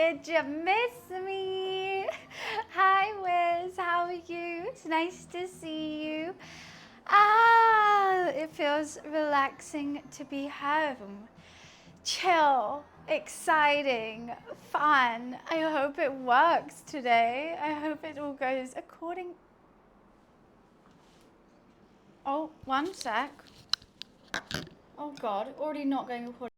Did you miss me? Hi, Wiz. How are you? It's nice to see you. It feels relaxing to be home. Chill, exciting, fun. I hope it works today. I hope it all goes according. Oh, one sec. Oh God, already not going according.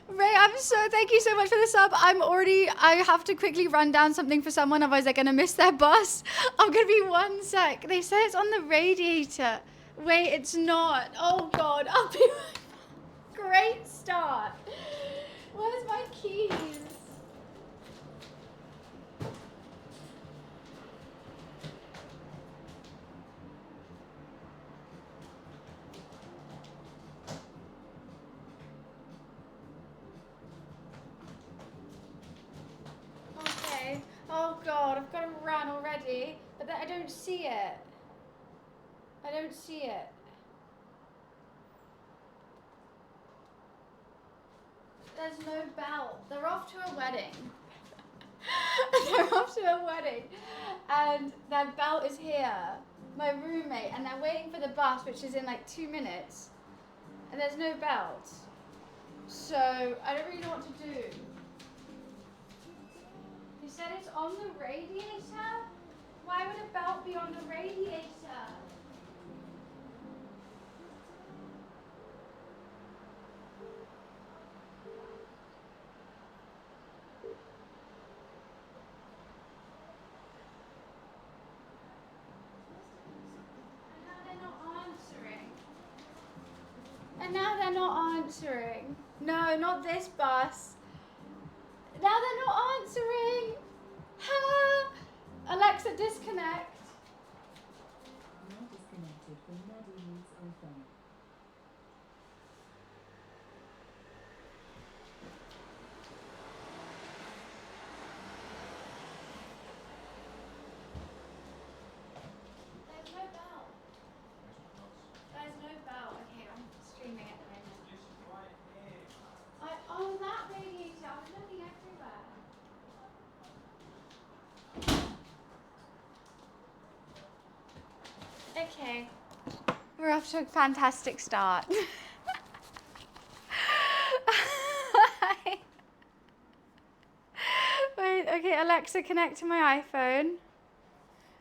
Ray, thank you so much for the sub. I have to quickly run down something for someone, otherwise they're gonna miss their bus. I'm gonna be one sec. They say it's on the radiator. Wait, it's not. Oh God, I'll be great start. Where's my keys? Okay. Oh God, I've got to run already, but I don't see it. I don't see it. There's no bell. They're off to a wedding. They're off to a wedding. And their belt is here. My roommate. And they're waiting for the bus, which is in like 2 minutes. And there's no belt. So I don't really know what to do. You said it's on the radiator? Why would a belt be on the radiator? And now they're not answering. No, not this bus. Now they're not answering. Ha! Alexa, disconnect. Now disconnected from Nadine's iPhone. There's no bell. There's no bell. Okay, I'm streaming at the moment. Oh, that radiator. I was looking everywhere. Okay. We're off to a fantastic start. Wait, okay, Alexa, connect to my iPhone.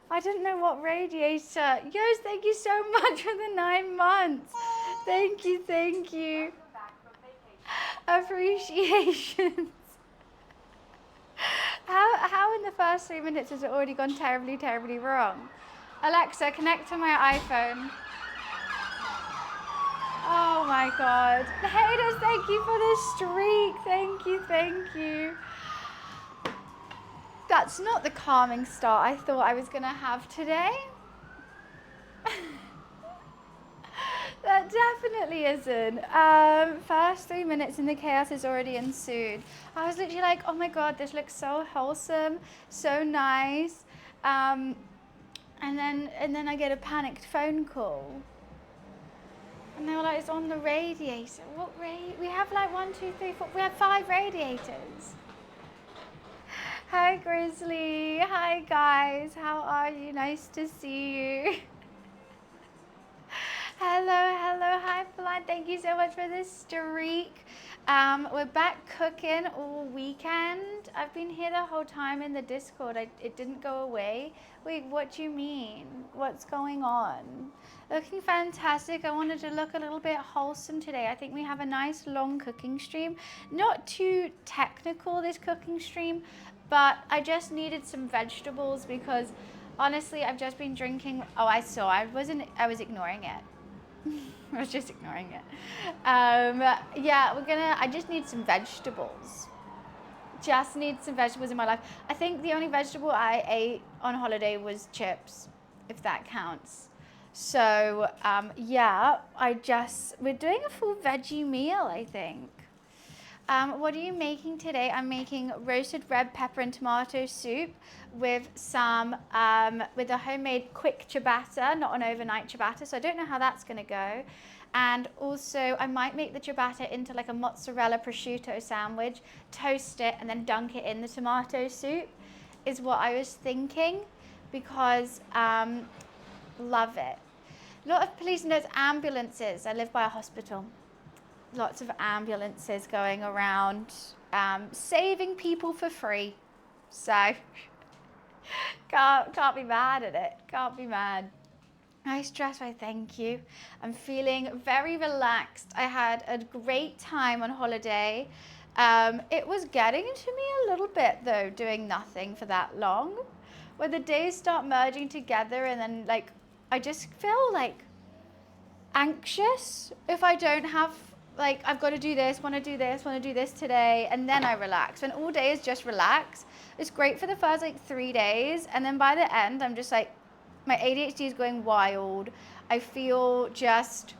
I didn't know what radiator. Yos, thank you so much for the 9 months. Thank you, thank you. Appreciations. How in the first 3 minutes has it already gone terribly, terribly wrong? Alexa, connect to my iPhone. Oh my God. Haters, thank you for the streak. Thank you, thank you. That's not the calming start I thought I was going to have today. That definitely isn't. First 3 minutes and the chaos has already ensued. I was literally like, oh my God, this looks so wholesome, so nice. And then I get a panicked phone call. And they were like, it's on the radiator. What we have like 1, 2, 3, 4. We have 5 radiators. Hi, Grizzly. Hi, guys. How are you? Nice to see you. Hello, hello. Hi, Blind. Thank you so much for this streak. We're back cooking all weekend. I've been here the whole time in the Discord. It didn't go away. Wait, what do you mean? What's going on? Looking fantastic. I wanted to look a little bit wholesome today. I think we have a nice long cooking stream. Not too technical, this cooking stream, but I just needed some vegetables because honestly, I've just been drinking. Oh, I was ignoring it. I was just ignoring it. Yeah, I just need some vegetables. Just need some vegetables in my life. I think the only vegetable I ate on holiday was chips, if that counts. So, yeah, we're doing a full veggie meal, I think. What are you making today? I'm making roasted red pepper and tomato soup with some, with a homemade quick ciabatta, not an overnight ciabatta. So I don't know how that's going to go. And also I might make the ciabatta into like a mozzarella prosciutto sandwich, toast it and then dunk it in the tomato soup is what I was thinking because love it. A lot of police notes, ambulances. I live by a hospital. Lots of ambulances going around saving people for free. So can't be mad at it. Can't be mad. I stress, I thank you. I'm feeling very relaxed. I had a great time on holiday. It was getting to me a little bit though, doing nothing for that long. When the days start merging together and then like, I just feel like anxious if I don't have like, I've got to do this, want to do this today, and then I relax. When all day is just relax, it's great for the first like 3 days, and then by the end, I'm just like, my ADHD is going wild. I feel just,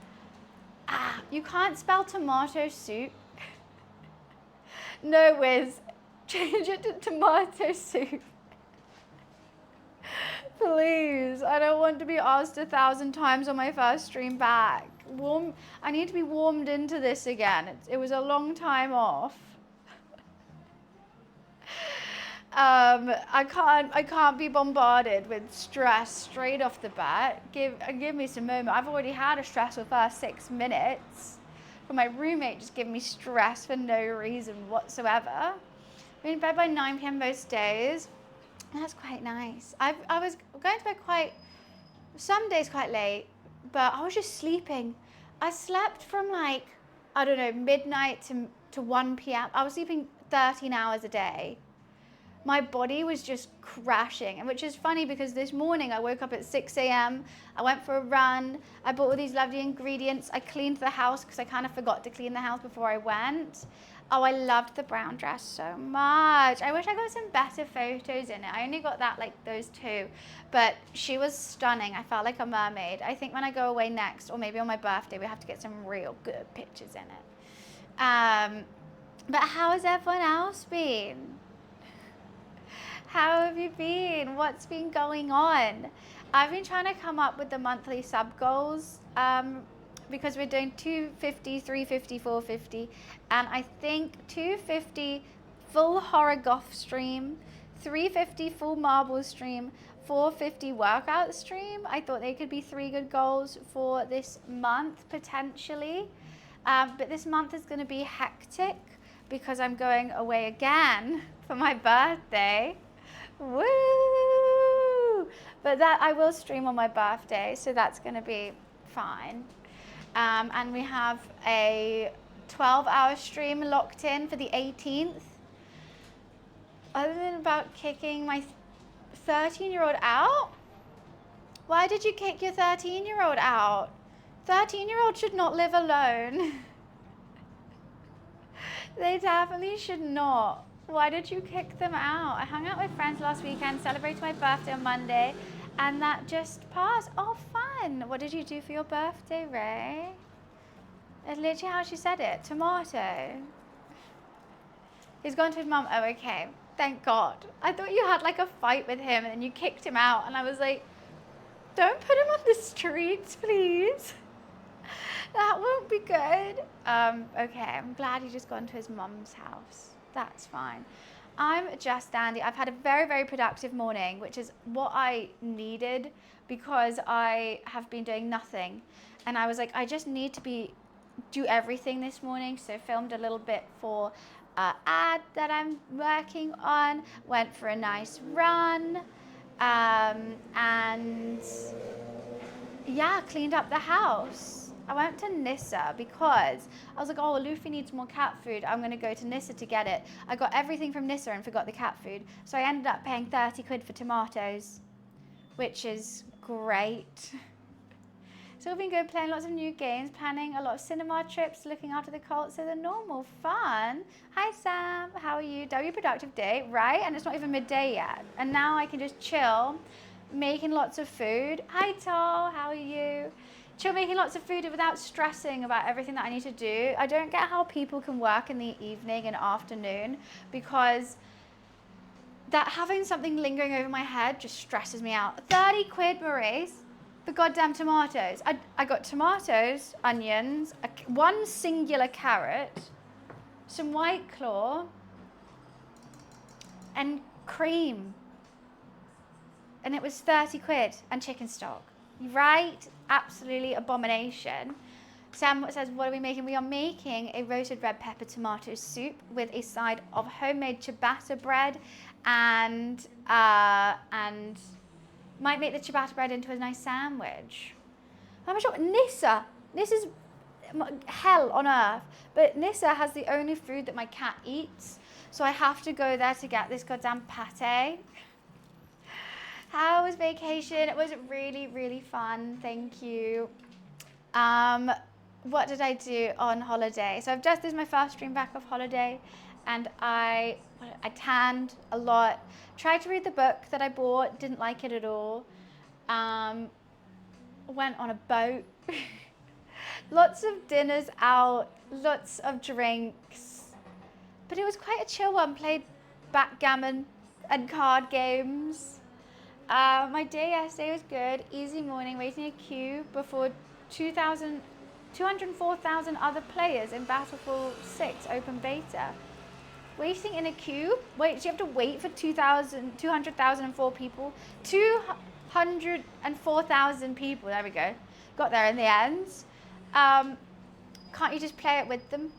you can't spell tomato soup. No, Wiz, change it to tomato soup. Please, I don't want to be asked 1,000 times on my first stream back. I need to be warmed into this again. It was a long time off. I can't be bombarded with stress straight off the bat. Give me some moment. I've already had a stressful first 6 minutes from my roommate just giving me stress for no reason whatsoever. I'm in bed by 9 p.m. most days. That's quite nice. I was going to bed some days quite late, but I was just sleeping. I slept from like, I don't know, midnight to 1 p.m. I was sleeping 13 hours a day. My body was just crashing, which is funny because this morning I woke up at 6 a.m. I went for a run. I bought all these lovely ingredients. I cleaned the house because I kind of forgot to clean the house before I went. Oh, I loved the brown dress so much. I wish I got some better photos in it. I only got that, like those 2, but she was stunning. I felt like a mermaid. I think when I go away next, or maybe on my birthday, we have to get some real good pictures in it. But how has everyone else been? How have you been? What's been going on? I've been trying to come up with the monthly sub goals because we're doing 250, 350, 450, and I think 250 full horror goth stream, 350 full marble stream, 450 workout stream. I thought they could be 3 good goals for this month potentially, but this month is going to be hectic because I'm going away again for my birthday. Woo! But that I will stream on my birthday, so that's going to be fine. And we have a 12-hour stream locked in for the 18th. Other than about kicking my 13-year-old out? Why did you kick your 13-year-old out? 13-year-olds should not live alone. They definitely should not. Why did you kick them out? I hung out with friends last weekend, celebrated my birthday on Monday, and that just passed. Oh, fun. What did you do for your birthday, Ray? It's literally how she said it. Tomato. He's gone to his mum. Oh, okay. Thank God. I thought you had like a fight with him and then you kicked him out. And I was like, don't put him on the streets, please. That won't be good. Okay, I'm glad he just gone to his mum's house. That's fine. I'm just dandy. I've had a very, very productive morning, which is what I needed because I have been doing nothing. And I was like, I just need to do everything this morning. So filmed a little bit for an ad that I'm working on, went for a nice run, and yeah, cleaned up the house. I went to Nissa because I was like, oh, Luffy needs more cat food. I'm going to go to Nissa to get it. I got everything from Nissa and forgot the cat food. So I ended up paying 30 quid for tomatoes, which is great. So we've been good, playing lots of new games, planning a lot of cinema trips, looking after the cults, so the normal fun. Hi, Sam. How are you? W productive day, right? And it's not even midday yet. And now I can just chill, making lots of food. Hi, Tol. How are you? chill making lots of food without stressing about everything that I need to do. I don't get how people can work in the evening and afternoon, because that having something lingering over my head just stresses me out. 30 quid, Maurice, for goddamn tomatoes. I got tomatoes, onions, one singular carrot, some White Claw, and cream. And it was 30 quid, and chicken stock. Right? Absolutely abomination. Sam says, what are we making? We are making a roasted red pepper tomato soup with a side of homemade ciabatta bread, and might make the ciabatta bread into a nice sandwich. I'm sure Nissa's hell on earth, but Nissa has the only food that my cat eats, so I have to go there to get this goddamn pate. How was vacation? It was really, really fun. Thank you. What did I do on holiday? So this is my first stream back off holiday, and I tanned a lot. Tried to read the book that I bought. Didn't like it at all. Went on a boat. Lots of dinners out. Lots of drinks. But it was quite a chill one. Played backgammon and card games. My day yesterday was good. Easy morning, waiting in a queue before 204,000 other players in Battlefield 6 open beta. Waiting in a queue? Wait, so you have to wait for 204 people? 204,000 people, there we go. Got there in the end. Can't you just play it with them?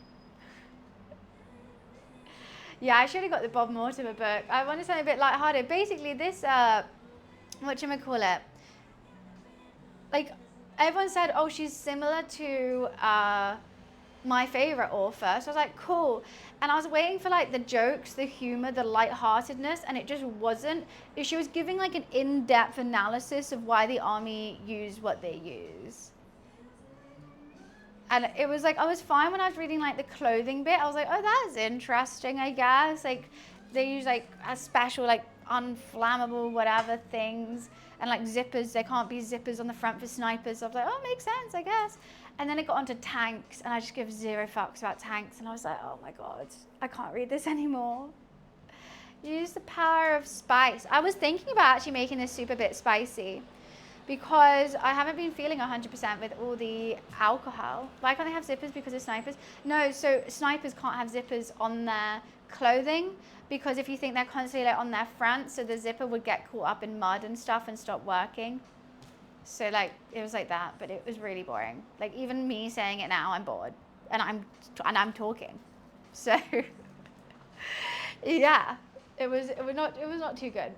Yeah, I should have got the Bob Mortimer book. I want something a bit lighthearted. Basically, this, whatchamacallit, like, everyone said, oh, she's similar to my favorite author. So I was like, cool. And I was waiting for like the jokes, the humor, the lightheartedness, and it just wasn't. She was giving like an in-depth analysis of why the army use what they use. And it was like, I was fine when I was reading like the clothing bit. I was like, oh, that's interesting, I guess. Like, they use like a special like unflammable whatever things, and like zippers, there can't be zippers on the front for snipers. So I was like, oh, makes sense, I guess. And then it got onto tanks, and I just give zero fucks about tanks, and I was like, oh my god, I can't read this anymore. Use the power of spice. I was thinking about actually making this soup a bit spicy, because I haven't been feeling 100% with all the alcohol. Why can't they have zippers because of snipers? No, so snipers can't have zippers on their clothing, because if you think they're constantly like on their front, so the zipper would get caught up in mud and stuff and stop working. So like, it was like that, but it was really boring. Like, even me saying it now, I'm bored, and I'm talking. So yeah, it was not too good.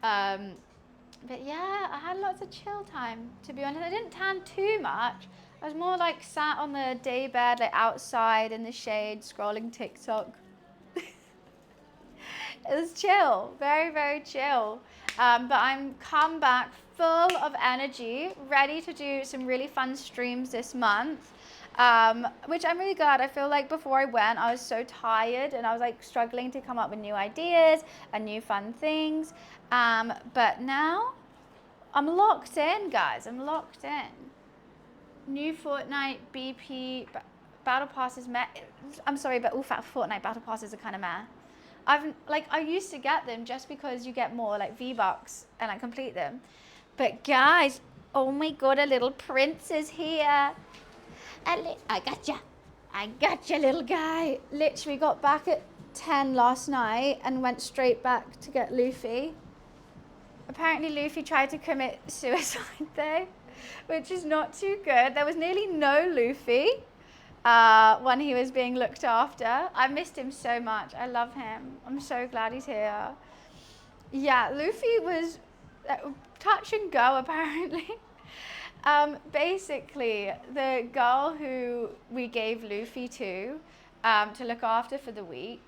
But yeah, I had lots of chill time, to be honest. I didn't tan too much. I was more like sat on the day bed, like outside in the shade, scrolling TikTok. It was chill, very, very chill. But I'm come back full of energy, ready to do some really fun streams this month, which I'm really glad. I feel like before I went, I was so tired, and I was like struggling to come up with new ideas and new fun things. But now I'm locked in, guys. I'm locked in. New Fortnite BP battle passes I'm sorry, but all Fortnite battle passes are kind of meh. I used to get them just because you get more like V-Bucks and I complete them. But guys, oh my god, a little prince is here. I gotcha, little guy. Literally got back at 10 last night and went straight back to get Luffy. Apparently Luffy tried to commit suicide though, which is not too good. There was nearly no Luffy when he was being looked after. I missed him so much. I love him. I'm so glad he's here. Yeah, Luffy was touch and go apparently. Basically, the girl who we gave Luffy to look after for the week,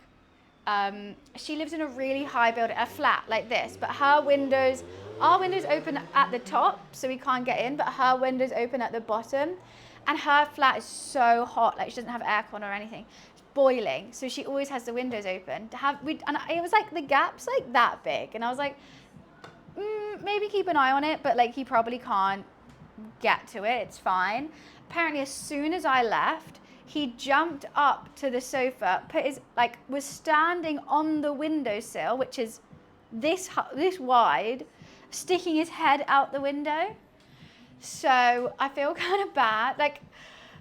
she lives in a really high building, a flat like this, but our windows open at the top, so we can't get in, but her windows open at the bottom. And her flat is so hot, like she doesn't have aircon or anything. It's boiling, so she always has the windows open. And it was like the gap's like that big, and I was like, maybe keep an eye on it, but like he probably can't get to it, it's fine. Apparently, as soon as I left, he jumped up to the sofa, was standing on the windowsill, which is this wide, sticking his head out the window. So I feel kind of bad.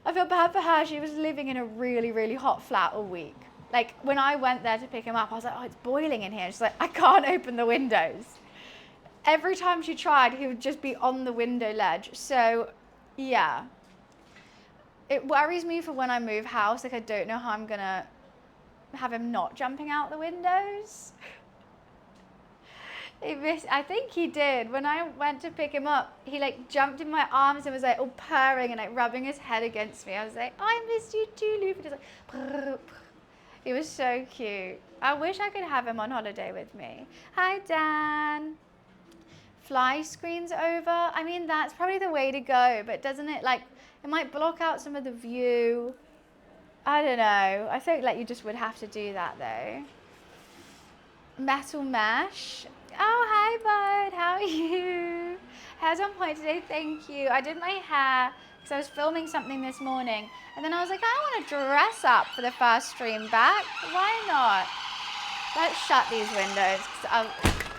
I feel bad for her. She was living in a really, really hot flat all week. Like, when I went there to pick him up, I was like, oh, it's boiling in here. She's like, I can't open the windows. Every time she tried, he would just be on the window ledge. So, yeah. It worries me for when I move house. Like, I don't know how I'm going to have him not jumping out the windows. I think he did. When I went to pick him up, he like jumped in my arms and was like all purring and like rubbing his head against me. I was like, I missed you too, Luffy. Just like, brr, brr. He was so cute. I wish I could have him on holiday with me. Hi, Dan. Fly screen's over. I mean, that's probably the way to go, but doesn't it like, it might block out some of the view. I don't know. I think like you just would have to do that though. Metal mesh. Oh, hi, bud. How are you? Hair's on point today. Thank you. I did my hair because I was filming something this morning. And then I was like, I want to dress up for the first stream back. Why not? Let's shut these windows.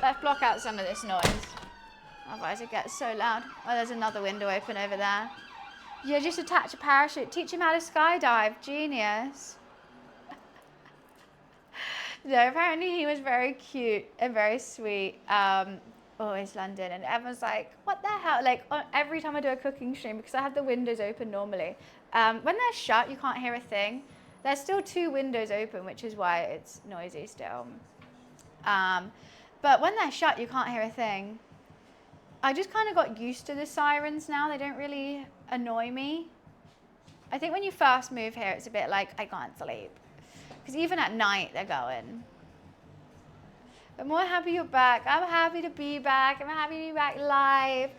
Let's block out some of this noise. Otherwise it gets so loud. Oh, there's another window open over there. Yeah, just attach a parachute. Teach him how to skydive. Genius. No, apparently he was very cute and very sweet. Always London, and everyone's like, what the hell? Like every time I do a cooking stream, because I have the windows open normally. When they're shut, you can't hear a thing. There's still 2 windows open, which is why it's noisy still. But when they're shut, you can't hear a thing. I just kind of got used to the sirens now. They don't really annoy me. I think when you first move here, it's a bit like, I can't sleep. Because even at night, they're going. I'm more happy you're back. I'm happy to be back. I'm happy to be back live.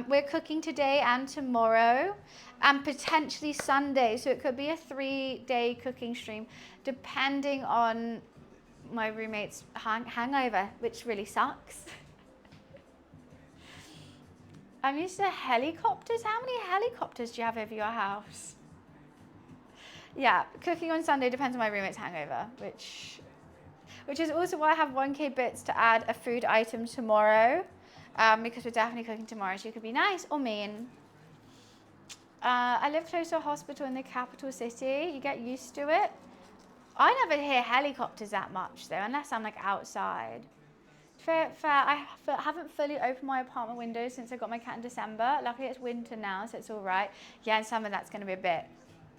We're cooking today and tomorrow, and potentially Sunday. So it could be a 3-day cooking stream, depending on my roommate's hangover, which really sucks. I'm used to helicopters. How many helicopters do you have over your house? Yeah, cooking on Sunday depends on my roommate's hangover, which is also why I have 1K bits to add a food item tomorrow, because we're definitely cooking tomorrow, so you could be nice or mean. I live close to a hospital in the capital city. You get used to it. I never hear helicopters that much, though, unless I'm like outside. Fair. I haven't fully opened my apartment windows since I got my cat in December. Luckily, it's winter now, so it's all right. Yeah, in summer, that's going to be a bit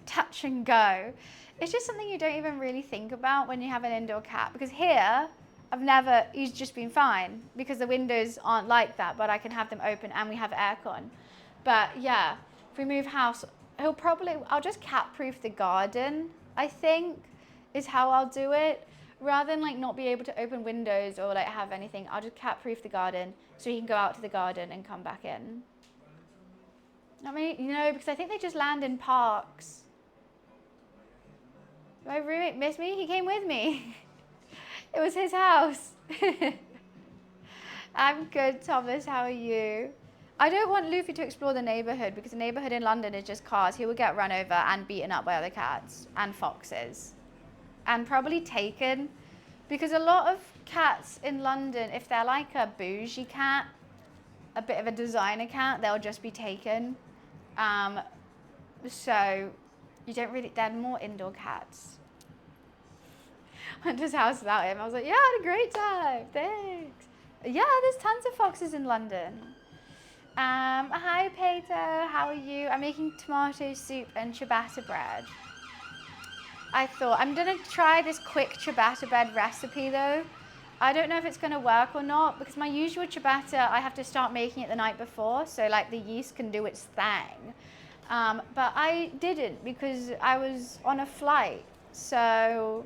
touch and go. It's just something you don't even really think about when you have an indoor cat, because here he's just been fine because the windows aren't like that, but I can have them open and we have aircon. But yeah, if we move house, I'll just cat proof the garden, I think is how I'll do it, rather than like not be able to open windows or like have anything. I'll just cat proof the garden so he can go out to the garden and come back in. I mean, because I think they just land in parks. My roommate missed me. He came with me. It was his house. I'm good, Thomas. How are you? I don't want Luffy to explore the neighborhood because the neighborhood in London is just cars. He will get run over and beaten up by other cats and foxes. And probably taken. Because a lot of cats in London, if they're like a bougie cat, a bit of a designer cat, they'll just be taken. So you don't really, they're more indoor cats. Went to his house without him. I was like, yeah, I had a great time. Thanks. Yeah, there's tons of foxes in London. Hi, Peter. How are you? I'm making tomato soup and ciabatta bread. I thought I'm going to try this quick ciabatta bread recipe, though. I don't know if it's going to work or not, because my usual ciabatta, I have to start making it the night before, so like the yeast can do its thing. But I didn't because I was on a flight. So,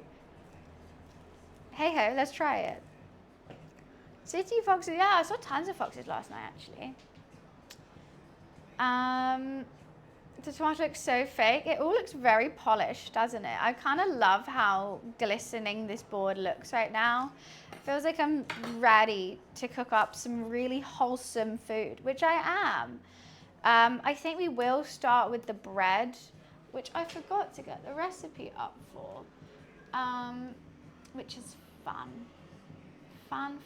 hey ho, let's try it. City foxes, yeah, I saw tons of foxes last night actually. The tomato looks so fake. It all looks very polished, doesn't it? I kind of love how glistening this board looks right now. It feels like I'm ready to cook up some really wholesome food, which I am. I think we will start with the bread, which I forgot to get the recipe up for, which is fun. Fun.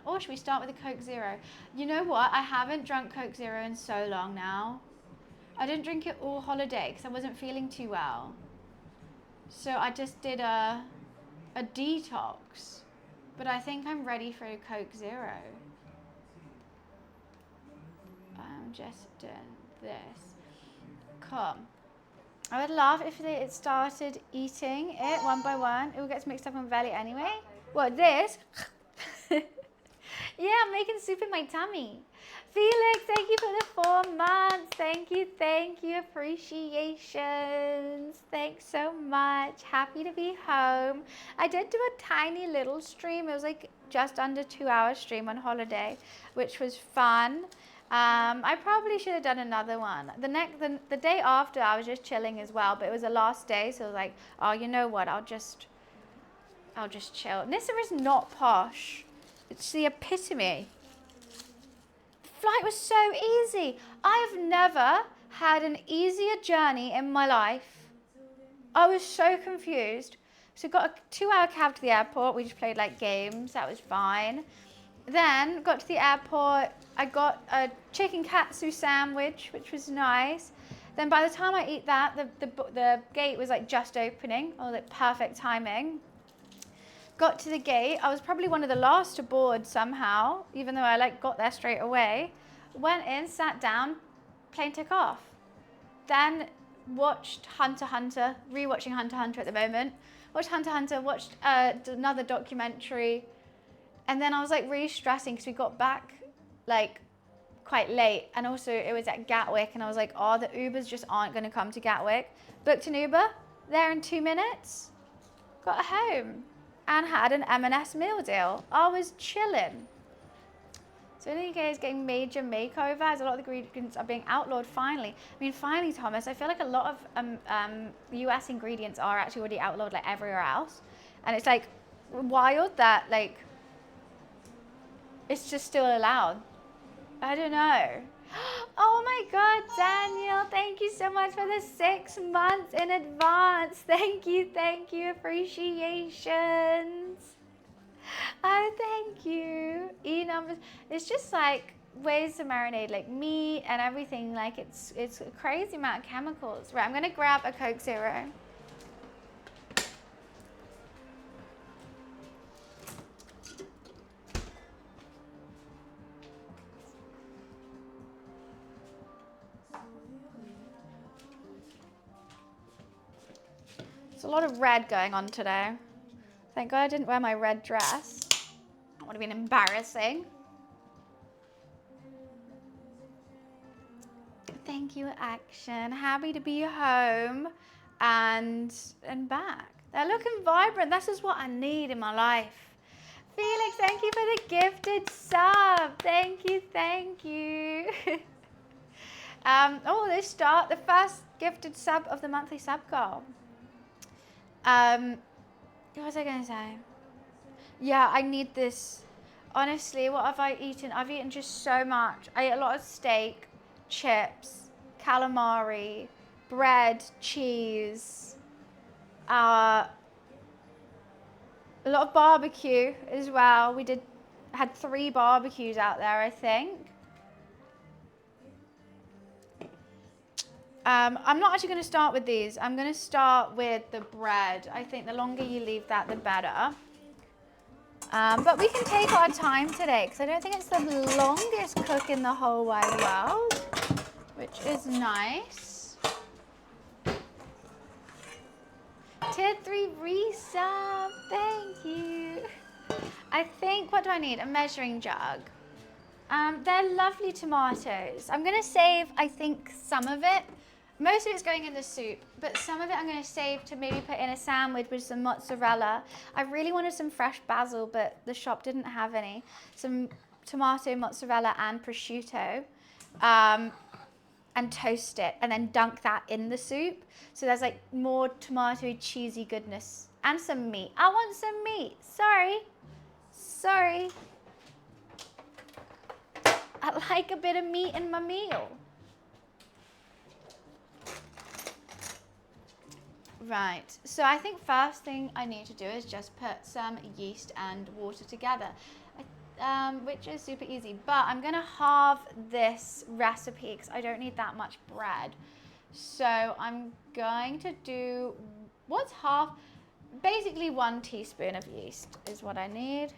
Or should we start with a Coke Zero? You know what? I haven't drunk Coke Zero in so long now. I didn't drink it all holiday because I wasn't feeling too well. So I just did a detox. But I think I'm ready for a Coke Zero. I'm just doing this. Come. I would love if it started eating it one by one. It will get mixed up on belly anyway. What, this? Yeah, I'm making soup in my tummy. Felix, thank you for the 4 months. Thank you. Appreciations. Thanks so much. Happy to be home. I did do a tiny little stream. It was like just under 2-hour stream on holiday, which was fun. I probably should have done another one. The day after, I was just chilling as well, but it was the last day, so I was like, oh, you know what? I'll just chill. Nissa is not posh. It's the epitome. The flight was so easy. I've never had an easier journey in my life. I was so confused. So got a 2-hour cab to the airport. We just played like games. That was fine. Then got to the airport. I got a chicken katsu sandwich, which was nice. Then by the time I eat that, the gate was like just opening. Oh, like perfect timing. Got to the gate. I was probably one of the last to board somehow, even though I like got there straight away. Went in, sat down, plane took off. Then watched Hunter x Hunter, rewatching Hunter x Hunter at the moment. Watched Hunter x Hunter, watched another documentary. And then I was like really stressing because we got back like quite late. And also it was at Gatwick and I was like, oh, the Ubers just aren't going to come to Gatwick. Booked an Uber, there in 2 minutes, got home. And had an M&S meal deal. I was chilling. So in the UK is getting major makeover as a lot of the ingredients are being outlawed finally. I mean, finally, Thomas, I feel like a lot of US ingredients are actually already outlawed like everywhere else. And it's like wild that like it's just still allowed. I don't know. Oh my God, Daniel, thank you so much for the 6 months in advance. Thank you, appreciations. Oh, thank you. E-numbers, it's just like ways to marinate like meat and everything. Like it's a crazy amount of chemicals. Right, I'm gonna grab a Coke Zero. There's a lot of red going on today. Thank God I didn't wear my red dress. That would have been embarrassing. Thank you, Action. Happy to be home and back. They're looking vibrant. This is what I need in my life. Felix, thank you for the gifted sub. Thank you. The first gifted sub of the monthly sub goal. What was I going to say? Yeah, I need this. Honestly, what have I eaten? I've eaten just so much. I ate a lot of steak, chips, calamari, bread, cheese, a lot of barbecue as well. We had 3 barbecues out there, I think. I'm not actually going to start with these. I'm going to start with the bread. I think the longer you leave that, the better. But we can take our time today because I don't think it's the longest cook in the whole wide world, which is nice. Tier 3 resub, thank you. I think, what do I need? A measuring jug. They're lovely tomatoes. I'm going to save, I think, some of it. Most of it's going in the soup, but some of it I'm going to save to maybe put in a sandwich with some mozzarella. I really wanted some fresh basil, but the shop didn't have any. Some tomato, mozzarella, and prosciutto. And toast it, and then dunk that in the soup. So there's like more tomato cheesy goodness. And some meat. I want some meat. Sorry. I like a bit of meat in my meal. Right, so I think first thing I need to do is just put some yeast and water together, which is super easy. But I'm gonna halve this recipe because I don't need that much bread. So I'm going to do, what's half? Basically 1 teaspoon of yeast is what I need.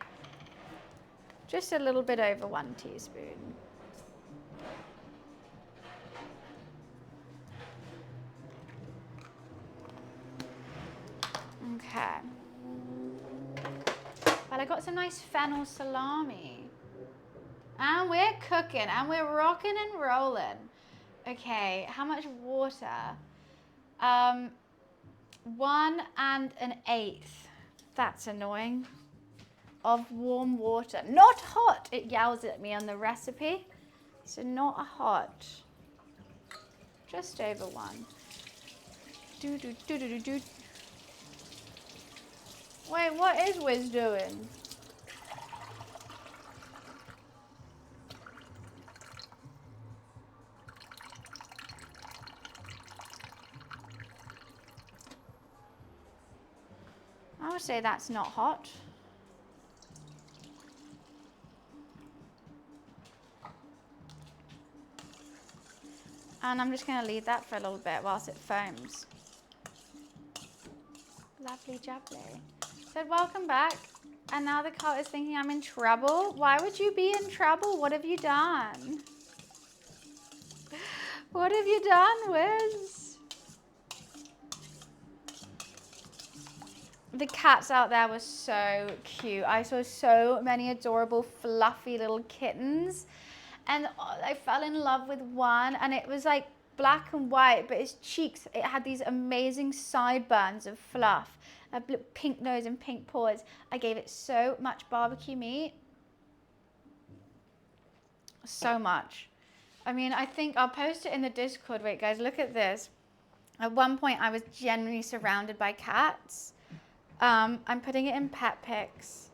Just a little bit over 1 teaspoon. Okay. But I got some nice fennel salami. And we're cooking and we're rocking and rolling. Okay, how much water? 1 1/8. That's annoying. Of warm water. Not hot, it yells at me on the recipe. So not a hot. Just over 1. Do, do, do, do, do, do. Wait, what is Wiz doing? I would say that's not hot. And I'm just going to leave that for a little bit whilst it foams. Lovely jubbly. So welcome back. And now the cat is thinking I'm in trouble. Why would you be in trouble? What have you done? What have you done, Wiz? The cats out there were so cute. I saw so many adorable, fluffy little kittens. And I fell in love with one, and it was like black and white, but its cheeks, it had these amazing sideburns of fluff, a pink nose and pink paws. I gave it so much barbecue meat. So much. I mean, I think I'll post it in the Discord. Wait, guys, look at this. At one point, I was genuinely surrounded by cats. I'm putting it in pet pics.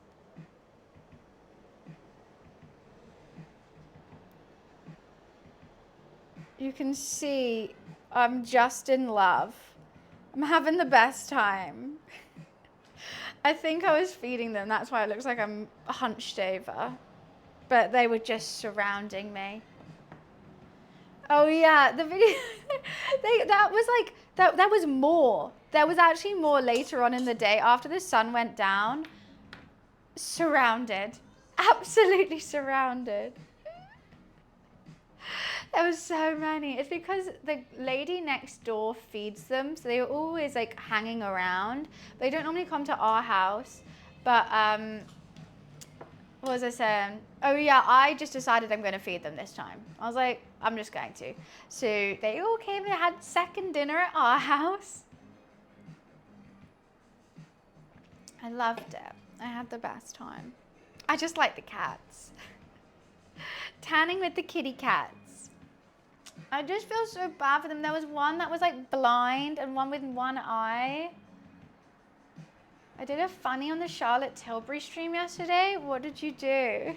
You can see I'm just in love. I'm having the best time. I think I was feeding them. That's why it looks like I'm hunched over. But they were just surrounding me. Oh yeah, the video, that was like, that was more. There was actually more later on in the day after the sun went down. Surrounded, absolutely surrounded. There was so many. It's because the lady next door feeds them, so they were always like hanging around. They don't normally come to our house, but what was I saying? Oh yeah, I just decided I'm going to feed them this time. I was like, I'm just going to. So they all came and had second dinner at our house. I loved it. I had the best time. I just like the cats. Tanning with the kitty cats. I just feel so bad for them. There was one that was like blind and one with one eye. I did a funny on the Charlotte Tilbury stream yesterday. What did you do?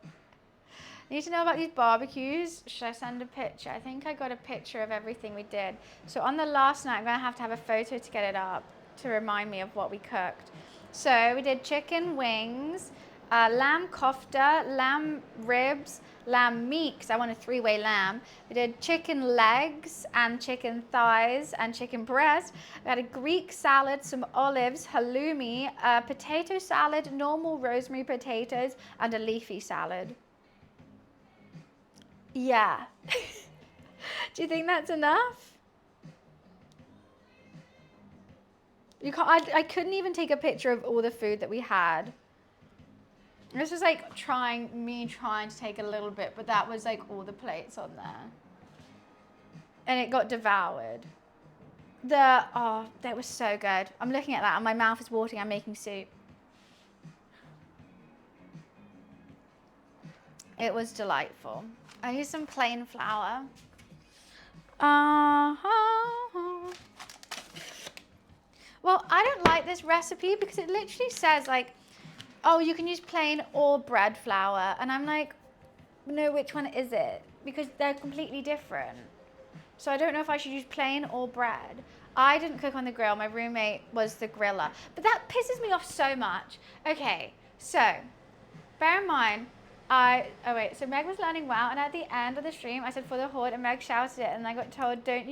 I need to know about these barbecues. Should I send a picture? I think I got a picture of everything we did. So on the last night, I'm going to have a photo to get it up to remind me of what we cooked. So we did chicken wings, lamb kofta, lamb ribs, lamb meat, because I want a 3-way lamb. We did chicken legs and chicken thighs and chicken breast. We had a Greek salad, some olives, halloumi, a potato salad, normal rosemary potatoes, and a leafy salad. Yeah. Do you think that's enough? You can't, I couldn't even take a picture of all the food that we had. This was like me trying to take a little bit, but that was like all the plates on there. And it got devoured. Oh, that was so good. I'm looking at that and my mouth is watering. I'm making soup. It was delightful. I used some plain flour. Well, I don't like this recipe because it literally says like, oh, you can use plain or bread flour. And I'm like, no, which one is it? Because they're completely different. So I don't know if I should use plain or bread. I didn't cook on the grill. My roommate was the griller. But that pisses me off so much. Okay, so bear in mind, so Meg was learning WoW, and at the end of the stream, I said for the Horde, and Meg shouted it, and I got told, don't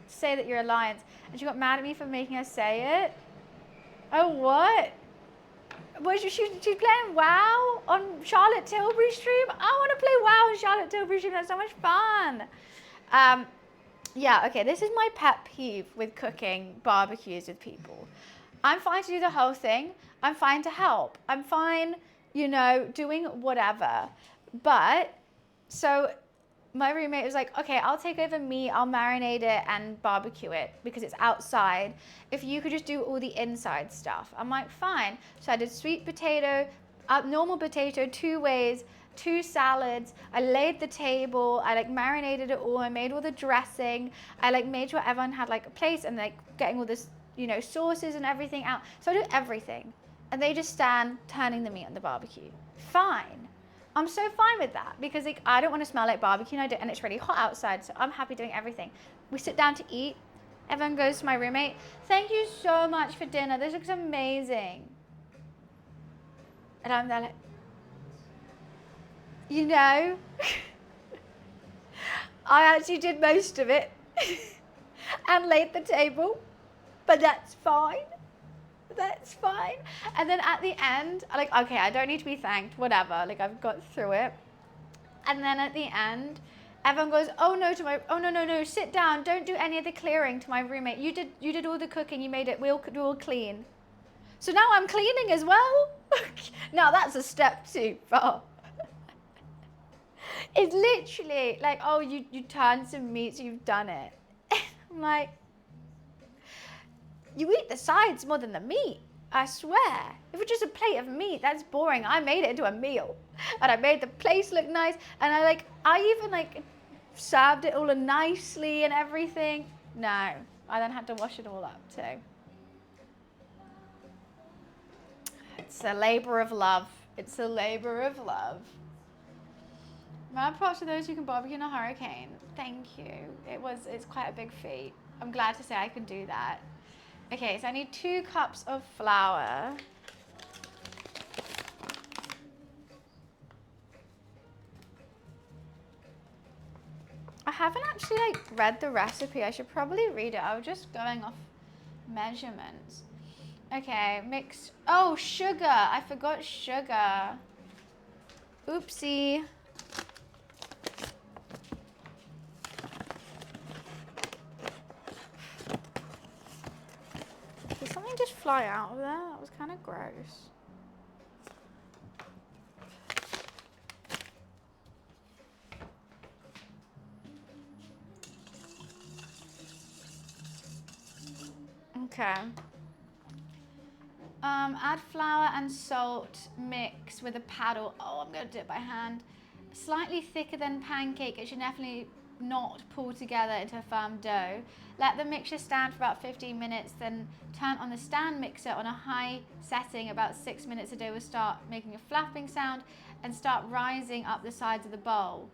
say that you're Alliance. And she got mad at me for making her say it. Oh, what? She's playing WoW on Charlotte Tilbury stream? I want to play WoW on Charlotte Tilbury stream. That's so much fun. Yeah, okay, this is my pet peeve with cooking barbecues with people. I'm fine to do the whole thing. I'm fine to help. I'm fine, doing whatever. But, so my roommate was like, okay, I'll take over meat, I'll marinate it and barbecue it because it's outside. If you could just do all the inside stuff. I'm like, fine. So I did sweet potato, normal potato, 2 ways, 2 salads. I laid the table. I marinated it all. I made all the dressing. I made sure everyone had a place and getting all this, sauces and everything out. So I do everything. And they just stand turning the meat on the barbecue. Fine. I'm so fine with that because I don't want to smell like barbecue and it's really hot outside, so I'm happy doing everything. We sit down to eat. Everyone goes to my roommate. Thank you so much for dinner. This looks amazing. And I'm there like, I actually did most of it and laid the table, but that's fine. That's fine. And then at the end, okay, I don't need to be thanked, whatever. I've got through it. And then at the end, everyone goes, oh no, sit down. Don't do any of the clearing to my roommate. You did all the cooking. You made it. We'll all clean. So now I'm cleaning as well. Now that's a step too far. It's literally oh, you turned some meat, so you've done it. I'm like, you eat the sides more than the meat, I swear. If it's just a plate of meat, that's boring. I made it into a meal. And I made the place look nice. And I even served it all nicely and everything. No, I then had to wash it all up too. It's a labor of love. It's a labor of love. Mad props to those who can barbecue in a hurricane. Thank you. It's quite a big feat. I'm glad to say I can do that. Okay, so I need 2 cups of flour. I haven't actually read the recipe. I should probably read it. I was just going off measurements. Okay, mix. Oh, sugar. I forgot sugar. Oopsie. Did something just fly out of there? That was kind of gross. Okay. Add flour and salt, mix with a paddle. Oh, I'm going to do it by hand. Slightly thicker than pancake. It should definitely not pull together into a firm dough. Let the mixture stand for about 15 minutes, then turn on the stand mixer on a high setting. About 6 minutes, the dough will start making a flapping sound and start rising up the sides of the bowl.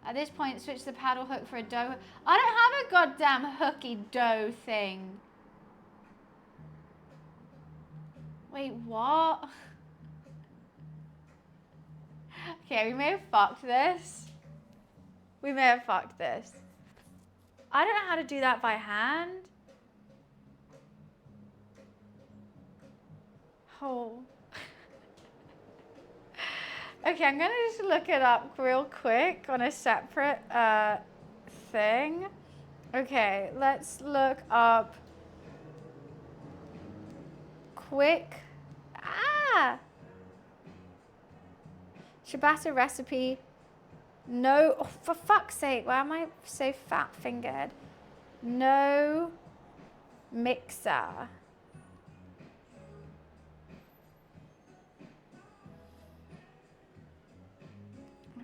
At this point, switch the paddle hook for a dough. I don't have a goddamn hooky dough thing. Wait, what? Okay, we may have fucked this. We may have fucked this. I don't know how to do that by hand. Oh. Okay, I'm gonna just look it up real quick on a separate thing. Okay, let's look up quick. Ciabatta recipe. No, oh, for fuck's sake, why am I so fat fingered? No mixer.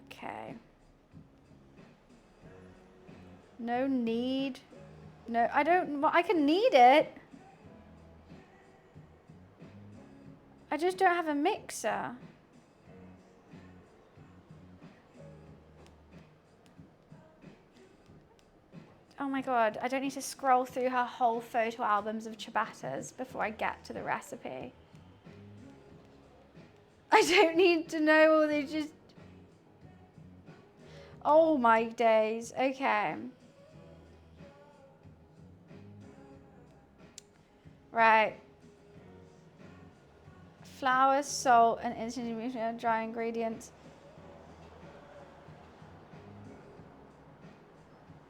Okay. No need. No, I don't, I can knead it. I just don't have a mixer. Oh my God, I don't need to scroll through her whole photo albums of ciabattas before I get to the recipe. I don't need to know all they just... Oh my days, okay. Right. Flour, salt, and instant dry ingredients.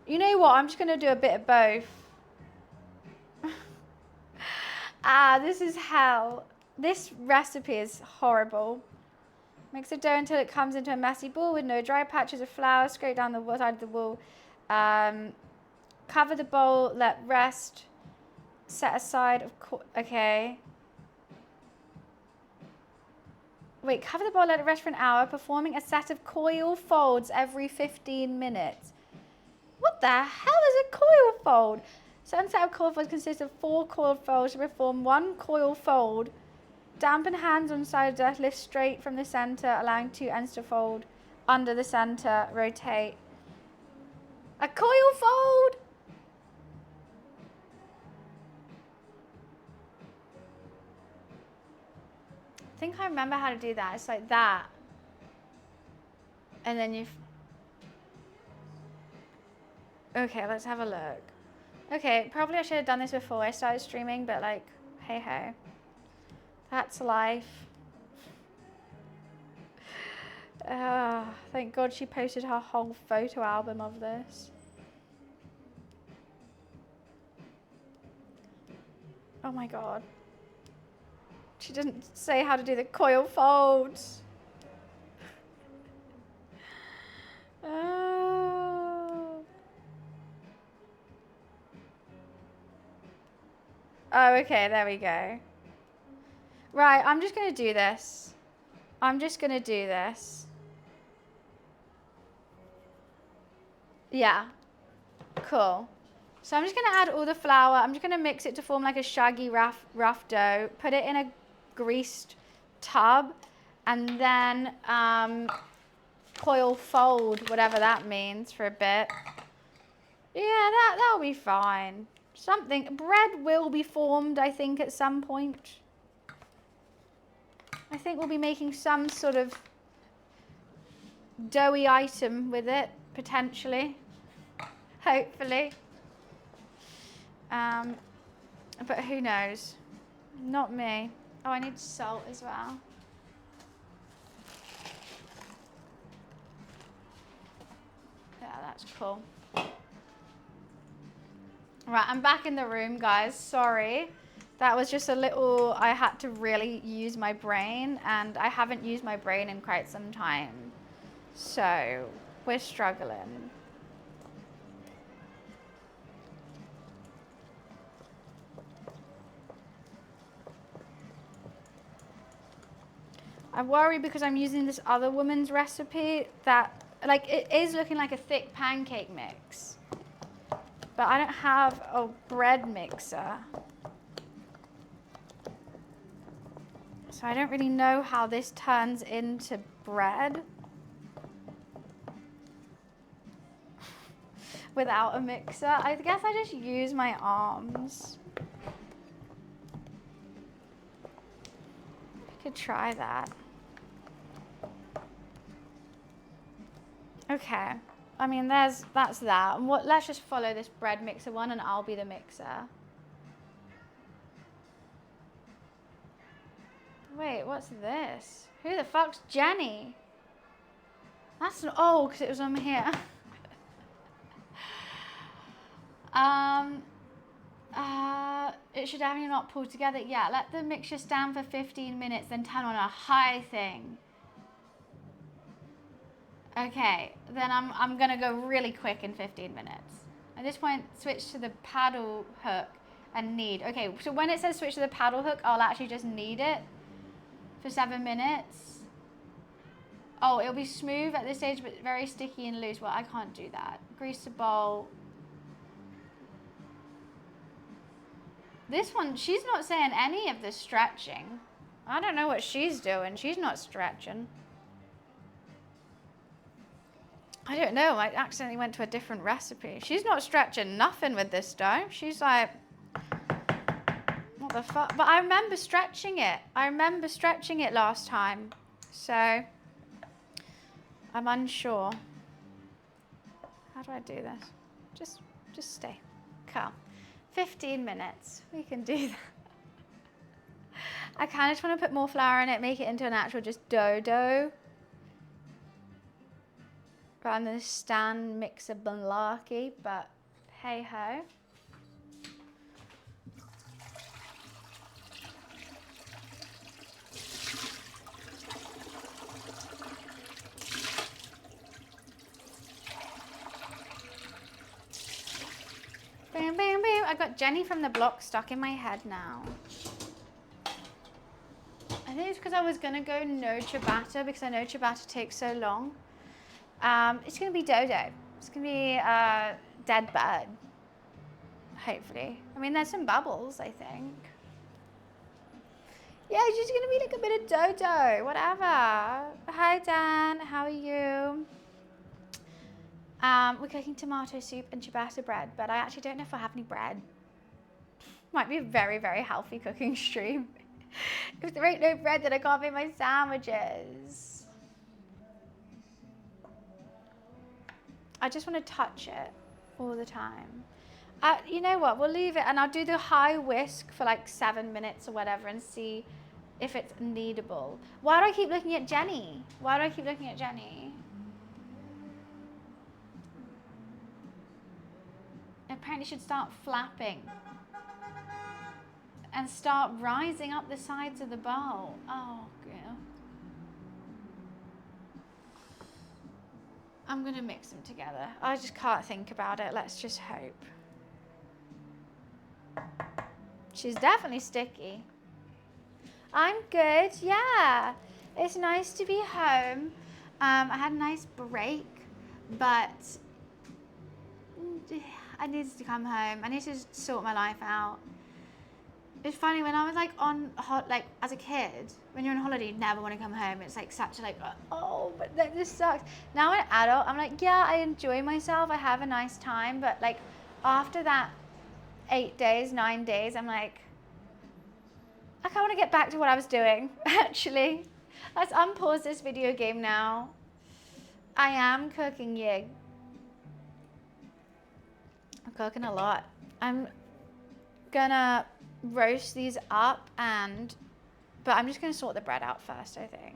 You know what? I'm just going to do a bit of both. This is hell. This recipe is horrible. Mix the dough until it comes into a messy ball with no dry patches of flour. Scrape down the side of the wall. Cover the bowl. Let rest. Set aside. Okay. Wait, cover the bowl, let it rest for an hour, performing a set of coil folds every 15 minutes. What the hell is a coil fold? Certain set of coil folds consists of 4 coil folds to perform 1 coil fold. Dampen hands on side of dirt, lift straight from the center, allowing 2 ends to fold under the center, rotate. A coil fold? I think I remember how to do that. It's like that. And then you... Okay, let's have a look. Okay, probably I should have done this before I started streaming, but like, hey ho. That's life. Thank God she posted her whole photo album of this. Oh my God. She didn't say how to do the coil folds. Oh, okay, there we go. Right, I'm just going to do this. Yeah, cool. So I'm just going to add all the flour. I'm just going to mix it to form like a shaggy, rough dough. Put it in a greased tub and then coil fold, whatever that means, for a bit. Yeah, that'll be fine. Bread will be formed, I think, at some point. I think we'll be making some sort of doughy item with it, potentially. Hopefully. But who knows? Not me. Oh, I need salt as well. Yeah, that's cool. Right, I'm back in the room, guys. Sorry. That was just a little, I had to really use my brain, and I haven't used my brain in quite some time. So, we're struggling. I worry because I'm using this other woman's recipe that, like, it is looking like a thick pancake mix. But I don't have a bread mixer. So I don't really know how this turns into bread without a mixer. I guess I just use my arms. I could try that. Okay. I mean, that's that. And let's just follow this bread mixer one, and I'll be the mixer. Wait, what's this? Who the fuck's Jenny? That's because it was on here. It should definitely not pull together. Yeah, let the mixture stand for 15 minutes, then turn on a high thing. Okay, then I'm gonna go really quick in 15 minutes. At this point, switch to the paddle hook and knead. Okay, so when it says switch to the paddle hook, I'll actually just knead it for 7 minutes. Oh, it'll be smooth at this stage, but very sticky and loose. Well, I can't do that. Grease the bowl. This one, she's not saying any of the stretching. I don't know what she's doing. She's not stretching. I don't know, I accidentally went to a different recipe. She's not stretching nothing with this dough. She's like, what the fuck? But I remember stretching it. I remember stretching it last time. So, I'm unsure. How do I do this? Just stay. Cool. 15 minutes. We can do that. I kind of just want to put more flour in it, make it into an actual just dough. Rather than a stand mixer malarkey, but hey ho. Bam, bam, bam. I got Jenny from the block stuck in my head now. I think it's because I was going to go no ciabatta because I know ciabatta takes so long. It's going to be dodo. It's going to be dead bird, hopefully. I mean, there's some bubbles, I think. Yeah, it's just going to be like a bit of dodo, whatever. Hi, Dan. How are you? We're cooking tomato soup and ciabatta bread, but I actually don't know if I have any bread. Might be a very, very healthy cooking stream. If there ain't no bread, then I can't make my sandwiches. I just want to touch it all the time. You know what? We'll leave it and I'll do the high whisk for like 7 minutes or whatever and see if it's kneadable. Why do I keep looking at Jenny? Why do I keep looking at Jenny? Apparently should start flapping and start rising up the sides of the bowl. Oh, girl. I'm going to mix them together. I just can't think about it. Let's just hope. She's definitely sticky. I'm good, yeah. It's nice to be home. I had a nice break, but I needed to come home. I need to sort my life out. It's funny, when I was like like as a kid, when you're on holiday, you never want to come home. It's like such a like, oh, but that just sucks. Now I'm an adult, I'm like, yeah, I enjoy myself. I have a nice time. But like after that 8 days, 9 days, I'm like, I kind of want to get back to what I was doing, actually. Let's unpause this video game now. I am cooking yig. I'm cooking a lot. I'm gonna roast these up but I'm just gonna sort the bread out first, I think.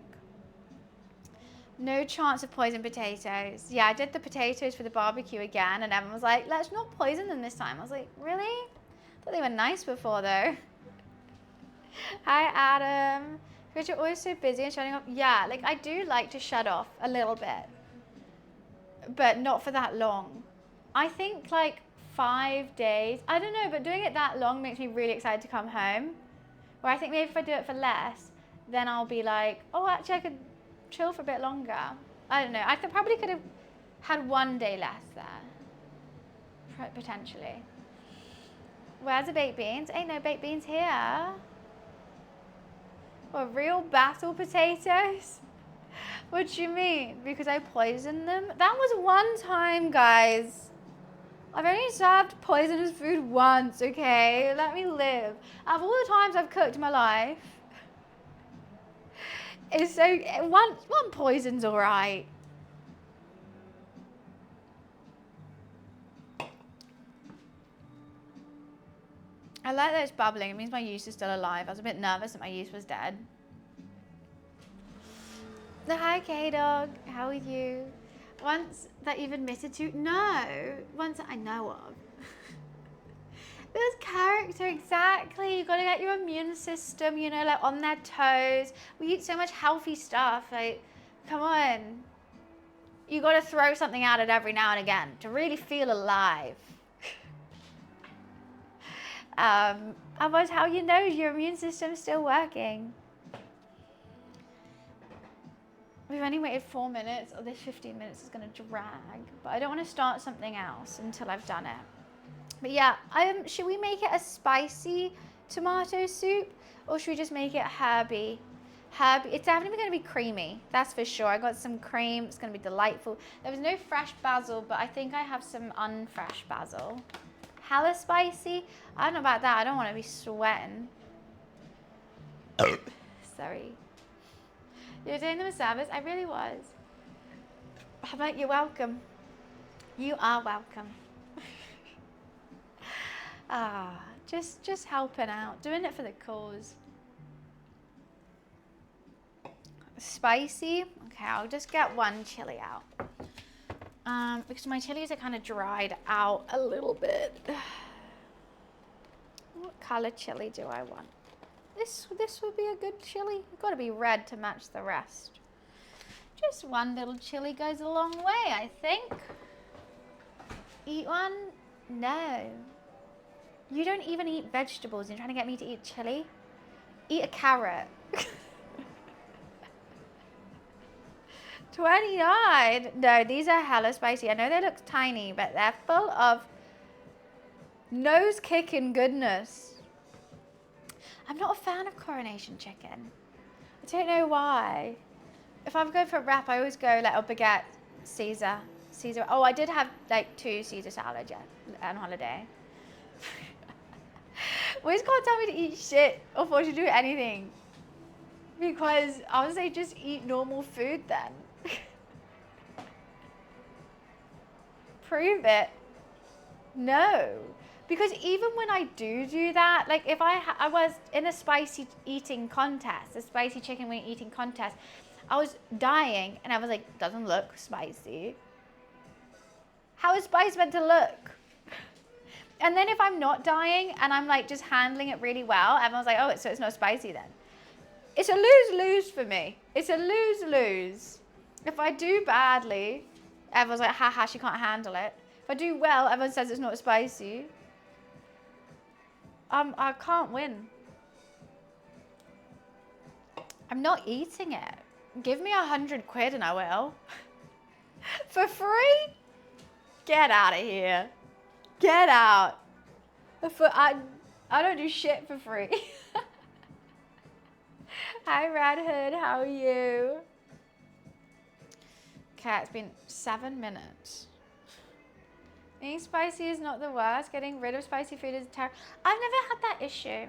No chance of poison potatoes. Yeah, I did the potatoes for the barbecue again and everyone was like, let's not poison them this time. I was like, really? I thought they were nice before though. Hi, Adam. Because you're always so busy and shutting off. Yeah, like I do like to shut off a little bit, but not for that long. I think like 5 days. I don't know, but doing it that long makes me really excited to come home. Where I think maybe if I do it for less, then I'll be like, oh, actually I could chill for a bit longer. I don't know. I probably could have had 1 day less there, potentially. Where's the baked beans? Ain't no baked beans here. Or real battle potatoes? What do you mean? Because I poisoned them? That was one time, guys. I've only served poisonous food once, okay? Let me live. Out of all the times I've cooked in my life, it's so one poison's alright. I like that it's bubbling. It means my yeast is still alive. I was a bit nervous that my yeast was dead. Hi, K-Dog. How are you? Once that you've admitted to? No. Once that I know of. There's character, exactly. You gotta get your immune system, you know, like on their toes. We eat so much healthy stuff. Like, come on. You gotta throw something at it every now and again to really feel alive. Otherwise, how you know your immune system's still working? We've only waited 4 minutes. Oh, this 15 minutes is going to drag. But I don't want to start something else until I've done it. But yeah, should we make it a spicy tomato soup? Or should we just make it herby? herb. It's definitely going to be creamy. That's for sure. I got some cream. It's going to be delightful. There was no fresh basil, but I think I have some unfresh basil. Hella spicy. I don't know about that. I don't want to be sweating. Sorry. You were doing them a service? I really was. I'm like, you're welcome. You are welcome. Just helping out. Doing it for the cause. Spicy. Okay, I'll just get one chili out. Because my chilies are kind of dried out a little bit. What color chili do I want? This would be a good chili. It's got to be red to match the rest. Just one little chili goes a long way, I think. Eat one? No. You don't even eat vegetables. You're trying to get me to eat chili? Eat a carrot. 29. No, these are hella spicy. I know they look tiny, but they're full of nose-kicking goodness. I'm not a fan of Coronation chicken. I don't know why. If I'm going for a wrap, I always go like a baguette, Caesar. Oh, I did have like 2 Caesar salads on holiday. Wiz can't tell me to eat shit or force you to do anything. Because I would say just eat normal food then. Prove it. No. Because even when I do that, like if I was in a spicy eating contest, a spicy chicken wing eating contest, I was dying and I was like, doesn't look spicy. How is spice meant to look? And then if I'm not dying and I'm like just handling it really well, everyone's like, oh, so it's not spicy then. It's a lose-lose for me. It's a lose-lose. If I do badly, everyone's like, haha, she can't handle it. If I do well, everyone says it's not spicy. I can't win. I'm not eating it. Give me 100 quid and I will. For free? Get out of here. Get out. I don't do shit for free. Hi, Red Hood. How are you? Okay, it's been 7 minutes. Being spicy is not the worst. Getting rid of spicy food is terrible. I've never had that issue.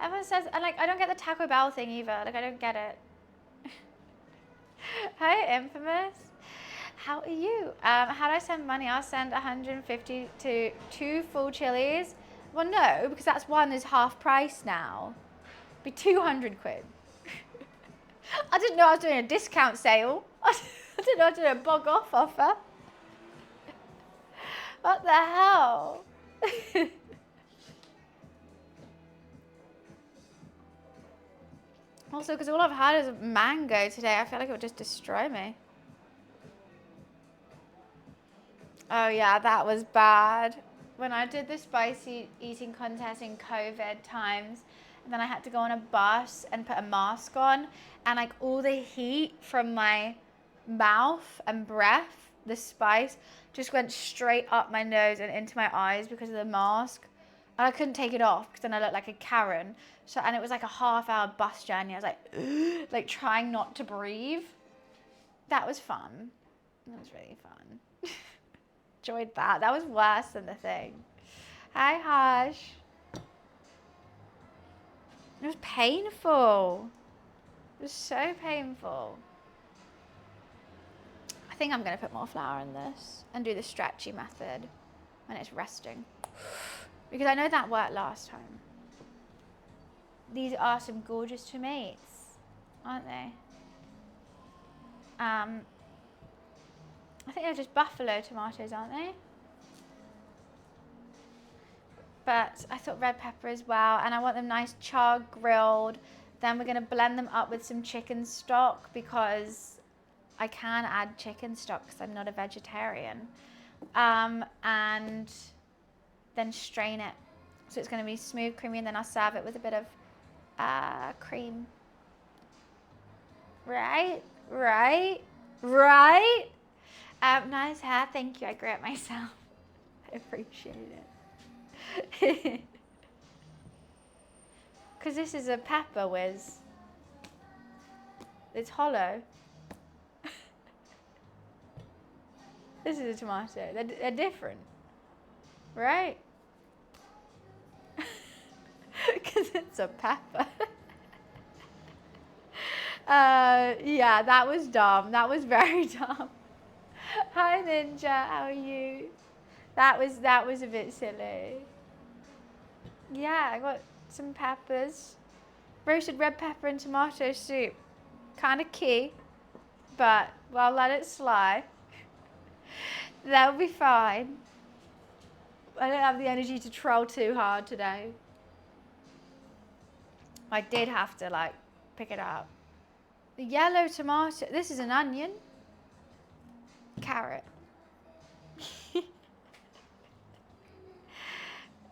Everyone says, and like, I don't get the Taco Bell thing either. Like, I don't get it. Hi, Infamous. How are you? How do I send money? I'll send 150 to 2 full chilies. Well, no, because that's one is half price now. Be 200 quid. I didn't know I was doing a discount sale. I didn't know I was doing a bog off offer. What the hell? Also, because all I've had is mango today, I feel like it would just destroy me. Oh yeah, that was bad. When I did the spicy eating contest in COVID times, and then I had to go on a bus and put a mask on, and like all the heat from my mouth and breath, the spice, just went straight up my nose and into my eyes because of the mask. And I couldn't take it off because then I looked like a Karen. So, and it was like a half-hour bus journey. I was like, like trying not to breathe. That was fun. That was really fun. Enjoyed that. That was worse than the thing. Hi, Hush. It was painful. It was so painful. I think I'm going to put more flour in this and do the stretchy method when it's resting. Because I know that worked last time. These are some gorgeous tomatoes, aren't they? I think they're just buffalo tomatoes, aren't they? But I thought red pepper as well. And I want them nice char grilled. Then we're going to blend them up with some chicken stock because I can add chicken stock because I'm not a vegetarian. And then strain it. So it's going to be smooth, creamy, and then I'll serve it with a bit of cream. Right? Nice hair. Thank you. I grew it myself. I appreciate it. Because this is a pepper whiz. It's hollow. This is a tomato. They're different, right? Because it's a pepper. Yeah, that was dumb. That was very dumb. Hi Ninja, how are you? That was a bit silly. Yeah, I got some peppers. Roasted red pepper and tomato soup. Kind of key, but I'll let it slide. That'll be fine. I don't have the energy to troll too hard today. I did have to like pick it up. The yellow tomato. This is an onion. Carrot.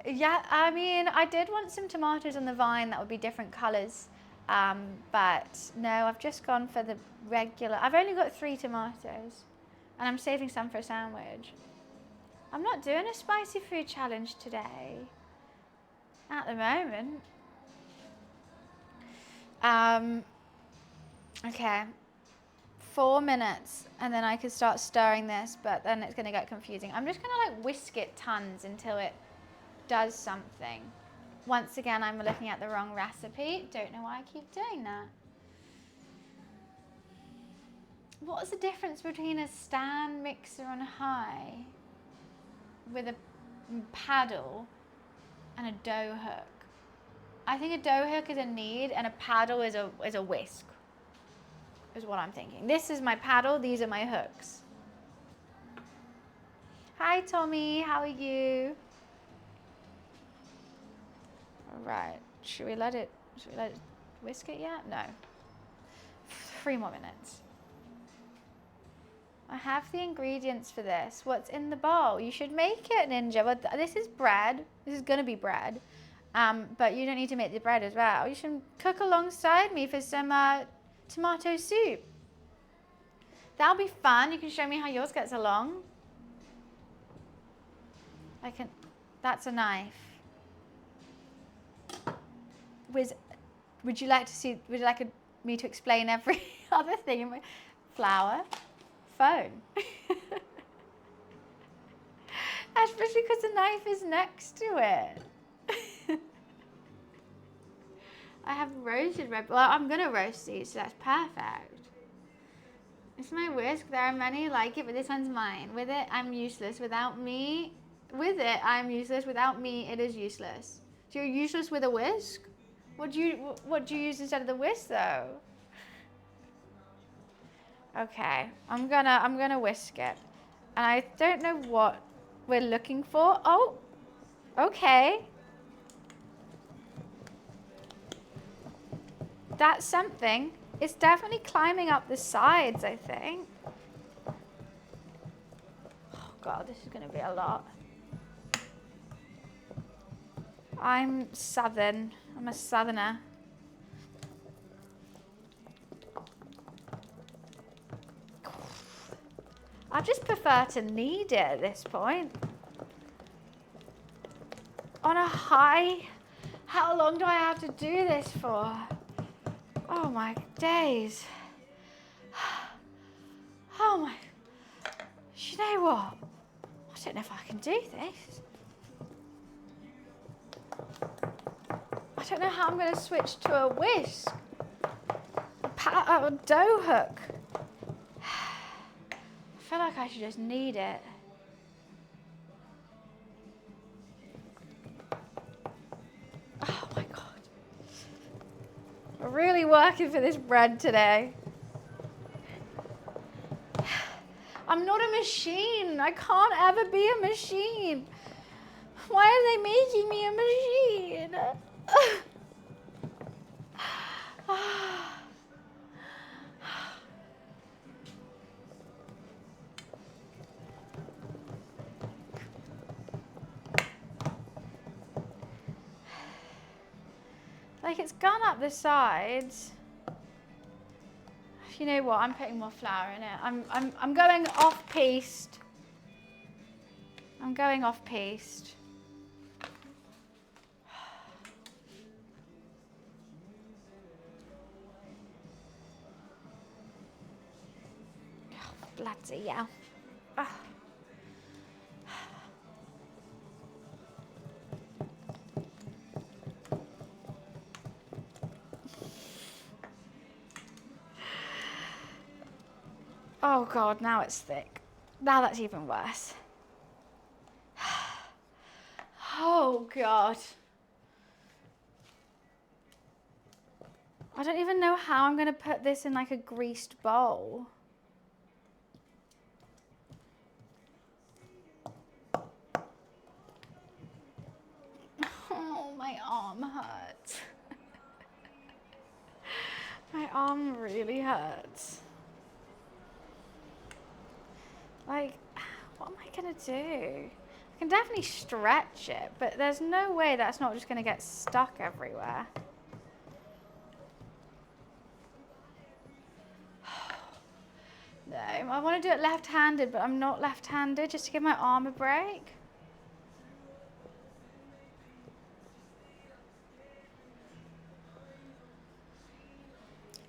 Yeah, I mean, I did want some tomatoes on the vine that would be different colours. But no, I've just gone for the regular. I've only got 3 tomatoes. And I'm saving some for a sandwich. I'm not doing a spicy food challenge today. At the moment. Okay. 4 minutes. And then I could start stirring this. But then it's going to get confusing. I'm just going to like whisk it tons until it does something. Once again, I'm looking at the wrong recipe. Don't know why I keep doing that. What's the difference between a stand mixer on high with a paddle and a dough hook? I think a dough hook is a knead and a paddle is a whisk. Is what I'm thinking. This is my paddle, these are my hooks. Hi Tommy, how are you? Alright, should we let it whisk it yet? No. 3 more minutes. I have the ingredients for this. What's in the bowl? You should make it, Ninja. But this is bread. This is going to be bread. But you don't need to make the bread as well. You should cook alongside me for some tomato soup. That'll be fun. You can show me how yours gets along. That's a knife. Would you like me to explain every other thing in my flour? Phone. Especially because the knife is next to it. I have roasted red. Well, I'm gonna roast these, so that's perfect. It's my whisk. There are many like it, but this one's mine. With it, I'm useless. Without me, with it, I'm useless. Without me, it is useless. So you're useless with a whisk? What do you use instead of the whisk, though? Okay, I'm gonna whisk it. And I don't know what we're looking for. Oh, okay. That's something. It's definitely climbing up the sides, I think. Oh God, this is gonna be a lot. I'm Southern. I'm a Southerner. I just prefer to knead it at this point. On a high, how long do I have to do this for? Oh my days. Oh my, you know what? I don't know if I can do this. I don't know how I'm going to switch to a whisk. A dough hook. I feel like I should just knead it. Oh my God. We're really working for this bread today. I'm not a machine. I can't ever be a machine. Why are they making me a machine? Like it's gone up the sides. You know what? I'm putting more flour in it. I'm going off piste. I'm going off piste. Bloody hell. Ugh. Oh God, now it's thick. Now that's even worse. Oh God. I don't even know how I'm gonna put this in like a greased bowl. Oh, my arm hurts. My arm really hurts. Like, what am I gonna do? I can definitely stretch it, but there's no way that's not just gonna get stuck everywhere. No, I want to do it left-handed, but I'm not left-handed, just to give my arm a break.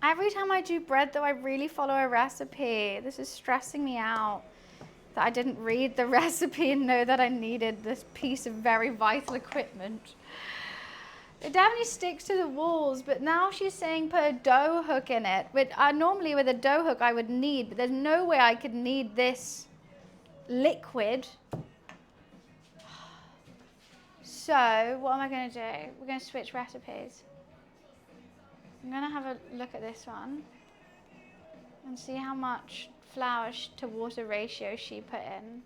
Every time I do bread, though, I really follow a recipe. This is stressing me out that I didn't read the recipe and know that I needed this piece of very vital equipment. It definitely sticks to the walls, but now she's saying put a dough hook in it. Normally with a dough hook I would need, but there's no way I could need this liquid. So what am I going to do? We're going to switch recipes. I'm going to have a look at this one and see how much flour to water ratio she put in.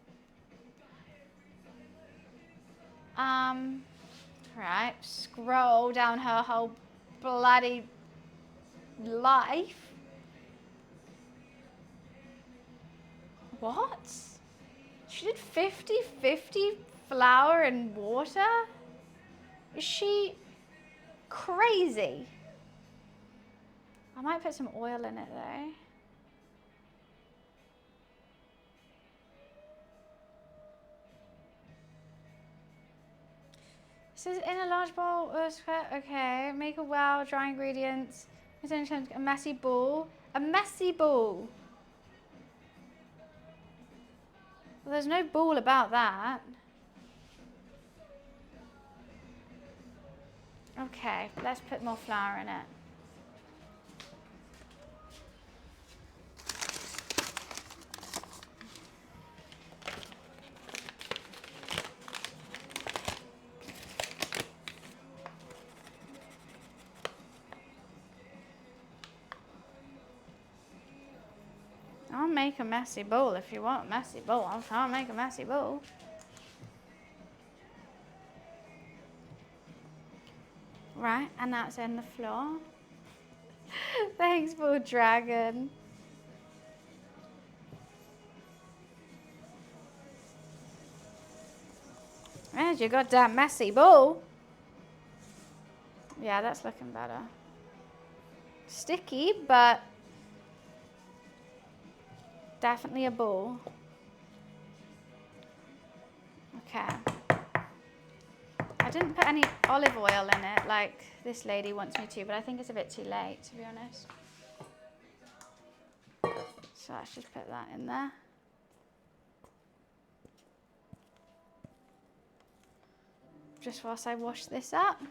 Right, scroll down her whole bloody life. What? She did 50-50 flour and water? Is she crazy? I might put some oil in it though. This is in a large bowl or square. Okay, make a well, dry ingredients. A messy ball. A messy ball. Well, there's no ball about that. Okay, let's put more flour in it. I'll make a messy bowl if you want a messy bowl. I'll make a messy bowl. Right, and that's in the floor. Thanks, Bull Dragon. There's your goddamn messy bowl. Yeah, that's looking better. Sticky, but definitely a ball. Okay. I didn't put any olive oil in it like this lady wants me to, but I think it's a bit too late, to be honest. So let's just put that in there. Just whilst I wash this up.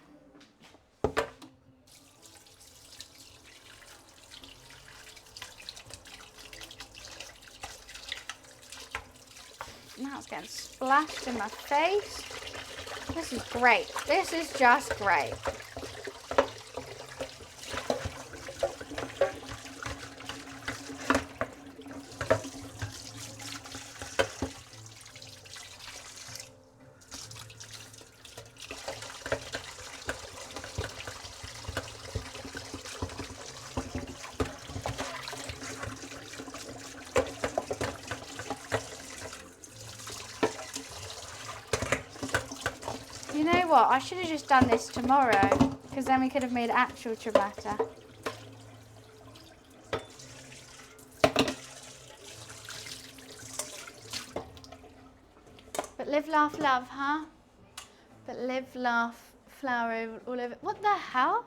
Now it's getting splashed in my face. This is great. This is just great. You know what? I should have just done this tomorrow, because then we could have made actual ciabatta. But live, laugh, love, huh? But live, laugh, flour all over. What the hell?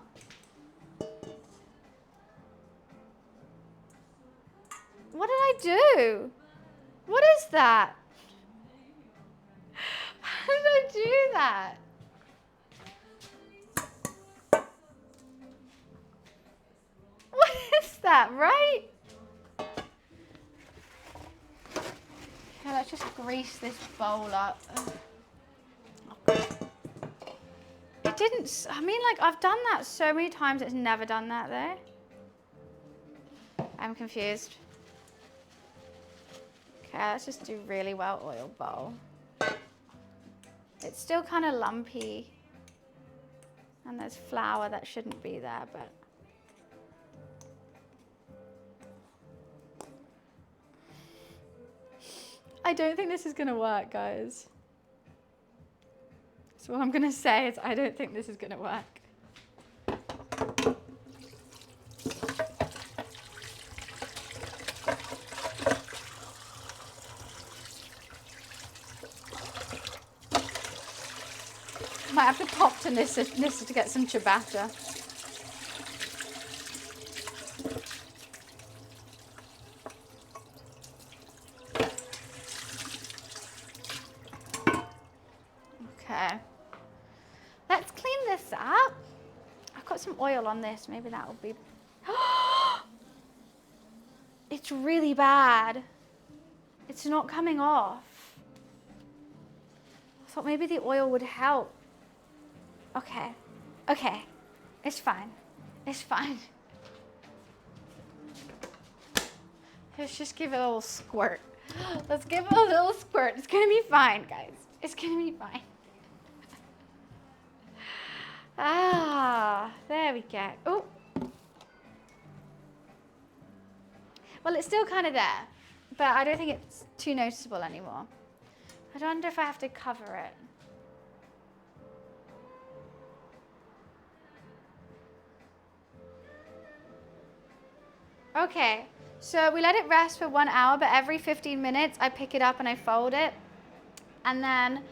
What did I do? What is that? How did I do that? What is that, right? Okay, let's just grease this bowl up. It didn't, I mean, like, I've done that so many times, it's never done that though. I'm confused. Okay, let's just do really well oiled bowl. It's still kind of lumpy. And there's flour that shouldn't be there, but. I don't think this is gonna work, guys. So what I'm gonna say is I don't think this is gonna work. Might have to pop to Nissa to get some ciabatta. Okay. Let's clean this up. I've got some oil on this. Maybe that will be... It's really bad. It's not coming off. I thought maybe the oil would help. Okay. Okay. It's fine. It's fine. Let's just give it a little squirt. Let's give it a little squirt. It's gonna be fine, guys. It's gonna be fine. Ah, there we go. Oh. Well, it's still kind of there, but I don't think it's too noticeable anymore. I wonder if I have to cover it. Okay, so we let it rest for 1 hour, but every 15 minutes I pick it up and I fold it. And then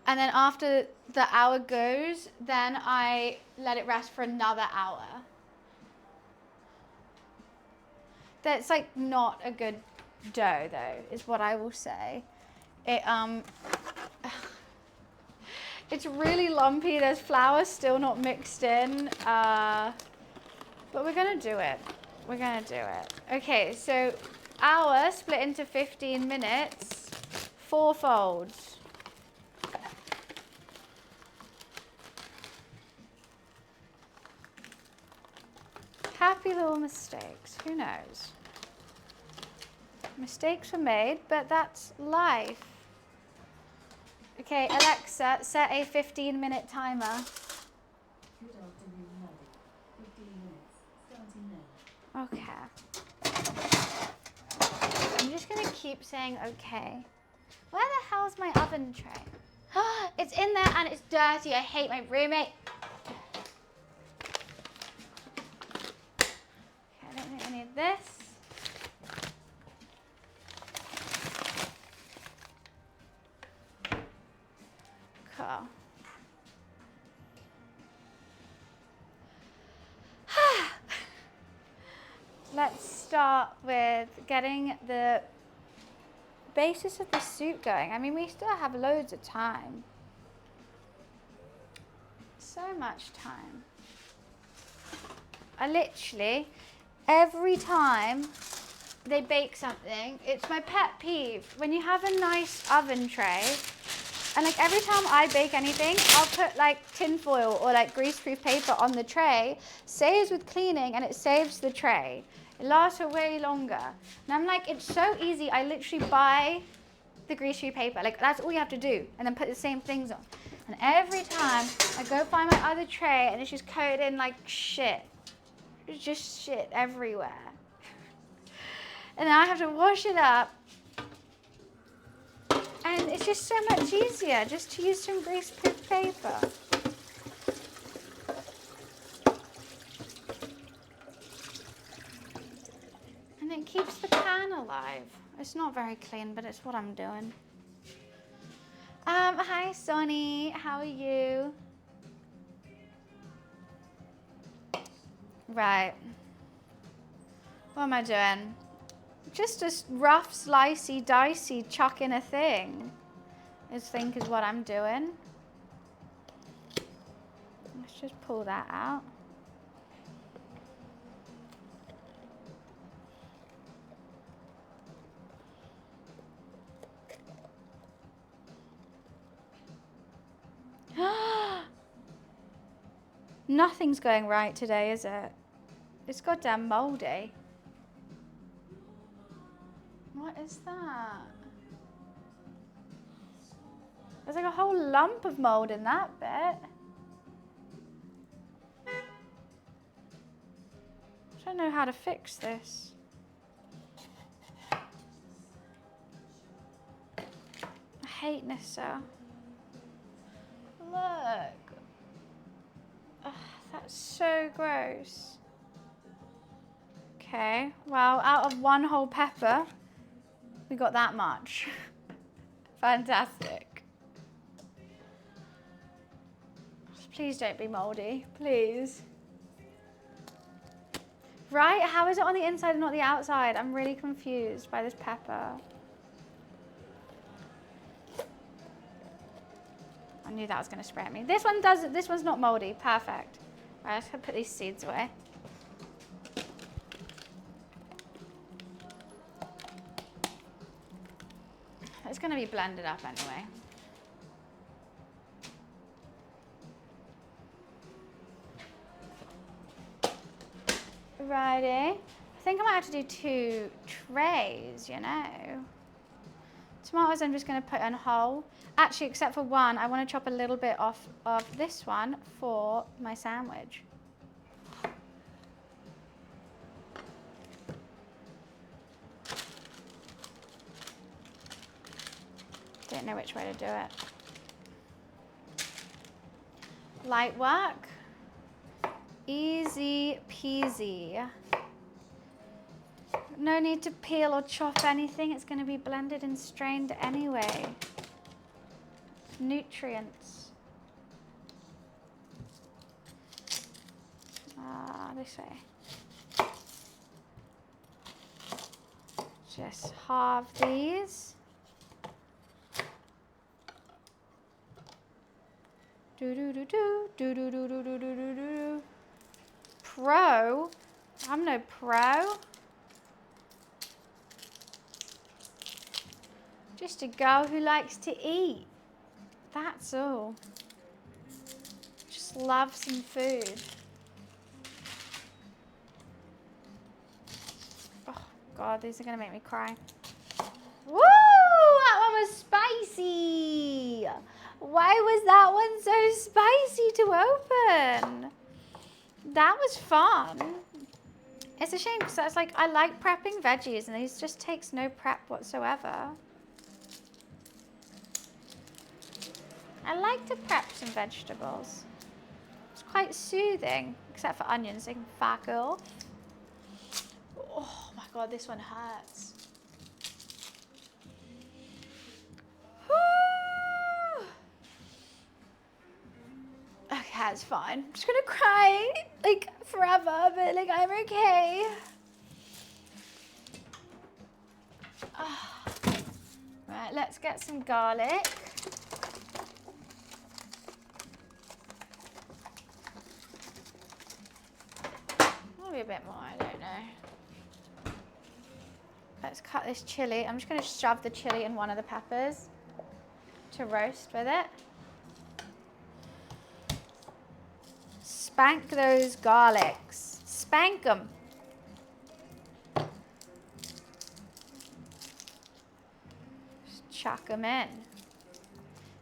after the hour goes, then I let it rest for another hour. That's like not a good dough though, is what I will say. It's really lumpy. There's flour still not mixed in. But we're gonna do it. We're gonna do it. Okay, so hour split into 15 minutes, 4 folds. Happy little mistakes, who knows? Mistakes were made, but that's life. Okay, Alexa, set a 15-minute timer. Good afternoon, Maddie. 15 minutes, starting now. Okay. I'm just gonna keep saying okay. Where the hell's my oven tray? It's in there and it's dirty. I hate my roommate. Okay, I don't think I need this. Cool. Let's start with getting the basis of the soup going. I mean, we still have loads of time. So much time. I literally, every time they bake something, it's my pet peeve. When you have a nice oven tray, and like every time I bake anything, I'll put like tin foil or like greaseproof paper on the tray, saves with cleaning and it saves the tray. It lasts for way longer. And I'm like, it's so easy. I literally buy the greaseproof paper. Like that's all you have to do. And then put the same things on. And every time I go find my other tray and it's just coated in like shit. It's just shit everywhere. And then I have to wash it up. And it's just so much easier just to use some greaseproof paper. And it keeps the pan alive. It's not very clean, but it's what I'm doing. Hi Sonny, how are you? Right. What am I doing? Just a rough, slicey, dicey, chuck in a thing. I think is what I'm doing. Let's just pull that out. Nothing's going right today, is it? It's goddamn moldy. What is that? There's like a whole lump of mold in that bit. I don't know how to fix this. I hate Nissa. Look. Ugh, that's so gross. Okay, well, out of one whole pepper, we got that much. Fantastic. Please don't be moldy, please. Right, how is it on the inside and not the outside? I'm really confused by this pepper. I knew that was gonna spray at me. This one does, this one's not moldy, perfect. Right, let's put these seeds away. It's gonna be blended up anyway. Righty. I think I might have to do 2 trays, you know. Tomatoes I'm just going to put in whole. Actually, except for one, I want to chop a little bit off of this one for my sandwich. Don't know which way to do it. Light work. Easy peasy. No need to peel or chop anything. It's going to be blended and strained anyway. Nutrients. This way. Just halve these. Do do do do do do do do do do do do. Pro? I'm no pro. Just a girl who likes to eat. That's all. Just love some food. Oh God, these are gonna make me cry. Woo! That one was spicy. Why was that one so spicy to open? That was fun. It's a shame because that's like, I like prepping veggies and these just takes no prep whatsoever. I like to prep some vegetables. It's quite soothing, except for onions, they can fuck off. Oh my God, this one hurts. Okay, it's fine. I'm just gonna cry like forever, but like I'm okay. Right, let's get some garlic. Maybe a bit more, I don't know. Let's cut this chili. I'm just gonna shove the chili in one of the peppers to roast with it. Spank those garlics. Spank them. Just chuck them in.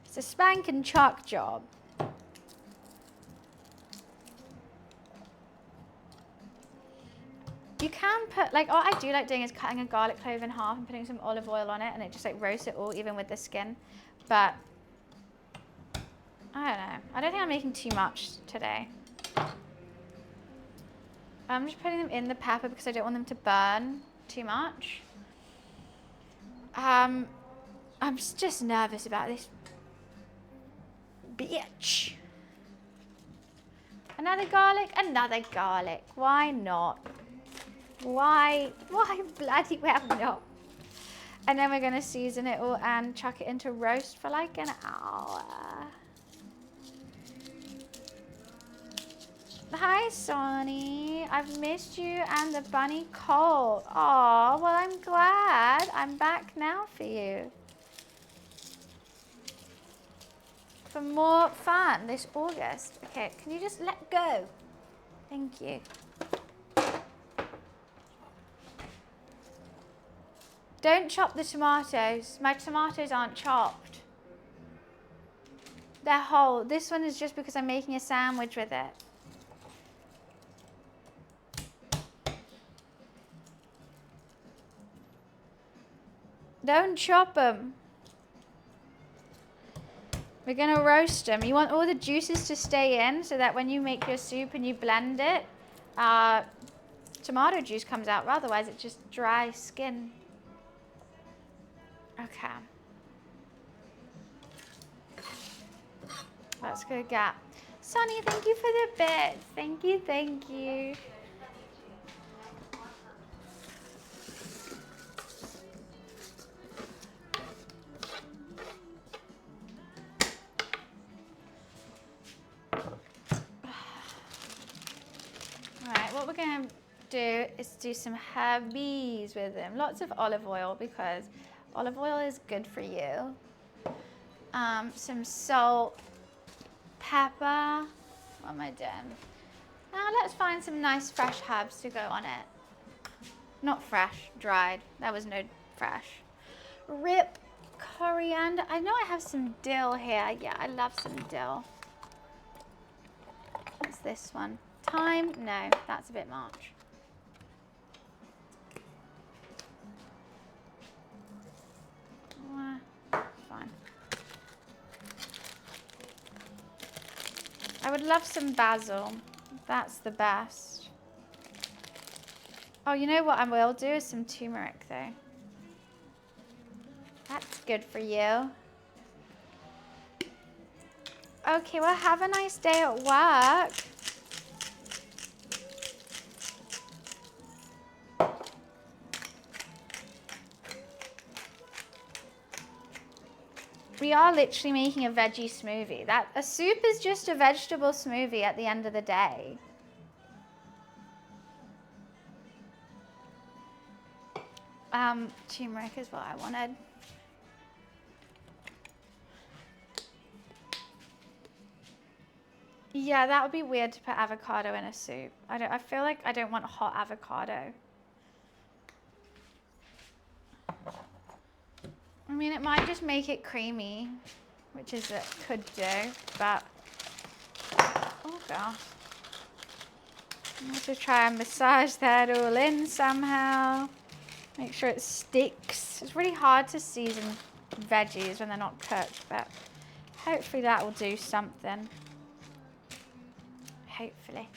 It's a spank and chuck job. You can put, like, what I do like doing is cutting a garlic clove in half and putting some olive oil on it, and it just like roasts it all, even with the skin. But I don't know. I don't think I'm making too much today. I'm just putting them in the pepper because I don't want them to burn too much. I'm just nervous about this bitch. Another garlic, another garlic. Why not? Why bloody well not? And then we're gonna season it all and chuck it into roast for like an hour. Hi, Sonny. I've missed you and the bunny Colt. Oh, well, I'm glad. I'm back now for you. For more fun this August. Okay, can you just let go? Thank you. Don't chop the tomatoes. My tomatoes aren't chopped. They're whole. This one is just because I'm making a sandwich with it. Don't chop them. We're gonna roast them. You want all the juices to stay in so that when you make your soup and you blend it, tomato juice comes out. Otherwise, it's just dry skin. Okay. Let's go get. Sonny, thank you for the bits. Thank you, thank you. Alright, what we're going to do is do some herbies with them. Lots of olive oil because olive oil is good for you. Some salt, pepper. What am I doing? Now let's find some nice fresh herbs to go on it. Not fresh, dried. There was no fresh. Rip coriander. I know I have some dill here. Yeah, I love some dill. What's this one? Thyme? No, that's a bit much. Fine. I would love some basil. That's the best. Oh, you know what I will do is some turmeric though. That's good for you. Okay, well, have a nice day at work. We are literally making a veggie smoothie. A soup is just a vegetable smoothie at the end of the day. Turmeric is what I wanted. Yeah, that would be weird to put avocado in a soup. I feel like I don't want hot avocado. I mean, it might just make it creamy, which is it could do, but oh god. I'm going to try and massage that all in somehow. Make sure it sticks. It's really hard to season veggies when they're not cooked, but hopefully that will do something. Hopefully.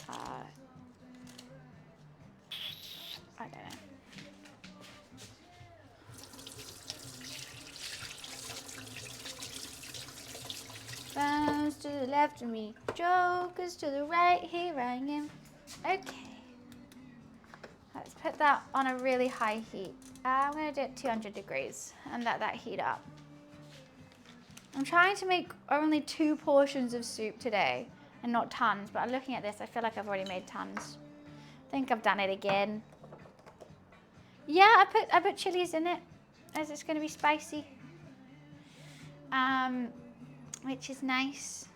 I don't know. Bounce to the left of me, jokers to the right, here I am. Okay. Let's put that on a really high heat. I'm going to do it 200 degrees and let that heat up. I'm trying to make only 2 portions of soup today and not tons, but looking at this, I feel like I've already made tons. I think I've done it again. Yeah, I put chilies in it as it's going to be spicy. Which is nice.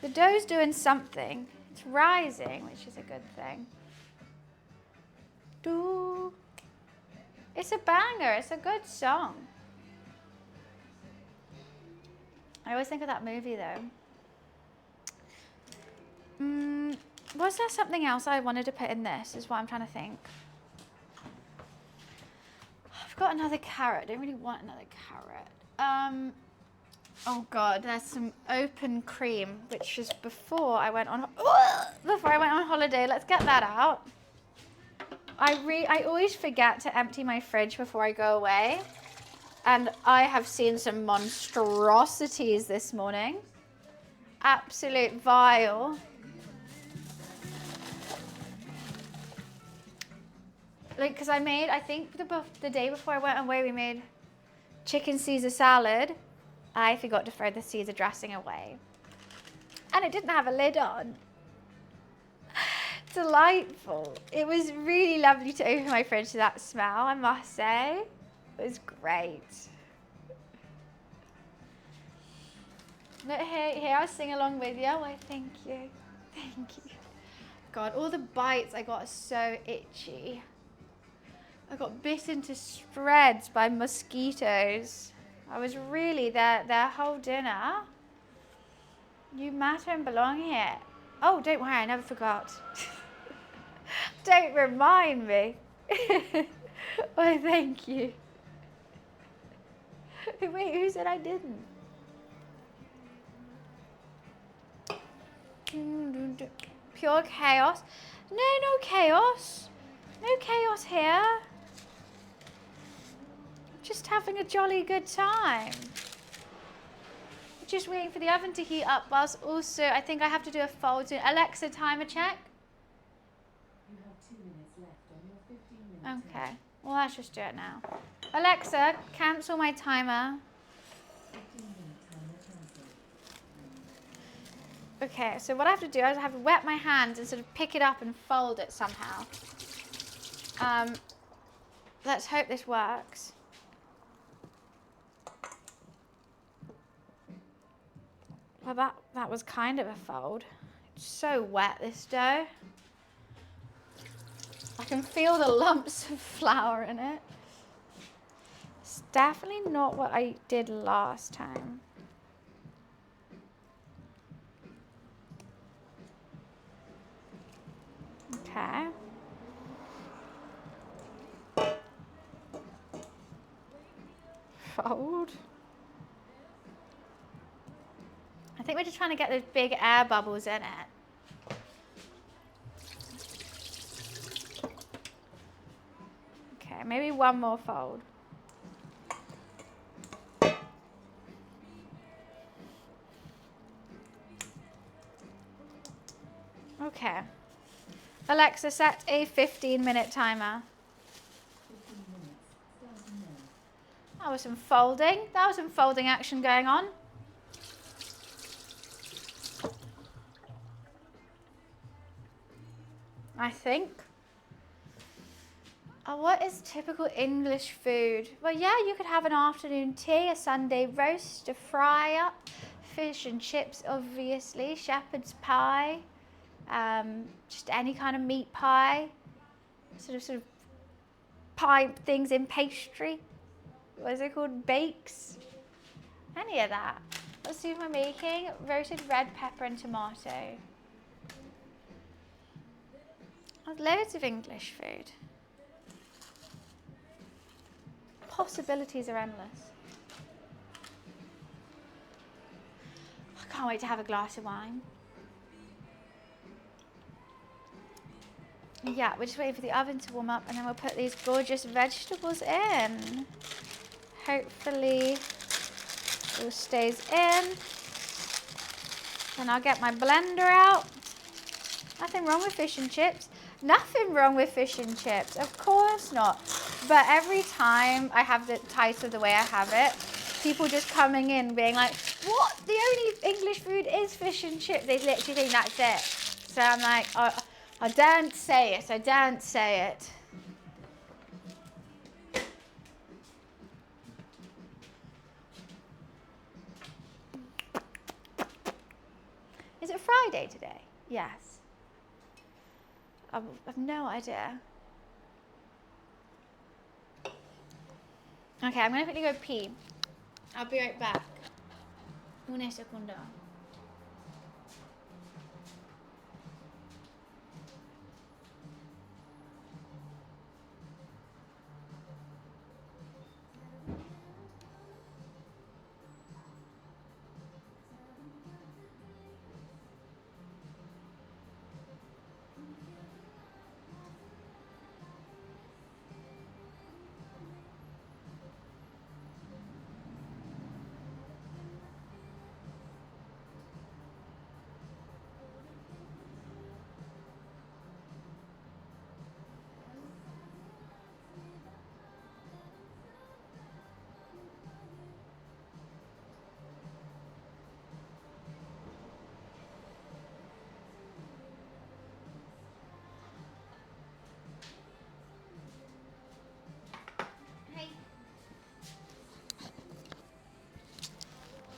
The dough's doing something. It's rising, which is a good thing. It's a banger. It's a good song. I always think of that movie though. Was there something else I wanted to put in this? Is what I'm trying to think. I've got another carrot. I don't really want another carrot. Oh god, there's some open cream, which is before I went on holiday. Let's get that out. I always forget to empty my fridge before I go away. And I have seen some monstrosities this morning. Absolute vile. like, because I think the day before I went away, we made chicken Caesar salad. I forgot to throw the Caesar dressing away. And it didn't have a lid on. Delightful. It was really lovely to open my fridge to that smell, I must say. It was great. Look, here, I'll sing along with you. Why, thank you. Thank you. God, all the bites I got are so itchy. I got bitten to shreds by mosquitoes. I was really their whole dinner. You matter and belong here. Oh, don't worry, I never forgot. Don't remind me. Why, thank you. Wait, who said I didn't? Pure chaos. No chaos. No chaos here. Just having a jolly good time. Just waiting for the oven to heat up whilst also, I think I have to do a fold. Alexa, timer check. You have 2 minutes left on your 15-minute Okay, well let's just do it now. Alexa, cancel my timer. 15-minute timer cancelled. Okay, so what I have to do is I have to wet my hands and sort of pick it up and fold it somehow. Let's hope this works. Well, that was kind of a fold. It's so wet, this dough. I can feel the lumps of flour in it. It's definitely not what I did last time. Okay. Fold. I think we're just trying to get those big air bubbles in it. Okay, maybe one more fold. Okay. Alexa, set a 15-minute timer. 15 minutes starting now. That was some folding. That was some folding action going on. I think. Oh, what is typical English food? Well, yeah, you could have an afternoon tea, a Sunday roast, a fry up, fish and chips, obviously, shepherd's pie, just any kind of meat pie, sort of pie things in pastry. What is it called? Bakes. Any of that. What soup am I making? Roasted red pepper and tomato. There's loads of English food. Possibilities are endless. I can't wait to have a glass of wine. Yeah, we're just waiting for the oven to warm up and then we'll put these gorgeous vegetables in. Hopefully it all stays in. Then I'll get my blender out. Nothing wrong with fish and chips. Nothing wrong with fish and chips, of course not. But every time I have the title the way I have it, people just coming in being like, what? The only English food is fish and chips. They literally think that's it. So I'm like, I daren't say it. I daren't say it. Is it Friday today? Yes. I've no idea. Okay, I'm gonna quickly go pee. I'll be right back. Un segundo.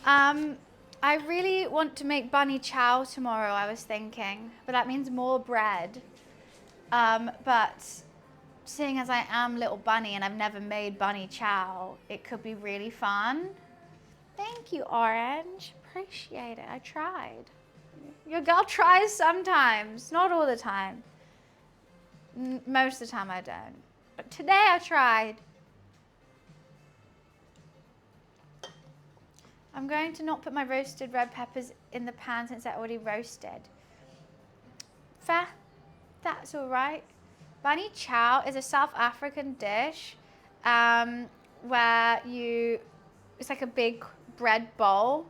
I really want to make bunny chow tomorrow, I was thinking, but that means more bread. But seeing as I am little bunny and I've never made bunny chow, it could be really fun. Thank you, Orange. Appreciate it. I tried. Your girl tries sometimes, not all the time. Most of the time I don't. But today I tried. I'm going to not put my roasted red peppers in the pan since they're already roasted. Fair. That's all right. Bunny chow is a South African dish where it's like a big bread bowl.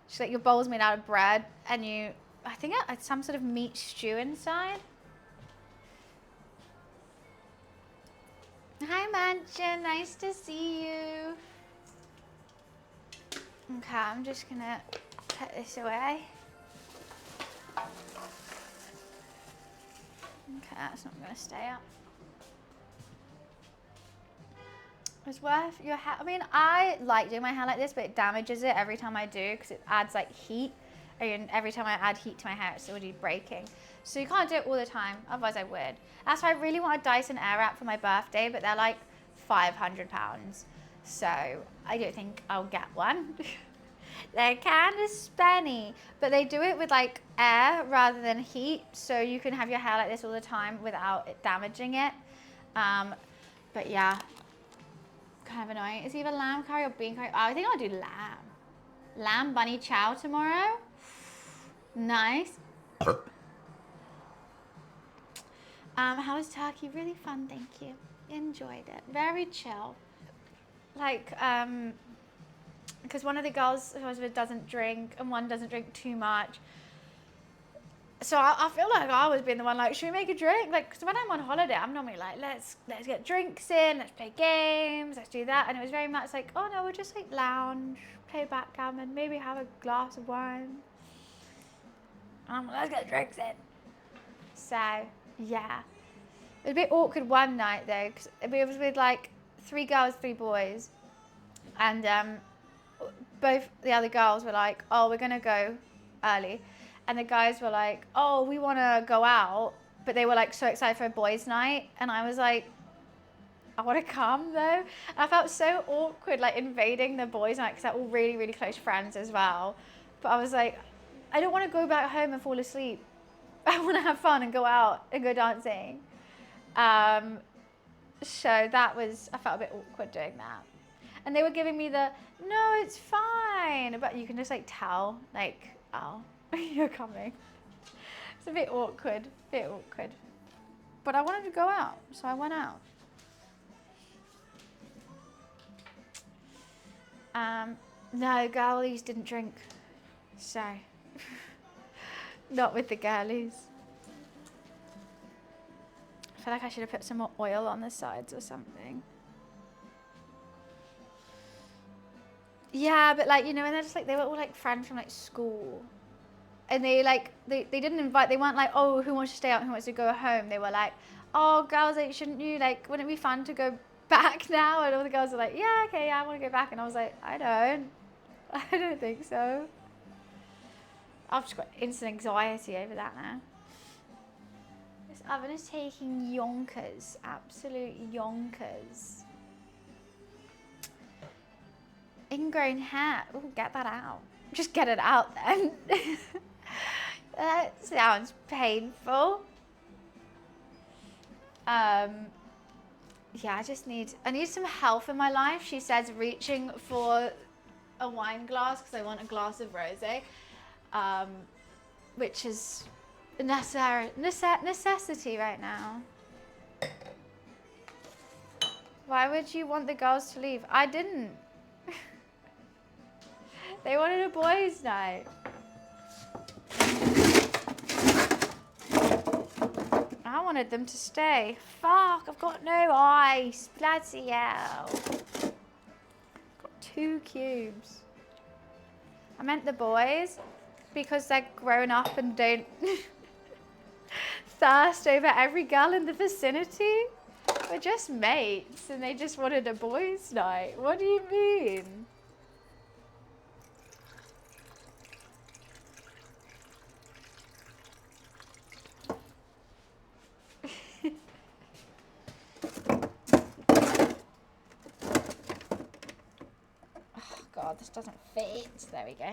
Just like your bowl's made out of bread and I think it's some sort of meat stew inside. Hi Manchin, nice to see you. Okay, I'm just gonna put this away. Okay, that's not gonna stay up. It's worth your hair. I mean, I like doing my hair like this, but it damages it every time I do because it adds like heat. And every time I add heat to my hair, it's already breaking. So you can't do it all the time, otherwise I would. That's why I really want a Dyson Airwrap for my birthday, but they're like £500. So I don't think I'll get one. They're kind of spenny, but they do it with like air rather than heat, so you can have your hair like this all the time without it damaging it. But yeah, kind of annoying. It's either lamb curry or bean curry. Oh, I think I'll do lamb. Lamb bunny chow tomorrow. Nice. How was Turkey? Really fun, thank you. Enjoyed it. Very chill. Like, because one of the girls who I was with doesn't drink and one doesn't drink too much. So I feel like I was being the one like, should we make a drink? Like, because when I'm on holiday, I'm normally like, let's get drinks in, let's play games, let's do that. And it was very much like, oh no, we'll just like lounge, play backgammon, maybe have a glass of wine. Let's get drinks in. So, yeah. It was a bit awkward one night though, because we was with like 3 girls, 3 boys. And both the other girls were like, oh, we're going to go early. And the guys were like, oh, we want to go out. But they were like so excited for a boys' night. And I was like, I want to come though. And I felt so awkward like invading the boys' night because they're all really, really close friends as well. But I was like, I don't want to go back home and fall asleep. I want to have fun and go out and go dancing. So that was, I felt a bit awkward doing that. And they were giving me the, no, it's fine. But you can just like tell, like, oh, you're coming. It's a bit awkward, But I wanted to go out, so I went out. No, girlies didn't drink. So, not with the girlies. I feel like I should have put some more oil on the sides or something. Yeah, but like, you know, and they're just like, they were all like friends from like school. And they like, they didn't invite, they weren't like, oh, who wants to stay out, who wants to go home? They were like, oh, girls, like, shouldn't you, like, wouldn't it be fun to go back now? And all the girls were like, yeah, okay, yeah, I want to go back. And I was like, I don't think so. I've just got instant anxiety over that now. This oven is taking yonkers, absolute yonkers. Ingrown hair, ooh, get that out. Just get it out then. That sounds painful. Yeah, I need some health in my life. She says reaching for a wine glass because I want a glass of rosé, which is a necessity right now. Why would you want the girls to leave? I didn't. They wanted a boys' night. I wanted them to stay. Fuck, I've got no ice. Bloody hell. Got 2 cubes. I meant the boys because they're grown up and don't thirst over every girl in the vicinity. We're just mates and they just wanted a boys' night. What do you mean? this doesn't fit. There we go.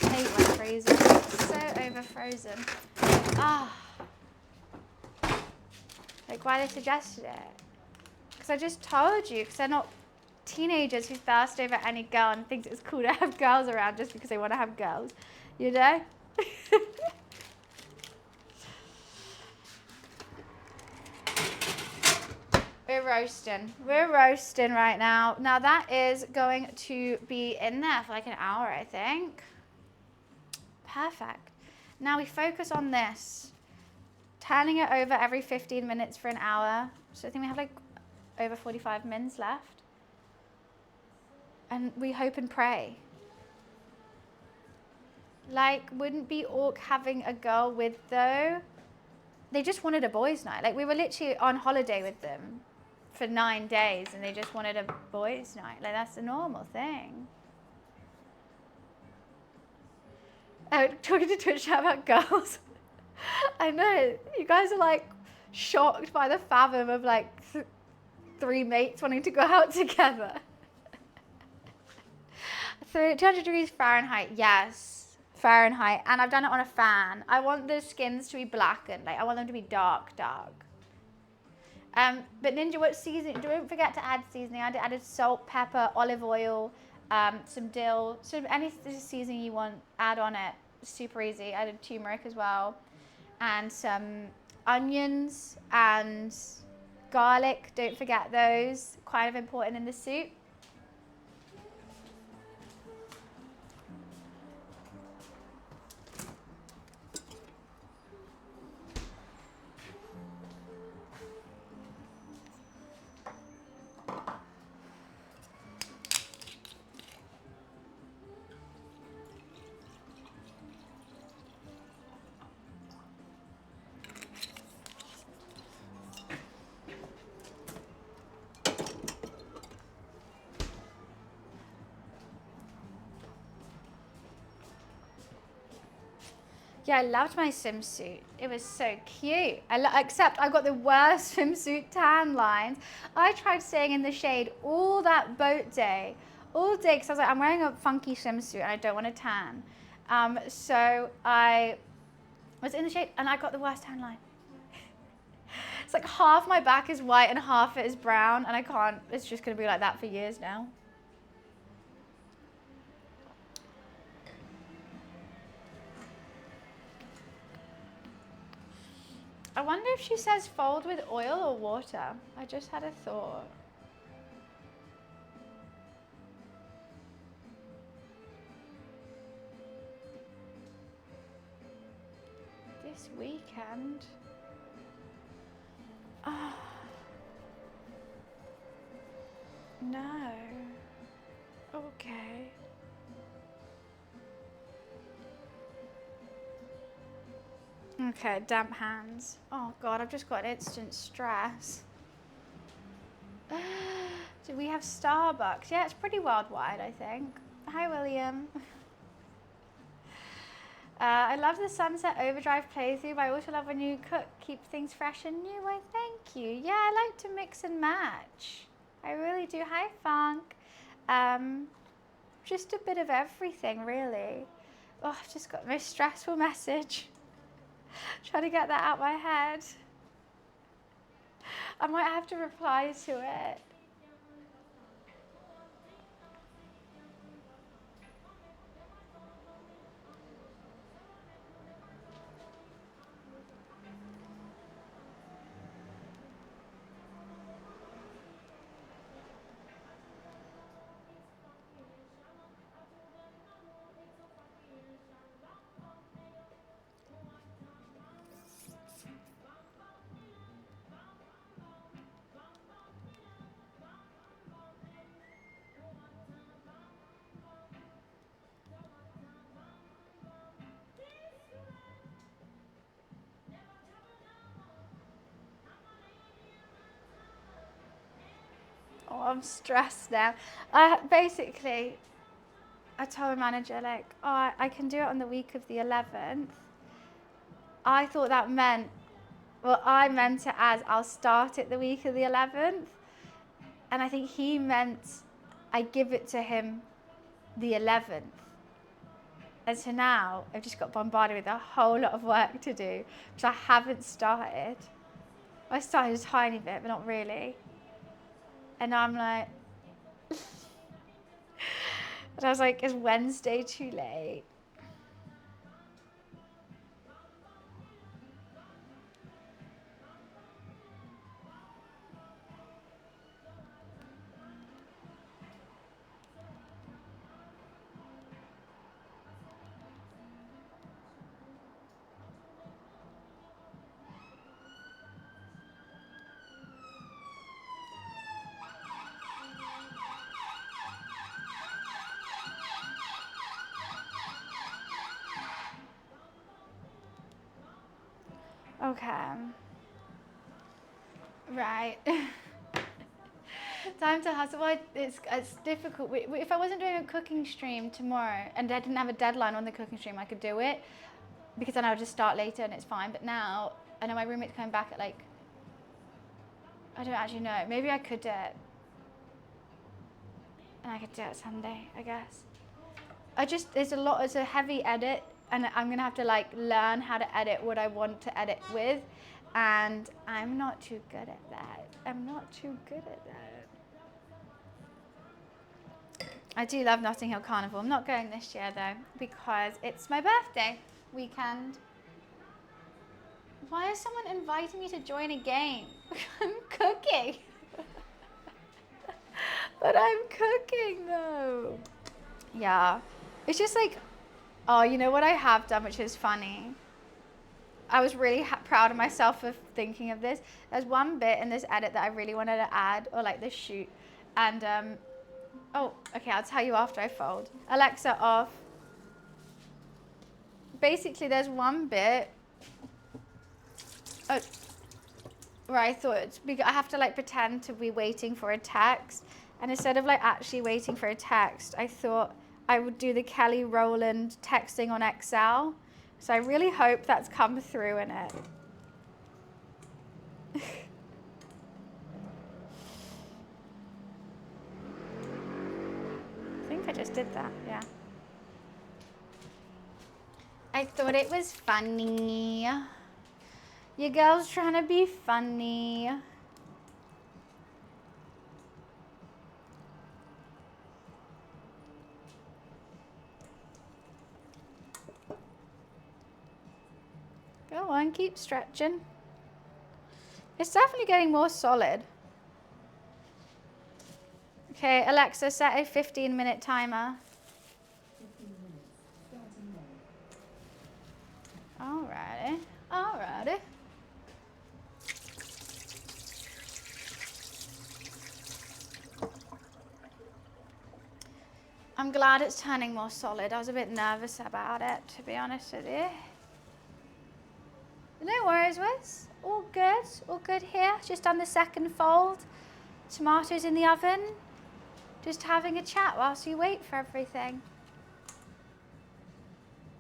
I hate when freezing. It's so over frozen. Ah. Like why they suggested it. Because I just told you, because they're not teenagers who thirst over any girl and thinks it's cool to have girls around just because they want to have girls. You know? We're roasting right now. Now that is going to be in there for like an hour, I think. Perfect. Now we focus on this. Turning it over every 15 minutes for an hour. So I think we have like over 45 minutes left. And we hope and pray. Like, wouldn't be orc having a girl with though? They just wanted a boys' night. Like, we were literally on holiday with them for 9 days and they just wanted a boys' night. Like, that's a normal thing. Oh, talking to Twitch chat about girls. I know. You guys are like shocked by the fathom of like 3 mates wanting to go out together. 200 degrees Fahrenheit, yes. Fahrenheit. And I've done it on a fan. I want the skins to be blackened. Like, I want them to be dark. But Ninja, what seasoning? Don't forget to add seasoning. I added salt, pepper, olive oil, some dill. So any seasoning you want, add on it. Super easy. I added turmeric as well. And some onions and garlic. Don't forget those. Kind of important in the soup. Yeah, I loved my swimsuit. It was so cute. Except I got the worst swimsuit tan lines. I tried staying in the shade all that boat day. All day, because I was like, I'm wearing a funky swimsuit and I don't want to tan. So I was in the shade and I got the worst tan line. It's like half my back is white and half it is brown and I can't, it's just going to be like that for years now. I wonder if she says fold with oil or water. I just had a thought. This weekend. Oh. No. Okay. Okay, damp hands. Oh God, I've just got instant stress. Do we have Starbucks? Yeah, it's pretty worldwide, I think. Hi, William. I love the Sunset Overdrive playthrough, but I also love when you cook, keep things fresh and new. Why, thank you. Yeah, I like to mix and match. I really do. Hi, Funk. Just a bit of everything, really. Oh, I've just got the most stressful message. Trying to get that out my head. I might have to reply to it. Oh, I'm stressed now. Basically, I told my manager, like, oh, I can do it on the week of the 11th. I thought that meant, well, I meant it as I'll start it the week of the 11th. And I think he meant I give it to him the 11th. And so now I've just got bombarded with a whole lot of work to do, which I haven't started. I started a tiny bit, but not really. And now I'm like, and I was like, is Wednesday too late? Okay. Right. Time to hustle. Well, it's difficult. If I wasn't doing a cooking stream tomorrow and I didn't have a deadline on the cooking stream, I could do it because then I would just start later and it's fine. But now I know my roommate's coming back at like, I don't actually know. Maybe I could do it. And I could do it Sunday, I guess. It's a heavy edit and I'm going to have to like learn how to edit what I want to edit with. And I'm not too good at that. I do love Notting Hill Carnival. I'm not going this year though because it's my birthday weekend. Why is someone inviting me to join a game? I'm cooking. But I'm cooking though. Yeah. It's just like, oh, you know what I have done, which is funny? I was really proud of myself for thinking of this. There's one bit in this edit that I really wanted to add, or like this shoot. And, oh, okay, I'll tell you after I fold. Alexa, off. Basically, there's one bit where I thought, I have to like pretend to be waiting for a text. And instead of like actually waiting for a text, I thought I would do the Kelly Rowland texting on Excel. So I really hope that's come through in it. I think I just did that, yeah. I thought it was funny. Your girl's trying to be funny. Go on, keep stretching. It's definitely getting more solid. Okay, Alexa, set a 15-minute timer. 15 minutes, starting now. Alrighty. I'm glad it's turning more solid. I was a bit nervous about it, to be honest with you. No worries, Wiz. All good here. Just done the second fold. Tomatoes in the oven. Just having a chat whilst you wait for everything.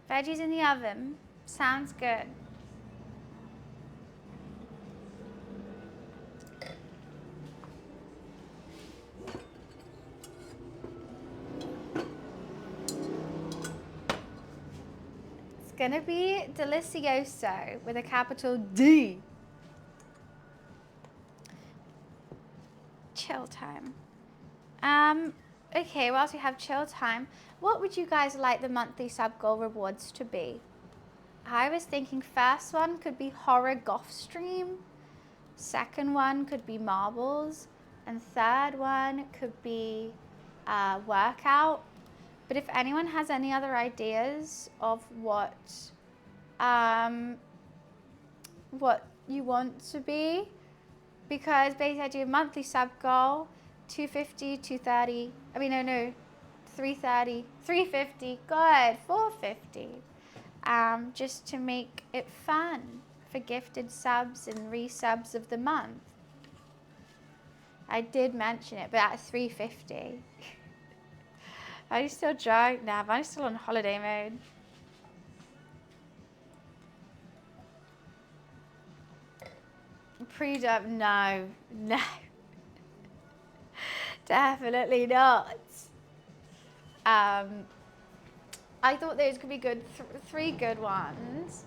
Veggies in the oven. Sounds good. It's gonna be delicioso with a capital D. Chill time. Okay, whilst we have chill time, what would you guys like the monthly sub goal rewards to be? I was thinking first one could be horror goth stream, second one could be marbles, and third one could be workout. But if anyone has any other ideas of what you want to be, because basically I do a monthly sub goal, 250, 230, 330, 350, good, 450. Just to make it fun for gifted subs and resubs of the month. I did mention it, but at 350. Are you still drunk? Nah, I'm still on holiday mode. Pre-dub, no. Definitely not. I thought those could be good, three good ones.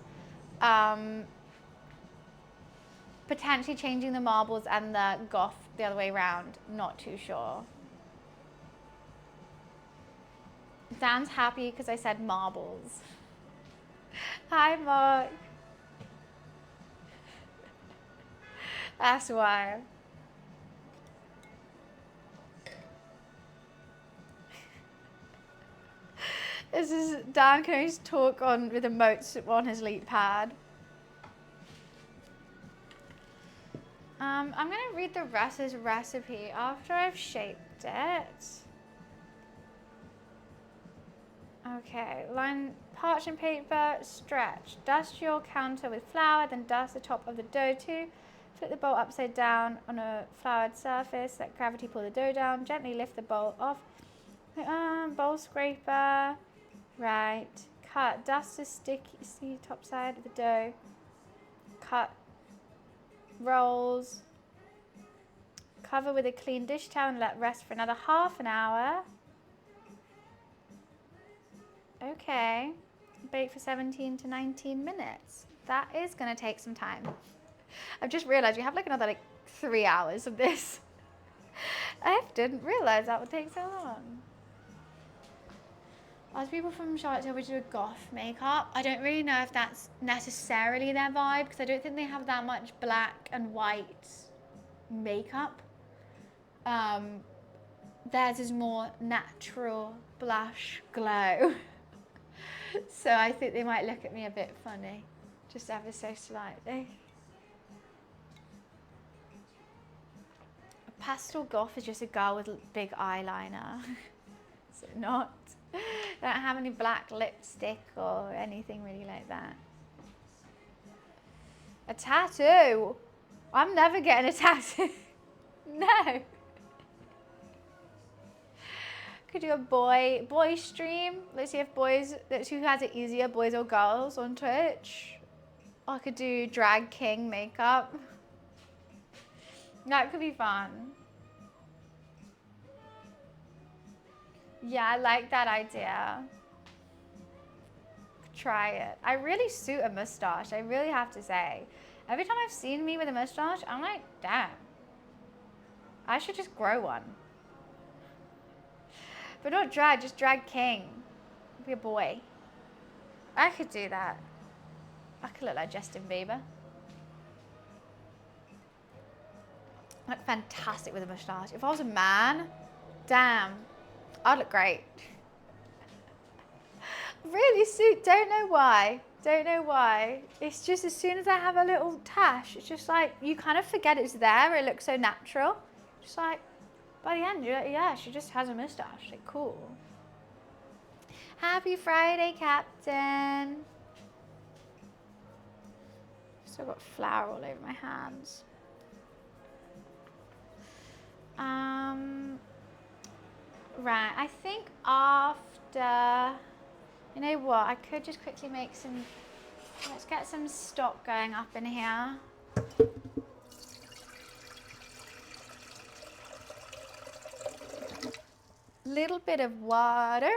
Potentially changing the marbles and the goth the other way around. Not too sure. Dan's happy because I said marbles. Hi, Mark. That's why. This is Dan can always talk on with emotes on his leap pad. I'm gonna read the rest of his recipe after I've shaped it. Okay, line parchment paper, stretch. Dust your counter with flour, then dust the top of the dough too. Flip the bowl upside down on a floured surface. Let gravity pull the dough down. Gently lift the bowl off. Bowl scraper. Right. Cut. Dust the sticky top side of the dough. Cut rolls. Cover with a clean dish towel and let rest for another half an hour. Okay. Bake for 17 to 19 minutes. That is going to take some time. I've just realized we have like another 3 hours of this. I didn't realize that would take so long. As people from Charlotte Tilbury do a goth makeup, I don't really know if that's necessarily their vibe because I don't think they have that much black and white makeup. Theirs is more natural blush glow. So I think they might look at me a bit funny, just ever so slightly. A pastel goth is just a girl with big eyeliner. So not. They don't have any black lipstick or anything really like that. A tattoo? I'm never getting a tattoo. No. Could do a boy stream. Let's see if let's see who has it easier, boys or girls on Twitch. I could do drag king makeup. That could be fun. Yeah, I like that idea. Try it. I really suit a mustache, I really have to say. Every time I've seen me with a mustache, I'm like, damn. I should just grow one. But not drag, just drag king. Be a boy. I could do that. I could look like Justin Bieber. I look fantastic with a moustache. If I was a man, damn, I'd look great. Really suit, don't know why. Don't know why. It's just as soon as I have a little tash, it's just like, you kind of forget it's there. It looks so natural. Just like, by the end, you're like, yeah, she just has a moustache. Like, cool. Happy Friday, Captain. Still got flour all over my hands. Right, I think after, you know what, I could just quickly make some, let's get some stock going up in here. Little bit of water.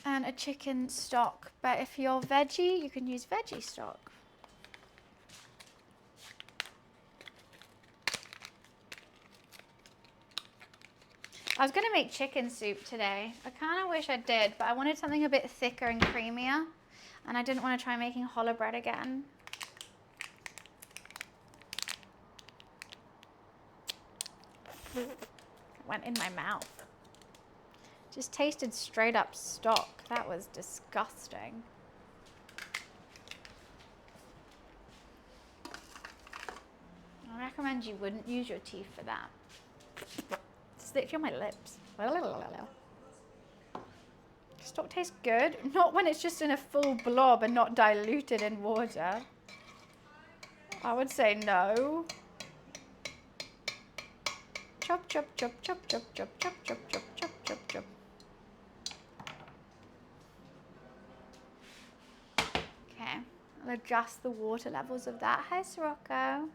And a chicken stock, but if you're veggie, you can use veggie stock. I was going to make chicken soup today. I kind of wish I did, but I wanted something a bit thicker and creamier, and I didn't want to try making challah bread again. It went in my mouth. Just tasted straight up stock. That was disgusting. I recommend you wouldn't use your teeth for that. It's literally on my lips. Stock tastes good. Not when it's just in a full blob and not diluted in water. I would say no. Chop, chop, chop, chop, chop, chop, chop, chop, chop, chop, chop, chop. Okay, I'll adjust the water levels of that. Hi, Sirocco.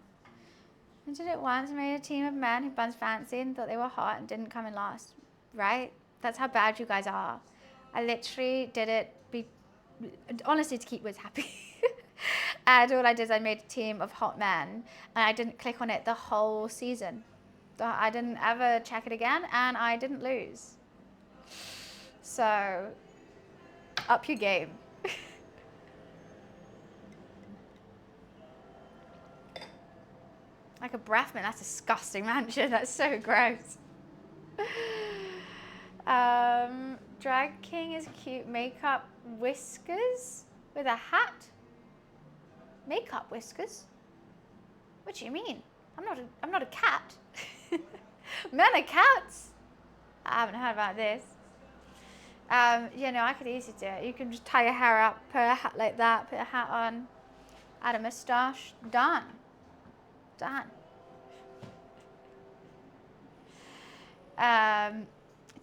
I did it once. I made a team of men who buns fancy and thought they were hot and didn't come in last. Right? That's how bad you guys are. I literally did it, honestly, to keep Wiz happy. And all I did is I made a team of hot men, and I didn't click on it the whole season. I didn't ever check it again, and I didn't lose. So, up your game. Like a breath mint, that's disgusting, mansion. That's so gross. Drag king is cute. Makeup whiskers with a hat. Makeup whiskers? What do you mean? I'm not a cat. Men are cats. I haven't heard about this. Yeah, no, I could easily do it. You can just tie your hair up, put a hat like that, put a hat on, add a moustache, done. Done.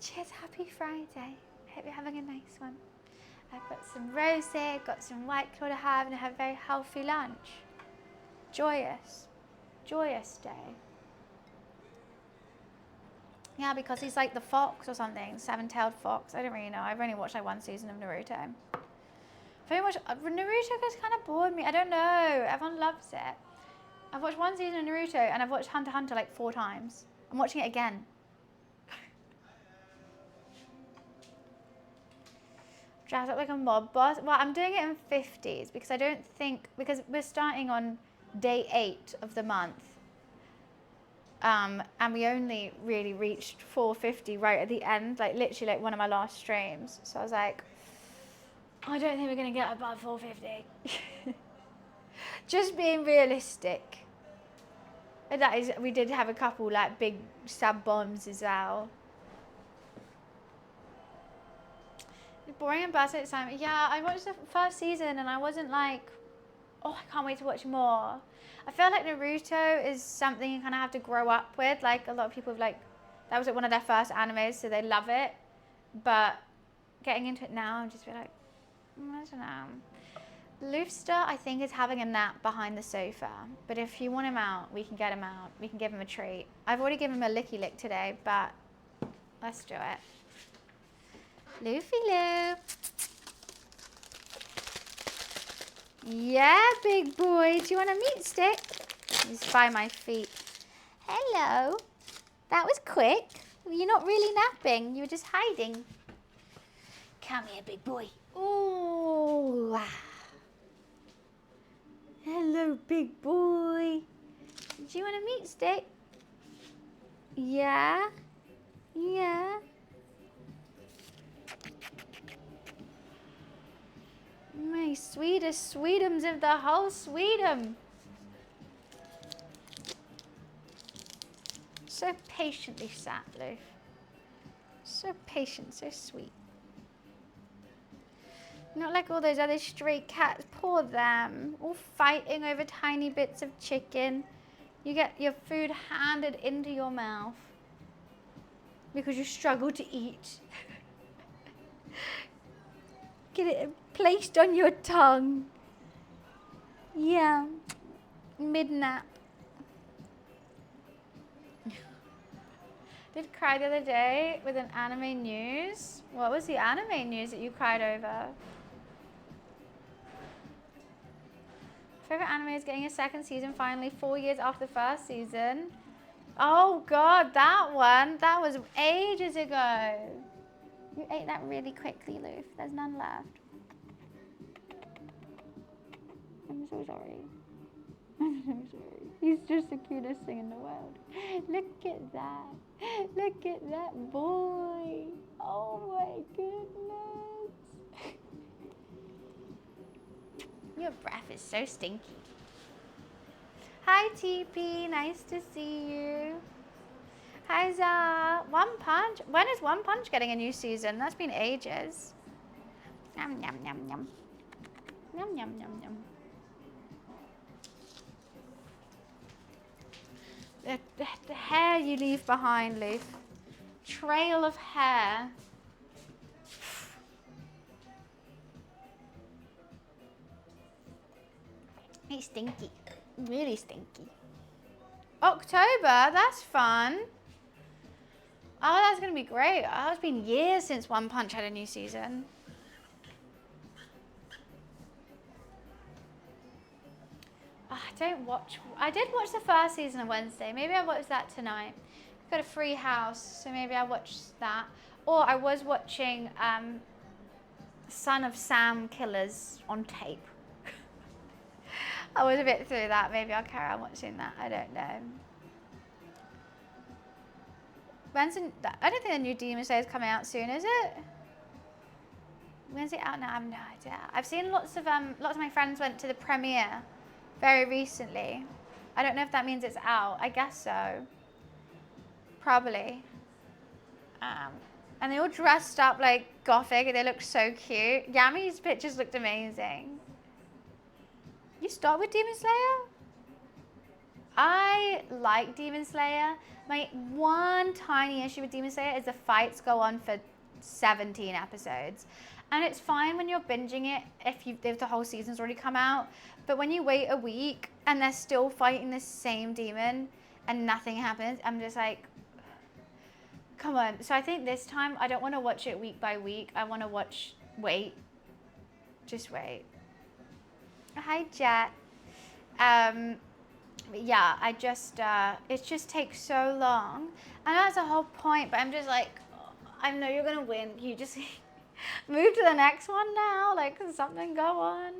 Cheers, happy Friday. Hope you're having a nice one. I've got some rosé, got some White Claw to have, and I have a very healthy lunch. Joyous. Joyous day. Yeah, because he's like the fox or something, seven-tailed fox. I don't really know. I've only watched like one season of Naruto. Naruto has kind of bored me. I don't know. Everyone loves it. I've watched one season of Naruto and I've watched Hunter x Hunter like 4 times. I'm watching it again. Dress up like a mob boss. Well, I'm doing it in 50s because I don't think, because we're starting on day 8 of the month. And we only really reached 450 right at the end, like literally like one of my last streams. So I was like, I don't think we're going to get above 450. Just being realistic. And that is, we did have a couple like big sub bombs as well. Boring and bad excitement. Yeah, I watched the first season and I wasn't like, oh, I can't wait to watch more. I feel like Naruto is something you kind of have to grow up with. Like a lot of people have like, that was like one of their first animes, so they love it. But getting into it now, I'm just be like, I don't know. Loofster, I think, is having a nap behind the sofa. But if you want him out, we can get him out. We can give him a treat. I've already given him a licky lick today, but let's do it. Luffy Lou. Yeah, big boy. Do you want a meat stick? He's by my feet. Hello. That was quick. You're not really napping. You were just hiding. Come here, big boy. Ooh. Hello, big boy. Do you want a meat stick? Yeah? Yeah? My sweetest sweetums of the whole sweetum. So patiently sat, Lou. So patient, so sweet. Not like all those other stray cats, poor them. All fighting over tiny bits of chicken. You get your food handed into your mouth because you struggle to eat. Get it placed on your tongue. Yeah. Mid-nap. Did cry the other day with an anime news. What was the anime news that you cried over? Favorite anime is getting a second season finally 4 years after the first season. Oh God, that one. That was ages ago. You ate that really quickly, Loof. There's none left. I'm so sorry. I'm so sorry. He's just the cutest thing in the world. Look at that. Look at that boy. Oh my goodness. Your breath is so stinky. Hi TP, nice to see you. Hi Za. One Punch. When is One Punch getting a new season? That's been ages. Yum yum yum yum. Yum yum yum yum. The hair you leave behind, Leaf. Trail of hair. It's stinky. Really stinky. October, that's fun. Oh, that's going to be great. Oh, it's been years since One Punch had a new season. Oh, I did watch the first season on Wednesday. Maybe I watched that tonight. I've got a free house, so maybe I watched that. Or I was watching Son of Sam Killers on tape. I was a bit through that. Maybe I'll carry on watching that. I don't know. I don't think the new Demon Slayer is coming out soon, is it? When's it out now? I have no idea. I've seen lots of my friends went to the premiere very recently. I don't know if that means it's out. I guess so. Probably. And they all dressed up like gothic and they looked so cute. Yami's pictures looked amazing. You start with Demon Slayer? I like Demon Slayer. My one tiny issue with Demon Slayer is the fights go on for 17 episodes. And it's fine when you're binging it if the whole season's already come out. But when you wait a week and they're still fighting the same demon and nothing happens, I'm just like, come on. So I think this time I don't want to watch it week by week. I want to wait. Just wait. Hi, Jet. Yeah, it just takes so long. And that's the whole point, but I'm just like, I know you're going to win. You just move to the next one now. Like, can something go on?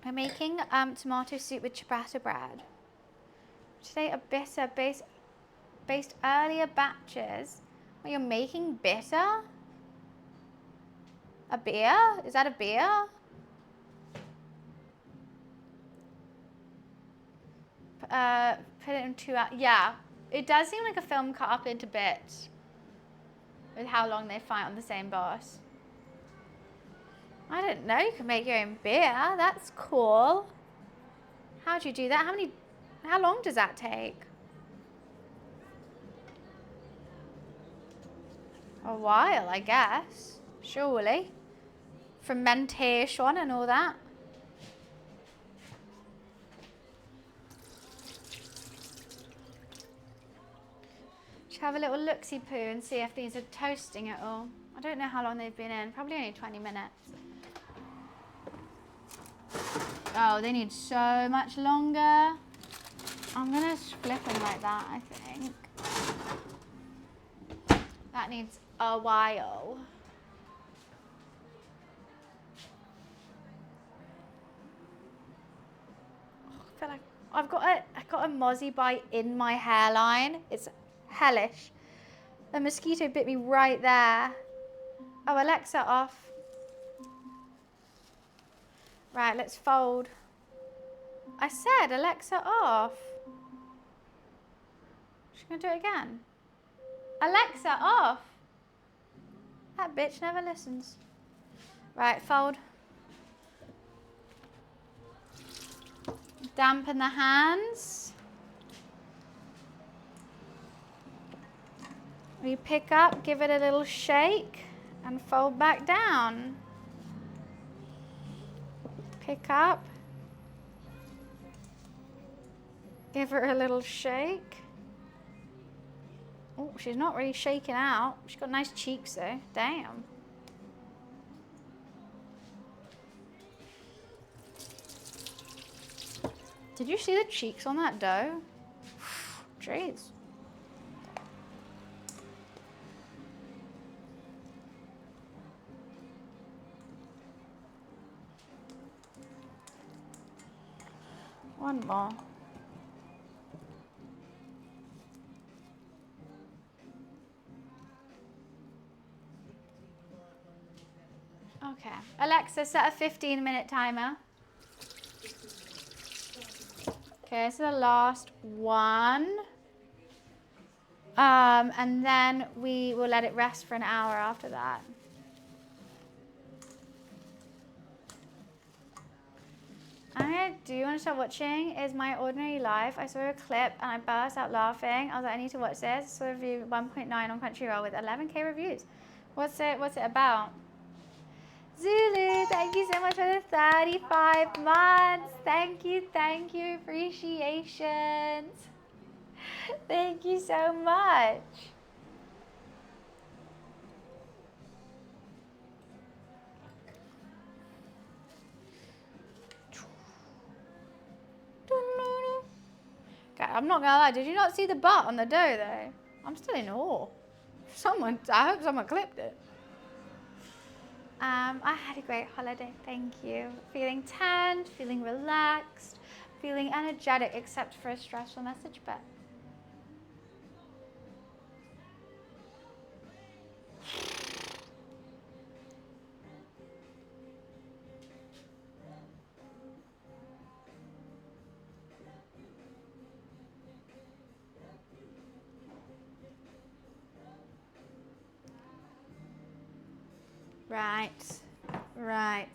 We're making tomato soup with ciabatta bread. Today, a bitter based earlier batches. Well, you're making bitter? A beer? Is that a beer? Put it in 2 hours. Yeah, it does seem like a film cut up into bits with how long they fight on the same boss. I didn't know you could make your own beer. That's cool. How'd you do that? How long does that take? A while, I guess. Surely. Fermentation and all that. Should have a little look-see-poo and see if these are toasting at all. I don't know how long they've been in. Probably only 20 minutes. Oh, they need so much longer. I'm going to flip them like that, I think. That needs a while. I feel like I've got a mozzie bite in my hairline. It's hellish. The mosquito bit me right there. Oh, Alexa off. Right, let's fold. I said Alexa off. She's gonna do it again. Alexa off. That bitch never listens. Right, fold. Dampen the hands. We pick up, give it a little shake, and fold back down. Pick up. Give her a little shake. Oh, she's not really shaking out. She's got nice cheeks though. Damn. Did you see the cheeks on that dough? Jeez. One more. Okay. Alexa, set a 15-minute timer. Okay, so the last one. And then we will let it rest for an hour after that. Do you want to start watching Is My Ordinary Life? I saw a clip and I burst out laughing. I was like, I need to watch this. I saw a review 1.9 on Crunchyroll with 11k reviews. What's it about? Zulu, thank you so much for the 35 months. Thank you, appreciations. Thank you so much. Okay, I'm not gonna lie, did you not see the butt on the dough though? I'm still in awe. I hope someone clipped it. I had a great holiday, thank you. Feeling tanned, feeling relaxed, feeling energetic, except for a stressful message, but right.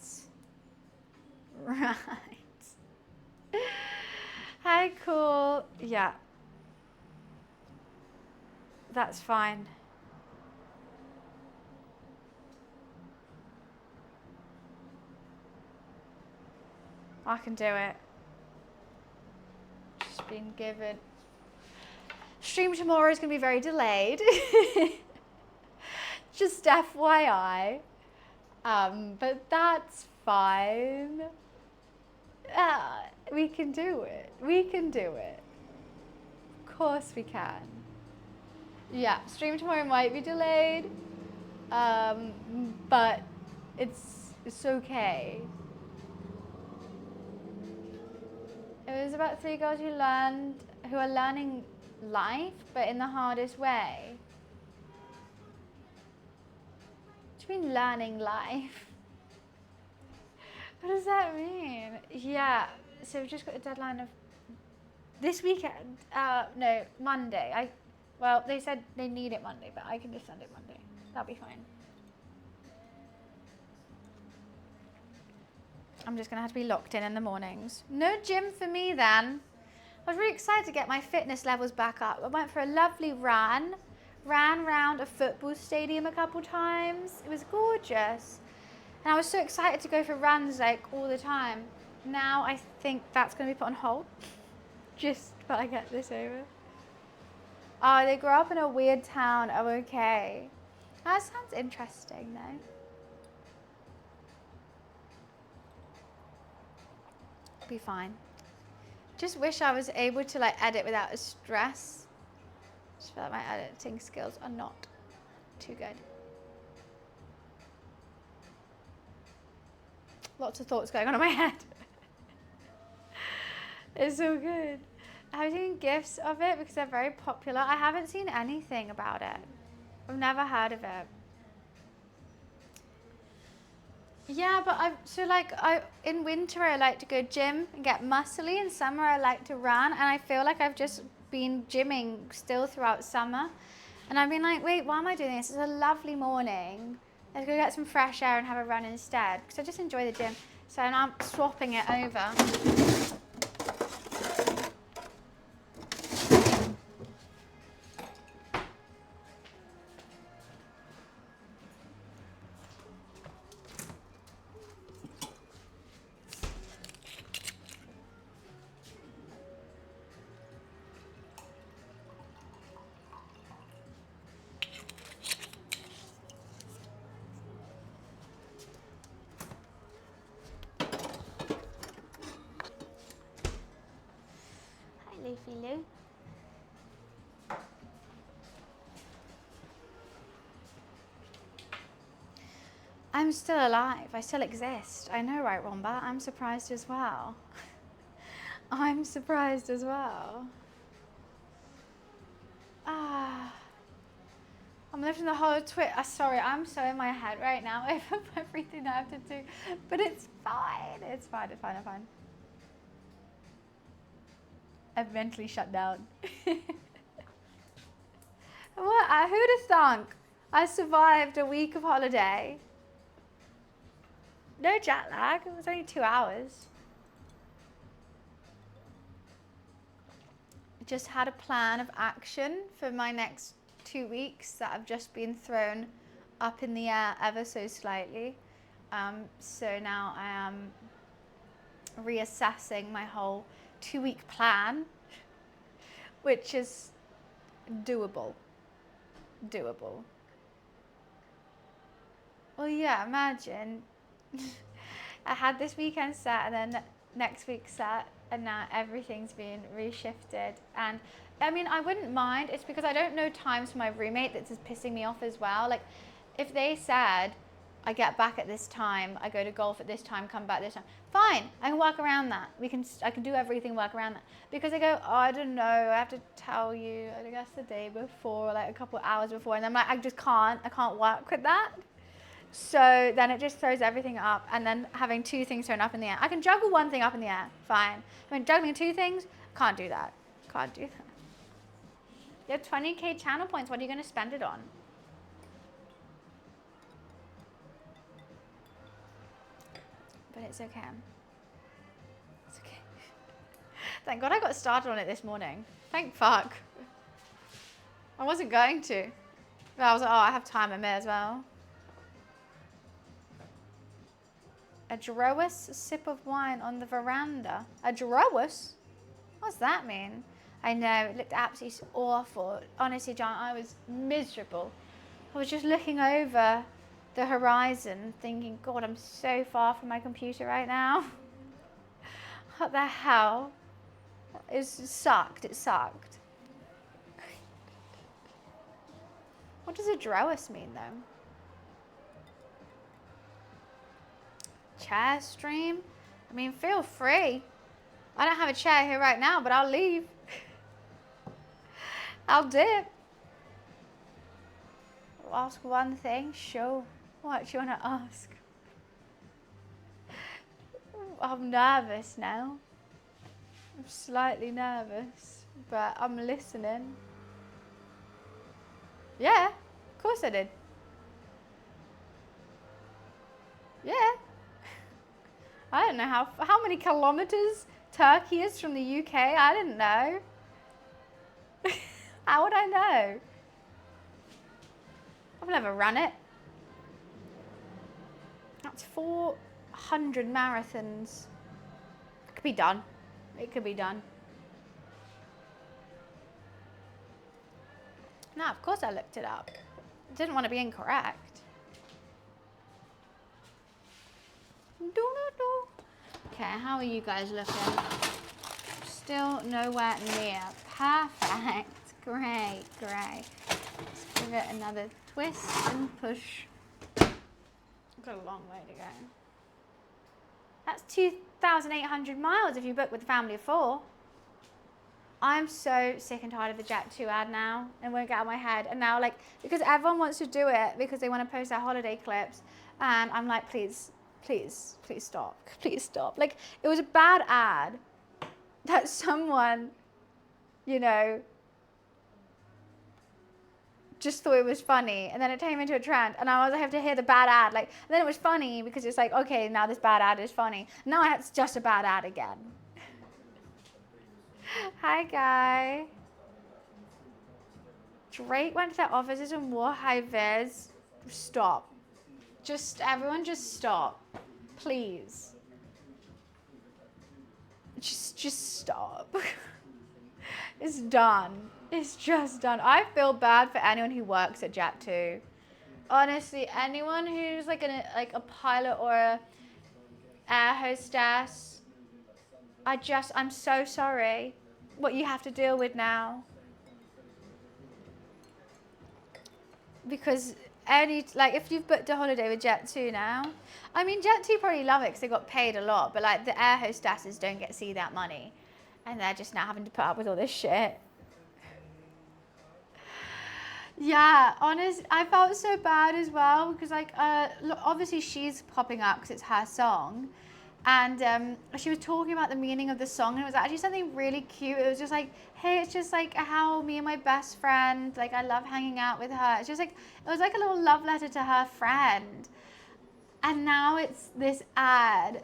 Hi, cool. Yeah. That's fine. I can do it. Just been given. Stream tomorrow is going to be very delayed. Just FYI. But that's fine. We can do it. Of course we can. Yeah, stream tomorrow might be delayed. But it's okay. It was about 3 girls who are learning life, but in the hardest way. What do you mean learning life? What does that mean? Yeah, so we've just got a deadline of this weekend. No, Monday. Well, they said they need it Monday, but I can just send it Monday. That'll be fine. I'm just gonna have to be locked in the mornings. No gym for me then. I was really excited to get my fitness levels back up. I went for a lovely ran around a football stadium a couple times. It was gorgeous. And I was so excited to go for runs like all the time. Now I think that's going to be put on hold. Just while I get this over. Oh, they grew up in a weird town. Oh, okay. That sounds interesting though. Be fine. Just wish I was able to like edit without a stress. Just feel like my editing skills are not too good. Lots of thoughts going on in my head. It's so good. Have you seen GIFs of it because they're very popular? I haven't seen anything about it. I've never heard of it. Yeah, but in winter I like to go gym and get muscly. In summer I like to run, and I feel like I've just been gymming still throughout summer. And I've been like, wait, why am I doing this? It's a lovely morning. Let's go get some fresh air and have a run instead, because I just enjoy the gym. So now I'm swapping it over. Leafy Lou. I'm still alive. I still exist. I know, right, Wombat? I'm surprised as well. I'm surprised as well. I'm lifting the whole sorry, I'm so in my head right now over everything I have to do. But it's fine. It's fine. I've mentally shut down. What? Who'd have thunk? I survived a week of holiday. No jet lag. It was only 2 hours. I just had a plan of action for my next 2 weeks that have just been thrown up in the air ever so slightly. So now I am reassessing my whole 2-week plan, which is doable. Well, yeah, imagine I had this weekend set and then next week set, and now everything's been reshifted. And I mean, I wouldn't mind. It's because I don't know times for my roommate that's just pissing me off as well. Like, if they said, I get back at this time, I go to golf at this time, come back this time, fine, I can work around that. I can do everything, work around that. Because they go, oh, I don't know, I have to tell you, I guess the day before, like a couple of hours before, and I'm like, I can't work with that. So then it just throws everything up, and then having 2 things thrown up in the air. I can juggle 1 thing up in the air, fine. I mean, juggling 2 things, can't do that. You have 20k channel points, what are you going to spend it on? But it's okay. It's okay. Thank God I got started on it this morning. Thank fuck. I wasn't going to. But I was like, oh, I have time, I may as well. A Drowas sip of wine on the veranda. A Drowas? What's that mean? I know, it looked absolutely awful. Honestly, John, I was miserable. I was just looking over the horizon thinking, God, I'm so far from my computer right now. What the hell? It sucked. What does a Drowas mean, though? Chair stream? I mean, feel free. I don't have a chair here right now, but I'll leave. I'll dip. Ask 1 thing? Sure. What do you want to ask? I'm nervous now. I'm slightly nervous, but I'm listening. Yeah, of course I did. Yeah. I don't know how many kilometers Turkey is from the UK. I didn't know. How would I know? I've never run it. That's 400 marathons. It could be done. It could be done. No, of course I looked it up. I didn't want to be incorrect. Okay, how are you guys looking? Still nowhere near. Perfect. Great. Let's give it another twist and push. I've got a long way to go. That's 2,800 miles if you book with a family of 4. I'm so sick and tired of the Jet2 ad now, and won't get out of my head. And now, like, because everyone wants to do it because they want to post their holiday clips, and I'm like, please stop. Please stop. Like, it was a bad ad that someone, you know, just thought it was funny, and then it came into a trend, and I have to hear the bad ad, like, and then it was funny because it's like, okay, now this bad ad is funny. Now it's just a bad ad again. Hi, Guy. Drake went to their offices and wore high-vis. Stop. Everyone just stop. Please. Just stop. It's done. It's just done. I feel bad for anyone who works at Jet2. Honestly, anyone who's like a pilot or a air hostess, I'm so sorry what you have to deal with now. Because if you've booked a holiday with Jet2 now, I mean, Jet2 probably love it because they got paid a lot, but like the air hostesses don't get to see that money, and they're just now having to put up with all this shit. Yeah, honest, I felt so bad as well because obviously she's popping up because it's her song, and she was talking about the meaning of the song, and it was actually something really cute. It was just like, hey, it's just like how me and my best friend, like I love hanging out with her. It's just like, it was like a little love letter to her friend. And now it's this ad.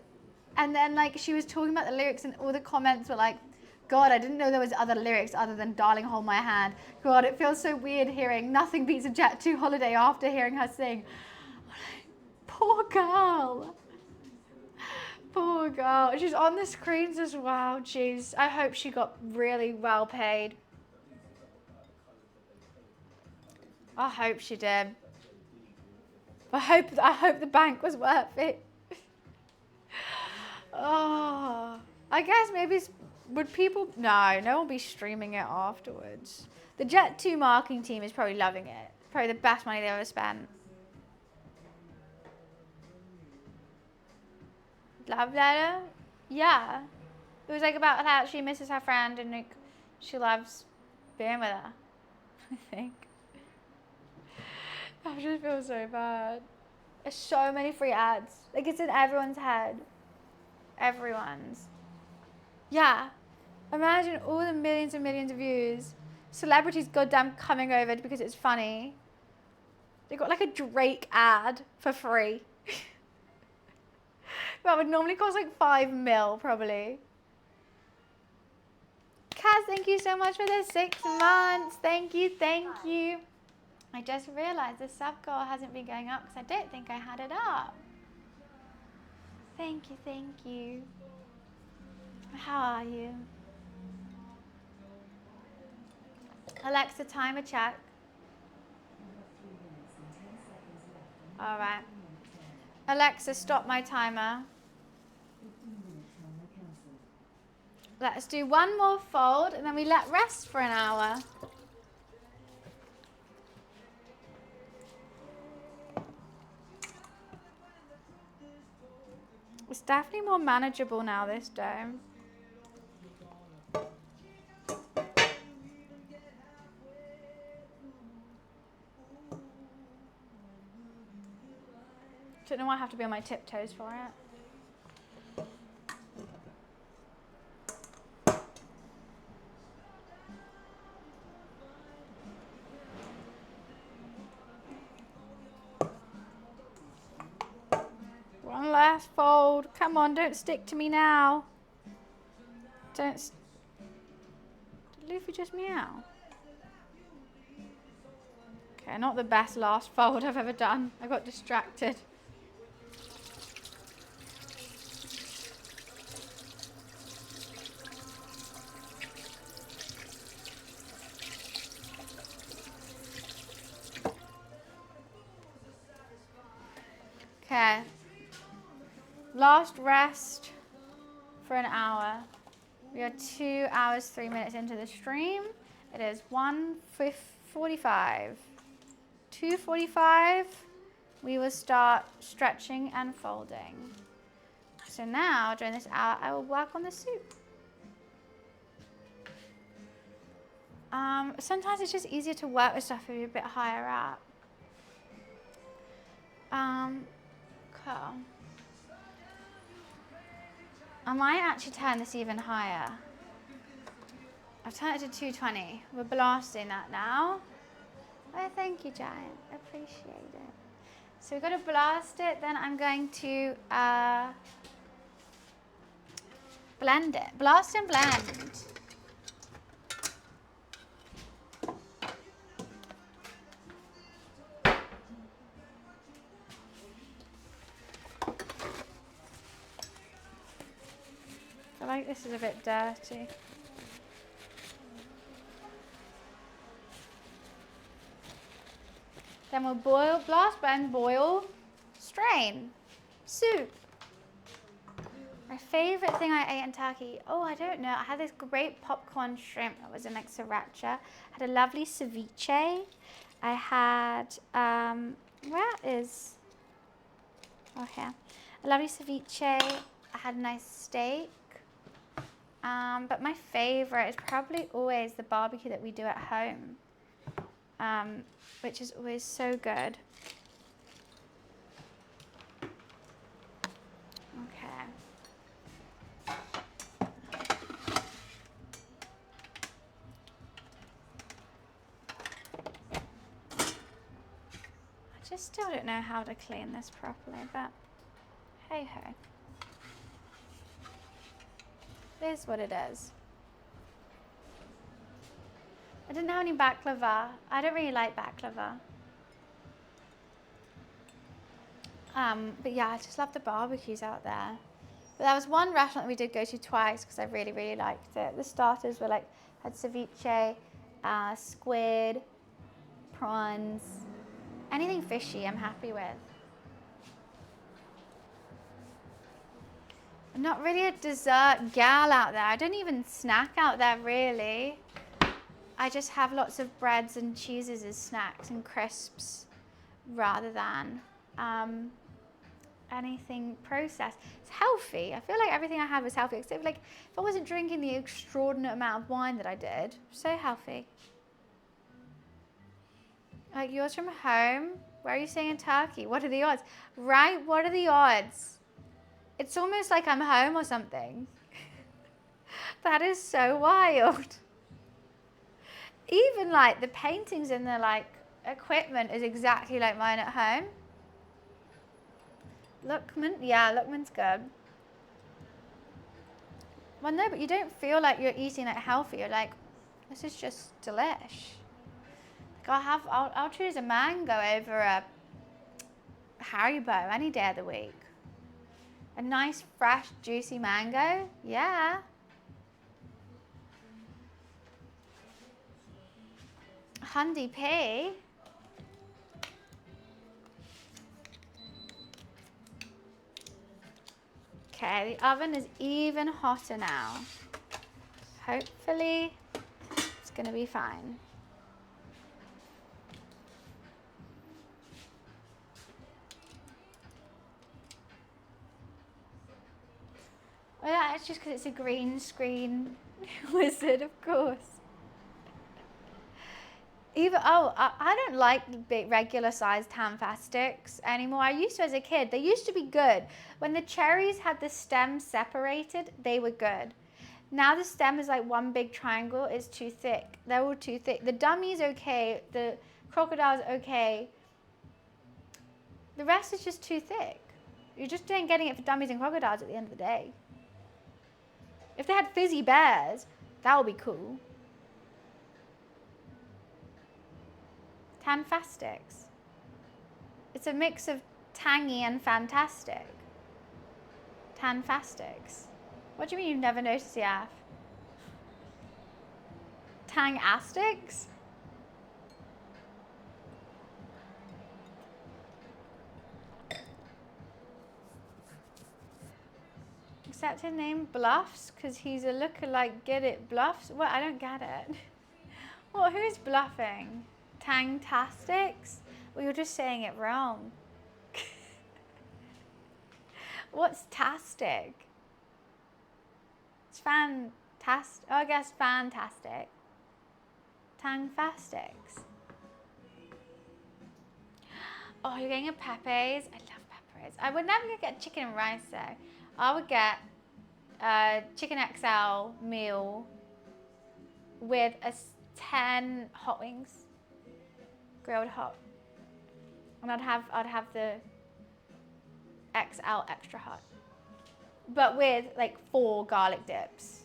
And then like she was talking about the lyrics and all the comments were like, God, I didn't know there was other lyrics other than Darling Hold My Hand. God, it feels so weird hearing Nothing Beats a Jet2 Holiday after hearing her sing. Poor girl. Poor girl. She's on the screens as well. Jeez. I hope she got really well paid. I hope she did. I hope the bank was worth it. Oh, I guess maybe would people? No one will be streaming it afterwards. The Jet2 marketing team is probably loving it. Probably the best money they've ever spent. Love letter? Yeah. It was like about how she misses her friend and like she loves being with her. I think. I just feel so bad. There's so many free ads. Like it's in everyone's head. Everyone's. Yeah. Imagine all the millions and millions of views. Celebrities goddamn coming over because it's funny. They got like a Drake ad for free. That would normally cost like 5 mil probably. Kaz, thank you so much for the 6 months. Thank you, thank you. I just realized the sub goal hasn't been going up because I don't think I had it up. Thank you, thank you. How are you? Alexa, timer check. All right. Alexa, stop my timer. Let's do one more fold and then we let rest for an hour. It's definitely more manageable now, this dome. Don't know why I have to be on my tiptoes for it. One last fold. Come on, don't stick to me now. Did Luffy just meow? Okay, not the best last fold I've ever done. I got distracted. Okay. Last rest for an hour. We are 2 hours, 3 minutes into the stream. It is 1:45. 2:45, we will start stretching and folding. So now, during this hour, I will work on the soup. Sometimes it's just easier to work with stuff if you're a bit higher up. Cool. I might actually turn this even higher. I've turned it to 220. We're blasting that now. Oh, thank you, Giant. Appreciate it. So we've got to blast it. Then I'm going to blend it. Blast and blend. I feel like this is a bit dirty. Then we'll boil, blast, blend, boil, strain, soup. My favorite thing I ate in Turkey, oh, I don't know. I had this great popcorn shrimp that was in like sriracha. I had a lovely ceviche. I had, where is, oh here. A lovely ceviche. I had a nice steak. But my favorite is probably always the barbecue that we do at home. Which is always so good. Okay. I just still don't know how to clean this properly, but hey ho. It is what it is. I didn't have any baklava. I don't really like baklava. But yeah, I just love the barbecues out there. But there was one restaurant that we did go to twice because I really, really liked it. The starters were like, had ceviche, squid, prawns, anything fishy I'm happy with. I'm not really a dessert gal out there. I don't even snack out there really. I just have lots of breads and cheeses as snacks and crisps rather than anything processed. It's healthy. I feel like everything I have is healthy, except like if I wasn't drinking the extraordinary amount of wine that I did. So healthy. Like yours from home? Where are you staying in Turkey? What are the odds? Right? What are the odds? It's almost like I'm home or something. That is so wild. Even like the paintings and the like equipment is exactly like mine at home. Lookman, yeah, Lookman's good. Well, no, but you don't feel like you're eating like healthy. You're like, this is just delish. Like I'll choose a mango over a Haribo any day of the week. A nice, fresh, juicy mango, yeah. Hundy P. Okay, the oven is even hotter now. Hopefully, it's gonna be fine. Well, yeah, it's just because it's a green screen wizard, of course. I don't like the big regular sized Tanfast sticks anymore. I used to as a kid. They used to be good. When the cherries had the stem separated, they were good. Now the stem is like one big triangle. It's too thick. They're all too thick. The dummy's okay. The crocodile's okay. The rest is just too thick. You're just getting it for dummies and crocodiles at the end of the day. If they had fizzy bears, that would be cool. Tanfastics. It's a mix of tangy and fantastic. Tanfastics. What do you mean you've never noticed, Yaf? Tangastics? Except his name Bluffs, because he's a lookalike. Get it? Bluffs? What? I don't get it. Well, who's bluffing? Tangtastics? Well, you're just saying it wrong. What's tastic? It's fantastic. Oh, I guess fantastic. Tangfastics. Oh, you're getting a Pepe's? I love Pepe's. I would never get chicken and rice though. I would get a chicken XL meal with 10 hot wings, grilled hot, and I'd have the XL extra hot, but with like 4 garlic dips.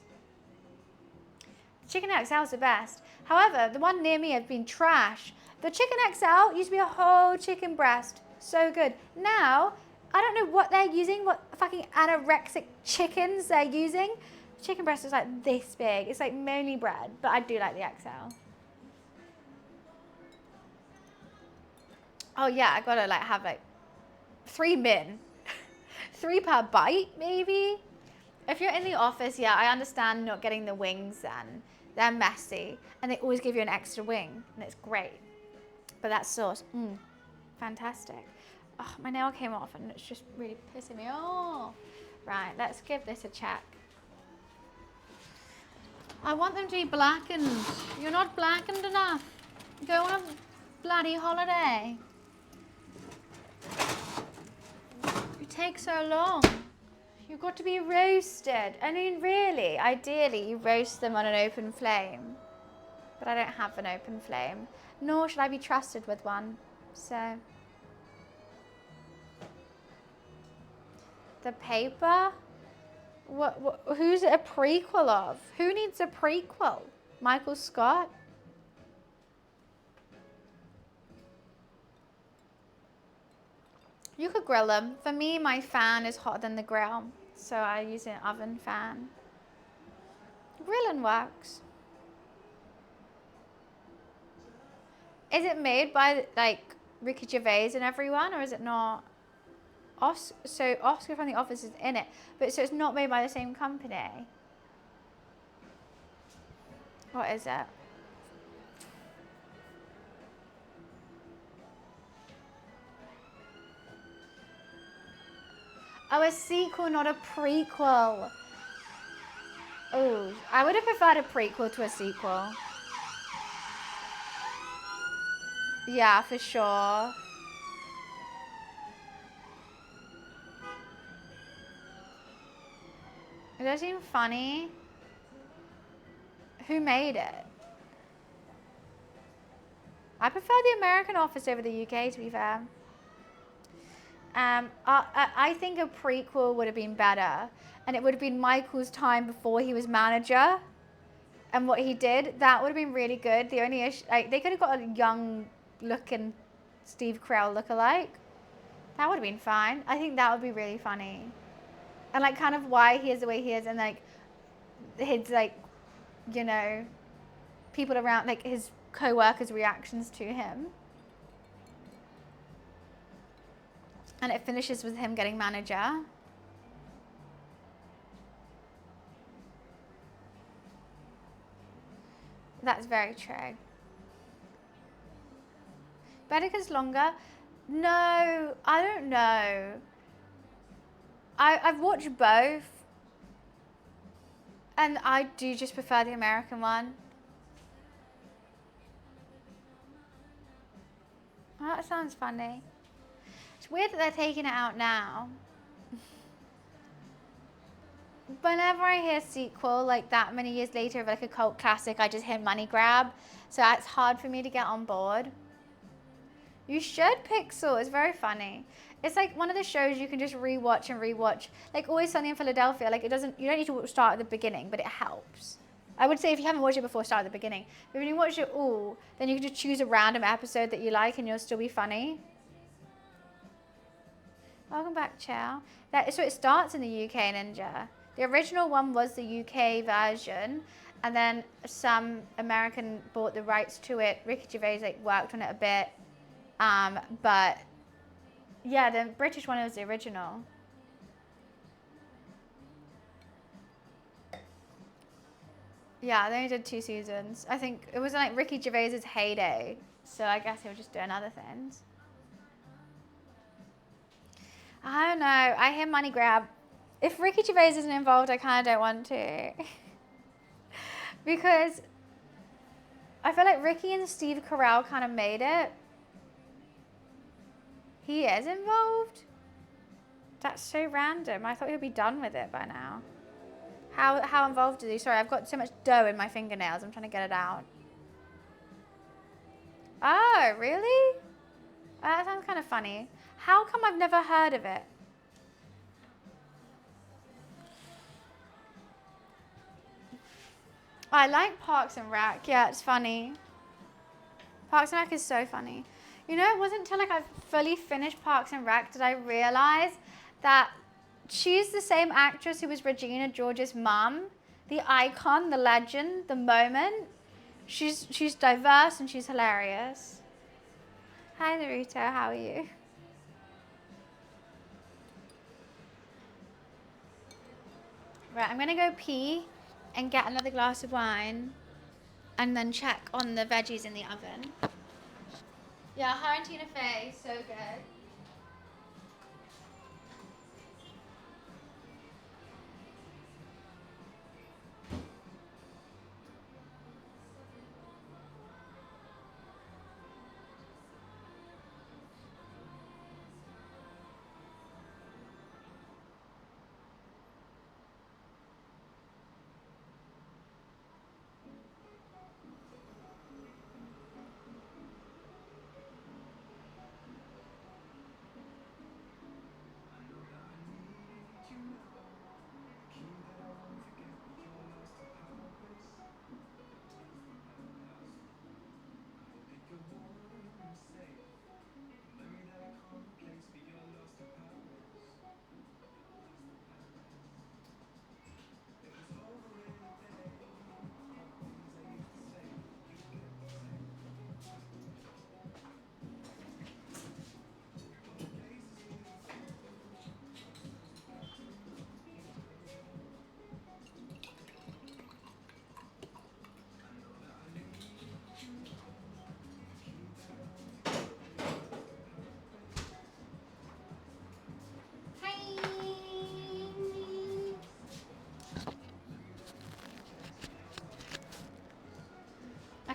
Chicken XL is the best. However, the one near me has been trash. The chicken XL used to be a whole chicken breast, so good. Now I don't know what they're using, what fucking anorexic chickens they're using. Chicken breast is like this big. It's like mainly bread, but I do like the XL. Oh yeah, I gotta like have like 3 min. 3 per bite, maybe? If you're in the office, yeah, I understand not getting the wings then. They're messy. And they always give you an extra wing, and it's great. But that sauce, fantastic. Oh, my nail came off and it's just really pissing me off. Right, let's give this a check. I want them to be blackened. You're not blackened enough. Go on a bloody holiday. You take so long. You've got to be roasted. I mean, really, ideally, you roast them on an open flame. But I don't have an open flame. Nor should I be trusted with one. So... The paper? What, who's it a prequel of? Who needs a prequel? Michael Scott? You could grill them. For me, my fan is hotter than the grill, so I use an oven fan. Grilling works. Is it made by like Ricky Gervais and everyone, or is it not? So Oscar from The Office is in it, but so it's not made by the same company. What is it? Oh, a sequel, not a prequel. Oh, I would have preferred a prequel to a sequel. Yeah, for sure. It does seem funny. Who made it? I prefer the American Office over the UK, to be fair. I think a prequel would have been better, and it would have been Michael's time before he was manager, and what he did. That would have been really good. The only issue, like, they could have got a young-looking Steve Carell lookalike. That would have been fine. I think that would be really funny, and like kind of why he is the way he is, and like his like, you know, people around, like his co-workers' reactions to him. And it finishes with him getting manager. That's very true. Better because longer? No, I don't know. I've watched both. And I do just prefer the American one. Oh, that sounds funny. It's weird that they're taking it out now. Whenever I hear sequel like that many years later of like a cult classic, I just hear money grab. So it's hard for me to get on board. You should, Pixel. It's very funny. It's like one of the shows you can just rewatch and rewatch. Like Always Sunny in Philadelphia. Like you don't need to start at the beginning, but it helps. I would say if you haven't watched it before, start at the beginning. But when you watch it all, then you can just choose a random episode that you like and you'll still be funny. Welcome back, Chow. So it starts in the UK, Ninja. The original one was the UK version, and then some American bought the rights to it. Ricky Gervais like worked on it a bit, but yeah, the British one was the original. Yeah, they only did 2 seasons. I think it was like Ricky Gervais's heyday, so I guess he'll just do other things. I don't know. I hear money grab. If Ricky Gervais isn't involved, I kind of don't want to. Because I feel like Ricky and Steve Carell kind of made it. He is involved? That's so random. I thought he'd be done with it by now. How involved is he? Sorry, I've got so much dough in my fingernails. I'm trying to get it out. Oh, really? That sounds kind of funny. How come I've never heard of it? I like Parks and Rec. Yeah, it's funny. Parks and Rec is so funny. You know, it wasn't until like I fully finished Parks and Rec did I realize that she's the same actress who was Regina George's mum, the icon, the legend, the moment. She's diverse and she's hilarious. Hi, Naruto. How are you? Right, I'm gonna go pee and get another glass of wine, and then check on the veggies in the oven. Yeah, her and Tina Fey, so good.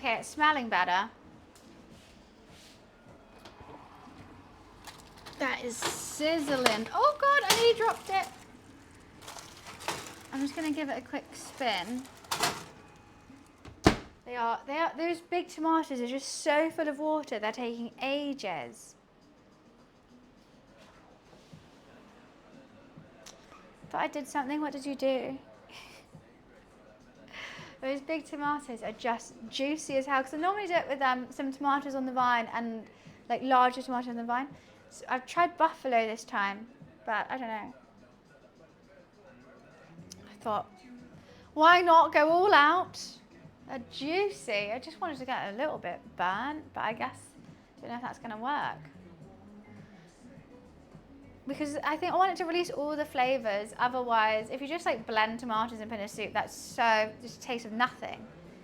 Okay, it's smelling better. That is sizzling. Oh God, I nearly dropped it. I'm just gonna give it a quick spin. Those big tomatoes are just so full of water, they're taking ages. Thought I did something, what did you do? Those big tomatoes are just juicy as hell. Because I normally do it with some tomatoes on the vine and like larger tomatoes on the vine. So I've tried buffalo this time, but I don't know. I thought, why not go all out? They're juicy. I just wanted to get a little bit burnt, but I guess I don't know if that's going to work. Because I think I want it to release all the flavours. Otherwise, if you just like blend tomatoes and put in a soup, that's so just tastes of nothing.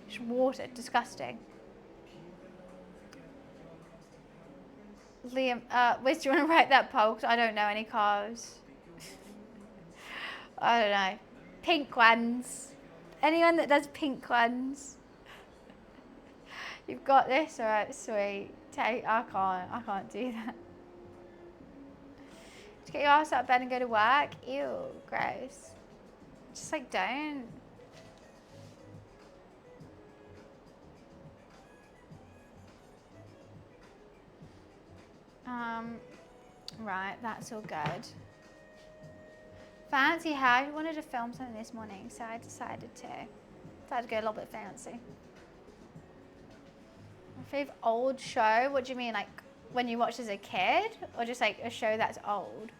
Just water, disgusting. Liam, Wiz, do you want to write that poll? Because I don't know any cars. I don't know. Pink ones. Anyone that does pink ones? You've got this? Alright, sweet. I can't do that. To get your ass out of bed and go to work? Ew, gross. Just like don't. Right, that's all good. Fancy how I wanted to film something this morning, so I decided to go a little bit fancy. My fave old show? What do you mean, like when you watched as a kid, or just like a show that's old?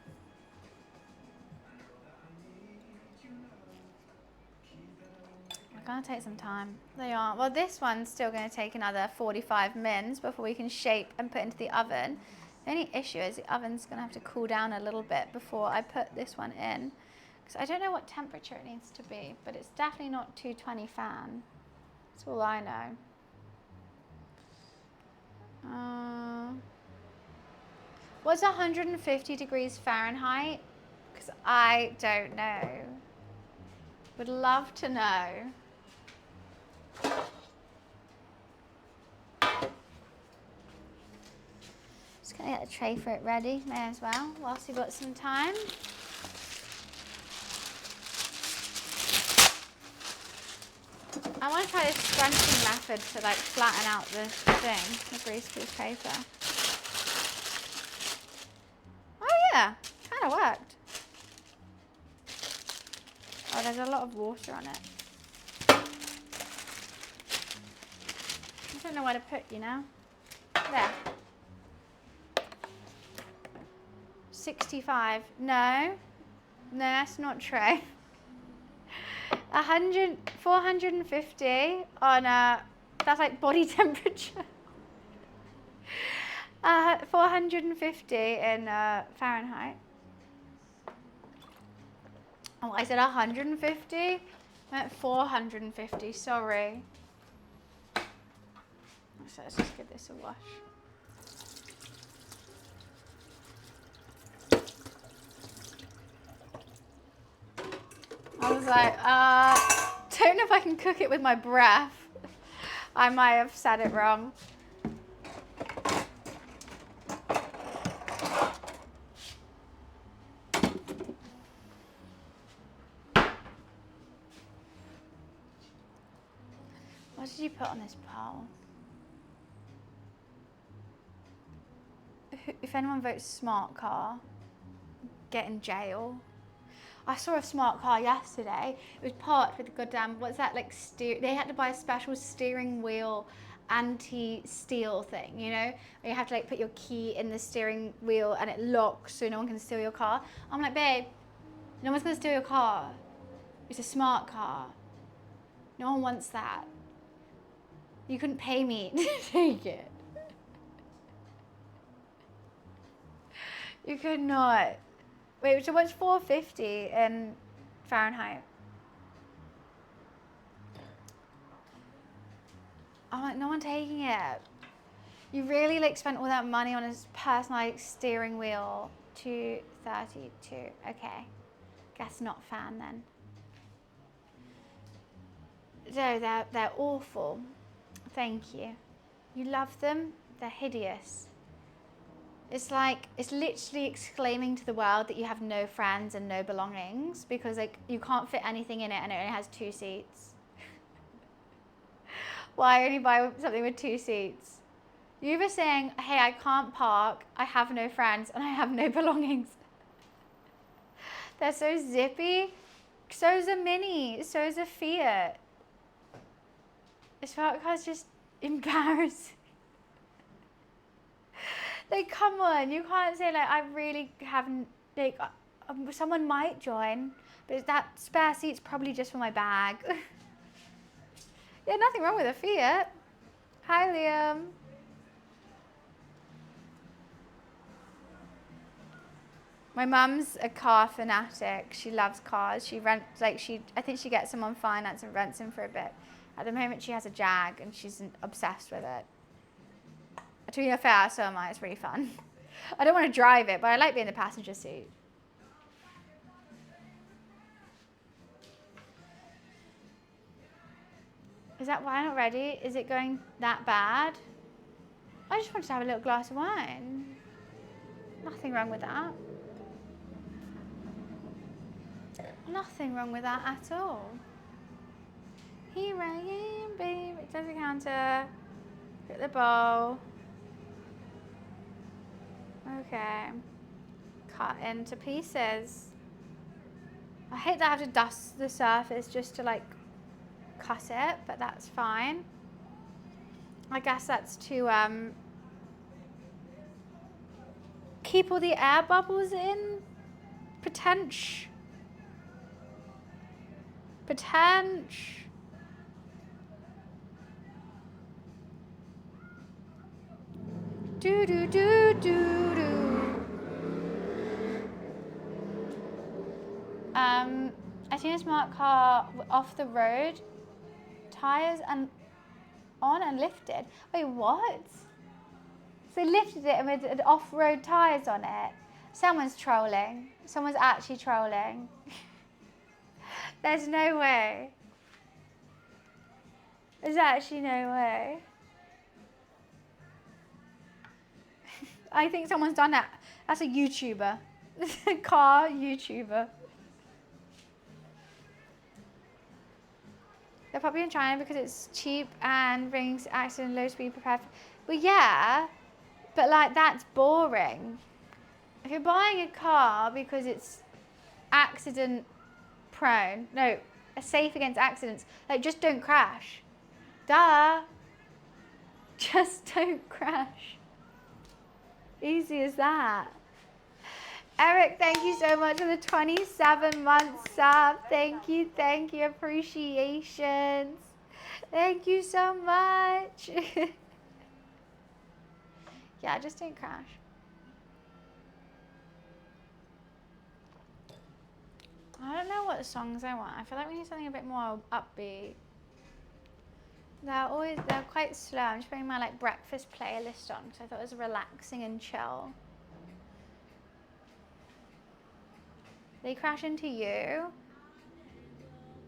They're gonna take some time. They are. Well, this one's still gonna take another 45 minutes before we can shape and put into the oven. The only issue is the oven's gonna have to cool down a little bit before I put this one in. Because I don't know what temperature it needs to be, but it's definitely not 220 fan. That's all I know. What's 150 degrees Fahrenheit? Because I don't know. Would love to know. Just gonna get a tray for it ready, may as well, whilst we've got some time. I want to try this scrunching method to like flatten out the thing, the greaseproof paper. Oh yeah, kind of worked. Oh, there's a lot of water on it. I don't know where to put you now. There. 65. No, that's not true. 450 on that's like body temperature. 450 in Fahrenheit. Oh, I said 150? I meant 450, sorry. So let's just give this a wash. I was like, don't know if I can cook it with my breath. I might have said it wrong. What did you put on this poll? If anyone votes smart car, get in jail. I saw a smart car yesterday. It was parked with a goddamn, what's that, like they had to buy a special steering wheel anti-steal thing, you know? Where you have to like put your key in the steering wheel and it locks so no one can steal your car. I'm like, babe, no one's gonna steal your car. It's a smart car. No one wants that. You couldn't pay me to take it. You could not. Wait, so what's 450 in Fahrenheit? I'm like, no one taking it. You really like spent all that money on a personalized steering wheel. 232. Okay. Guess not fan then. No, they're awful. Thank you. You love them? They're hideous. It's like, it's literally exclaiming to the world that you have no friends and no belongings because like you can't fit anything in it and it only has 2 seats. Why only buy something with 2 seats? You're either saying, hey, I can't park, I have no friends, and I have no belongings. They're so zippy. So's a Mini, so's a Fiat. This smart car's just embarrassing. Like, come on, you can't say like, I really haven't, like, someone might join, but that spare seat's probably just for my bag. Yeah, nothing wrong with a Fiat. Hi, Liam. My mum's a car fanatic. She loves cars. She rents, like, I think she gets them on finance and rents them for a bit. At the moment, she has a Jag and she's obsessed with it. To be fair, so am I. It's really fun. I don't want to drive it, but I like being in the passenger seat. Is that wine not ready? Is it going that bad? I just wanted to have a little glass of wine. Nothing wrong with that. Nothing wrong with that at all. Here I am, babe. It does the counter. Get the bowl. Okay. Cut into pieces. I hate that I have to dust the surface just to like cut it, but that's fine. I guess that's to keep all the air bubbles in. Potential. Do do do do do. I seen a smart car off the road, tires and on and lifted. Wait, what? So they lifted it and with off-road tires on it. Someone's trolling. Someone's actually trolling. There's no way. There's actually no way. I think someone's done that. That's a YouTuber. Car YouTuber. They're probably in China because it's cheap and brings accident low speed prepared. Well, yeah, but like that's boring. If you're buying a car because it's accident prone, no, safe against accidents, like just don't crash. Duh. Just don't crash. Easy as that. Eric, thank you so much for the 27-month sub. Thank you, appreciations. Thank you so much. Yeah, just don't crash. I don't know what songs I want. I feel like we need something a bit more upbeat. They're quite slow. I'm just putting my like breakfast playlist on because I thought it was relaxing and chill. They crash into you,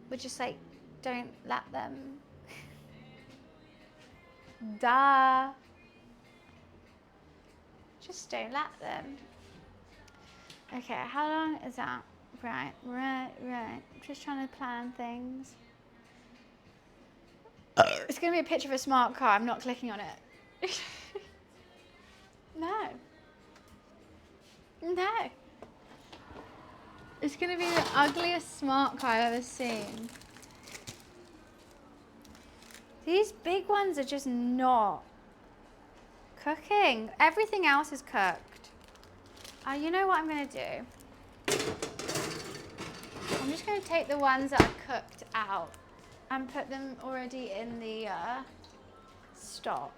but just like don't let them. Duh. Just don't let them. Okay, how long is that? Right. Just trying to plan things. It's going to be a picture of a smart car. I'm not clicking on it. No. It's going to be the ugliest smart car I've ever seen. These big ones are just not cooking. Everything else is cooked. You know what I'm going to do? I'm just going to take the ones that are cooked out and put them already in the stock.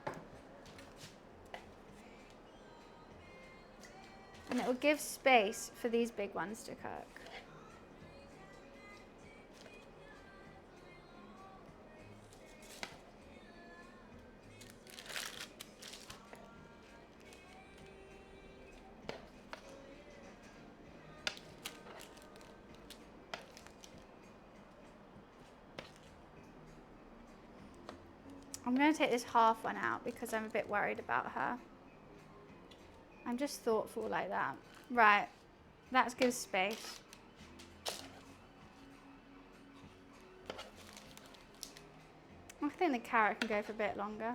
And it will give space for these big ones to cook. I'm going to take this half one out because I'm a bit worried about her. I'm just thoughtful like that. Right, that's good space. I think the carrot can go for a bit longer.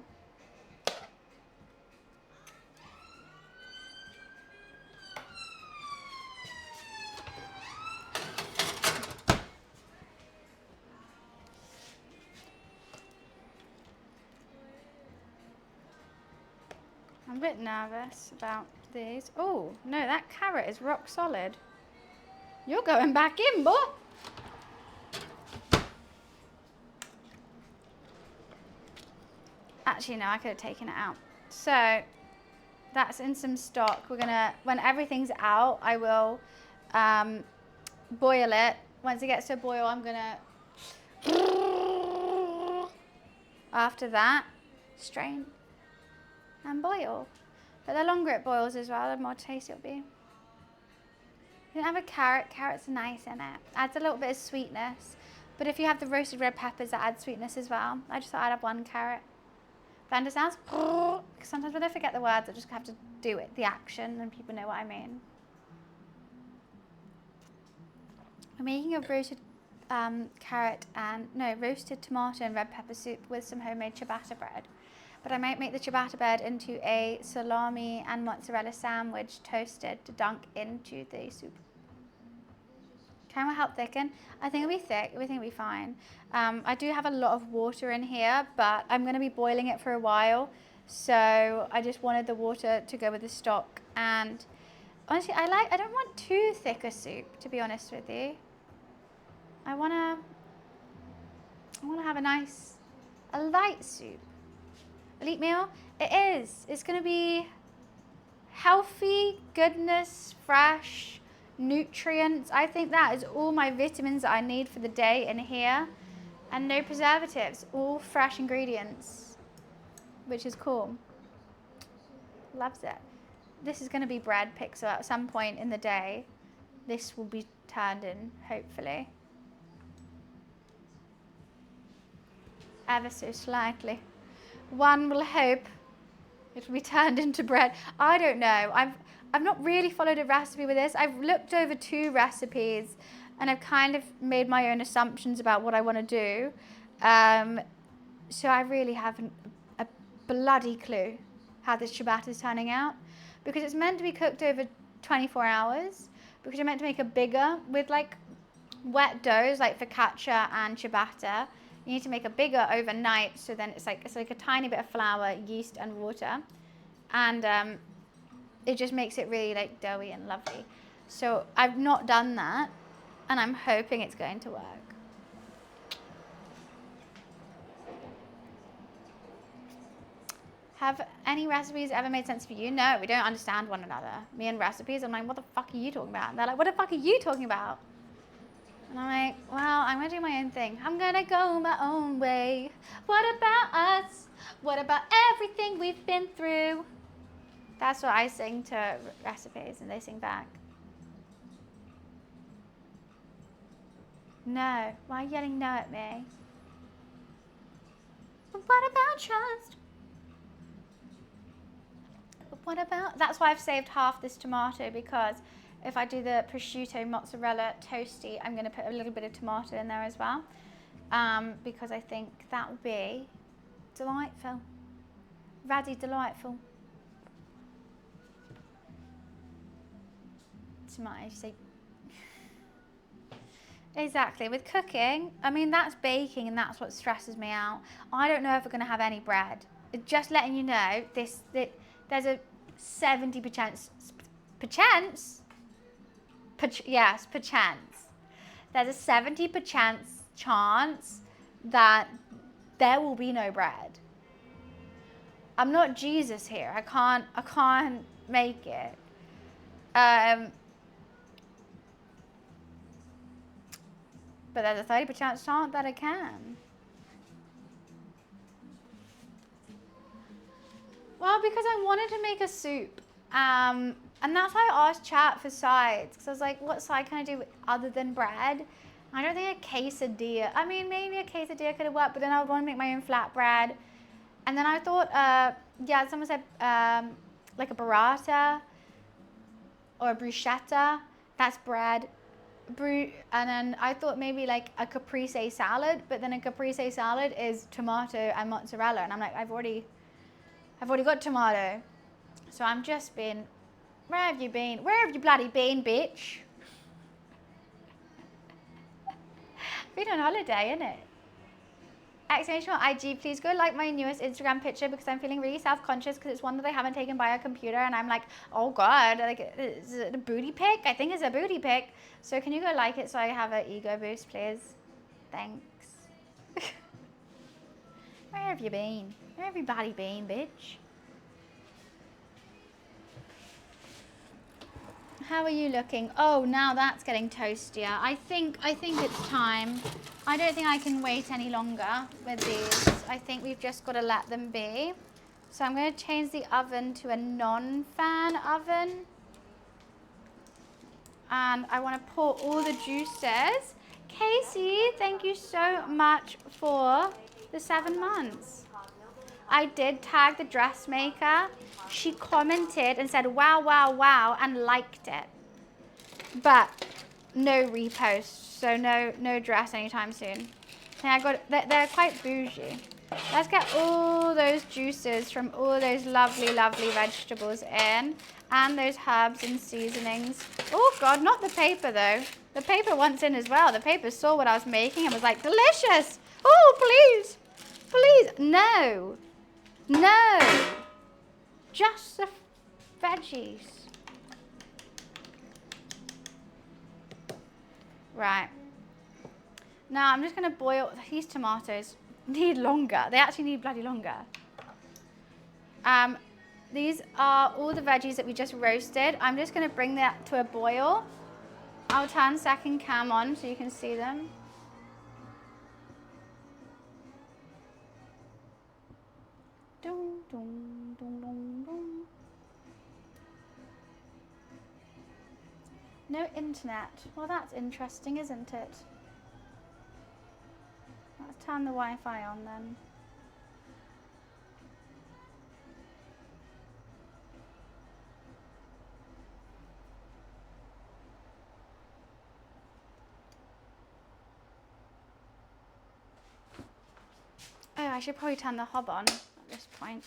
I'm a bit nervous about these. Oh, no, that carrot is rock solid. You're going back in, boy. Actually, no, I could have taken it out. So, that's in some stock. We're gonna, when everything's out, I will boil it. Once it gets to a boil, I'm gonna, after that, strain and boil. But the longer it boils as well, the more tasty it'll be. You don't have a carrot. Carrot's nice in it. Adds a little bit of sweetness. But if you have the roasted red peppers, that adds sweetness as well. I just thought I'd have one carrot. Blender sounds. Because sometimes when I forget the words, I just have to do it, the action, and people know what I mean. We're making a roasted roasted tomato and red pepper soup with some homemade ciabatta bread. But I might make the ciabatta bread into a salami and mozzarella sandwich toasted to dunk into the soup. Can we help thicken? I think it'll be thick. Everything will be fine. I do have a lot of water in here, but I'm going to be boiling it for a while. So I just wanted the water to go with the stock. And honestly, I don't want too thick a soup, to be honest with you. I want to have a light soup. Elite meal? It is. It's going to be healthy, goodness, fresh, nutrients. I think that is all my vitamins that I need for the day in here. And no preservatives. All fresh ingredients. Which is cool. Loves it. This is going to be bread pick, so at some point in the day, this will be turned in, hopefully. Ever so slightly. One will hope it will be turned into bread. I don't know. I've not really followed a recipe with this. I've looked over 2 recipes and I've kind of made my own assumptions about what I want to do. So I really haven't a bloody clue how this ciabatta is turning out, because it's meant to be cooked over 24 hours, because you're meant to make a bigger with like wet doughs like focaccia and ciabatta. You need to make a bigger overnight, so then it's like a tiny bit of flour, yeast, and water, and it just makes it really like doughy and lovely. So I've not done that, and I'm hoping it's going to work. Have any recipes ever made sense for you? No, we don't understand one another. Me and recipes, I'm like, what the fuck are you talking about? And they're like, what the fuck are you talking about? And I'm like, well, I'm going to do my own thing. I'm going to go my own way. What about us? What about everything we've been through? That's what I sing to recipes, and they sing back. No. Why are you yelling no at me? But what about trust? But what about... That's why I've saved half this tomato, because if I do the prosciutto mozzarella toasty, I'm going to put a little bit of tomato in there as well, because I think that will be delightful. Raddy delightful. Tomato, say. Exactly. With cooking, I mean, that's baking, and that's what stresses me out. I don't know if we're going to have any bread. Just letting you know, there's a 70% perchance. Yes, perchance. There's a 70% chance that there will be no bread. I'm not Jesus here. I can't make it. But there's a 30% chance that I can. Well, because I wanted to make a soup. And that's why I asked chat for sides. Because I was like, what side can I do other than bread? I don't think a quesadilla. I mean, maybe a quesadilla could have worked, but then I would want to make my own flatbread. And then I thought, yeah, someone said like a burrata or a bruschetta. That's bread. And then I thought maybe like a caprese salad, but then a caprese salad is tomato and mozzarella, and I'm like, I've already got tomato, so I'm just been. Where have you been? Where have you bloody been, bitch? Been on holiday, innit? Exclamation mark IG, please go like my newest Instagram picture because I'm feeling really self-conscious because it's one that I haven't taken by a computer and I'm like, oh God, like, is it a booty pic? I think it's a booty pic. So can you go like it so I have an ego boost, please? Thanks. Where have you been? Where have you bloody been, bitch? How are you looking? Oh, now that's getting toastier. I think it's time. I don't think I can wait any longer with these. I think we've just got to let them be. So I'm going to change the oven to a non-fan oven. And I want to pour all the juices. Casey, thank you so much for the 7 months. I did tag the dressmaker. She commented and said, wow, wow, wow, and liked it. But no repost, so no dress anytime soon. Yeah, they're quite bougie. Let's get all those juices from all those lovely, lovely vegetables in. And those herbs and seasonings. Oh God, not the paper though. The paper wants in as well. The paper saw what I was making and was like, delicious. Oh, please, please, no. No, just the veggies. Right. Now I'm just going to boil. These tomatoes need longer. They actually need bloody longer. These are all the veggies that we just roasted. I'm just going to bring that to a boil. I'll turn second cam on so you can see them. Dum, dum, dum, dum, dum. No internet. Well, that's interesting, isn't it? Let's turn the Wi-Fi on then. Oh, I should probably turn the hob on at this point.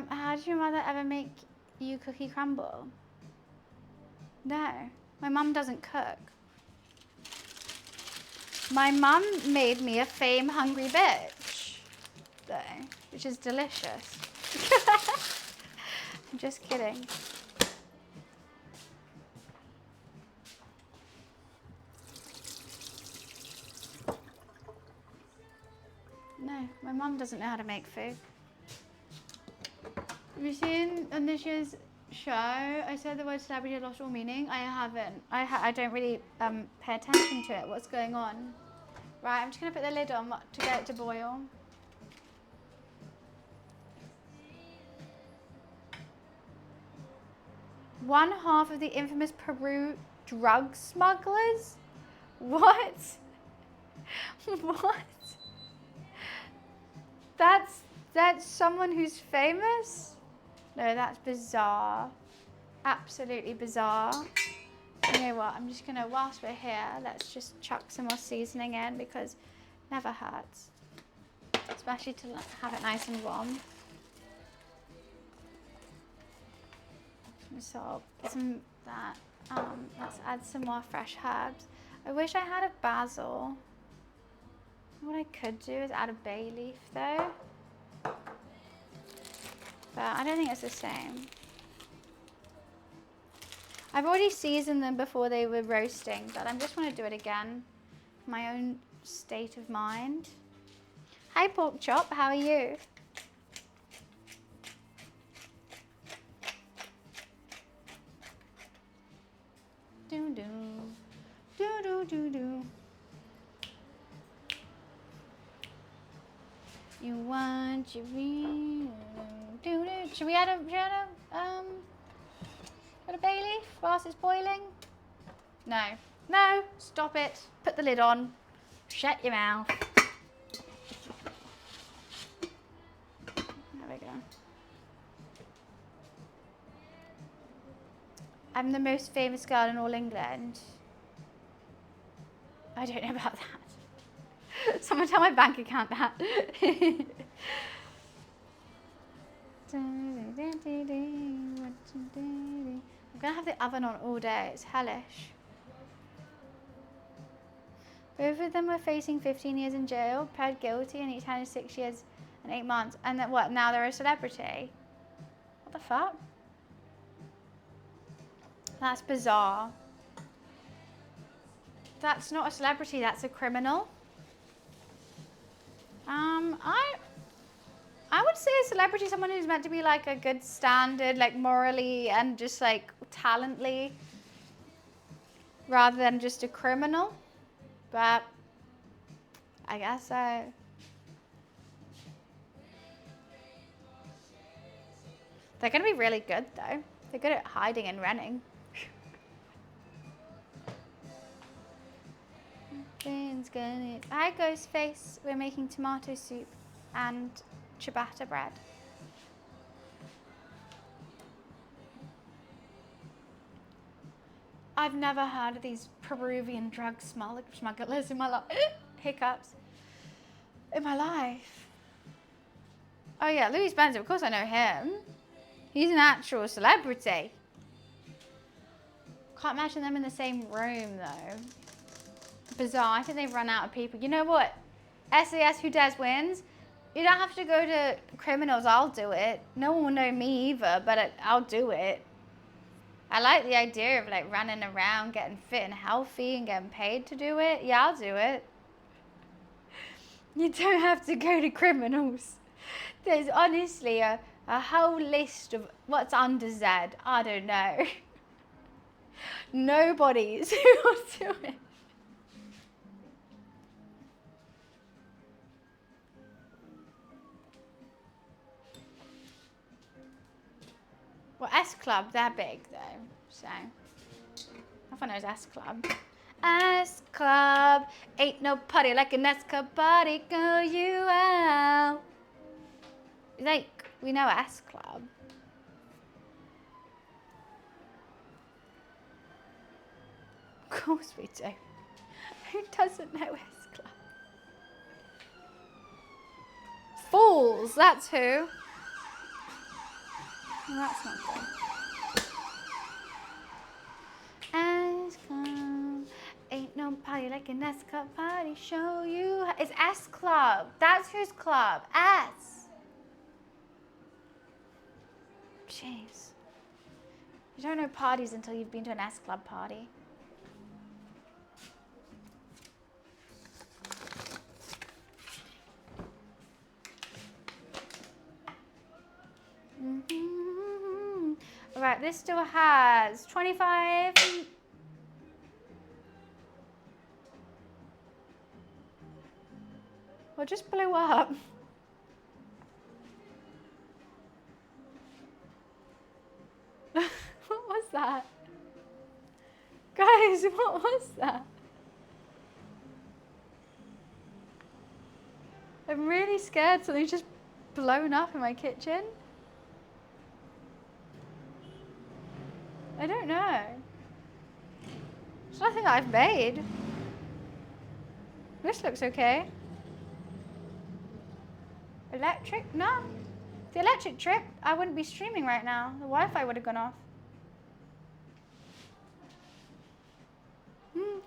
How did your mother ever make you cookie crumble? No, my mum doesn't cook. My mum made me a Fame Hungry Bitch, though, which is delicious. I'm just kidding. No, my mum doesn't know how to make food. Have you seen on this year's show, I said the word celebrity had lost all meaning? I haven't. I don't really pay attention to it. What's going on? Right, I'm just going to put the lid on to get it to boil. One half of the infamous Peru drug smugglers? What? What? That's someone who's famous? No, that's bizarre. Absolutely bizarre. You know what? I'm just gonna, whilst we're here, let's just chuck some more seasoning in because it never hurts. Especially to have it nice and warm. Some salt, some that. Let's add some more fresh herbs. I wish I had a basil. What I could do is add a bay leaf though. But I don't think it's the same. I've already seasoned them before they were roasting, but I just want to do it again. My own state of mind. Hi Pork Chop, how are you? Do do do do do do. You want your do do. Should we add a Got a bay leaf whilst it's boiling? No. No, stop it. Put the lid on. Shut your mouth. There we go. I'm the most famous girl in all England. I don't know about that. Someone tell my bank account that. I'm gonna have the oven on all day. It's hellish. Both of them were facing 15 years in jail, pled guilty, and each had 6 years and 8 months. And then what? Now they're a celebrity. What the fuck? That's bizarre. That's not a celebrity. That's a criminal. I would say a celebrity is someone who's meant to be like a good standard, like morally and just like talently, rather than just a criminal. But I guess so. They're going to be really good though. They're good at hiding and running. Hi Ghostface. We're making tomato soup and ciabatta bread. I've never heard of these Peruvian drug smugglers in my life. Hiccups. In my life. Oh yeah, Louis Spencer, of course I know him. He's an actual celebrity. Can't imagine them in the same room though. Bizarre. I think they've run out of people. You know what? SAS Who Dares wins. You don't have to go to criminals. I'll do it. No one will know me either, but I'll do it. I like the idea of like running around, getting fit and healthy and getting paid to do it. Yeah, I'll do it. You don't have to go to criminals. There's honestly a whole list of what's under Z. I don't know. Nobody's who will do it. Well, S Club, they're big though, so I thought it was S Club. S Club, ain't no party like an S Club party, go you out. Like, we know S Club. Of course we do. Who doesn't know S Club? Fools, that's who. Well, that's not good. S Club, ain't no party like an S Club party. Show you. It's S Club. That's whose club. S. Jeez. You don't know parties until you've been to an S Club party. Right, this still has 25. Well, just blew up. What was that? Guys, what was that? I'm really scared something's just blown up in my kitchen. I don't know. It's nothing that I've made. This looks okay. Electric? No. The electric trip, I wouldn't be streaming right now. The Wi-Fi would have gone off.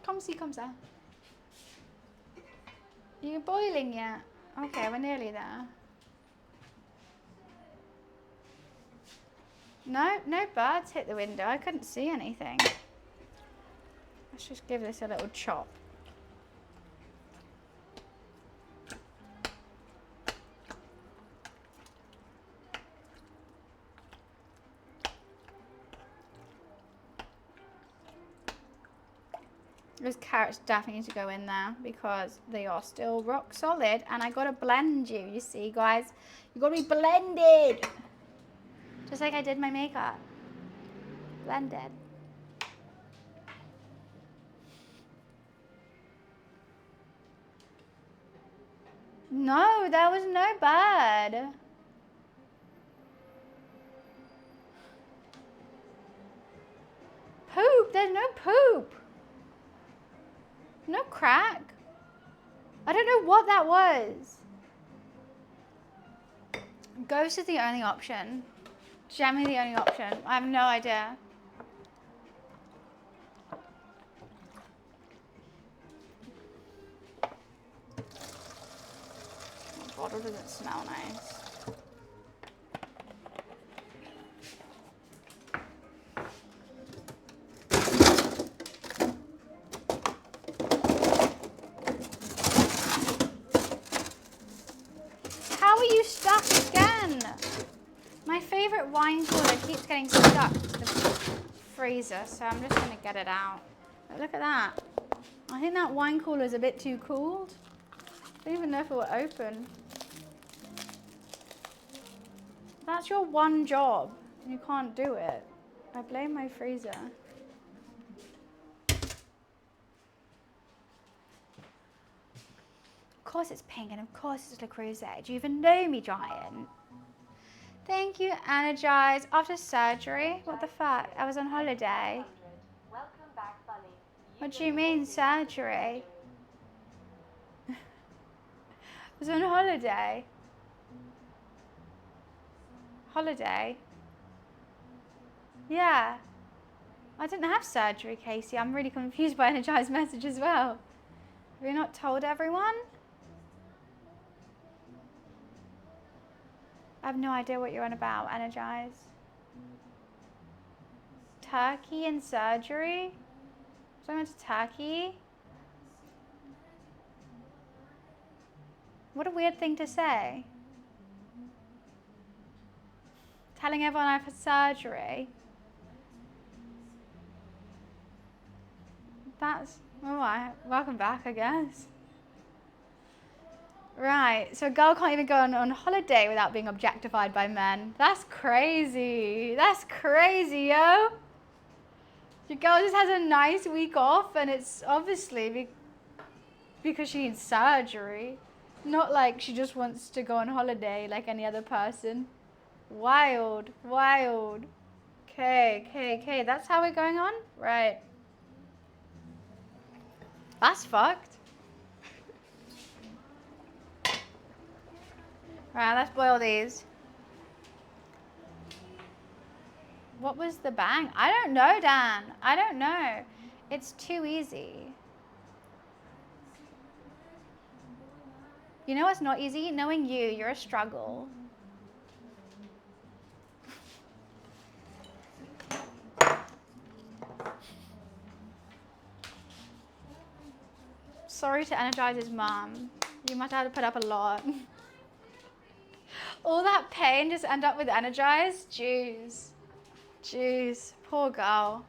Come see, come ça. Are you boiling yet? Okay, we're nearly there. No, no birds hit the window. I couldn't see anything. Let's just give this a little chop. Those carrots definitely need to go in there because they are still rock solid, and I gotta blend you see guys. You gotta be blended. Just like I did my makeup. Blended. No, there was no bird. Poop, there's no poop. No crack. I don't know what that was. Ghost is the only option. Generally the only option. I have no idea. The bottle doesn't smell nice. How are you stuck again? My favorite wine cooler keeps getting stuck to the freezer, so I'm just gonna get it out. But look at that. I think that wine cooler is a bit too cooled. I don't even know if it will open. That's your one job, and you can't do it. I blame my freezer. Of course it's pink, and of course it's Le Creuset. Do you even know me, Giant? Thank you, Energize. After surgery? What the fuck? I was on holiday. Welcome back, Bunny. What do you mean, surgery? I was on holiday. Holiday? Yeah. I didn't have surgery, Casey. I'm really confused by Energize's message as well. Have you not told everyone? I have no idea what you're on about, Energize. Turkey and surgery? So I went to Turkey? What a weird thing to say. Telling everyone I've had surgery. That's, alright, welcome back, I guess. Right, so a girl can't even go on holiday without being objectified by men. That's crazy. That's crazy, yo. Your girl just has a nice week off, and it's obviously because she needs surgery. Not like she just wants to go on holiday like any other person. Wild, wild. Okay, that's how we're going on? Right. That's fucked. Right, let's boil these. What was the bang? I don't know, Dan. I don't know. It's too easy. You know what's not easy? Knowing you. You're a struggle. Sorry to Energize's mom. You must have to put up a lot. All that pain just end up with Energize? Jeez. Jeez. Poor girl.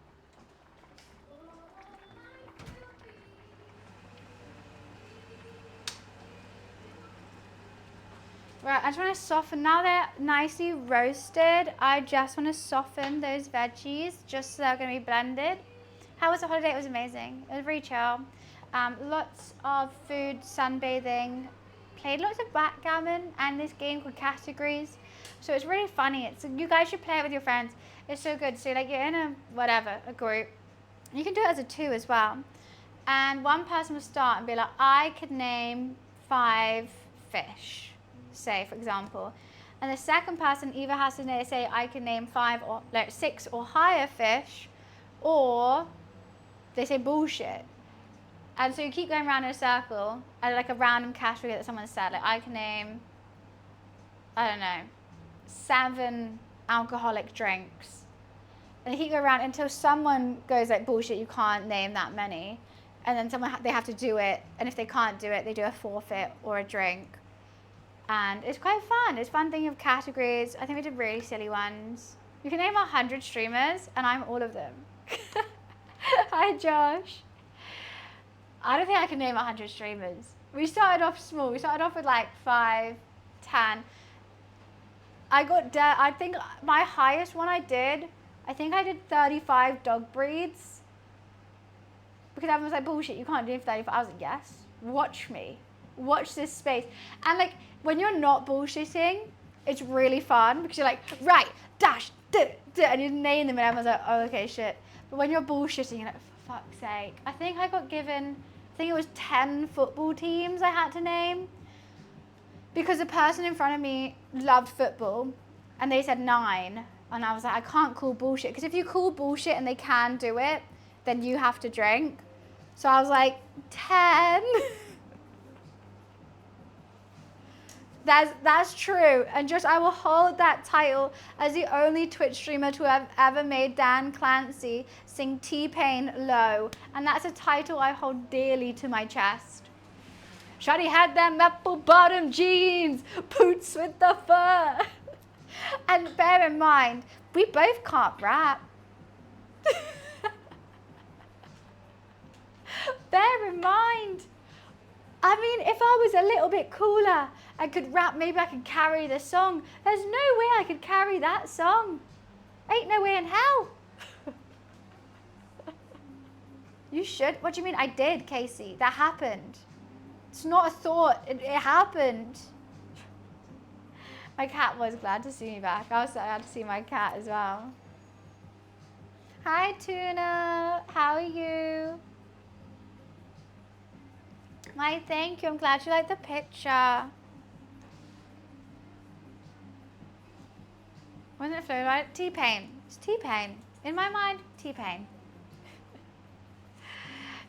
Right, I just want to soften. Now they're nicely roasted, I just want to soften those veggies just so they're going to be blended. How was the holiday? It was amazing. It was very chill. Lots of food, sunbathing. Played lots of backgammon and this game called Categories. So it's really funny. You guys should play it with your friends. It's so good. So like you're in a group. You can do it as a 2 as well. And one person will start and be like, I could name 5 fish, say for example. And the second person either has to say I can name 5 or like 6 or higher fish, or they say bullshit. And so you keep going around in a circle, and like a random category that someone said. Like I can name, I don't know, 7 alcoholic drinks. And you keep going around until someone goes like, bullshit, you can't name that many. And then they have to do it. And if they can't do it, they do a forfeit or a drink. And it's quite fun. It's fun thinking of categories. I think we did really silly ones. You can name 100 streamers, and I'm all of them. Hi, Josh. I don't think I can name 100 streamers. We started off small. We started off with like 5, 10. I think my highest one I did I think I did 35 dog breeds. Because everyone was like, bullshit, you can't do 35. I was like, yes, watch me. Watch this space. And like, when you're not bullshitting, it's really fun because you're like, right, dash, and you name them and everyone's like, oh, okay, shit. But when you're bullshitting, you're like, for fuck's sake. I think I got given, I think it was 10 football teams I had to name. Because the person in front of me loved football and they said 9. And I was like, I can't call bullshit. Because if you call bullshit and they can do it, then you have to drink. So I was like, 10. That's true. And just I will hold that title as the only Twitch streamer to have ever made Dan Clancy sing T-Pain low. And that's a title I hold dearly to my chest. Shawty had them apple bottom jeans, boots with the fur. And bear in mind, we both can't rap. Bear in mind. I mean, if I was a little bit cooler and could rap, maybe I could carry the song. There's no way I could carry that song. Ain't no way in hell. You should. What do you mean I did, Casey? That happened. It's not a thought. It happened. My cat was glad to see me back. I was glad to see my cat as well. Hi, Tuna. How are you? My thank you. I'm glad you liked the picture. Wasn't it Flo right? T-Pain. It's T-Pain. In my mind, T-Pain.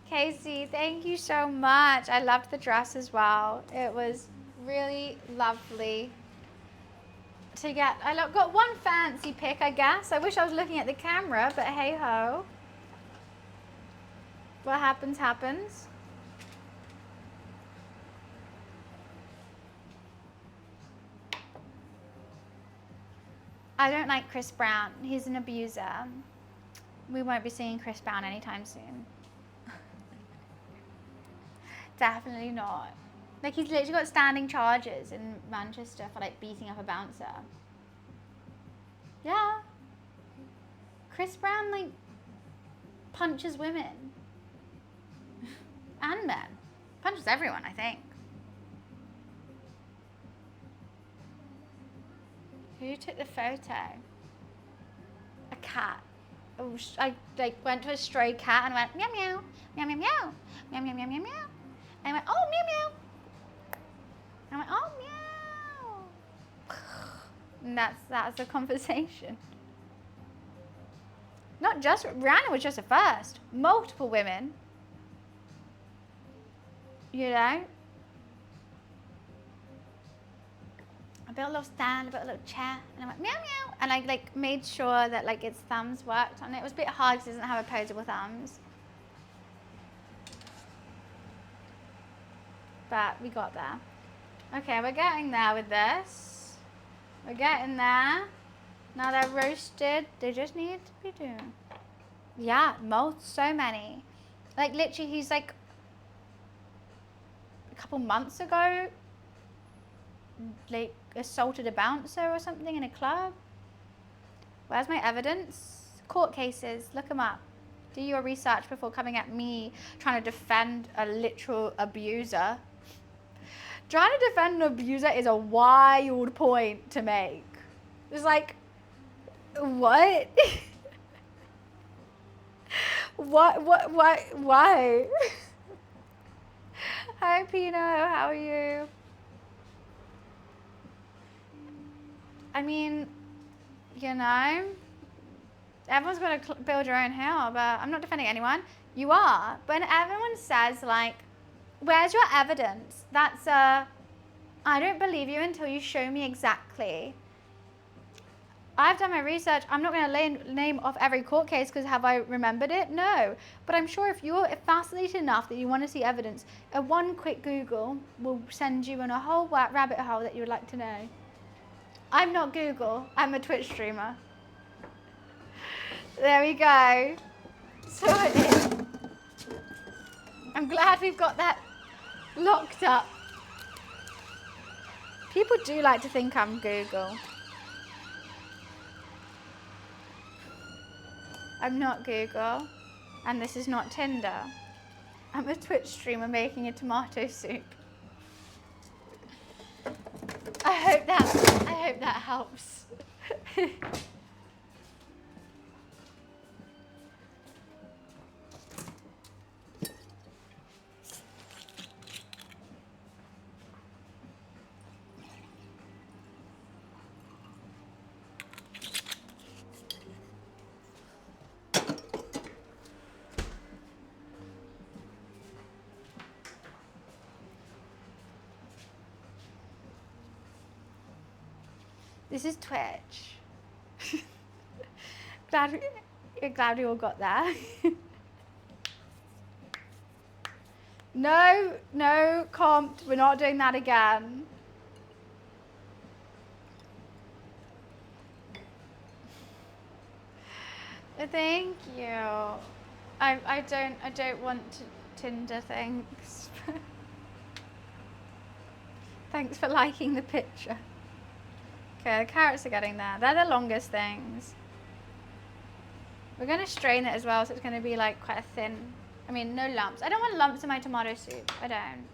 Casey, thank you so much. I loved the dress as well. It was really lovely to get. I got one fancy pic, I guess. I wish I was looking at the camera, but hey ho. What happens, happens. I don't like Chris Brown. He's an abuser. We won't be seeing Chris Brown anytime soon. Definitely not. Like, he's literally got standing charges in Manchester for, like, beating up a bouncer. Yeah. Chris Brown, like, punches women. And men. Punches everyone, I think. Who took the photo? A cat. Oh, I, like, went to a stray cat and went, meow, meow, meow, meow, meow, meow, meow, meow, meow, meow. And I went, oh, meow, meow. And I went, oh, meow. And that's the conversation. Not just, Rihanna was just a first. Multiple women. You know? I built a little stand, I built a little chair, and I went, meow, meow. And I, like, made sure that, like, its thumbs worked on it. It was a bit hard because it doesn't have opposable thumbs. But we got there. Okay, we're getting there with this. We're getting there. Now they're roasted. They just need to be doing. Yeah, so many. Like, literally, he's like, a couple months ago, like, assaulted a bouncer or something in a club. Where's my evidence? Court cases, look them up. Do your research before coming at me trying to defend a literal abuser. Trying to defend an abuser is a wild point to make. It's like, what? What, why? Hi, Pino, how are you? I mean, you know, everyone's got to build your own hell, but I'm not defending anyone. You are. But when everyone says, like, where's your evidence? That's I don't believe you until you show me exactly. I've done my research. I'm not going to name off every court case because have I remembered it? No. But I'm sure if you're fascinated enough that you want to see evidence, a one quick Google will send you in a whole rabbit hole that you would like to know. I'm not Google. I'm a Twitch streamer. There we go. Sorted. I'm glad we've got that locked up. People do like to think I'm Google. I'm not Google, and this is not Tinder. I'm a Twitch streamer making a tomato soup. I hope that helps. This is Twitch. glad we all got there. No, comped. We're not doing that again. Thank you. I don't want Tinder, thanks. Thanks for liking the picture. Okay, the carrots are getting there. They're the longest things. We're going to strain it as well, so it's going to be like quite a thin, no lumps. I don't want lumps in my tomato soup. I don't.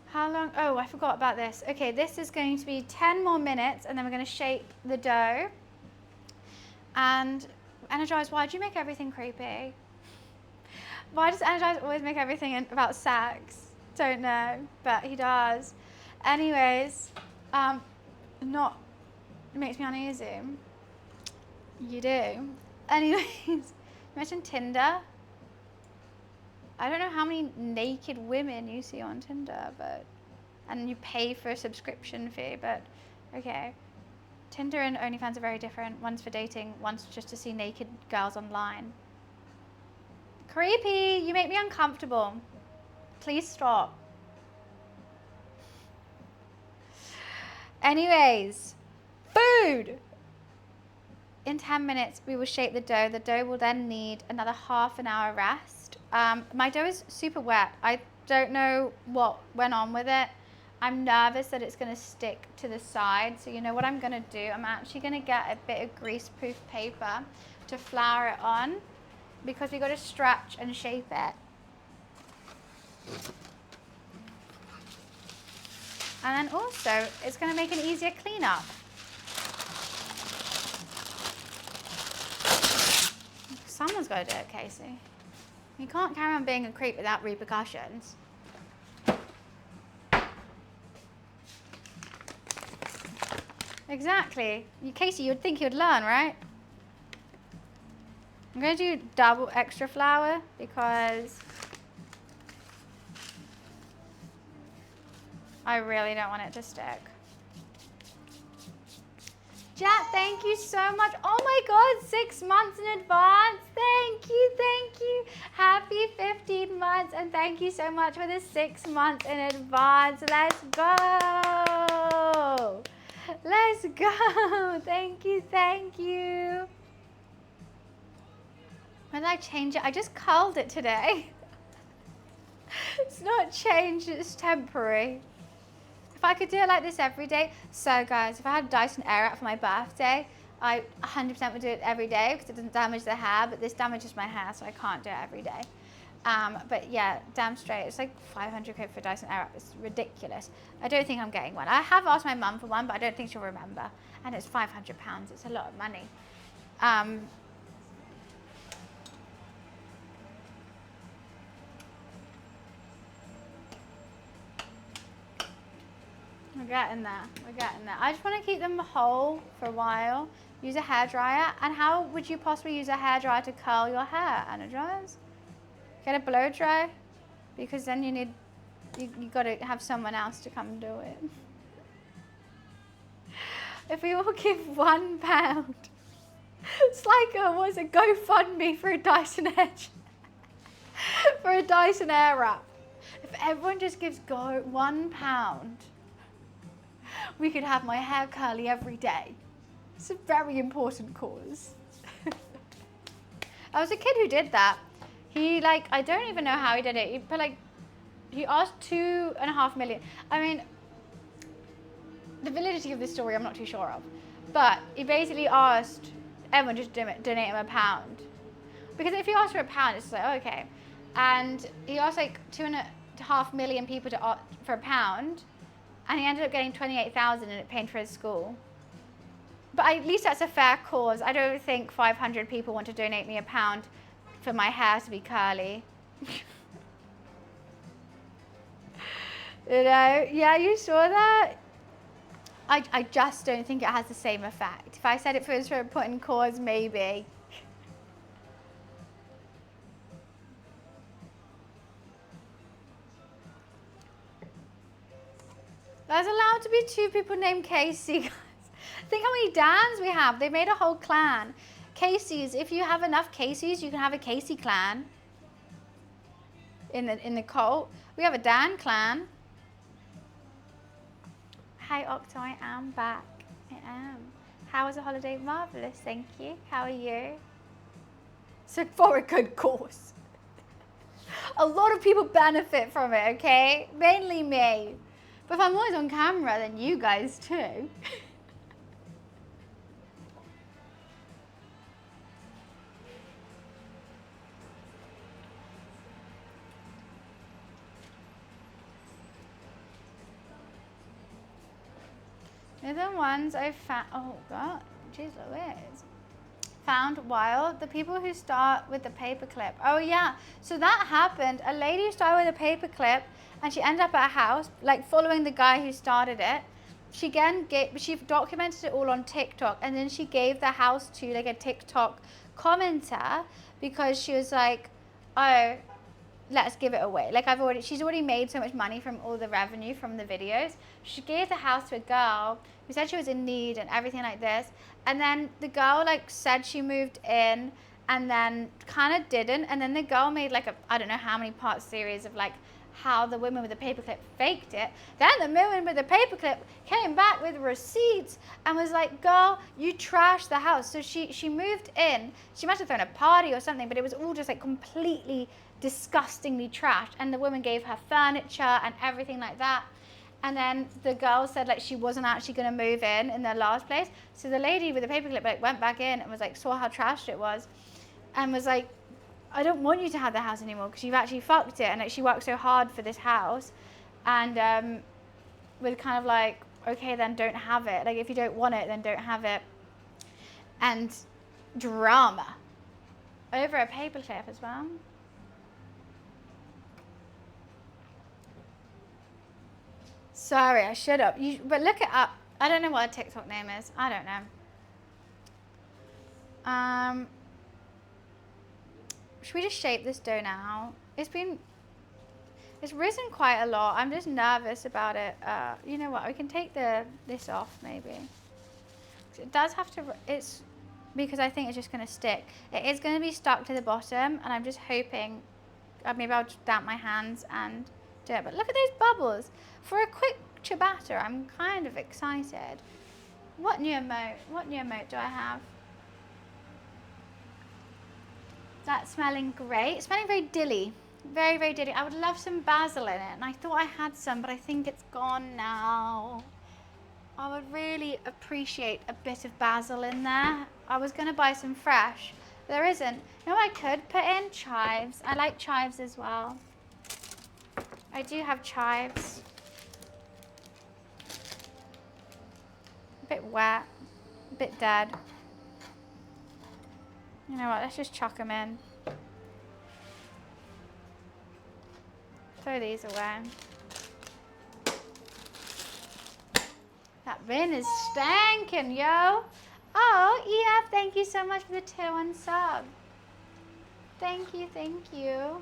How long? Oh, I forgot about this. Okay, this is going to be 10 more minutes, and then we're going to shape the dough. And Energize, why do you make everything creepy? Why does Energize always make everything about sex? Don't know, but he does. Anyways, it makes me uneasy. You do. Anyways, you mentioned Tinder. I don't know how many naked women you see on Tinder, and you pay for a subscription fee, but okay. Tinder and OnlyFans are very different. One's for dating, one's just to see naked girls online. Creepy, you make me uncomfortable. Please stop. Anyways, food. In 10 minutes, we will shape the dough. The dough will then need another half an hour rest. My dough is super wet. I don't know what went on with it. I'm nervous that it's going to stick to the side. So you know what I'm going to do? I'm actually going to get a bit of grease-proof paper to flour it on, because we got to stretch and shape it. And then also, it's going to make an easier cleanup. Someone's got to do it, Casey. You can't carry on being a creep without repercussions. Exactly. Casey, you would think you'd learn, right? I'm going to do double extra flour because I really don't want it to stick. Jack, thank you so much. Oh my God, 6 months in advance. Thank you, thank you. Happy 15 months, and thank you so much for the 6 months in advance. Let's go. Let's go. Thank you, thank you. When did I change it? I just curled it today. It's not changed, it's temporary. If I could do it like this every day. So guys, if I had a Dyson Airwrap for my birthday, I 100% would do it every day because it doesn't damage the hair, but this damages my hair, so I can't do it every day. But yeah, damn straight, it's like 500 quid for a Dyson Airwrap. It's ridiculous. I don't think I'm getting one. I have asked my mum for one, but I don't think she'll remember. And it's £500. It's a lot of money. We're getting there. We're getting there. I just want to keep them whole for a while. Use a hairdryer. And how would you possibly use a hairdryer to curl your hair, Energize? Get a blow dry, because then you got to have someone else to come do it. If we all give £1, it's like a GoFundMe for a Dyson Edge, for a Dyson Airwrap. If everyone just gives £1, we could have my hair curly every day. It's a very important cause. I was a kid who did that. He I don't even know how he did it. He asked 2.5 million. I mean, the validity of this story I'm not too sure of. But he basically asked everyone just donate him £1. Because if you ask for £1, it's like, oh, okay. And he asked like 2.5 million people to opt for £1, and he ended up getting 28,000 and it paid for his school. But at least that's a fair cause. I don't think 500 people want to donate me £1 for my hair to be curly. You know, yeah, you saw that? I just don't think it has the same effect. If I said it was for a important cause, maybe. There's allowed to be 2 people named Casey, guys. Think how many Dans we have. They made a whole clan. Casey's, if you have enough Casey's, you can have a Casey clan. In the cult. We have a Dan clan. Hi Octo, I am back. I am. How was the holiday? Marvellous, thank you. How are you? So for a good cause. A lot of people benefit from it, okay? Mainly me. But if I'm always on camera, then you guys too. They're the ones I found. Oh God, jeez Louise. Found wild. The people who start with the paperclip. Oh yeah. So that happened. A lady started with a paperclip, and she ended up at a house, like following the guy who started it. She documented it all on TikTok, and then she gave the house to like a TikTok commenter because she was like, oh, let's give it away. Like she's already made so much money from all the revenue from the videos. She gave the house to a girl who said she was in need and everything like this. And then the girl like said she moved in and then kind of didn't. And then the girl made like I don't know how many part series of like how the woman with the paperclip faked it. Then the woman with the paperclip came back with receipts and was like, girl, you trashed the house. So she moved in. She must have thrown a party or something, but it was all just like completely disgustingly trashed, and the woman gave her furniture and everything like that. And then the girl said like she wasn't actually going to move in their last place. So the lady with the paperclip like went back in and was like, saw how trashed it was, and was like, I don't want you to have the house anymore because you've actually fucked it, and like she worked so hard for this house. And with kind of like, okay, then don't have it. Like if you don't want it, then don't have it. And drama over a paperclip as well. Sorry, I should have. But look it up. I don't know what a TikTok name is. I don't know. Should we just shape this dough now? It's risen quite a lot. I'm just nervous about it. You know what? We can take this off maybe. It does have to. It's because I think it's just going to stick. It is going to be stuck to the bottom, and I'm just hoping. Maybe I'll just damp my hands and do it. But look at those bubbles. For a quick ciabatta, I'm kind of excited. What new emote do I have? That's smelling great. It's smelling very dilly. Very, very dilly. I would love some basil in it. And I thought I had some, but I think it's gone now. I would really appreciate a bit of basil in there. I was going to buy some fresh. But there isn't. You know what I could put in? Chives. I like chives as well. I do have chives. A bit wet. A bit dead. You know what? Let's just chuck them in. Throw these away. That bin is stankin', yo. Oh, EF, thank you so much for the 2-1 sub. Thank you, thank you.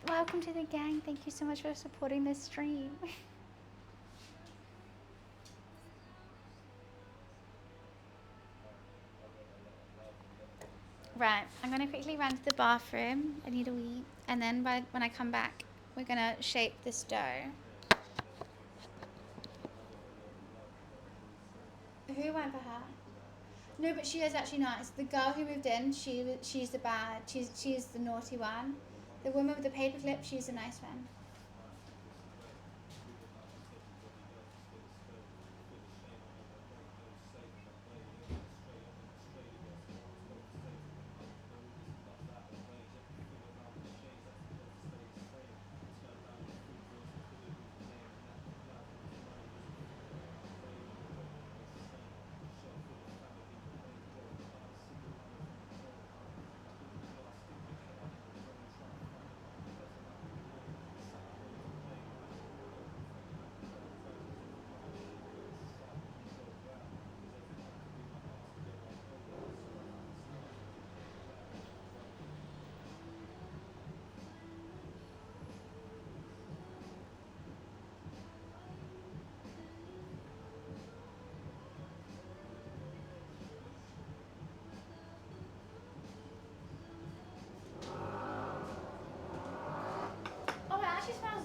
Welcome to the gang. Thank you so much for supporting this stream. Right, I'm going to quickly run to the bathroom. I need a wee. And then when I come back, we're going to shape this dough. Who went for her? No, but she is actually not. It's the girl who moved in. She's the bad. She's the naughty one. The woman with the paperclip, she's the nice one.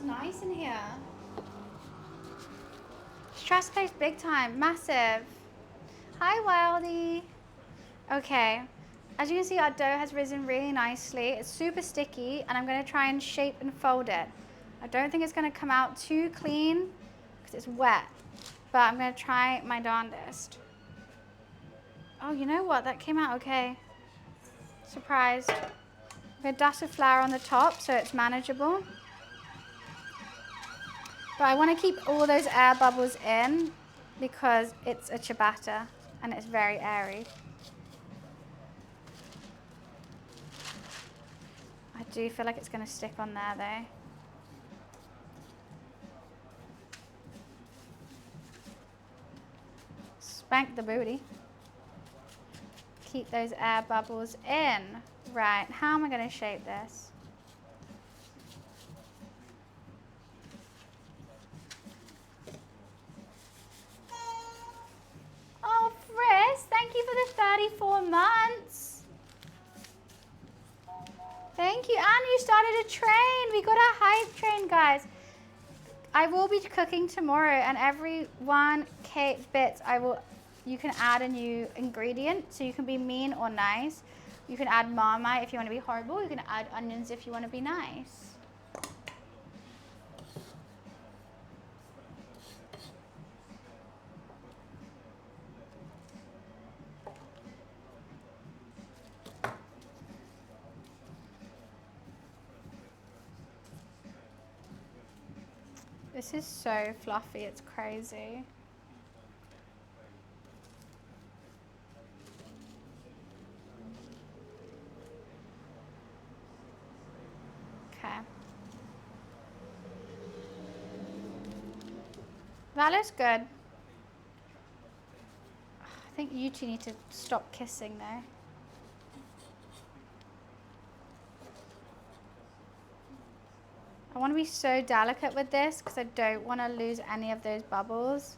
smells nice in here. Stress place big time, massive. Hi, Wildy. Okay, as you can see, our dough has risen really nicely. It's super sticky, and I'm gonna try and shape and fold it. I don't think it's gonna come out too clean because it's wet, but I'm gonna try my darndest. Oh, you know what? That came out okay. Surprised. I'm gonna dust of flour on the top so it's manageable. But I want to keep all those air bubbles in because it's a ciabatta and it's very airy. I do feel like it's going to stick on there though. Spank the booty. Keep those air bubbles in. Right, how am I going to shape this? Oh, Friss, thank you for the 34 months. Thank you, and you started a train. We got a hype train, guys. I will be cooking tomorrow, and every 1K bits, you can add a new ingredient, so you can be mean or nice. You can add Marmite if you want to be horrible. You can add onions if you want to be nice. This is so fluffy, it's crazy. Okay. That looks good. I think you two need to stop kissing though. I want to be so delicate with this because I don't want to lose any of those bubbles.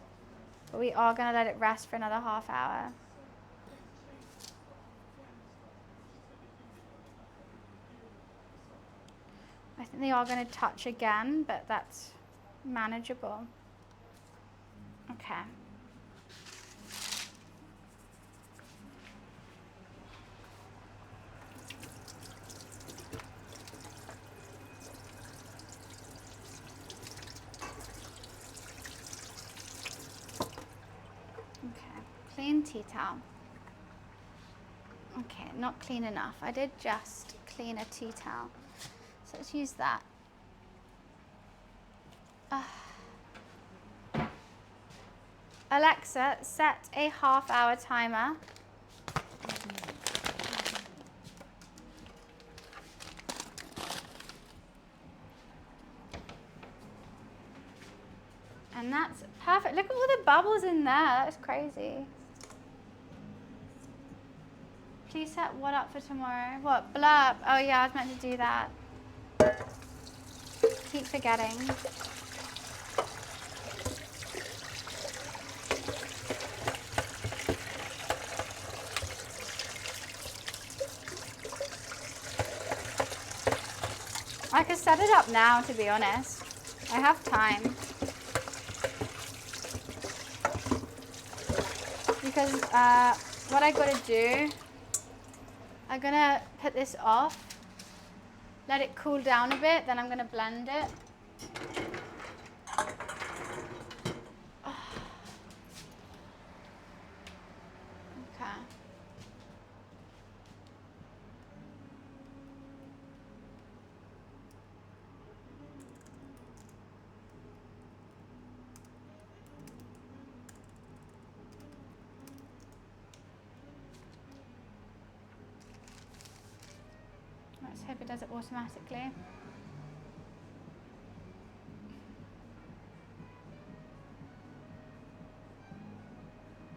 But we are going to let it rest for another half hour. I think they are going to touch again, but that's manageable. Okay. Clean tea towel. Okay, not clean enough. I did just clean a tea towel. So let's use that. Alexa, set a half-hour timer. And that's perfect. Look at all the bubbles in there. That's crazy. Please set what up for tomorrow? What? Blurb. Oh yeah, I was meant to do that. Keep forgetting. I could set it up now, to be honest. I have time. Because what I gotta do, I'm gonna put this off, let it cool down a bit, then I'm gonna blend it. Okay. Let's hope it does it automatically.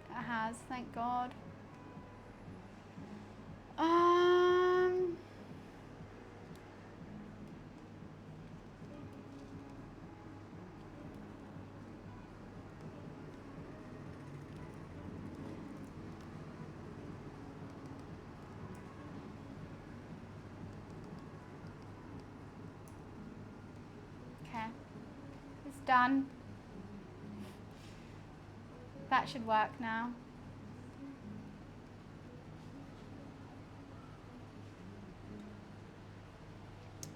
It has, thank God. Okay. It's done. That should work now.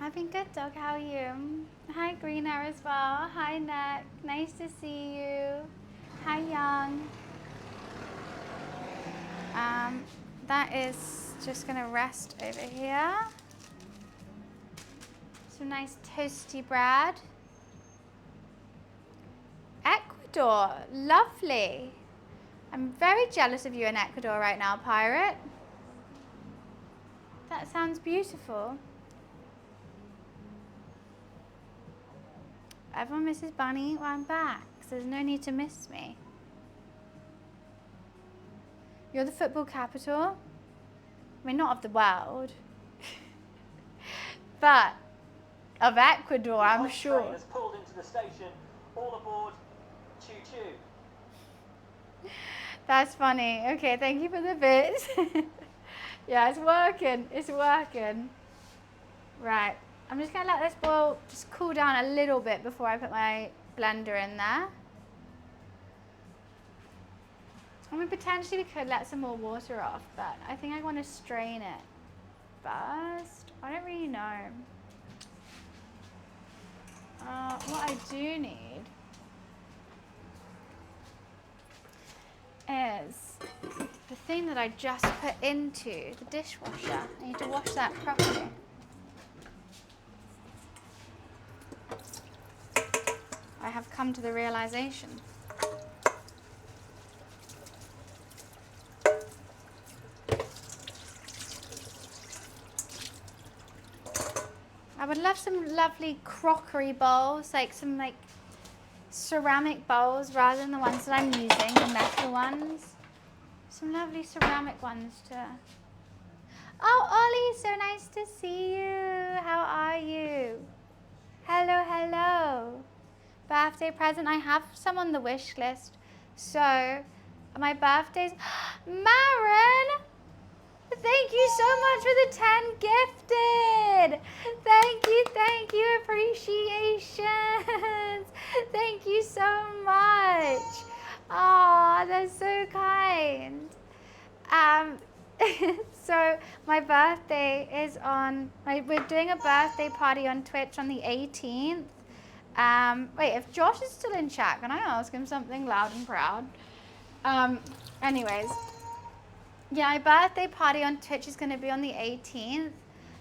I've been good, dog. How are you? Hi, Green Air as well. Hi, Neck. Nice to see you. Hi, Young. That is just gonna rest over here. Some nice toasty bread. Ecuador, lovely. I'm very jealous of you in Ecuador right now, Pirate. That sounds beautiful. Everyone misses Bunny. Well, I'm back, so there's no need to miss me. You're the football capital. I mean, not of the world, but of Ecuador, I'm sure. Train has pulled into the station. All aboard. Choo choo. That's funny. Okay, thank you for the bits. Yeah, it's working. It's working. Right. I'm just going to let this boil just cool down a little bit before I put my blender in there. I mean, potentially we could let some more water off, but I think I want to strain it first. I don't really know. What I do need is the thing that I just put into the dishwasher. I need to wash that properly. I have come to the realization. I would love some lovely crockery bowls, like some ceramic bowls rather than the ones that I'm using, the metal ones. Some lovely ceramic ones too. Oh, Ollie, so nice to see you. How are you? Hello, hello. Birthday present. I have some on the wish list. So, my birthday's... Maren! Thank you so much for the 10 gifted. Thank you, appreciations. Thank you so much. Oh, that's so kind. So my birthday is on, we're doing a birthday party on Twitch on the 18th. Wait, if Josh is still in chat, can I ask him something loud and proud? Anyways. Yeah, my birthday party on Twitch is going to be on the 18th.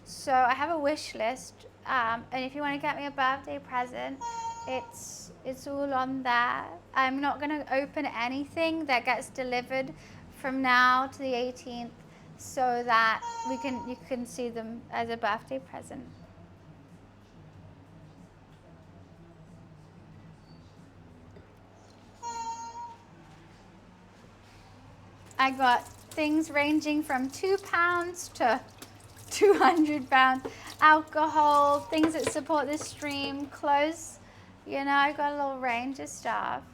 So I have a wish list. And if you want to get me a birthday present, it's all on there. I'm not going to open anything that gets delivered from now to the 18th so that you can see them as a birthday present. I got things ranging from £2 to £200, alcohol, things that support this stream, clothes, you know, I got a little range of stuff.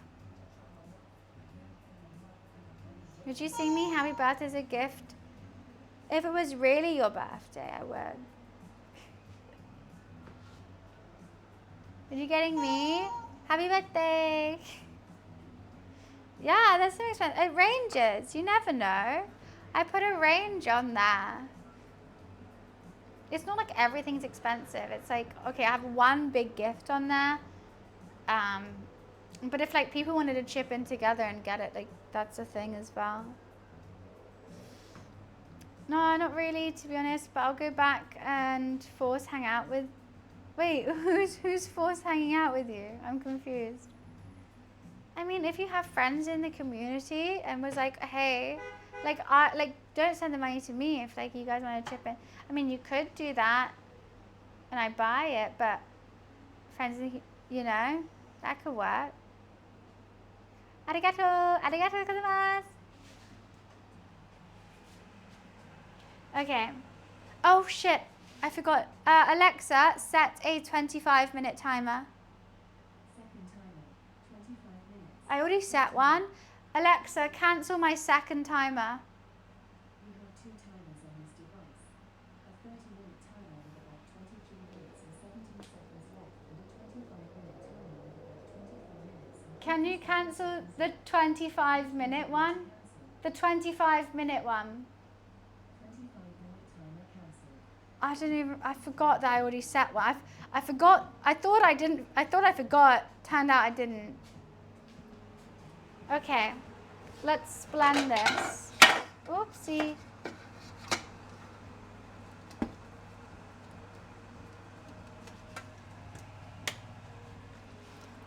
Would you sing me happy birthday as a gift? If it was really your birthday, I would. Are you getting me? Happy birthday. Yeah, that's so expensive. It ranges. You never know. I put a range on there. It's not like everything's expensive. It's like, okay, I have one big gift on there. But if like people wanted to chip in together and get it, like that's a thing as well. No, not really, to be honest. But I'll go back and force hang out with. Wait, who's force hanging out with you? I'm confused. I mean, if you have friends in the community and was like, hey, don't send the money to me if like you guys want to chip in. I mean, you could do that, and I buy it, but friends, you know, that could work. Arigato, arigato gozaimasu. Okay. Oh shit, I forgot. Alexa, set a 25-minute timer. Second timer, 25 minutes. I already set one. Alexa, cancel my second timer. You have two timers on this device. A 30-minute timer with about 23 minutes and 17 seconds left, and a 25-minute Can you cancel the 25-minute one? The 25-minute one. 25-minute timer cancelled. I don't even, I forgot that I already set one. I forgot, I thought I forgot. Turned out I didn't. Okay, let's blend this. Oopsie.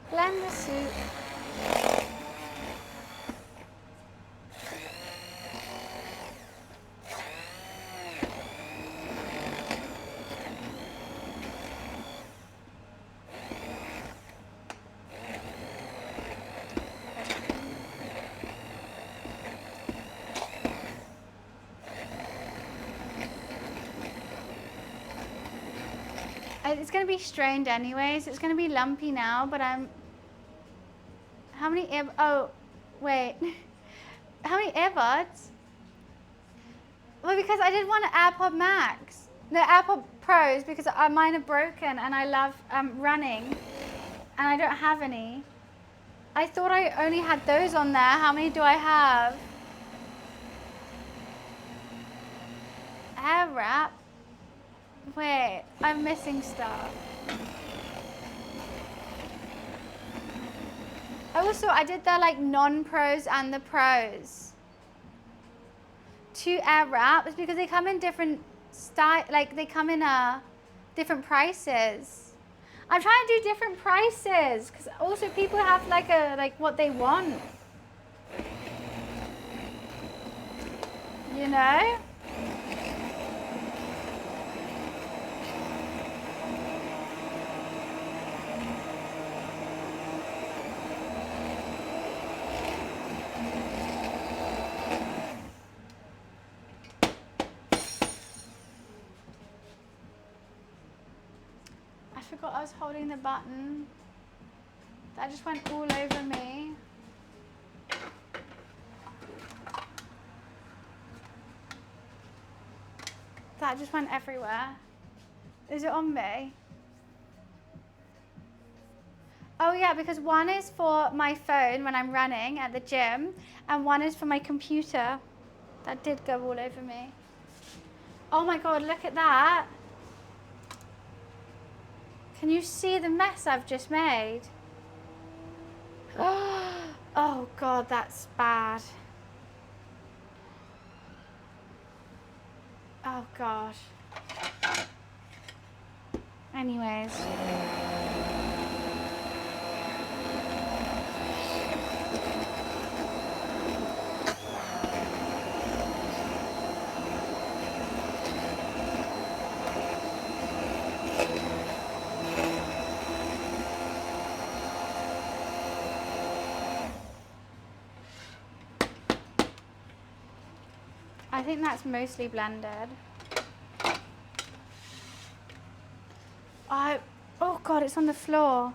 Blend the soup. It's going to be strained anyways. It's going to be lumpy now, but I'm... How many oh, wait. How many earbuds? Well, because I did want an AirPod Max. No, AirPod Pros, because mine are broken and I love running. And I don't have any. I thought I only had those on there. How many do I have? Air wrap? Wait, I'm missing stuff. Also, I did the like non-pros and the pros. 2 air wraps because they come in different style, like they come in different prices. I'm trying to do different prices because also people have like what they want. You know? I forgot I was holding the button. That just went all over me. That just went everywhere. Is it on me? Oh yeah, because one is for my phone when I'm running at the gym, and one is for my computer. That did go all over me. Oh my God, look at that. Can you see the mess I've just made? Oh God, that's bad. Oh gosh. Anyways. I think that's mostly blended. Oh God, it's on the floor.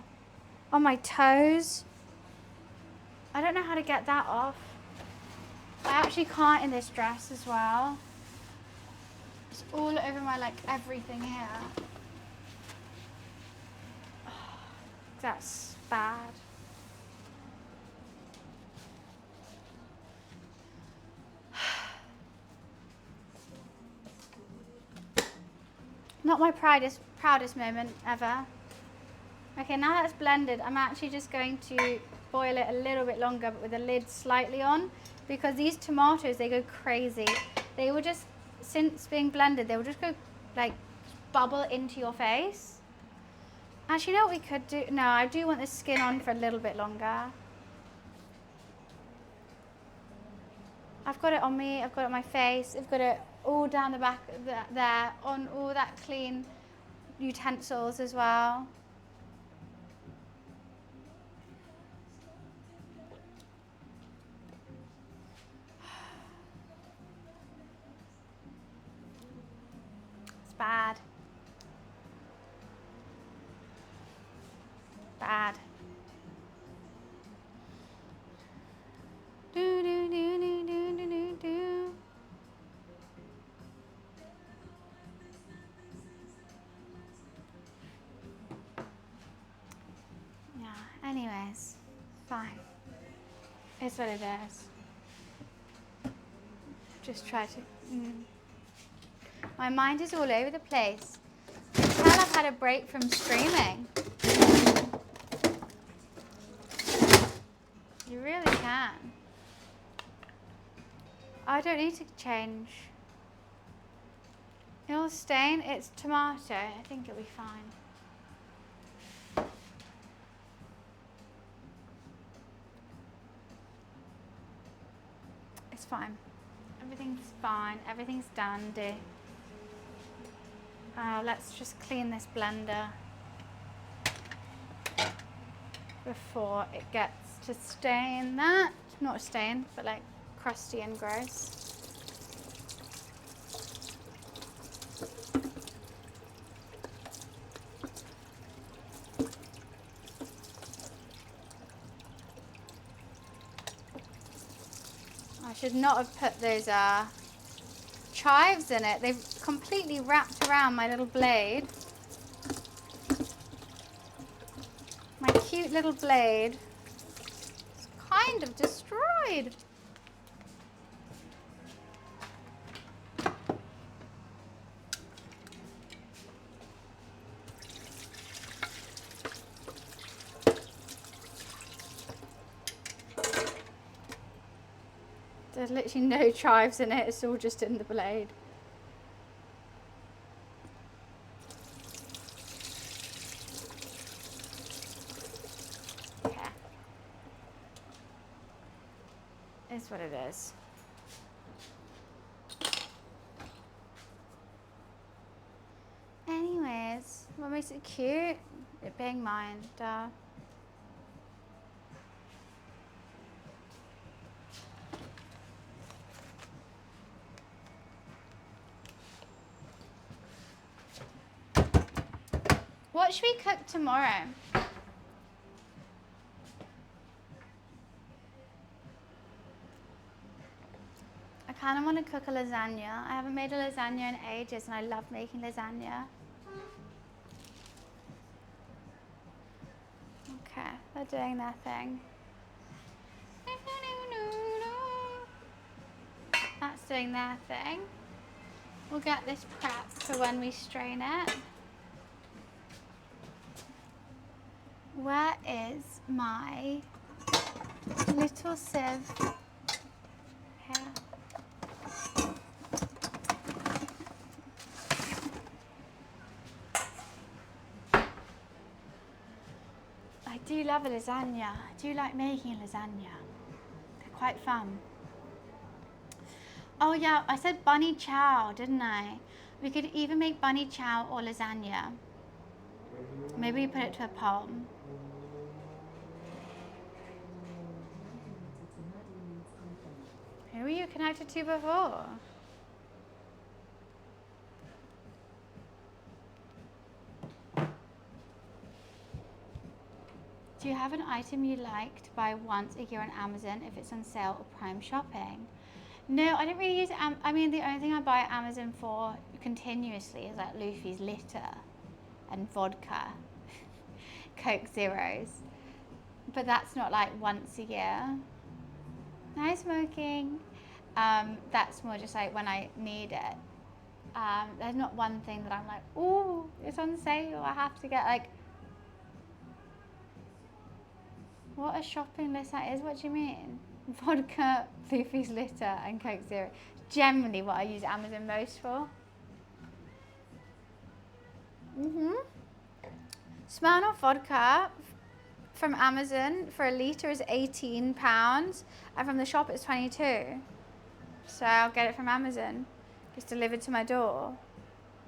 On my toes. I don't know how to get that off. I actually can't in this dress as well. It's all over my, like, everything here. That's bad. Not my proudest moment ever. Okay, now that's blended, I'm actually just going to boil it a little bit longer, but with the lid slightly on, because these tomatoes, they go crazy. They will just, since being blended, they will just go, like, bubble into your face. Actually, you know what we could do? No, I do want the skin on for a little bit longer. I've got it on me, I've got it on my face, I've got it all down the back there, on all that clean utensils as well. It's bad. Bad. Do do do do do do do do. Yeah, anyways, fine. It's what it is. Just try to. My mind is all over the place. I can tell I've had a break from screaming. You really can. I don't need to change. It'll stain. It's tomato. I think it'll be fine. It's fine. Everything's fine. Everything's dandy. Let's just clean this blender before it gets to stain that. Not stain, but like crusty and gross. I should not have put those chives in it. They've completely wrapped around my little blade. My cute little blade is kind of destroyed. There's literally no chives in it, it's all just in the blade. Yeah. It's what it is. Anyways, what makes it cute? It being mine, duh. What should we cook tomorrow? I kind of want to cook a lasagna. I haven't made a lasagna in ages and I love making lasagna. Okay, they're doing their thing. That's doing their thing. We'll get this prepped for when we strain it. Where is my little sieve? Here. I do love a lasagna. I do like making a lasagna. They're quite fun. Oh yeah, I said bunny chow, didn't I? We could either make bunny chow or lasagna. Maybe we put it to a poll. Who were you connected to before? Do you have an item you like to buy once a year on Amazon if it's on sale or Prime Shopping? No, I don't really use I mean, the only thing I buy Amazon for continuously is like Luffy's litter and vodka, Coke Zeros. But that's not like once a year. No smoking. That's more just like when I need it. There's not one thing that I'm like, ooh, it's on sale, I have to get. Like, what a shopping list that is. What do you mean? Vodka, Luffy's litter and Coke Zero. Generally what I use Amazon most for. Smirnoff vodka from Amazon for a litre is £18 and from the shop it's 22. So I'll get it from Amazon. It's delivered to my door.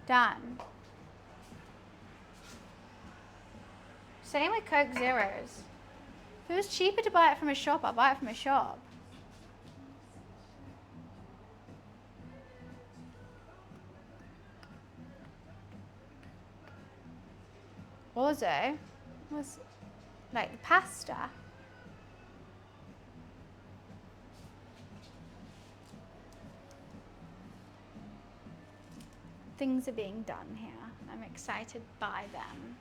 Done. Same with Coke Zeros. If it was cheaper to buy it from a shop, I'll buy it from a shop. Orzo was like the pasta. Things are being done here. I'm excited by them.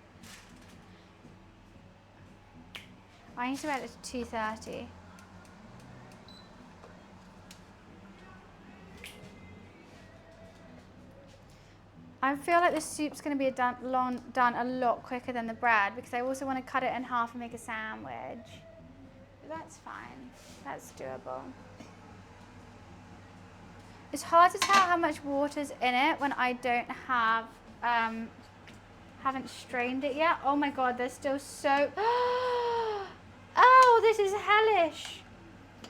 I need to bed at 2:30. I feel like the soup's going to be done a lot quicker than the bread because I also want to cut it in half and make a sandwich. But that's fine. That's doable. It's hard to tell how much water's in it when I don't have, haven't strained it yet. Oh my God, there's still so, oh, this is hellish.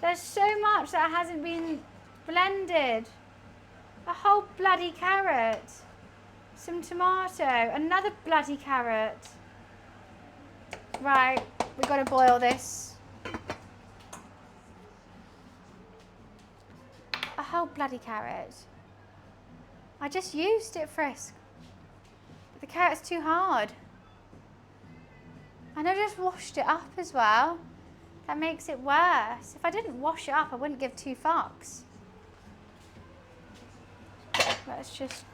There's so much that hasn't been blended. A whole bloody carrot. Some tomato, another bloody carrot. Right, we've got to boil this. A whole bloody carrot. I just used it, Frisk. The carrot's too hard. And I just washed it up as well. That makes it worse. If I didn't wash it up, I wouldn't give two fucks. Let's just...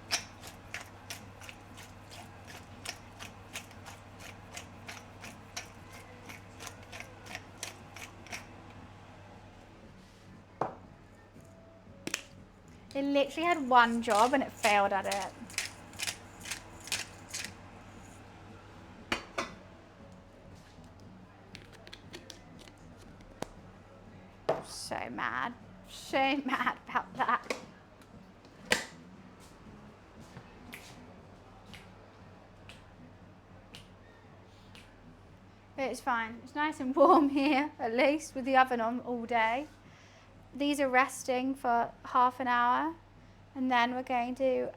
It literally had one job and it failed at it. So mad about that. It's fine. It's nice and warm here, at least, with the oven on all day. These are resting for half an hour, and then we're going to,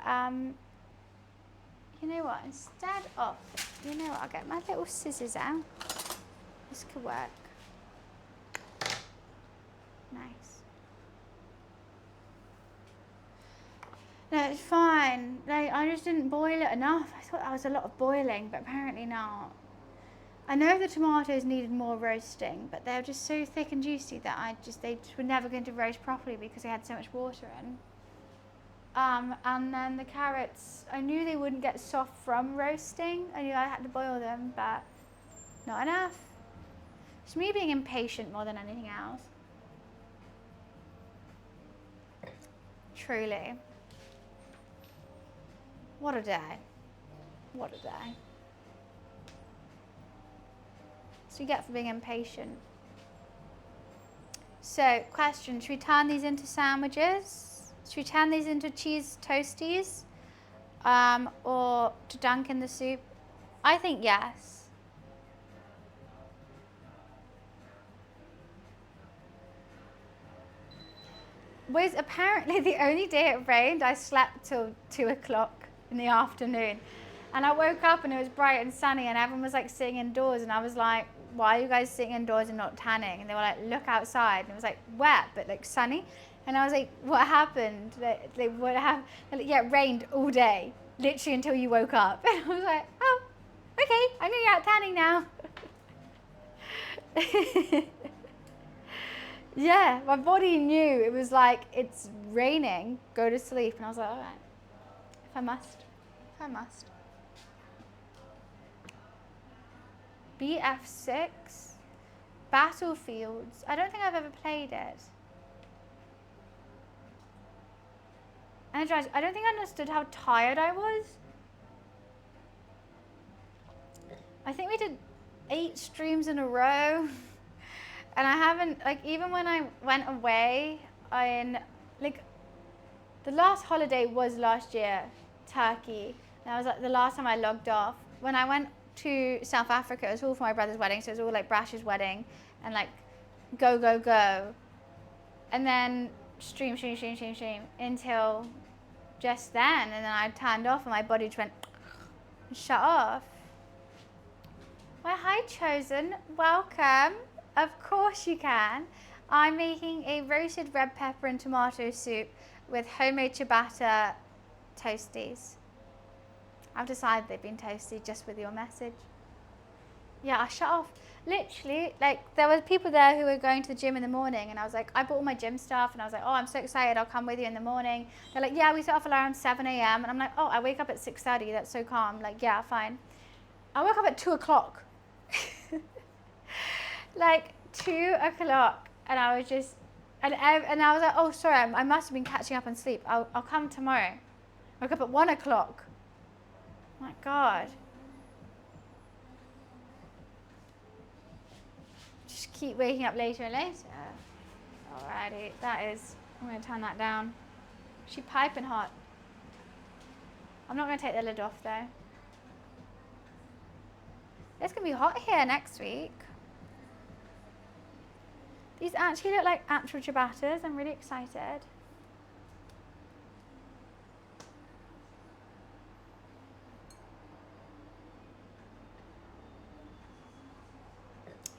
you know what, instead of, you know what, I'll get my little scissors out. This could work. Nice. No, it's fine. Like, I just didn't boil it enough. I thought that was a lot of boiling, but apparently not. I know the tomatoes needed more roasting, but they're just so thick and juicy that they just were never going to roast properly because they had so much water in. And then the carrots, I knew they wouldn't get soft from roasting. I knew I had to boil them, but not enough. It's me being impatient more than anything else. Truly. What a day. What a day. So you get for being impatient. So, question, should we turn these into sandwiches? Should we turn these into cheese toasties? Or to dunk in the soup? I think yes. Was apparently the only day it rained, I slept till 2 o'clock in the afternoon. And I woke up and it was bright and sunny and everyone was like sitting indoors and I was like, why are you guys sitting indoors and not tanning? And they were like, look outside. And it was like wet, but like sunny. And I was like, what happened? What happened? Like, yeah, it rained all day, literally until you woke up. And I was like, oh, okay, I know you're out tanning now. Yeah, my body knew. It was like, it's raining, go to sleep. And I was like, all right, if I must. BF6, Battlefields. I don't think I've ever played it. Energized. I don't think I understood how tired I was. I think we did 8 streams in a row. And I haven't, like, even when I went away, the last holiday was last year, Turkey. That was like the last time I logged off. When I went to South Africa, it was all for my brother's wedding, so it was all like Brash's wedding, and like, go, go, go. And then stream, until just then, and then I turned off and my body just went, shut off. Well, hi Chosen, welcome. Of course you can. I'm making a roasted red pepper and tomato soup with homemade ciabatta toasties. I've decided they've been toasted just with your message. Yeah, I shut off. Literally, like, there were people there who were going to the gym in the morning, and I was like, I bought all my gym stuff, and I was like, oh, I'm so excited, I'll come with you in the morning. They're like, yeah, we set off around 7 a.m. And I'm like, oh, I wake up at 6:30, that's so calm. Like, yeah, fine. I woke up at 2 o'clock. like 2 o'clock, and I was just, and I was like, oh sorry, I must have been catching up on sleep. I'll come tomorrow. I woke up at 1 o'clock. My God. Just keep waking up later and later. Alrighty, I'm going to turn that down. She piping hot. I'm not going to take the lid off though. It's going to be hot here next week. These actually look like actual ciabattas. I'm really excited.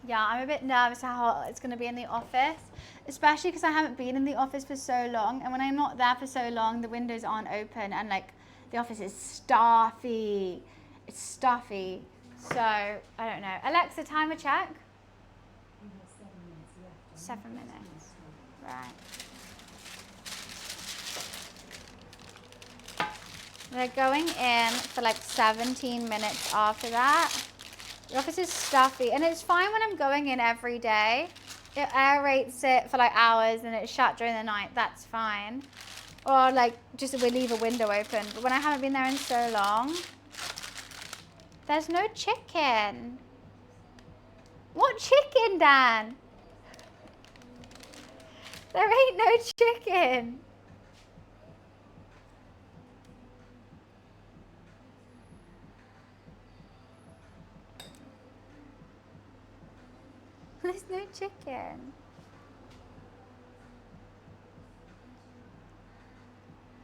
Yeah, I'm a bit nervous how hot it's going to be in the office, especially because I haven't been in the office for so long. And when I'm not there for so long, the windows aren't open and like the office is stuffy. It's stuffy. So, I don't know. Alexa, timer check. You have 7 minutes left. 7 minutes. Right. They're going in for like 17 minutes after that. The office is stuffy, and it's fine when I'm going in every day. It aerates it for like hours and it's shut during the night. That's fine. Or like just we leave a window open. But when I haven't been there in so long, there's no chicken. What chicken, Dan? There ain't no chicken. There's no chicken.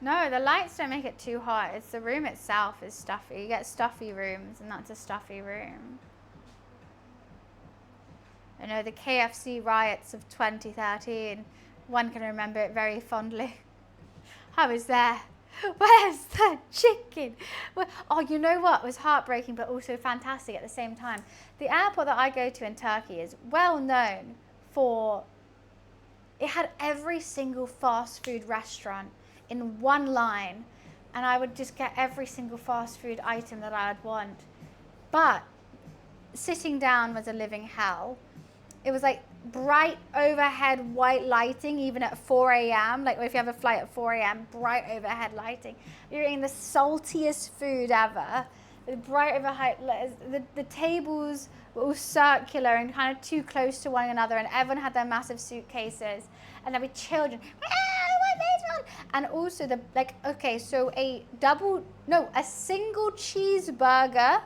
No, the lights don't make it too hot. It's the room itself is stuffy. You get stuffy rooms, and that's a stuffy room. I know the KFC riots of 2013. One can remember it very fondly. I was there. Where's the chicken? Oh, you know what? It was heartbreaking but also fantastic at the same time. The airport that I go to in Turkey is well known for, it had every single fast food restaurant in one line, and I would just get every single fast food item that I'd want. But sitting down was a living hell. It was like bright overhead white lighting even at 4 a.m. Like if you have a flight at 4 a.m., bright overhead lighting. You're eating the saltiest food ever. The bright overhead, the tables were all circular and kind of too close to one another, and everyone had their massive suitcases, and there'd be children. And also a single cheeseburger,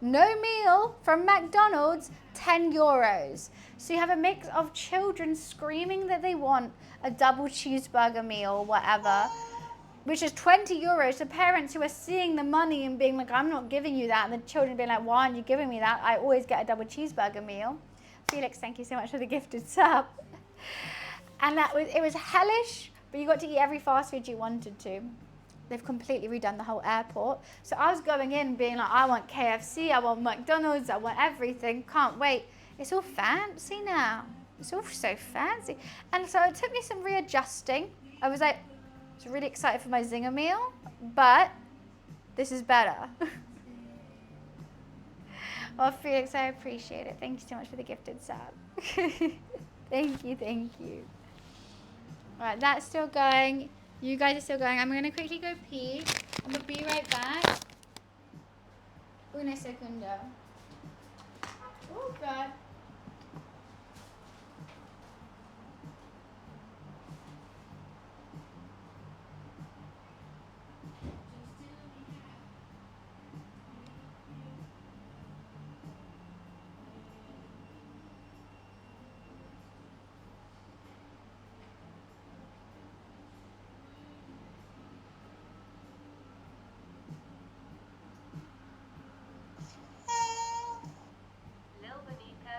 no meal from McDonald's, 10 euros. So you have a mix of children screaming that they want a double cheeseburger meal or whatever, which is 20 euros. The parents who are seeing the money and being like, I'm not giving you that. And the children being like, why aren't you giving me that? I always get a double cheeseburger meal. Felix, thank you so much for the gifted sub. And it was hellish, but you got to eat every fast food you wanted to. They've completely redone the whole airport. So I was going in being like, I want KFC, I want McDonald's, I want everything. Can't wait. It's all fancy now. It's all so fancy. And so it took me some readjusting. I was really excited for my Zinger meal, but this is better. Well, Felix, I appreciate it. Thank you so much for the gifted sub. Thank you. All right, that's still going. You guys are still going. I'm going to quickly go pee. I'm going to be right back. Una segundo. Oh, God. Lil Benita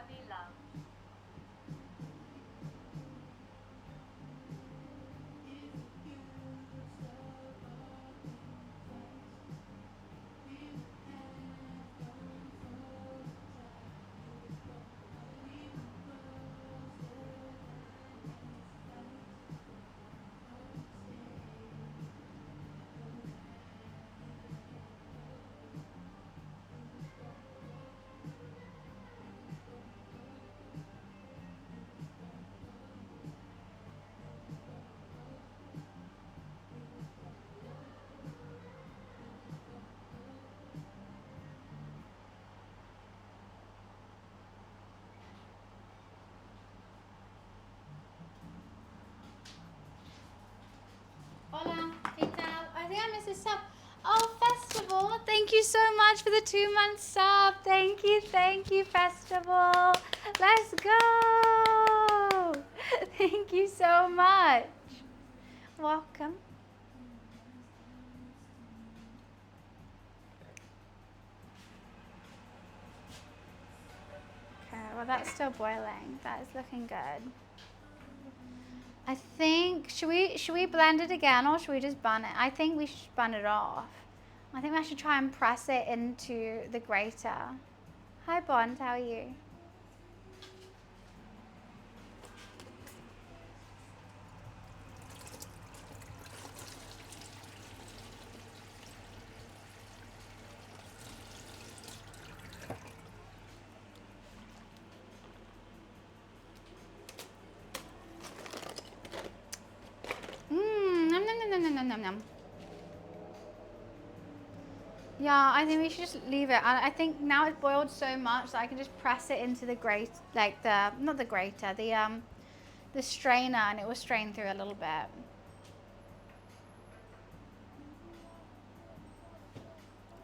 think I missed a sub. Oh, Festival, thank you so much for the 2-month sub. Thank you, Festival. Let's go. Thank you so much. Welcome. Okay, well that's still boiling. That is looking good. I think, should we blend it again or should we just bun it? I think we should bun it off. I think I should try and press it into the grater. Hi Bond, how are you? Nom, nom, nom, nom, nom, nom, nom. Yeah, I think we should just leave it. I think now it's boiled so much that I can just press it into the grate, like the, not the grater, the strainer, and it will strain through a little bit.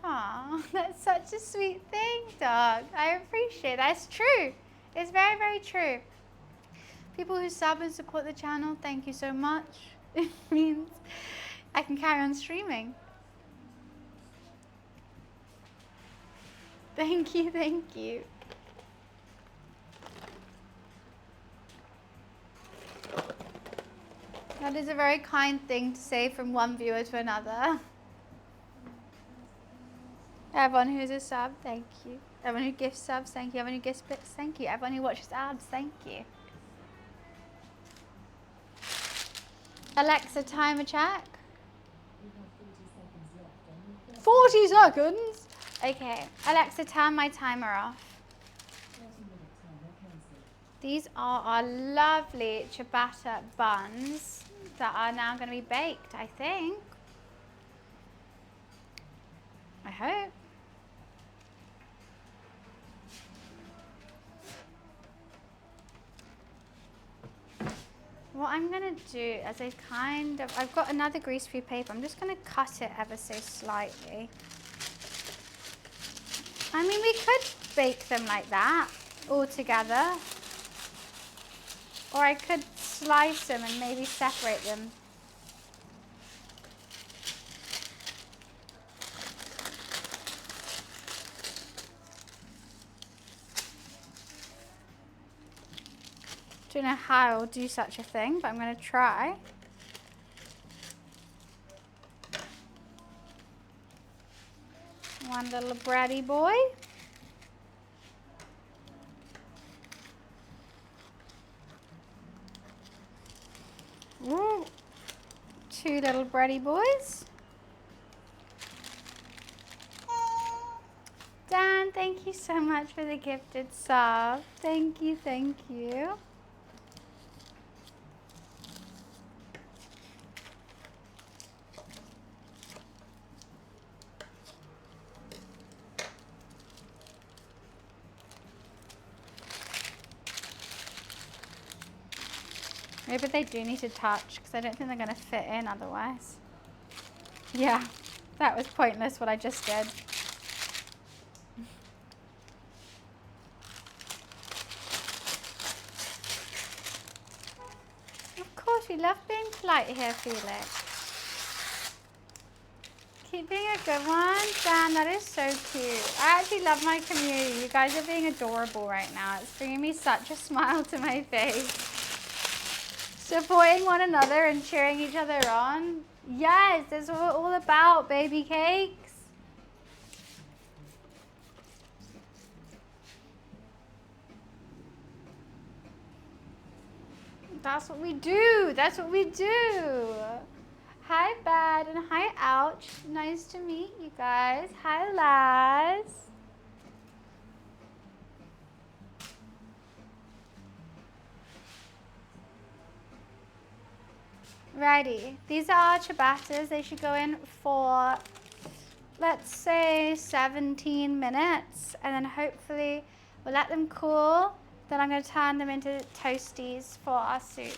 Aw, that's such a sweet thing, dog. I appreciate that. It's true. It's very, very true. People who sub and support the channel, thank you so much. It means I can carry on streaming. Thank you, thank you. That is a very kind thing to say from one viewer to another. Everyone who's a sub, thank you. Everyone who gifts subs, thank you. Everyone who gifts bits, thank you. Everyone who watches ads, thank you. Alexa, timer check. You have 40 seconds left on 40 your seconds? Okay. Alexa, turn my timer off. 30-minute timer cancelled. These are our lovely ciabatta buns that are now going to be baked, I think. I hope. What I'm going to do is I've got another grease-free paper. I'm just going to cut it ever so slightly. I mean, we could bake them like that, all together. Or I could slice them and maybe separate them. Don't know how I'll do such a thing, but I'm going to try. One little bratty boy. Ooh. Two little bratty boys. Dan, thank you so much for the gifted sub. Thank you, thank you. Maybe they do need to touch because I don't think they're going to fit in otherwise. Yeah, that was pointless what I just did. Of course, we love being polite here, Felix. Keep being a good one. Dan, that is so cute. I actually love my community. You guys are being adorable right now. It's bringing me such a smile to my face. Supporting one another and cheering each other on. Yes, that's what we're all about, baby cakes. That's what we do. That's what we do. Hi, Bad, and hi, Ouch. Nice to meet you guys. Hi, Laz. Righty, these are our ciabattas. They should go in for, let's say, 17 minutes. And then hopefully we'll let them cool. Then I'm going to turn them into toasties for our soup.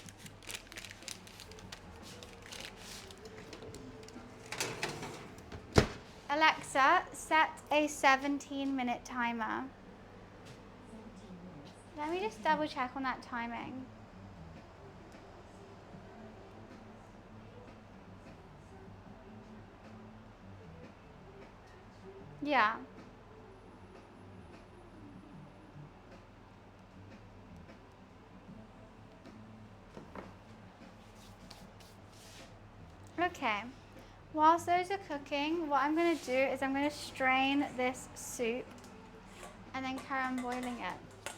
Alexa, set a 17-minute timer. 17 minutes. Let me just double check on that timing. Yeah. Okay. Whilst those are cooking, what I'm going to do is I'm going to strain this soup and then carry on boiling it.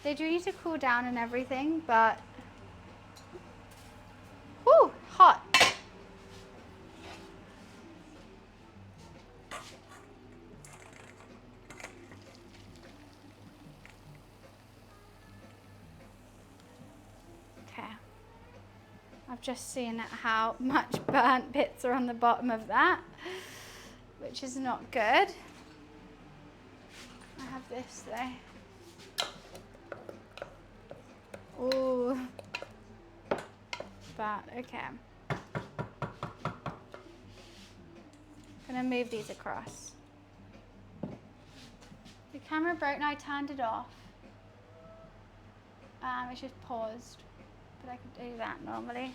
They do need to cool down and everything, but whew, hot. Okay. I've just seen how much burnt bits are on the bottom of that, which is not good. I have this though. Ooh. But okay. Gonna move these across. The camera broke and I turned it off. It's just paused, but I could do that normally.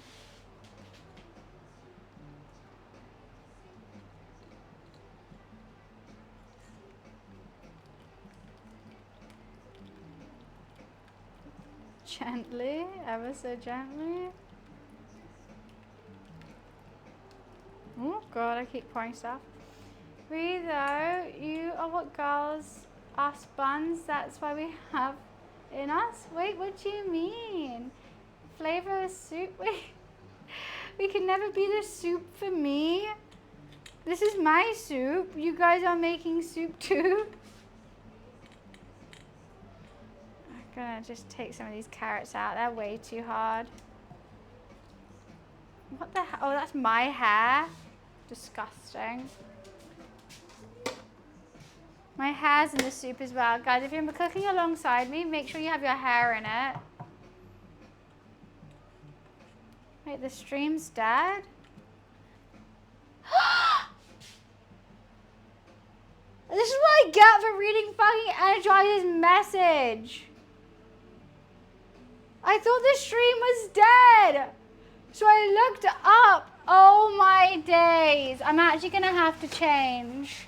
Gently, ever so gently. Oh God, I keep pouring stuff. We though, you are what girls us buns, that's why we have in us. Wait, what do you mean? Flavor of soup? Wait, we can never be the soup for me. This is my soup. You guys are making soup too. I'm gonna just take some of these carrots out. They're way too hard. What the hell? Oh, that's my hair. Disgusting. My hair's in the soup as well. Guys, if you're cooking alongside me, make sure you have your hair in it. Wait, the stream's dead? This is what I get for reading fucking Energizer's message. I thought the stream was dead. So I looked up. Oh my days. I'm actually gonna have to change.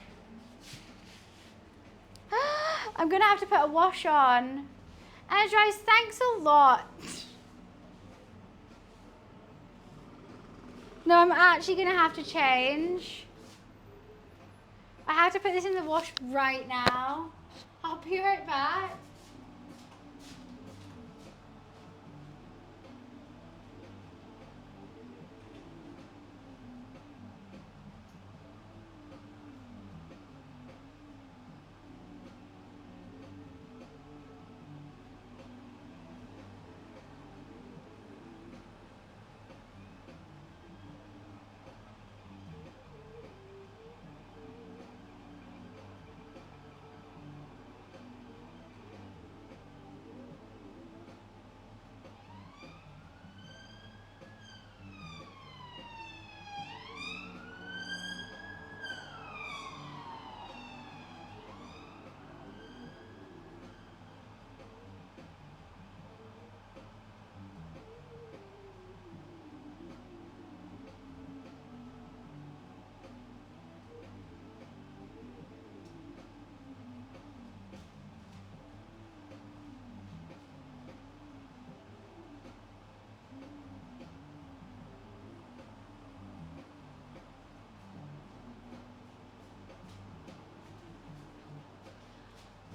I'm gonna have to put a wash on. Energize, thanks a lot. No, I'm actually gonna have to change. I have to put this in the wash right now. I'll be right back.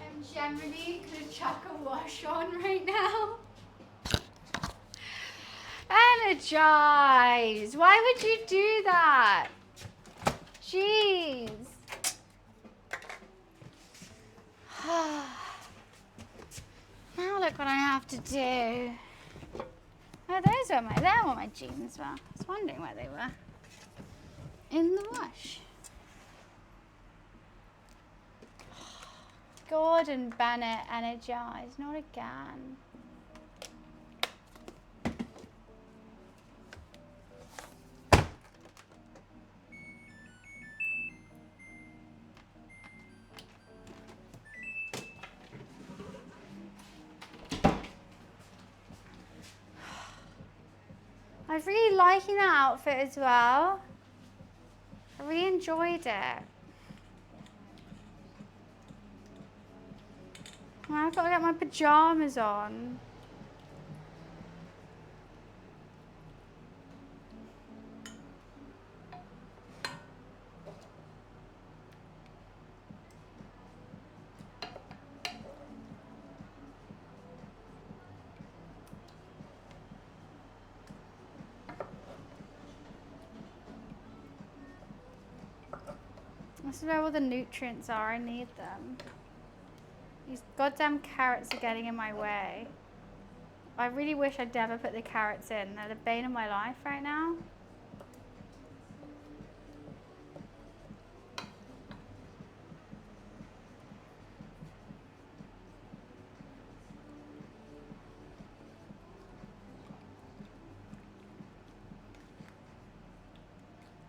I'm generally gonna chuck a wash on right now. Energize! Why would you do that? Jeez. Now look what I have to do. Oh, those are they're what my jeans were. I was wondering where they were. In the wash. Gordon Bennett, energize, not again. liking that outfit as well. I really enjoyed it. Well, I've got to get my pajamas on. This is where all the nutrients are. I need them. These goddamn carrots are getting in my way. I really wish I'd never put the carrots in. They're the bane of my life right now.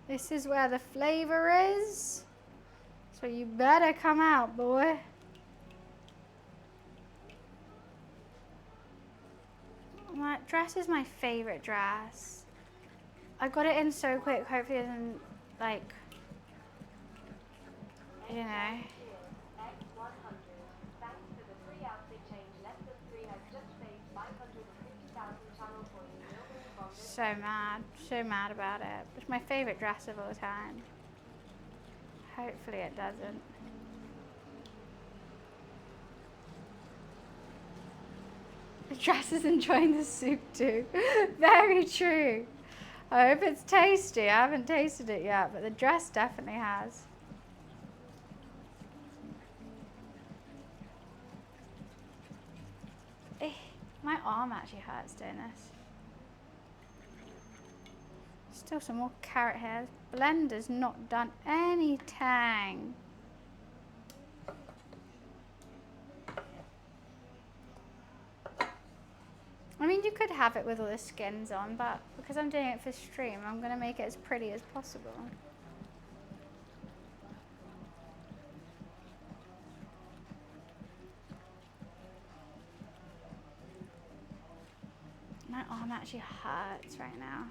This is where the flavor is. So you better come out, boy. That dress is my favorite dress. I got it in so quick. Hopefully it doesn't, like, you know. X100. Thanks to the free outfit change, Less Than 3 has just saved 550,000 channel points building from this. So mad about it. It's my favorite dress of all time. Hopefully it doesn't. The dress is enjoying the soup too. Very true. I hope it's tasty. I haven't tasted it yet, but the dress definitely has. My arm actually hurts doing this. Still some more carrot here. Blender's not done any tang. I mean, you could have it with all the skins on, but because I'm doing it for stream, I'm going to make it as pretty as possible. My arm actually hurts right now.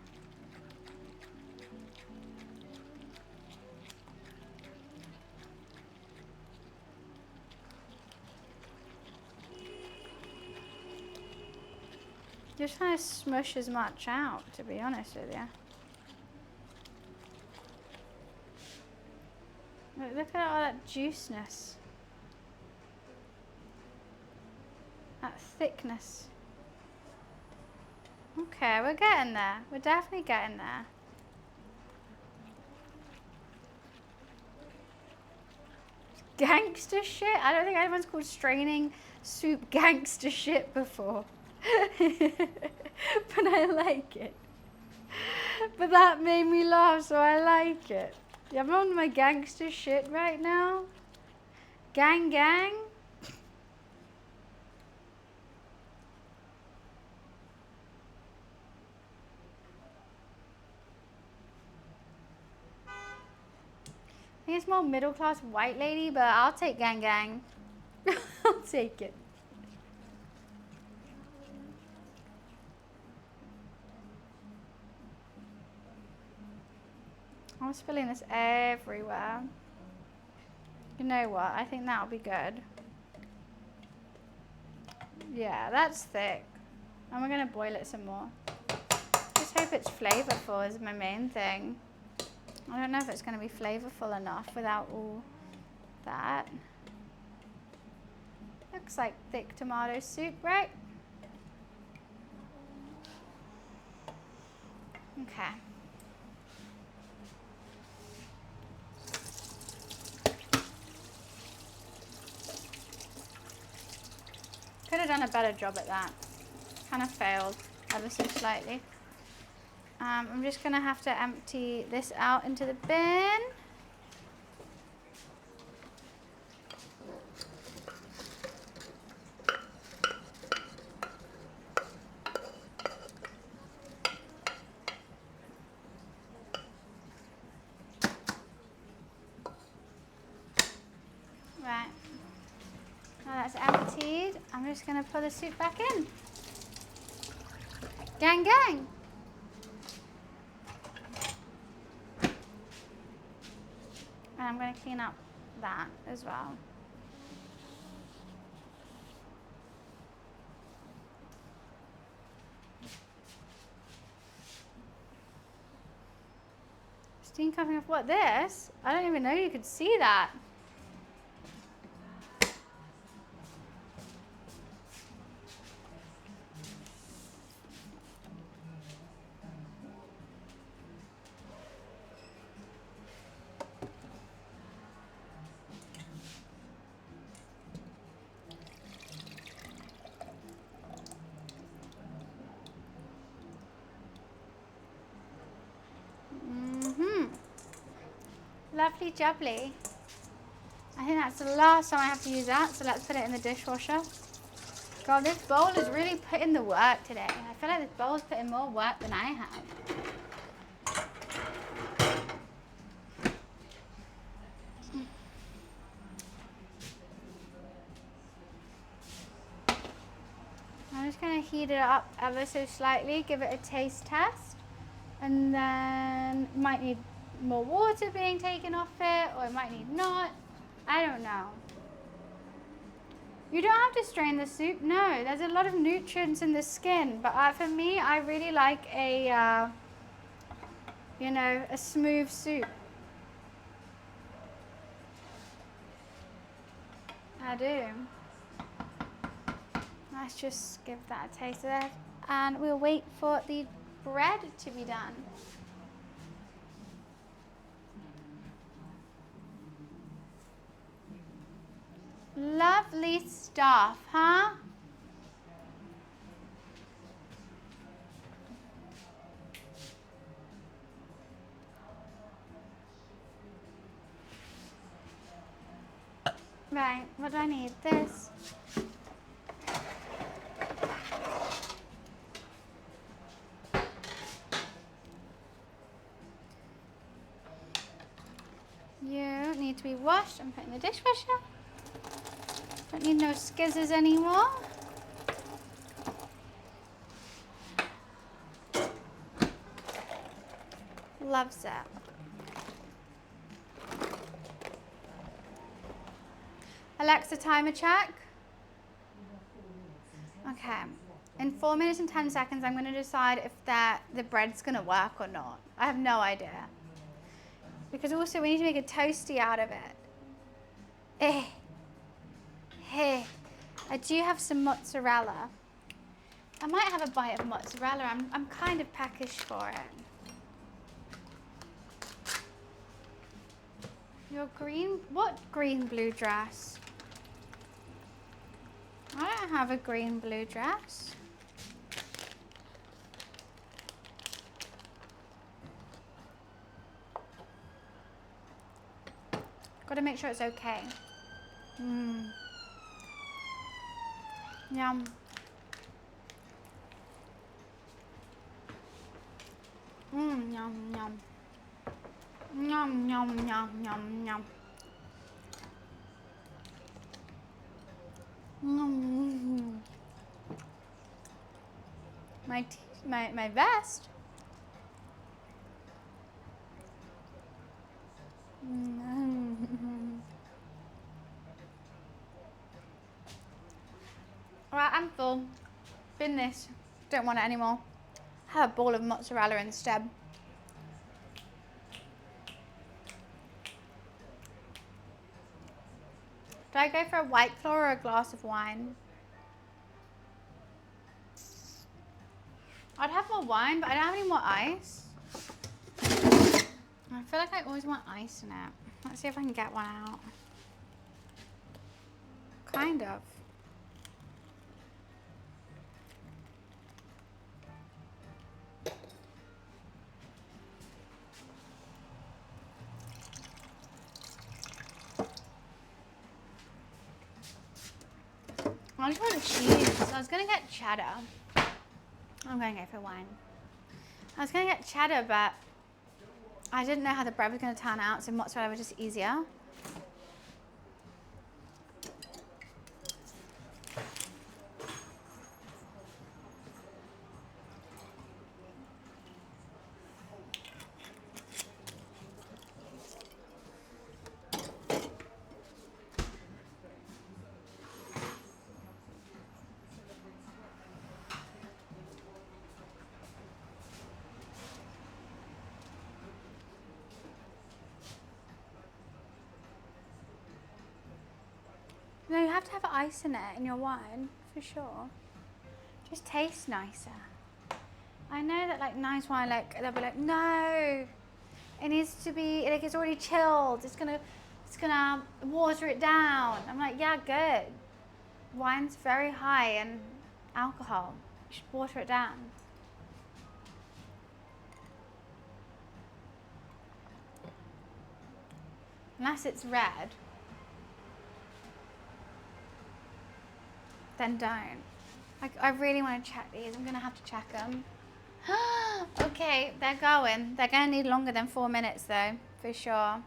Just trying to smush as much out, to be honest with you. Look at all that juiceness. That thickness. Okay, we're getting there. We're definitely getting there. Gangster shit? I don't think anyone's called straining soup gangster shit before. But I like it. But that made me laugh, so I like it. Yeah, I'm on my gangster shit right now. Gang, gang. I think it's more middle class white lady, but I'll take gang, gang. I'll take it. I'm spilling this everywhere. You know what? I think that'll be good. Yeah, that's thick. And we're going to boil it some more. Just hope it's flavorful is my main thing. I don't know if it's going to be flavorful enough without all that. Looks like thick tomato soup, right? Okay. Could have done a better job at that. Kind of failed ever so slightly. I'm just going to have to empty this out into the bin. Right. Now that's emptied. I'm just going to put the soup back in. Gang, gang. I'm going to clean up that as well. Steam coming off. What, this? I don't even know you could see that. Lovely jubbly. I think that's the last time I have to use that, so let's put it in the dishwasher. God, this bowl is really putting the work today. I feel like this bowl is putting more work than I have. I'm just going to heat it up ever so slightly, give it a taste test, and then might need more water being taken off it, or it might need not. I don't know. You don't have to strain the soup. No, there's a lot of nutrients in the skin, but for me, I really like a, you know, a smooth soup. I do. Let's just give that a taste of it, and we'll wait for the bread to be done. Lovely stuff, huh? Right, what do I need? This. You need to be washed and put in the dishwasher. Don't need no skizzers anymore. Loves it. Alexa, timer check. Okay. In 4 minutes and 10 seconds, I'm going to decide if the bread's going to work or not. I have no idea. Because also we need to make a toasty out of it. Hey, I do have some mozzarella. I might have a bite of mozzarella. I'm kind of peckish for it. Your green, what green blue dress? I don't have a green blue dress. Got to make sure it's okay. Yum. Yum, yum. Yum, yum, yum, yum, yum. My vest. Alright, I'm full. Bin this. Don't want it anymore. Have a ball of mozzarella instead. Do I go for a White Claw or a glass of wine? I'd have more wine, but I don't have any more ice. I feel like I always want ice in it. Let's see if I can get one out. Kind of. I just want cheese. So I was gonna get cheddar. I'm gonna go for wine. I was gonna get cheddar, but I didn't know how the bread was gonna turn out, so mozzarella was just easier. have to have ice in it in your wine, for sure. Just tastes nicer. I know that like nice wine, like they'll be like, no, it needs to be like it's already chilled. It's gonna water it down. I'm like, yeah, good. Wine's very high in alcohol. You should water it down. Unless it's red, then don't. I really want to check these. I'm gonna have to check them. Okay, they're going. They're gonna need longer than 4 minutes though, for sure.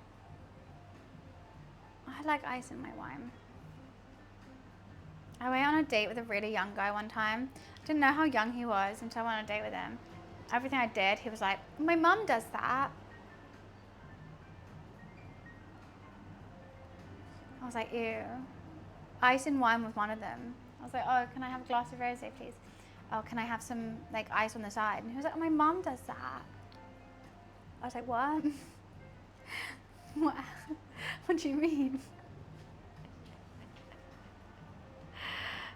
I like ice in my wine. I went on a date with a really young guy one time. I didn't know how young he was until I went on a date with him. Everything I did, he was like, my mum does that. I was like, ew. Ice and wine was one of them. I was like, oh, can I have a glass of rosé, please? Oh, can I have some like ice on the side? And he was like, oh, my mum does that. I was like, what? What do you mean?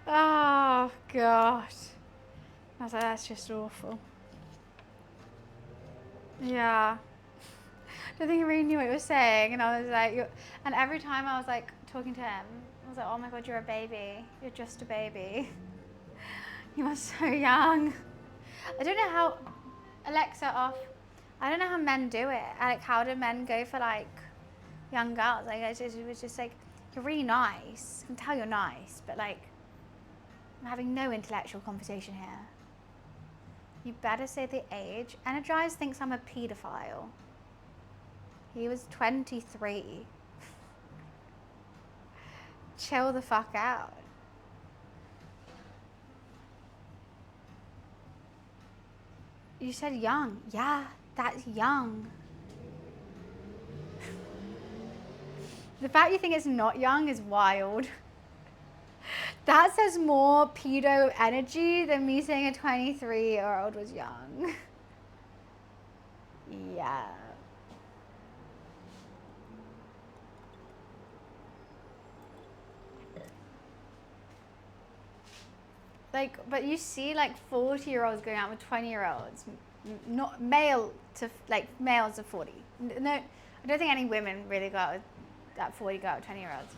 Oh, God. I was like, that's just awful. Yeah. I don't think he really knew what he was saying. And I was like, and every time I was like talking to him, I was like, oh my God, you're a baby. You're just a baby. You are so young. I don't know how, Alexa off. I don't know how men do it. Like, how do men go for like young girls? Like, it was just like, you're really nice. I can tell you're nice, but like, I'm having no intellectual conversation here. You better say the age. Energize thinks I'm a pedophile. He was 23. Chill the fuck out. You said young. Yeah, that's young. The fact you think it's not young is wild. That says more pedo energy than me saying a 23-year-old was young. Yeah. Like, but you see like 40-year-olds going out with 20-year-olds, not male to, like males of 40. No, I don't think any women really go out with that 40 go out with 20-year-olds.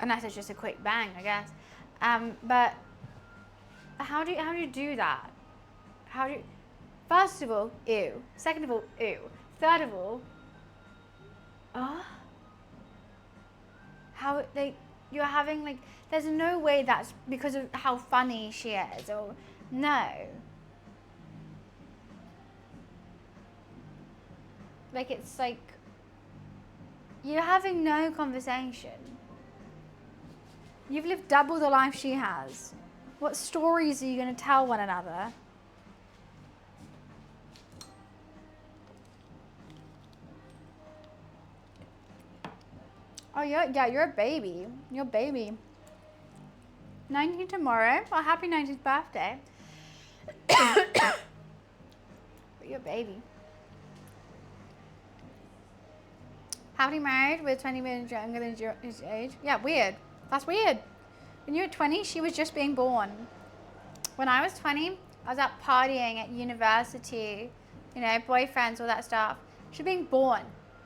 Unless it's just a quick bang, I guess. But how do you do that? How do you, first of all, ew. Second of all, ew. Third of all, how, like, you're having, like, there's no way that's because of how funny she is, or, no. Like, it's like, you're having no conversation. You've lived double the life she has. What stories are you going to tell one another? Oh, yeah, you're a baby. You're a baby. 19 tomorrow. Well, happy 19th birthday. But you're a baby. Happily married with 20 minutes younger than his age. Yeah, weird. That's weird. When you were 20, she was just being born. When I was 20, I was out partying at university, you know, boyfriends, all that stuff. She's being born.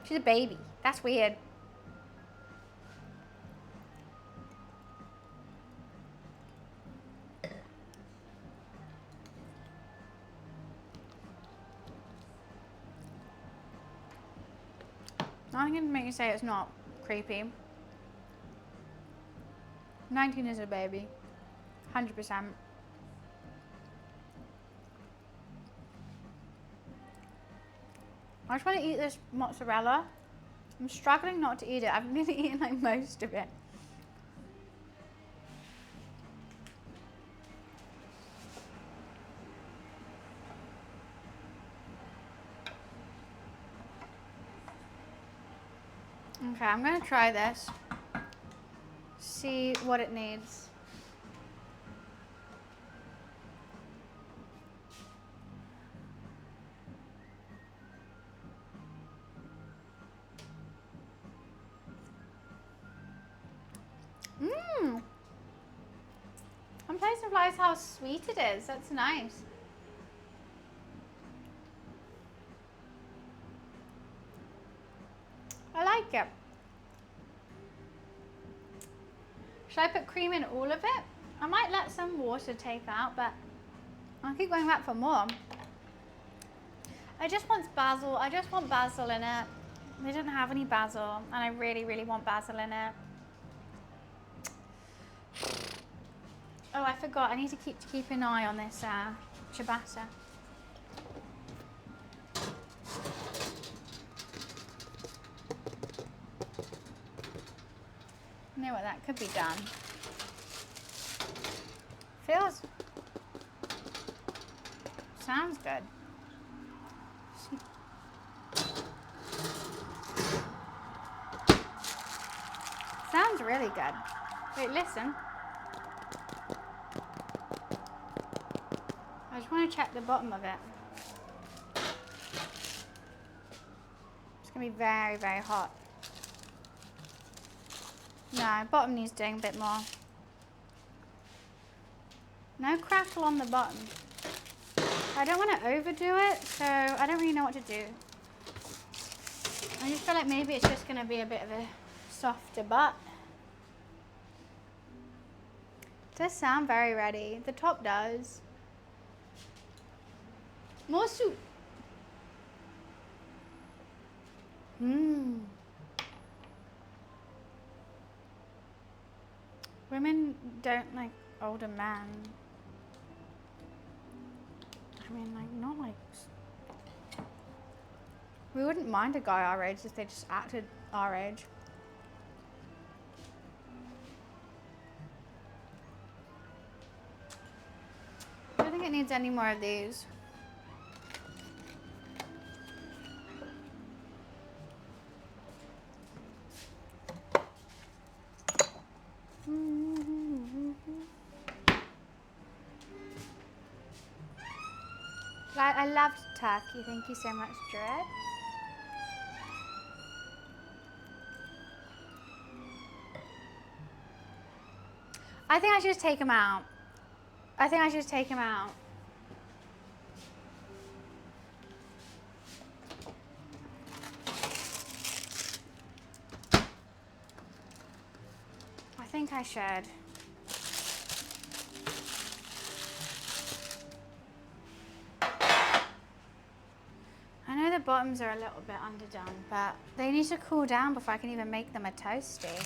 She's a baby. That's weird. I'm going to make you say it's not creepy. 19 is a baby. 100%. I just want to eat this mozzarella. I'm struggling not to eat it. I've been eating like most of it. Okay, I'm gonna try this. See what it needs. Mmm. I'm surprised realize how sweet it is. That's nice. I like it. Should I put cream in all of it? I might let some water take out, but I'll keep going back for more. I just want basil. I just want basil in it. They didn't have any basil, and I really, really want basil in it. Oh, I forgot. I need to keep an eye on this ciabatta. I know what that could be done. Sounds good. Sounds really good. Wait, listen. I just want to check the bottom of it. It's going to be very, very hot. No, bottom needs doing a bit more. No crackle on the bottom. I don't want to overdo it, so I don't really know what to do. I just feel like maybe it's just going to be a bit of a softer butt. It does sound very ready. The top does. More soup. Women don't like older men. I mean, like, not like... We wouldn't mind a guy our age if they just acted our age. I don't think it needs any more of these. I loved turkey. Thank you so much, Dread. I think I should just take him out. I think I should just take him out. I think I should. I know the bottoms are a little bit underdone, but they need to cool down before I can even make them a toasty.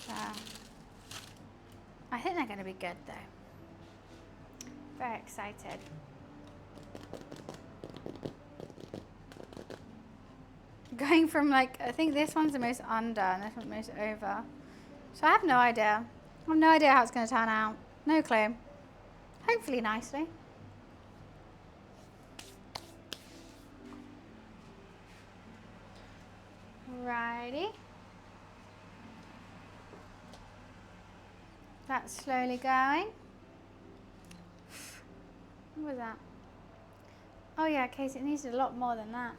So, I think they're going to be good though. Very excited. Going from like, I think this one's the most under and this one's the most over. So I have no idea. I have no idea how it's going to turn out. No clue. Hopefully nicely. Righty. That's slowly going. What was that? Oh yeah, Casey, it needs a lot more than that.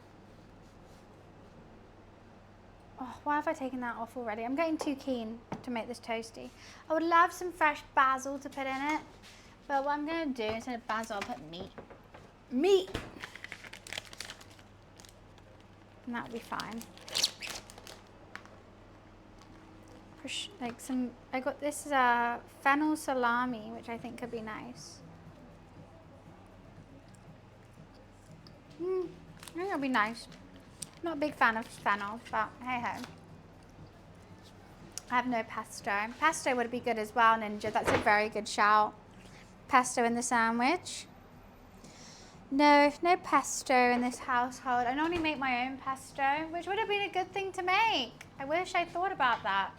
Oh, why have I taken that off already? I'm getting too keen to make this toasty. I would love some fresh basil to put in it, but what I'm going to do instead of basil, I'll put meat. Meat! And that'll be fine. Like some, I got this fennel salami, which I think could be nice. I think it'll be nice. Not a big fan of fennel, but hey ho. I have no pesto. Pesto would be good as well, Ninja. That's a very good shout. Pesto in the sandwich. No pesto in this household. I normally make my own pesto, which would have been a good thing to make. I wish I thought about that.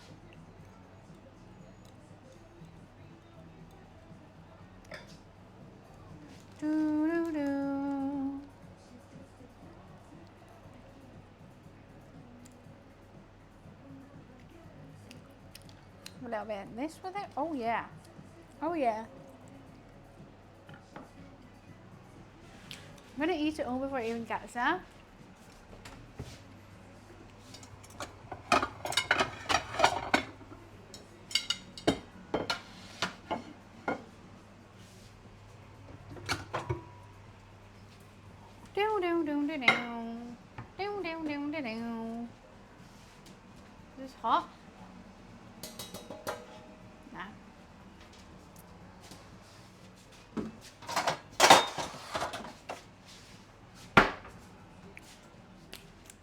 Doo-doo-doo. A little bit of this with it. Oh yeah. Oh yeah. I'm going to eat it all before it even gets there. Do do do do do. Do do do do do. Is this hot? No.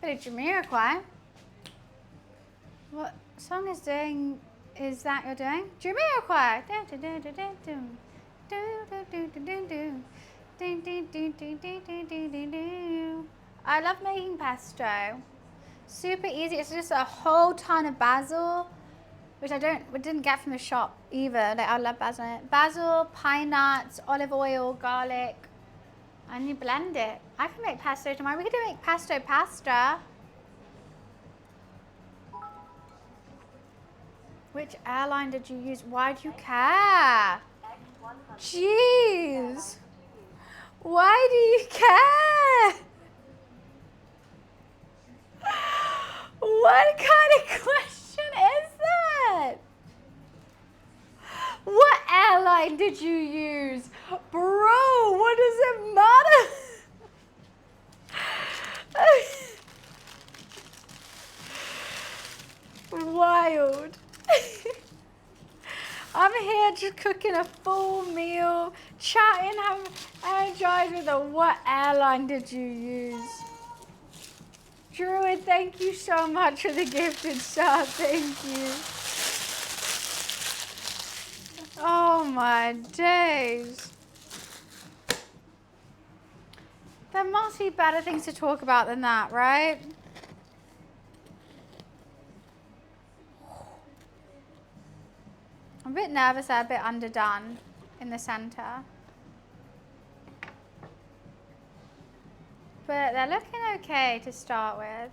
Bit of Jamiroquai. What song is that you're doing? Jamiroquai. Do do do do do do do do do do do. Do do do do do do do do do. I love making pesto. Super easy. It's just a whole ton of basil, which we didn't get from the shop either. Like I love basil in it. Basil, pine nuts, olive oil, garlic, and you blend it. I can make pesto tomorrow. We could make pesto pasta. Which airline did you use? Why do you care? Jeez. Why do you care? What kind of question is that? What airline did you use? Bro, what does it matter? Wild. I'm here just cooking a full meal, chatting, energized with what airline did you use? Druid, thank you so much for the gifted sub. Thank you. Oh my days. There must be better things to talk about than that, right? I'm a bit nervous, I'm a bit underdone in the center. But they're looking okay to start with.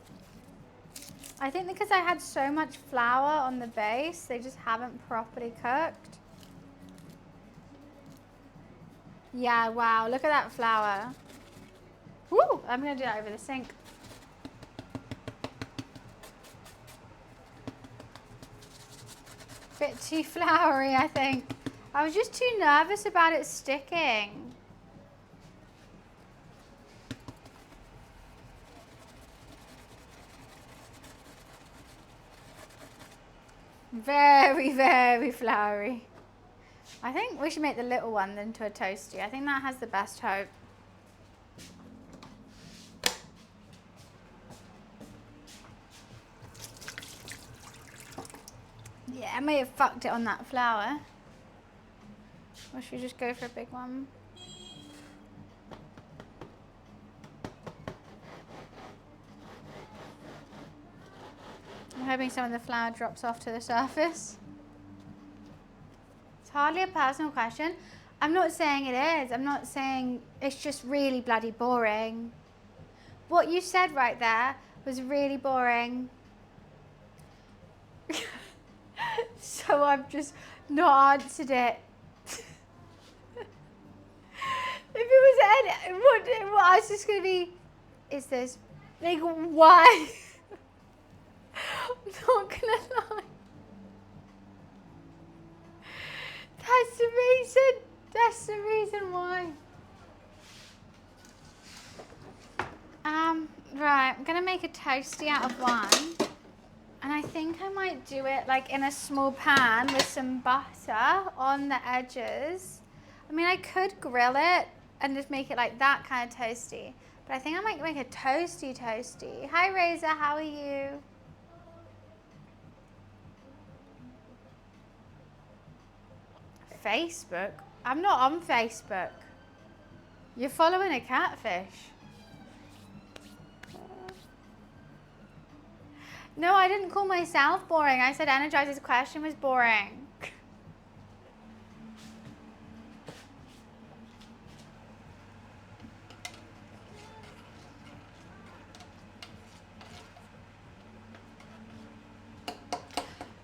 I think because I had so much flour on the base, they just haven't properly cooked. Yeah, wow, look at that flour. Woo, I'm gonna do that over the sink. Bit too floury, I think. I was just too nervous about it sticking. Very, very floury. I think we should make the little one into a toasty. I think that has the best hope. Yeah, I may have fucked it on that flour. Or should we just go for a big one? I'm hoping some of the flour drops off to the surface. It's hardly a personal question. I'm not saying it is. I'm not saying it's just really bloody boring. What you said right there was really boring. So I've just not answered it. If it was any, what I was just going to be, is this, like, why? I'm not going to lie. That's the reason. That's the reason why. Right, I'm going to make a toasty out of one. And I think I might do it like in a small pan with some butter on the edges. I mean, I could grill it and just make it like that kind of toasty. But I think I might make a toasty. Hi, Razor, how are you? Facebook? I'm not on Facebook. You're following a catfish. No, I didn't call myself boring. I said Energizer's question was boring.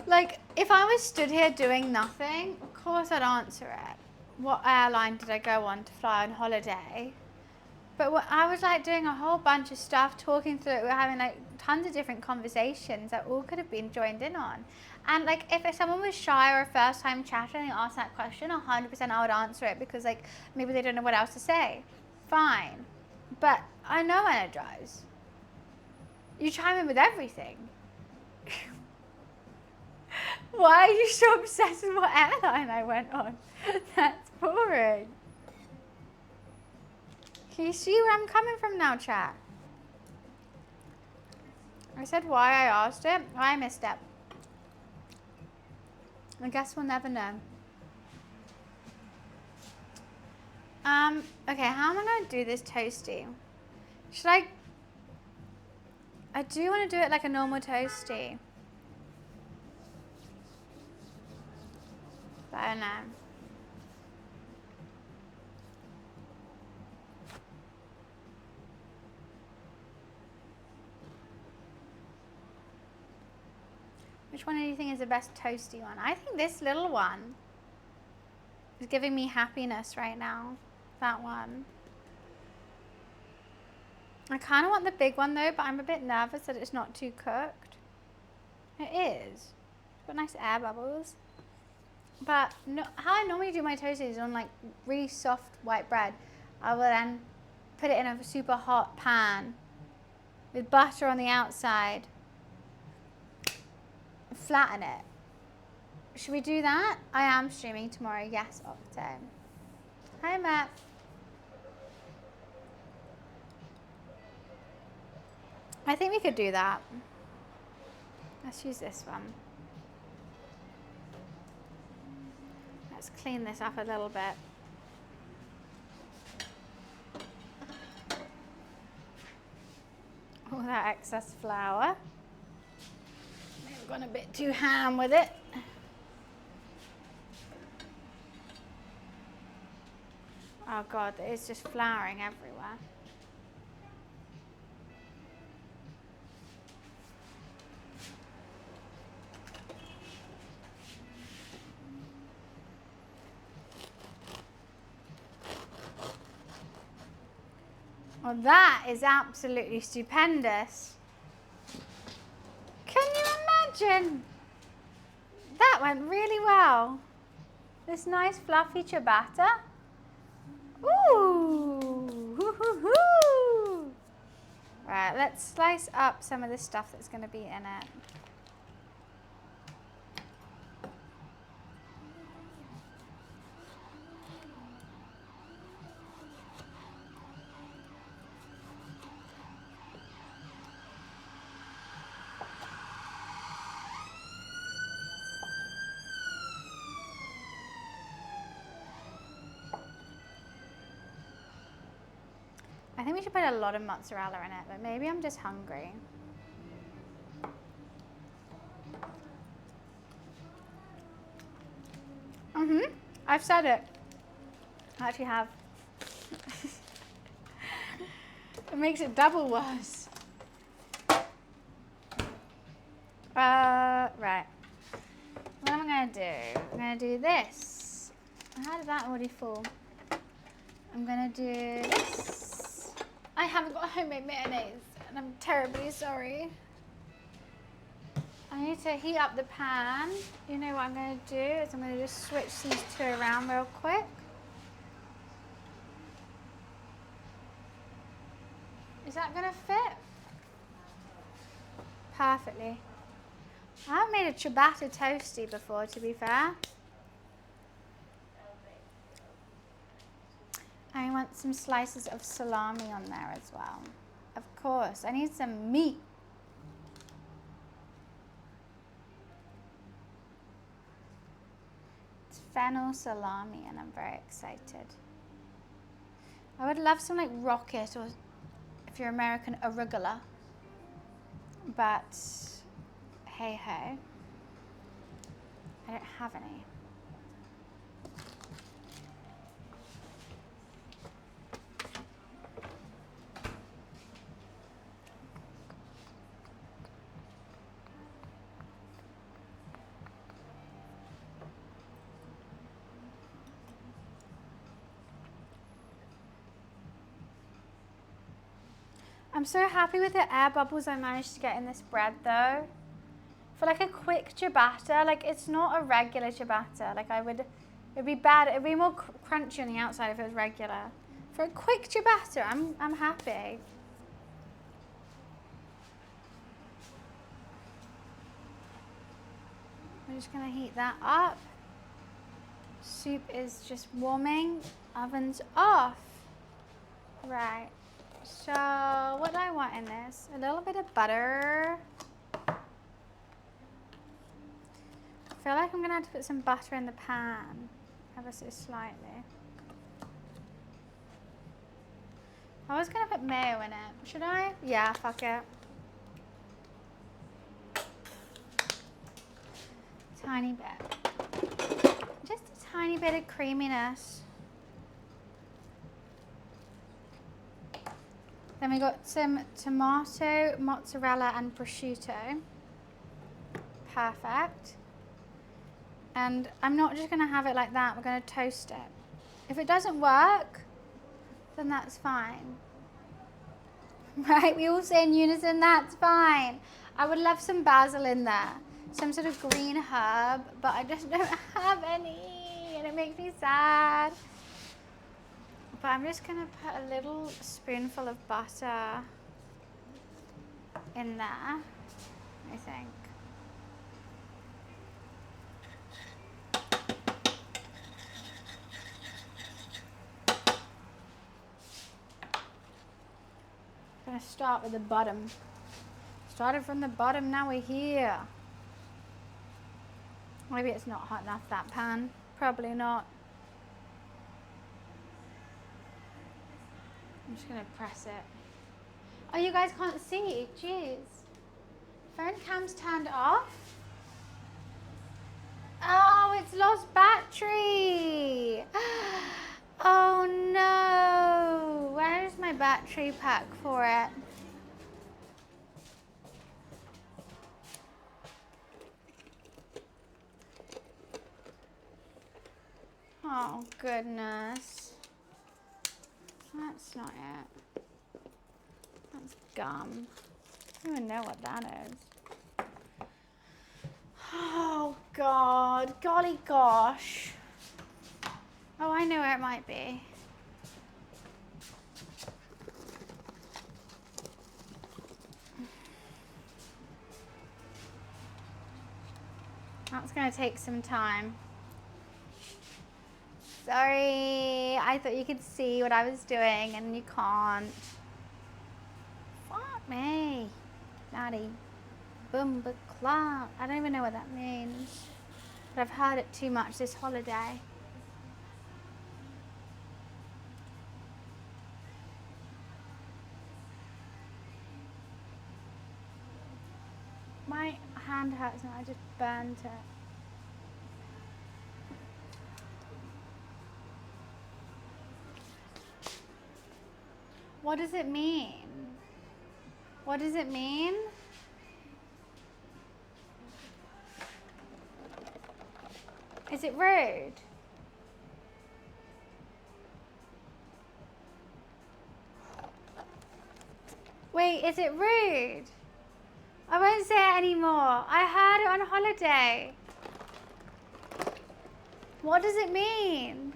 Like, if I was stood here doing nothing, of course I'd answer it. What airline did I go on to fly on holiday? But I was like doing a whole bunch of stuff, talking through it. We were having like tons of different conversations that all could have been joined in on. And like if someone was shy or a first time chatter and they asked that question, 100% I would answer it because like maybe they don't know what else to say. Fine. but I know when it dries. You chime in with everything. Why are you so obsessed with what airline I went on? That's boring. Can you see where I'm coming from now, chat? I said why I asked it. Why I missed it. I guess we'll never know. Okay, how am I going to do this toasty? Should I do want to do it like a normal toasty. But I don't know. Which one do you think is the best toasty one? I think this little one is giving me happiness right now. That one. I kind of want the big one though, but I'm a bit nervous that it's not too cooked. It is. It's got nice air bubbles. But no, how I normally do my toasties is on like really soft white bread. I will then put it in a super hot pan with butter on the outside. Flatten it. Should we do that? I am streaming tomorrow. Yes, Octo. Hi, Matt. I think we could do that. Let's use this one. Let's clean this up a little bit. All that excess flour. I've gone a bit too ham with it. Oh God, it's just flouring everywhere. Well, that is absolutely stupendous. Can you imagine? That went really well. This nice fluffy ciabatta. Ooh, hoo. Right, let's slice up some of the stuff that's going to be in it. I think we should put a lot of mozzarella in it, but maybe I'm just hungry. I've said it. I actually have. It makes it double worse. Right. What am I going to do? I'm going to do this. How did that already fall? I'm going to do this. I haven't got homemade mayonnaise, and I'm terribly sorry. I need to heat up the pan. You know what I'm going to do is I'm going to just switch these two around real quick. Is that going to fit? Perfectly. I haven't made a ciabatta toasty before, to be fair. I want some slices of salami on there as well. Of course, I need some meat. It's fennel salami and I'm very excited. I would love some like rocket or, if you're American, arugula. But hey ho, I don't have any. I'm so happy with the air bubbles I managed to get in this bread though. For like a quick ciabatta, like it's not a regular ciabatta. Like it'd be bad, it'd be more crunchy on the outside if it was regular. For a quick ciabatta, I'm happy. We're just gonna heat that up. Soup is just warming. Oven's off. Right. So what do I want in this? A little bit of butter. I feel like I'm gonna have to put some butter in the pan, ever so slightly. I was gonna put mayo in it. Should I? Yeah, fuck it. Tiny bit. Just a tiny bit of creaminess. Then we got some tomato, mozzarella, and prosciutto. Perfect. And I'm not just gonna have it like that, we're gonna toast it. If it doesn't work, then that's fine. Right, we all say in unison, that's fine. I would love some basil in there, some sort of green herb, but I just don't have any, and it makes me sad. But I'm just gonna put a little spoonful of butter in there, I think. I'm gonna start with the bottom. Started from the bottom, now we're here. Maybe it's not hot enough, that pan. Probably not. I'm just gonna press it. Oh, you guys can't see, jeez. Phone cam's turned off. Oh, it's lost battery. Oh no, where's my battery pack for it? Oh goodness. That's not it. That's gum. I don't even know what that is. Oh God, golly gosh. Oh, I know where it might be. That's gonna take some time. Sorry, I thought you could see what I was doing and you can't. Fuck me. Bloody Boomba Clark. I don't even know what that means. But I've heard it too much this holiday. My hand hurts now, I just burnt it. What does it mean? What does it mean? Is it rude? Wait, is it rude? I won't say it anymore. I heard it on holiday. What does it mean?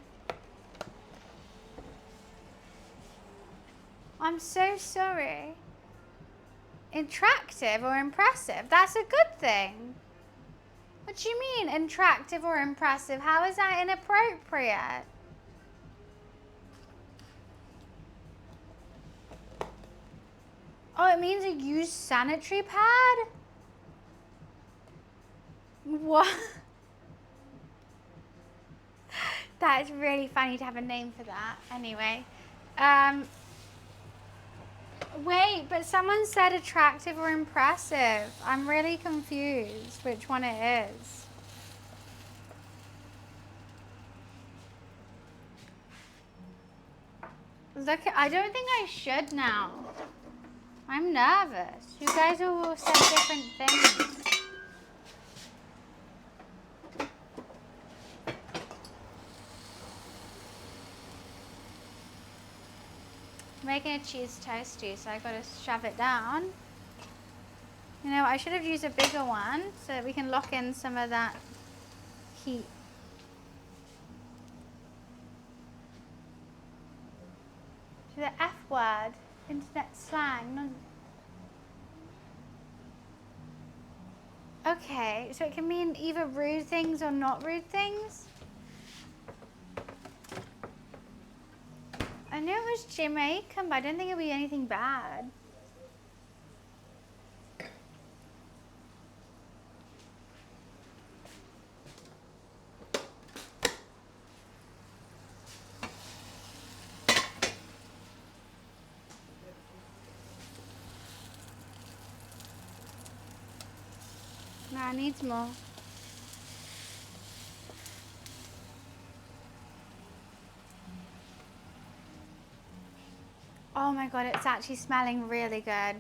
I'm so sorry. Attractive or impressive? That's a good thing. What do you mean, attractive or impressive? How is that inappropriate? Oh, it means a used sanitary pad? What? That is really funny to have a name for that. Anyway. Wait, but someone said attractive or impressive. I'm really confused which one it is. Look, I don't think I should now. I'm nervous. You guys all said different things. Making a cheese toasty, so I gotta shove it down. You know, I should have used a bigger one so that we can lock in some of that heat. The F word. Internet slang. Okay, so it can mean either rude things or not rude things. I knew it was Jamaican, but I didn't think it would be anything bad. Nah, it needs more. Oh my god, it's actually smelling really good.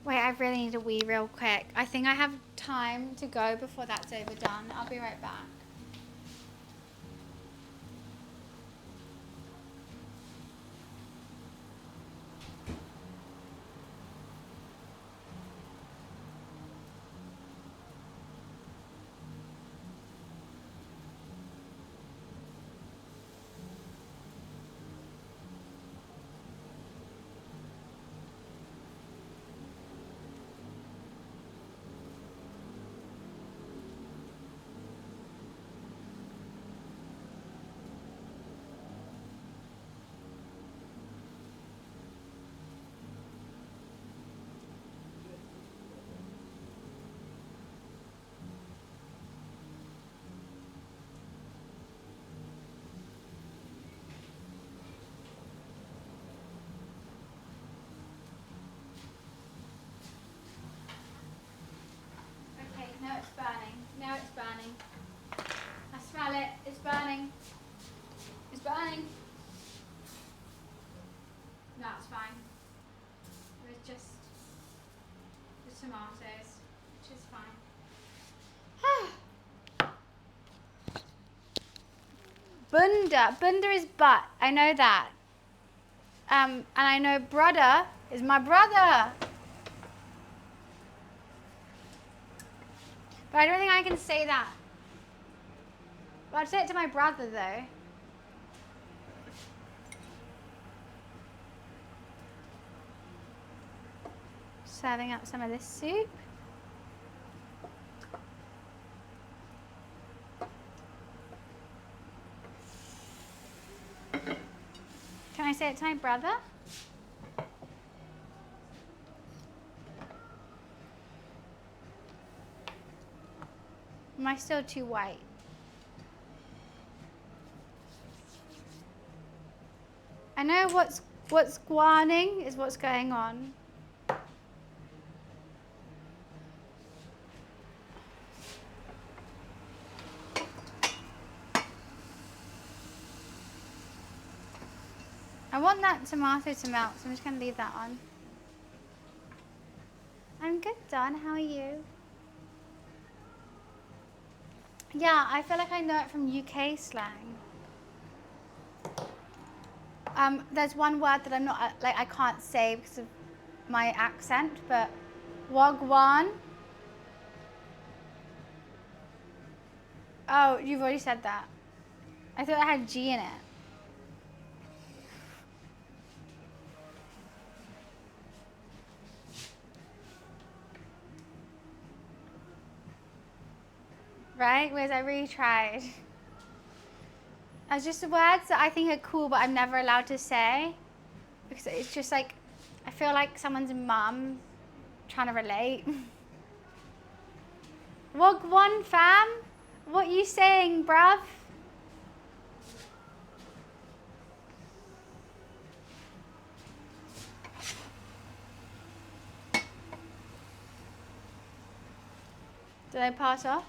Wait, I really need a wee real quick. I think I have time to go before that's overdone. I'll be right back. Okay, now it's burning. Now it's burning. I smell it. It's burning. It's burning. No, it's fine. It was just the tomatoes, which is fine. Bunda. Bunda is butt. I know that. And I know brother is my brother. But I don't think I can say that. But I'd say it to my brother though. Serving up some of this soup. Can I say it to my brother? Am I still too white? I know what's guaning is what's going on. I want that tomato to melt, so I'm just going to leave that on. I'm good, Don. How are you? Yeah, I feel like I know it from UK slang. There's one word that I'm not, I can't say because of my accent, but wagwan. Oh, you've already said that. I thought it had G in it. Right? Whereas I really tried. It's just words that I think are cool, but I'm never allowed to say. Because it's just like, I feel like someone's mum trying to relate. Wagwan fam? What you saying, bruv? Did I pass off?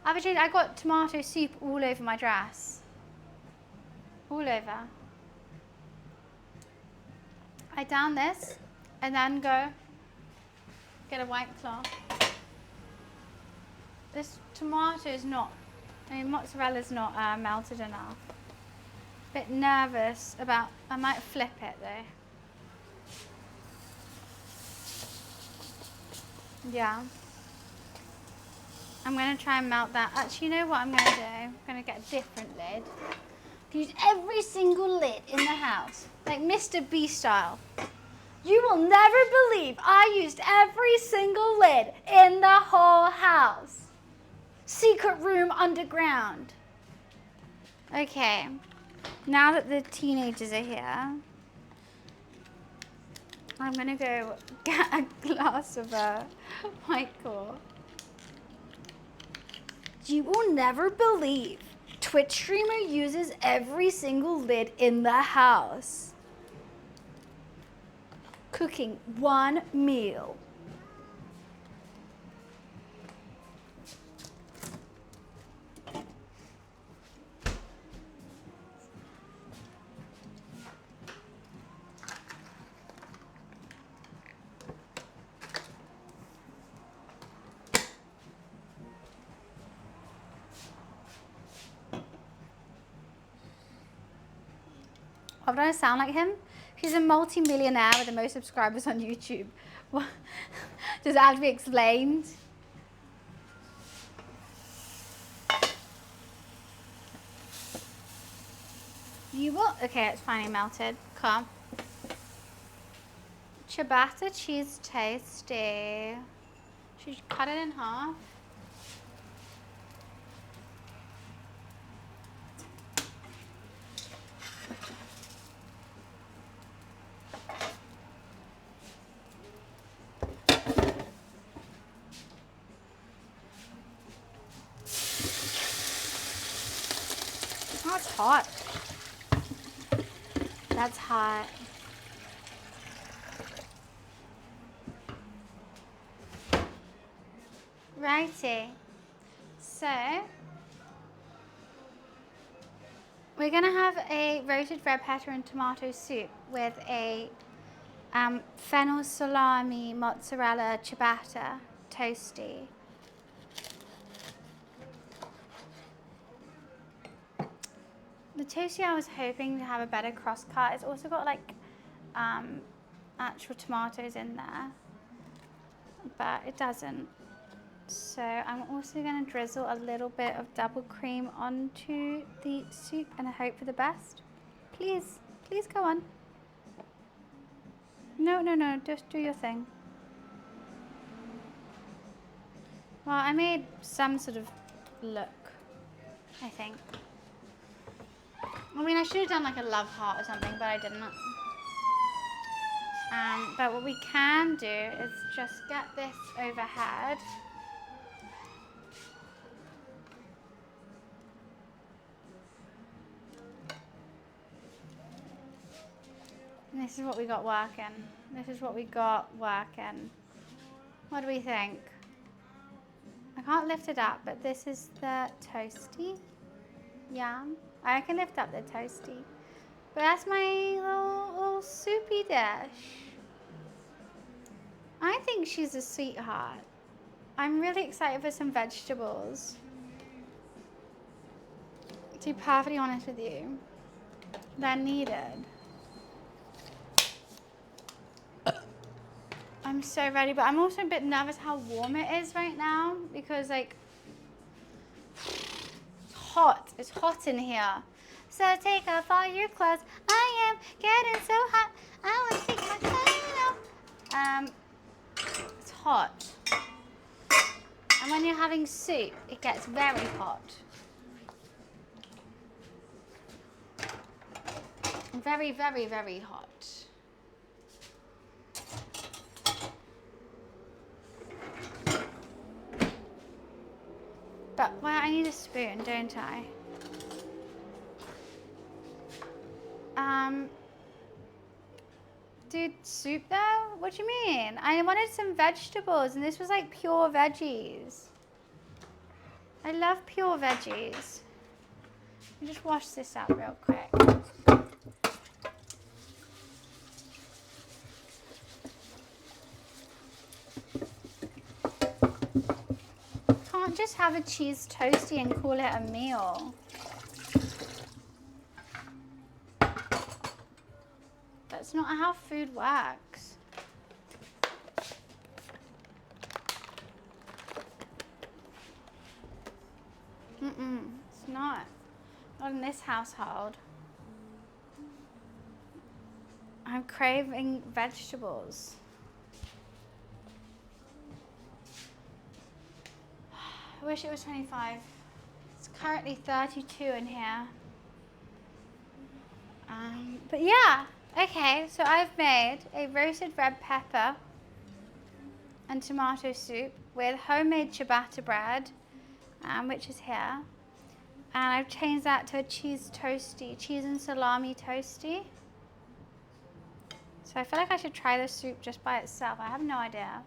I got tomato soup all over my dress. All over. I down this and then go get a white cloth. This tomato is not, mozzarella's not melted enough. Bit nervous about, I might flip it though. Yeah. I'm gonna try and melt that. Actually, you know what I'm gonna do? I'm gonna get a different lid. Use every single lid in the house, like Mr. B style. You will never believe I used every single lid in the whole house. Secret room underground. Okay, now that the teenagers are here, I'm gonna go get a glass of Michael. You will never believe Twitch streamer uses every single lid in the house. Cooking one meal. Why don't I sound like him? He's a multi-millionaire with the most subscribers on YouTube. Does it have to be explained? You will? Okay, it's finally melted. Come. Ciabatta cheese tasty. Should you cut it in half? Oh, it's hot. That's hot. Righty. So, we're going to have a roasted red pepper and tomato soup with a fennel salami mozzarella ciabatta toasty. The toasty I was hoping to have a better cross cut. It's also got like actual tomatoes in there, but it doesn't. So I'm also going to drizzle a little bit of double cream onto the soup and I hope for the best. Please, please go on. No, just do your thing. Well, I made some sort of look, I think. I mean, I should have done like a love heart or something, but I didn't. But what we can do is just get this overhead. And this is what we got working. This is what we got working. What do we think? I can't lift it up, but this is the toasty. Yum. I can lift up the toasty. But that's my little soupy dish. I think she's a sweetheart. I'm really excited for some vegetables. To be perfectly honest with you, they're needed. I'm so ready, but I'm also a bit nervous how warm it is right now because like it's hot. It's hot in here. So take off all your clothes. I am getting so hot. I want to take my clothes off. It's hot. And when you're having soup, it gets very hot. Very, very, very hot. But, well, I need a spoon, don't I? Dude, soup though? What do you mean? I wanted some vegetables and this was like pure veggies. I love pure veggies. Let me just wash this out real quick. Can't just have a cheese toasty and call it a meal. That's not how food works. Not in this household. I'm craving vegetables. I wish it was 25. It's currently 32 in here. But yeah, okay, so I've made a roasted red pepper and tomato soup with homemade ciabatta bread, which is here. And I've changed that to a cheese toasty, cheese and salami toasty. So I feel like I should try the soup just by itself. I have no idea.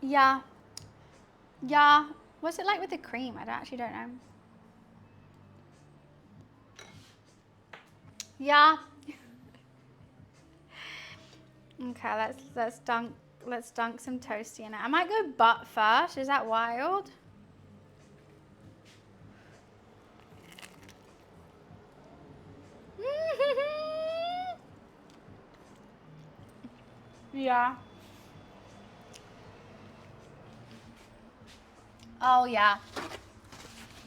Yeah. Yeah. What's it like with the cream? I actually don't know. Yeah. Okay, let's dunk some toasty in it. I might go butt first. Is that wild? Yeah. Oh yeah.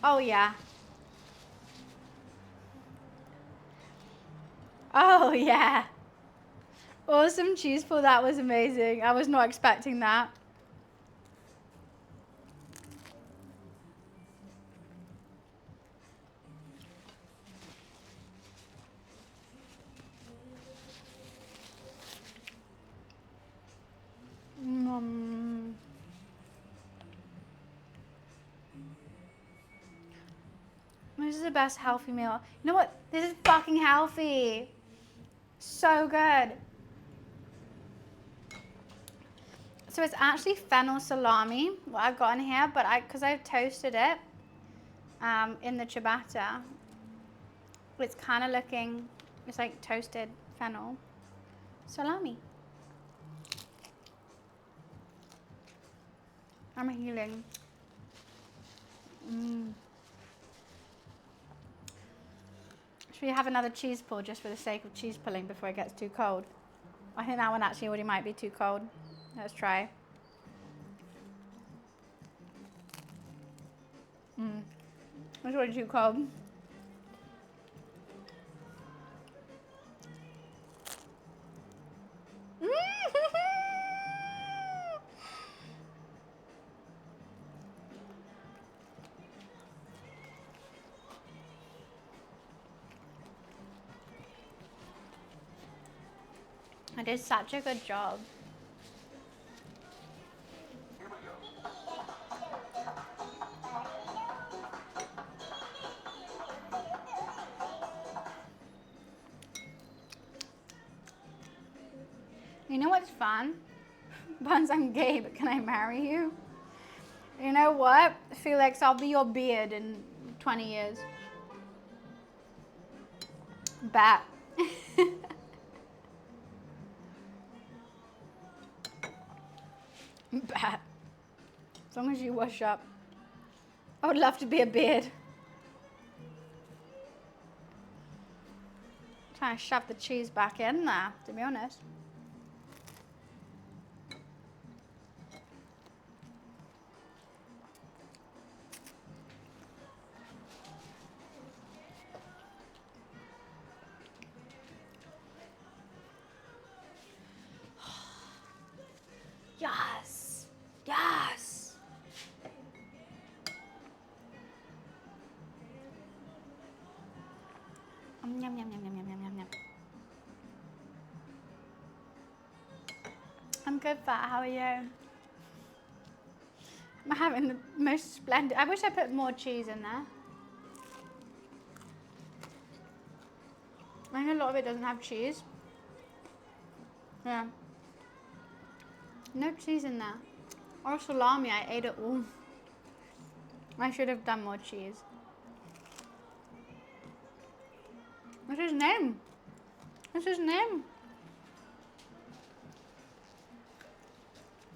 Oh yeah. Oh yeah. Awesome cheese pull, that was amazing. I was not expecting that. This is the best healthy meal. You know what? This is fucking healthy. So good. So it's actually fennel salami, what I've got in here, but because I've toasted it in the ciabatta, it's kind of looking, it's like toasted fennel salami. I'm healing. Should we have another cheese pull just for the sake of cheese pulling before it gets too cold? I think that one actually already might be too cold. Let's try. It's already too cold. I did such a good job. You know what's fun? Buns, I'm gay, but can I marry you? You know what? Felix, I'll be your beard in 20 years. Bet. Bet. As long as you wash up. I would love to be a beard. Trying to shove the cheese back in there, to be honest. Yes. Yes. Yum, yum, yum, yum, yum, yum, yum, yum. I'm good, Fat. How are you? I'm having the most splendid. I wish I put more cheese in there. I think a lot of it doesn't have cheese. Yeah. No cheese in there. Or salami, I ate it all. I should have done more cheese. What's his name? What's his name?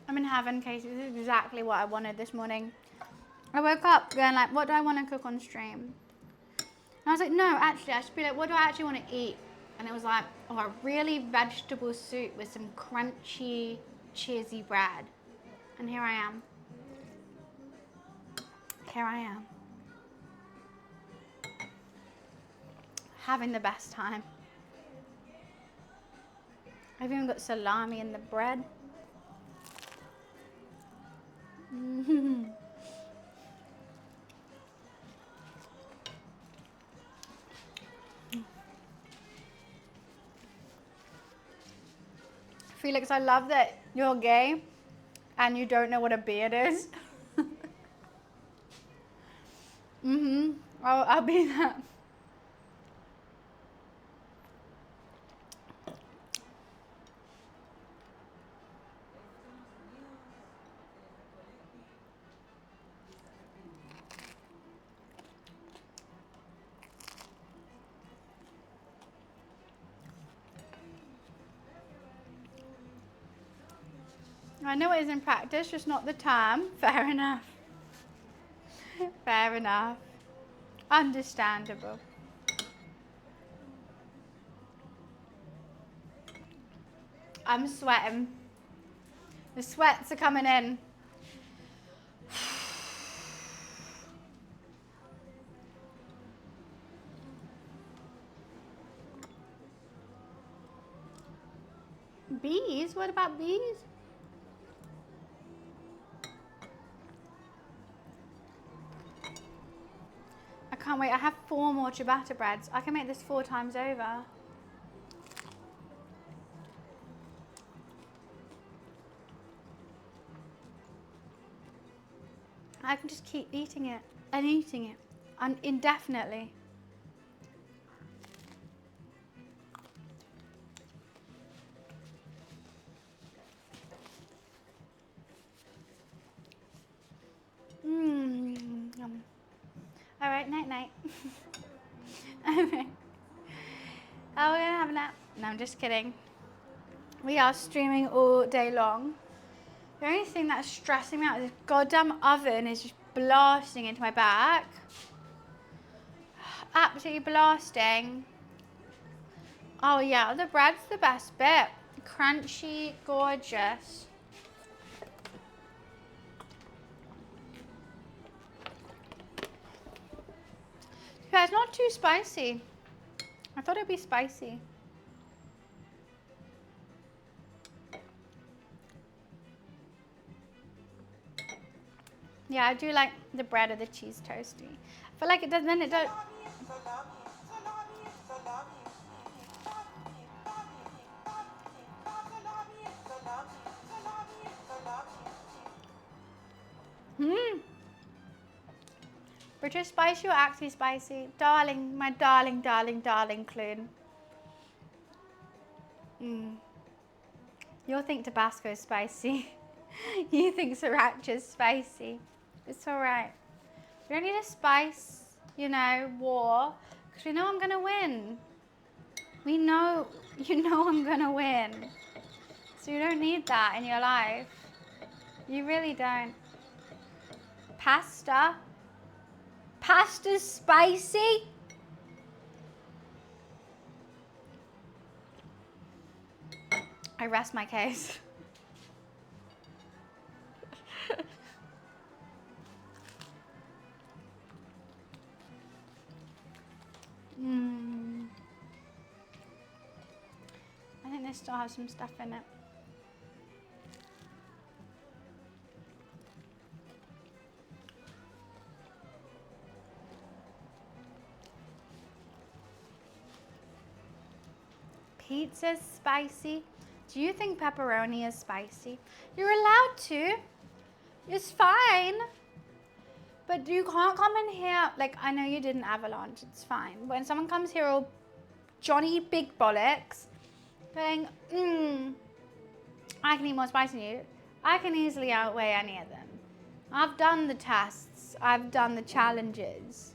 I'm in heaven, Casey. This is exactly what I wanted this morning. I woke up going like, what do I want to cook on stream? And I was like, no, actually, I should be like, what do I actually want to eat? And it was like, oh, a really vegetable soup with some crunchy, cheesy bread. And here I am. Here I am. Having the best time. I've even got salami in the bread. Felix, I love that you're gay and you don't know what a beard is. I'll be that. I know it is in practice, just not the term. Fair enough. Fair enough. Understandable. I'm sweating. The sweats are coming in. Bees? What about bees? I can't wait. I have 4 more ciabatta breads. I can make this 4 times over. I can just keep eating it and eating it indefinitely. Yum. All right, night night. Okay. Oh, we're gonna have a nap. No, I'm just kidding. We are streaming all day long. The only thing that's stressing me out is this goddamn oven is just blasting into my back. Absolutely blasting. Oh yeah, the bread's the best bit. Crunchy, gorgeous. Yeah, it's not too spicy. I thought it'd be spicy. Yeah, I do like the bread or the cheese toasty. I feel like it does, then it does. British spicy or actually spicy? Darling, my darling, darling, darling Clune. You'll think Tabasco is spicy. You think sriracha is spicy. It's alright. We don't need a spice, war. Because we know I'm going to win. We know, I'm going to win. So you don't need that in your life. You really don't. Pasta? Pasta's spicy? I rest my case. I think this still has some stuff in it. Pizza's spicy. Do you think pepperoni is spicy? You're allowed to. It's fine. But you can't come in here, like, I know you did an avalanche, it's fine. When someone comes here all Johnny Big Bollocks, saying, I can eat more spice than you, I can easily outweigh any of them. I've done the tests, I've done the challenges.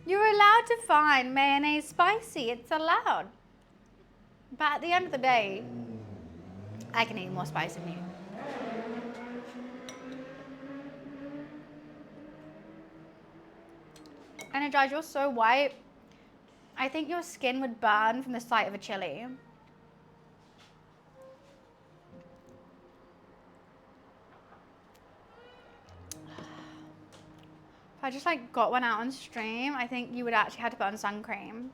You're allowed to find mayonnaise spicy, it's allowed. But at the end of the day, I can eat more spice than you. Energize, you're so white. I think your skin would burn from the sight of a chili. If I just like got one out on stream, I think you would actually have to put on sun cream.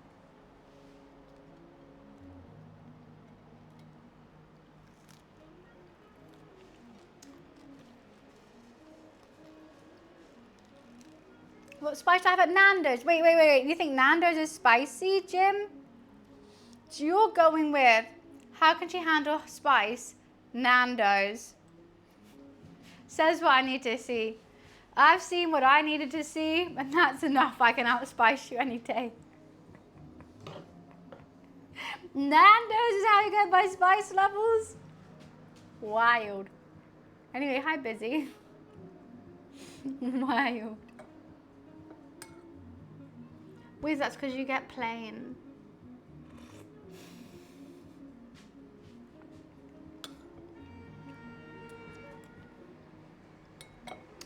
What spice do I have at Nando's? Wait. You think Nando's is spicy, Jim? So you're going with, how can she handle spice? Nando's. Says what I need to see. I've seen what I needed to see, and that's enough. I can outspice you any day. Nando's is how you get my spice levels? Wild. Anyway, hi, Busy. Wild. Wiz, that's because you get plain.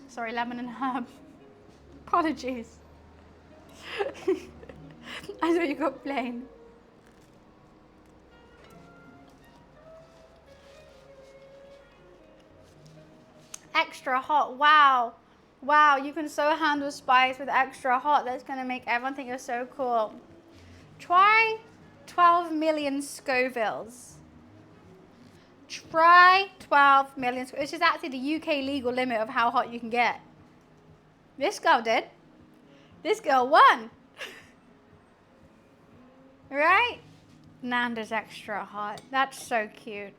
Sorry, lemon and herb. Apologies. I thought you got plain. Extra hot, wow. Wow, you can so handle spice with extra hot. That's gonna make everyone think you're so cool. Try 12 million Scovilles. Try 12 million, which is actually the UK legal limit of how hot you can get. This girl did. This girl won. Right? Nando's extra hot. That's so cute.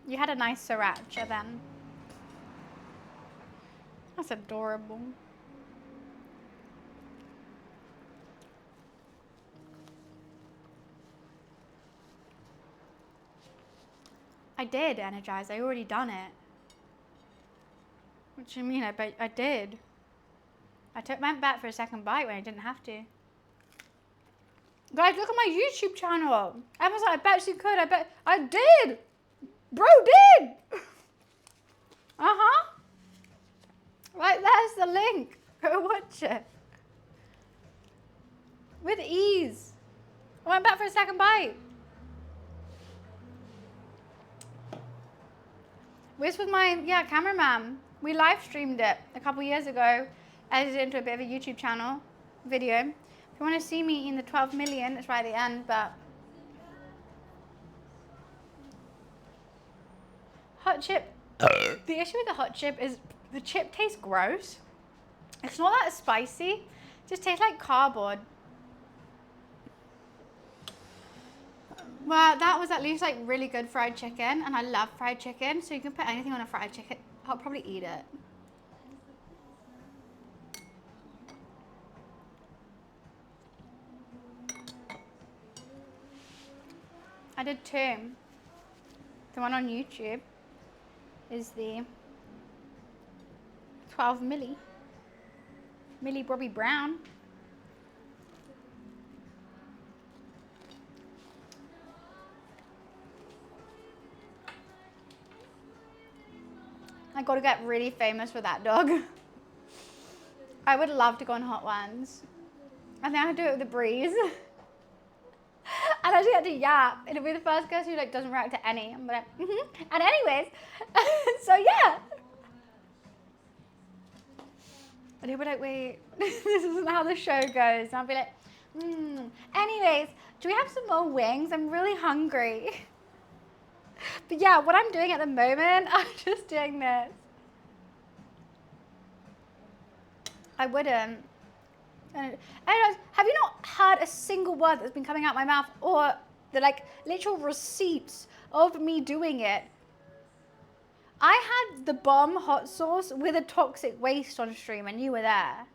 You had a nice sriracha then. That's adorable. I did energize. I already done it. What do you mean? I did. Went back for a second bite when I didn't have to. Guys, look at my YouTube channel. Everyone's like, I bet you could. I did. Bro did. Uh-huh. Right, there's the link. Go watch it. With ease. I went back for a second bite. Wiz with my, cameraman. We live streamed it a couple years ago. Edited it into a bit of a YouTube channel video. If you want to see me in the 12 million, it's right at the end, but. Hot chip. The issue with the hot chip is the chip tastes gross. It's not that spicy. It just tastes like cardboard. Well, that was at least like really good fried chicken, and I love fried chicken, so you can put anything on a fried chicken. I'll probably eat it. I did two. The one on YouTube is the 12 Millie Bobby Brown. I gotta get really famous with that dog. I would love to go on Hot Ones. I think I do it with a breeze. And I just get to yap. It'll be the first person who like doesn't react to any. I'm like, And anyways, so yeah. And he'll be like, wait, this isn't how the show goes. And I'll be like, Anyways, do we have some more wings? I'm really hungry. But yeah, what I'm doing at the moment, I'm just doing this. I wouldn't. And have you not heard a single word that's been coming out my mouth, or the like literal receipts of me doing it? I had the bomb hot sauce with a toxic waste on stream, and you were there.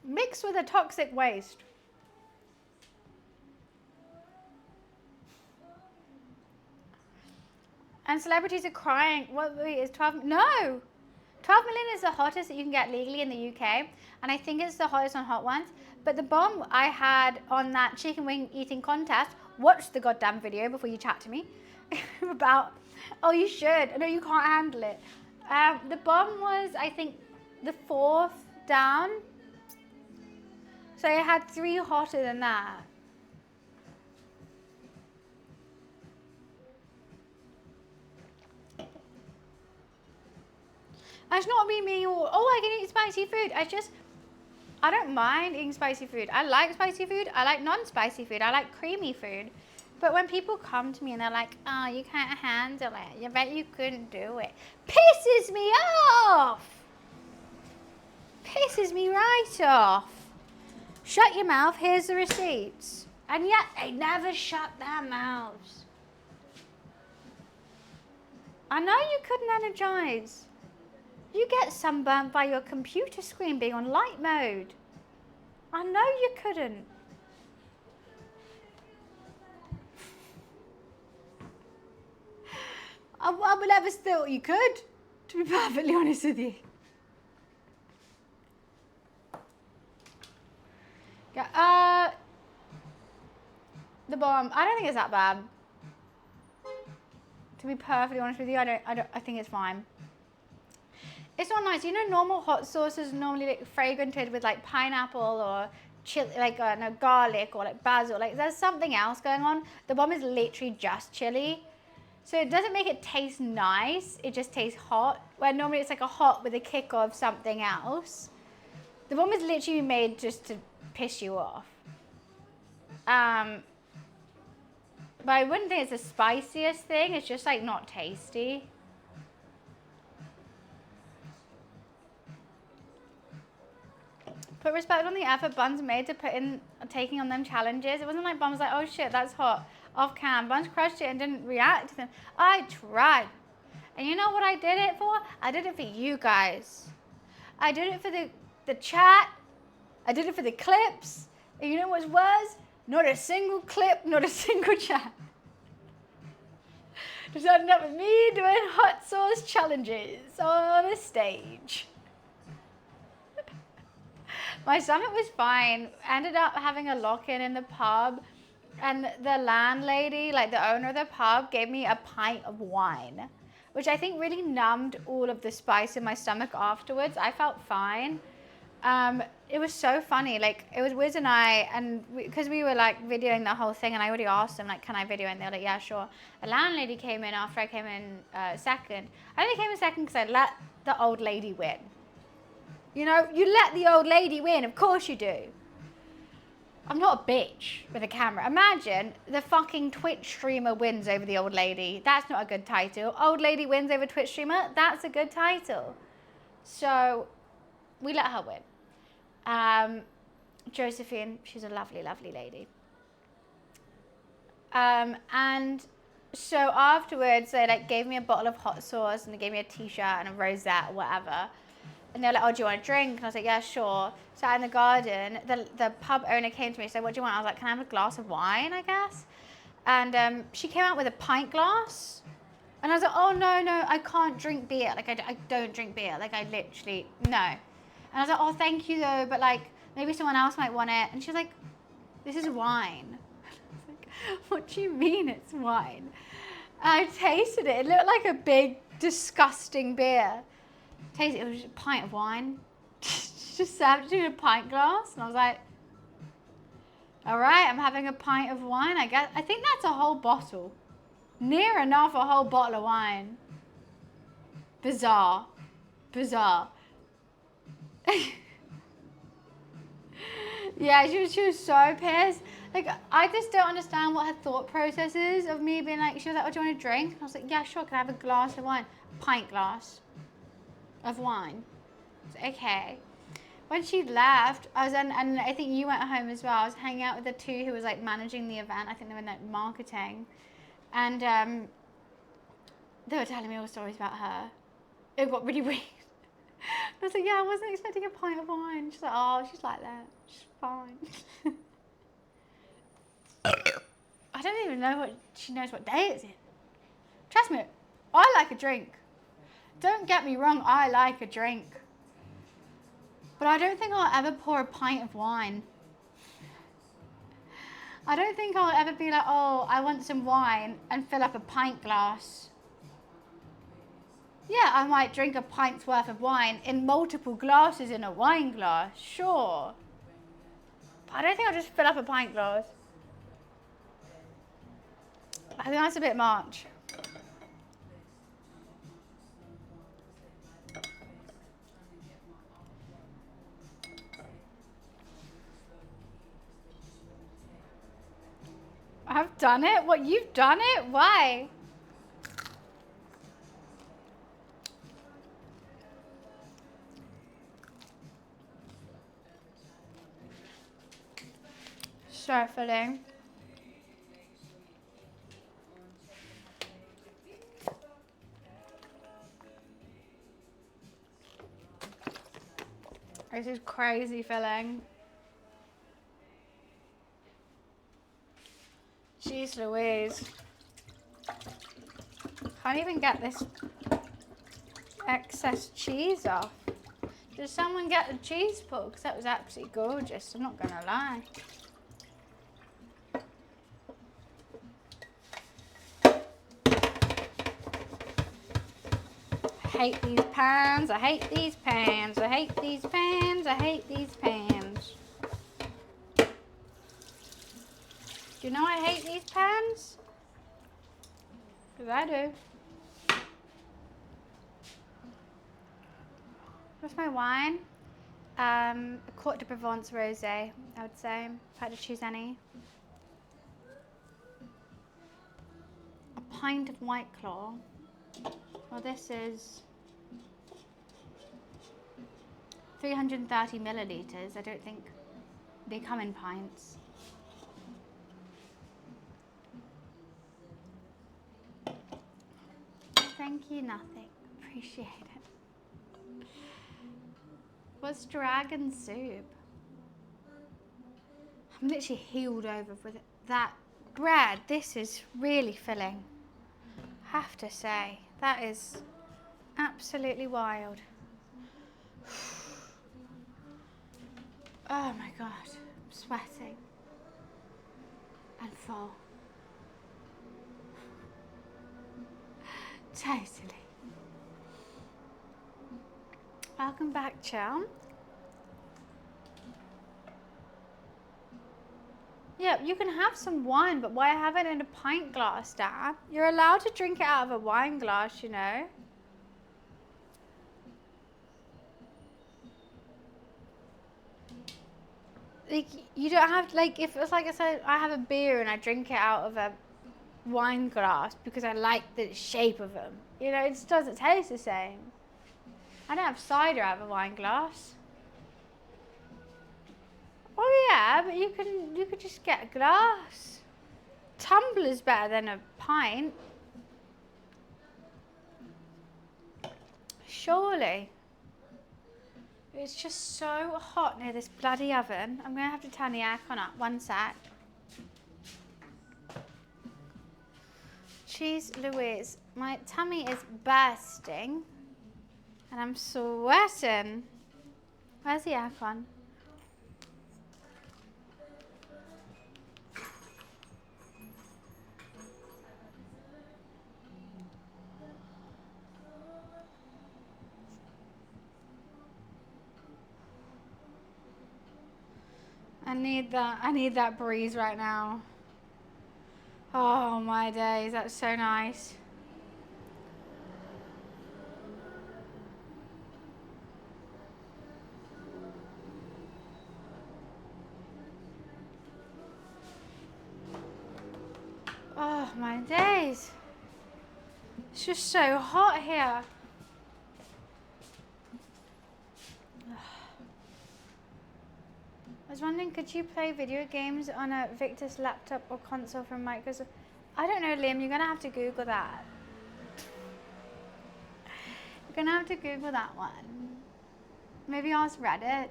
Mixed with a toxic waste. And celebrities are crying. What is 12? No! 12 million is the hottest that you can get legally in the UK. And I think it's the hottest on Hot Ones. But the bomb I had on that chicken wing eating contest, watch the goddamn video before you chat to me about, oh, you should. No, you can't handle it. The bomb was, I think, the 4th down. So I had 3 hotter than that. It's not me being all, oh, I can eat spicy food. I don't mind eating spicy food. I like spicy food. I like non-spicy food. I like creamy food. But when people come to me and they're like, oh, you can't handle it. You bet you couldn't do it. Pisses me off. Pisses me right off. Shut your mouth. Here's the receipts. And yet they never shut their mouths. I know you couldn't energize. You get sunburnt by your computer screen being on light mode. I know you couldn't. I would never thought you could, to be perfectly honest with you. Yeah, the bomb. I don't think it's that bad. To be perfectly honest with you, I think it's fine. It's not nice. You know, normal hot sauce is normally like fragranted with like pineapple or chili, like no, garlic or like basil. Like there's something else going on. The bomb is literally just chili. So it doesn't make it taste nice. It just tastes hot. Where normally it's like a hot with a kick of something else. The bomb is literally made just to piss you off. But I wouldn't think it's the spiciest thing. It's just like not tasty. Put respect on the effort Buns made to put in taking on them challenges. It wasn't like Buns was like, oh shit, that's hot. Off cam. Buns crushed it and didn't react to them. I tried. And you know what I did it for? I did it for you guys. I did it for the chat. I did it for the clips. And you know what's worse? Not a single clip, not a single chat. Just ended up with me doing hot sauce challenges on a stage. My stomach was fine. Ended up having a lock-in in the pub. And the landlady, like the owner of the pub, gave me a pint of wine, which I think really numbed all of the spice in my stomach afterwards. I felt fine. It was so funny. Like, it was Wiz and I, and because we were like videoing the whole thing, and I already asked them, like, can I video? And they were like, yeah, sure. A landlady came in after I came in second. I only came in second because I let the old lady win. You know, you let the old lady win. Of course you do. I'm not a bitch with a camera. Imagine the fucking Twitch streamer wins over the old lady. That's not a good title. Old lady wins over Twitch streamer. That's a good title. So we let her win. Josephine, she's a lovely, lovely lady. And so afterwards, they like gave me a bottle of hot sauce and they gave me a t-shirt and a rosette or whatever. And they were like, oh, do you want a drink? And I was like, yeah, sure. So out in the garden, the pub owner came to me and said, what do you want? I was like, can I have a glass of wine, I guess? And she came out with a pint glass. And I was like, oh, no, I can't drink beer. Like, I don't drink beer. Like, I literally, no. And I was like, oh, thank you, though. But, like, maybe someone else might want it. And she was like, this is wine. I was like, what do you mean it's wine? And I tasted it. It looked like a big, disgusting beer. Tasted it. It was just a pint of wine. Just served it in a pint glass. And I was like, all right, I'm having a pint of wine, I guess. I think that's a whole bottle. Near enough a whole bottle of wine. Bizarre. Yeah, she was so pissed. Like, I just don't understand what her thought process is of me being like, she was like, oh, do you want a drink? And I was like, yeah, sure, can I have a glass of wine? A pint glass of wine. Okay. When she left, I was and I think you went home as well. I was hanging out with the two who was like managing the event. I think they were in like marketing. And they were telling me all stories about her. It got really weird. I was like, yeah, I wasn't expecting a pint of wine. She's like, oh, she's like that. She's fine. I don't even know what she knows what day it's in. Trust me, I like a drink. Don't get me wrong, I like a drink. But I don't think I'll ever pour a pint of wine. I don't think I'll ever be like, oh, I want some wine and fill up a pint glass. Yeah, I might drink a pint's worth of wine in multiple glasses in a wine glass, sure. But I don't think I'll just fill up a pint glass. I think that's a bit much. I've done it? What, you've done it? Why? So filling. This is crazy filling. Jeez Louise. Can't even get this excess cheese off. Did someone get the cheese pull? Because that was absolutely gorgeous, I'm not going to lie. I hate these pans, I hate these pans, I hate these pans, I hate these pans. Do you know I hate these pans? Because I do. What's my wine? A Cote de Provence rosé, I would say, if I had to choose any. A pint of White Claw. Well, this is 330 millilitres. I don't think they come in pints. Thank you, nothing. Appreciate it. What's dragon soup? I'm literally healed over with that bread. This is really filling. Have to say, that is absolutely wild. Oh my God, I'm sweating and full. Totally. Welcome back, Chum. Yeah, you can have some wine, but why have it in a pint glass, Dad? You're allowed to drink it out of a wine glass, you know. Like, you don't have, like, if it's like I said, I have a beer and I drink it out of a wine glass because I like the shape of them. You know, it just doesn't taste the same. I don't have cider out of a wine glass. Oh yeah, but you could just get a glass. Tumbler's better than a pint. Surely. It's just so hot near this bloody oven. I'm going to have to turn the aircon up. One sec. Jeez Louise, my tummy is bursting and I'm sweating. Where's the aircon? I need that breeze right now. Oh my days, that's so nice. Oh my days. It's just so hot here. I was wondering, could you play video games on a Victus laptop or console from Microsoft? I don't know, Liam, you're going to have to Google that. You're going to have to Google that one. Maybe ask Reddit.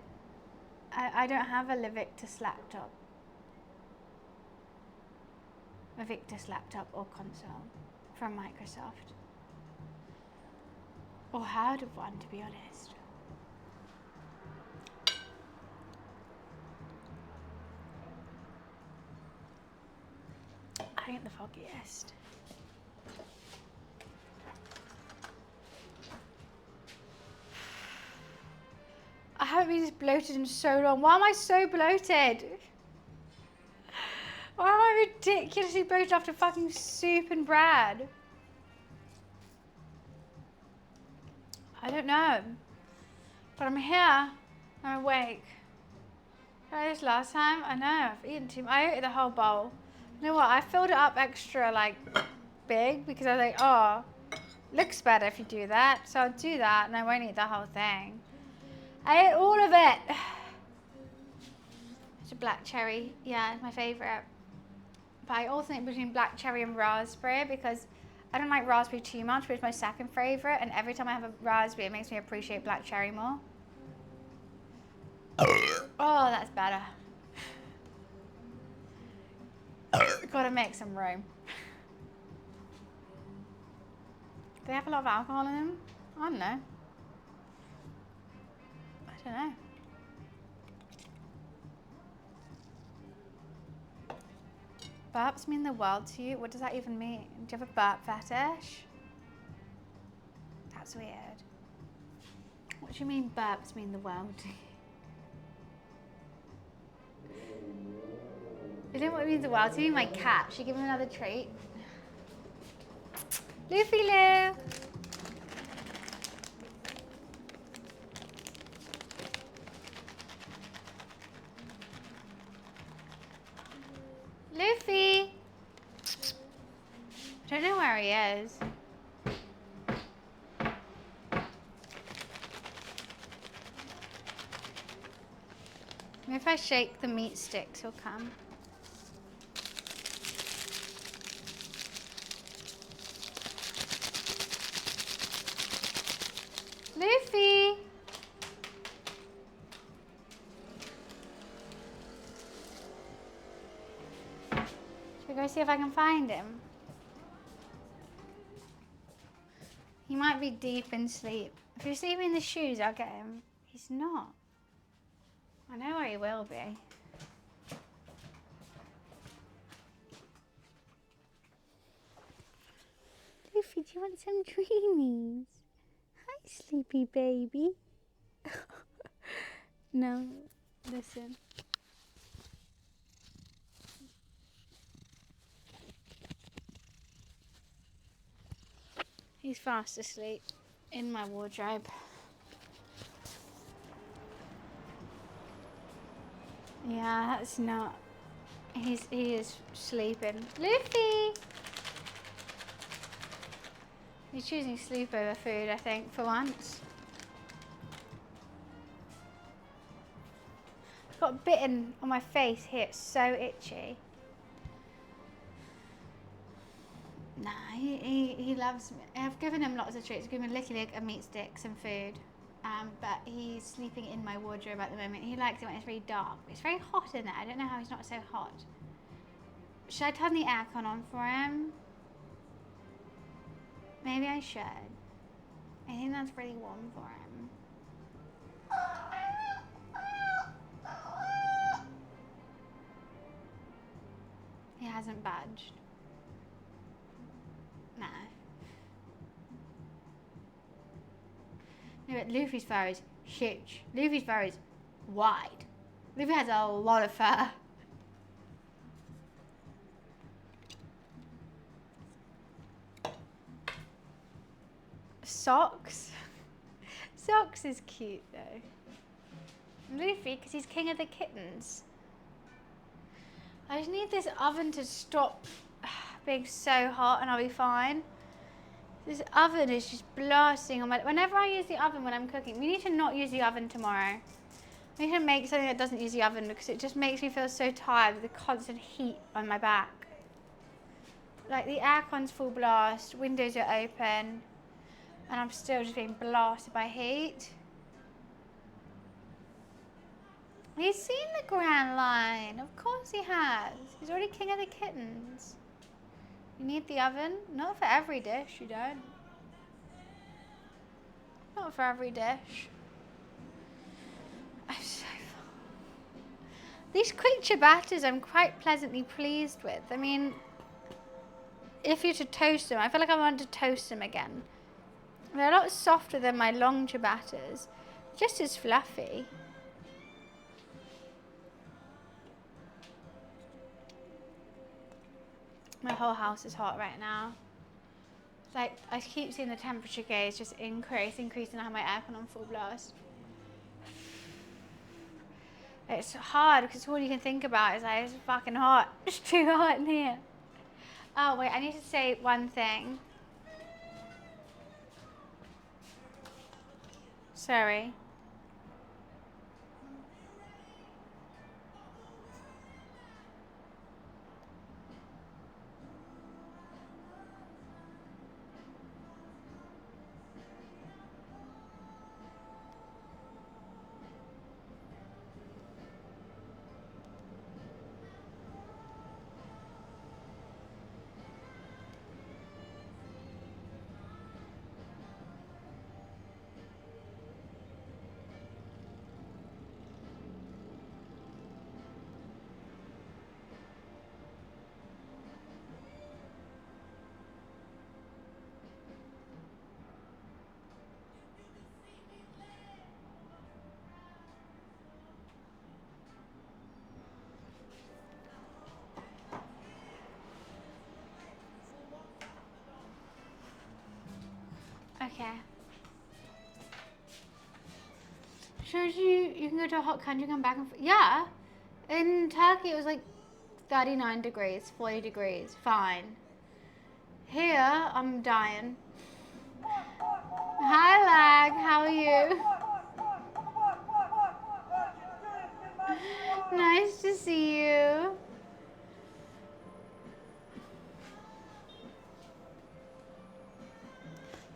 I don't have a Victus laptop. A Victus laptop or console from Microsoft. Or heard of one, to be honest. I ain't the foggiest. haven't been this bloated in so long. Why am I so bloated? Why am I ridiculously bloated after fucking soup and bread? I don't know. But I'm here. I'm awake. Did I this last time? I know, I've eaten too much. I ate the whole bowl. You know what? I filled it up extra, like, big because I was like, oh, looks better if you do that. So I'll do that and I won't eat the whole thing. I ate all of it. It's a black cherry. Yeah, it's my favourite. But I alternate between black cherry and raspberry because I don't like raspberry too much, but it's my second favourite. And every time I have a raspberry, it makes me appreciate black cherry more. Oh, that's better. Gotta make some room. Do they have a lot of alcohol in them? I don't know. I don't know. Burps mean the world to you? What does that even mean? Do you have a burp fetish? That's weird. What do you mean burps mean the world to you? You know what means the world to me? My cat. Should I give him another treat? Luffy Lou! Luffy! I don't know where he is. Maybe if I shake the meat sticks, he'll come. Luffy! Should we go see if I can find him? He might be deep in sleep. If he's sleeping in the shoes, I'll get him. He's not. I know where he will be. Luffy, do you want some dreamies? Hi, sleepy baby. No, listen. He's fast asleep in my wardrobe. Yeah, that's not. He is sleeping. Luffy! He's choosing sleep over food, I think, for once. I got bitten on my face here. It's so itchy. Nah, he loves me. I've given him lots of treats. I've given him a licky lick, a meat stick, some food. But he's sleeping in my wardrobe at the moment. He likes it when it's very dark. It's very hot in there. I don't know how he's not so hot. Should I turn the aircon on for him? Maybe I should. I think that's pretty warm for him. He hasn't budged. No. No, but Luffy's fur is huge. Luffy's fur is wide. Luffy has a lot of fur. Socks? Socks is cute though. Luffy, because he's king of the kittens. I just need this oven to stop being so hot and I'll be fine. This oven is just blasting on my... Whenever I use the oven when I'm cooking, we need to not use the oven tomorrow. We need to make something that doesn't use the oven because it just makes me feel so tired with the constant heat on my back. Like the aircon's full blast, windows are open, and I'm still just being blasted by heat. He's seen the Grand Line. Of course he has. He's already king of the kittens. You need the oven? Not for every dish, you don't. Not for every dish. I'm so full. These quick ciabattas I'm quite pleasantly pleased with. I mean, if you to toast them, I feel like I want to toast them again. They're a lot softer than my long ciabattas. Just as fluffy. My whole house is hot right now. It's like I keep seeing the temperature gauge just increasing. I have my aircon on full blast. It's hard because all you can think about is like, it's fucking hot. It's too hot in here. Oh wait, I need to say one thing. Sorry. Okay. Shows you can go to a hot country, come back and yeah. In Turkey it was like 39 degrees, 40 degrees, fine. Here I'm dying. Hi Lag, how are you? Nice to see you.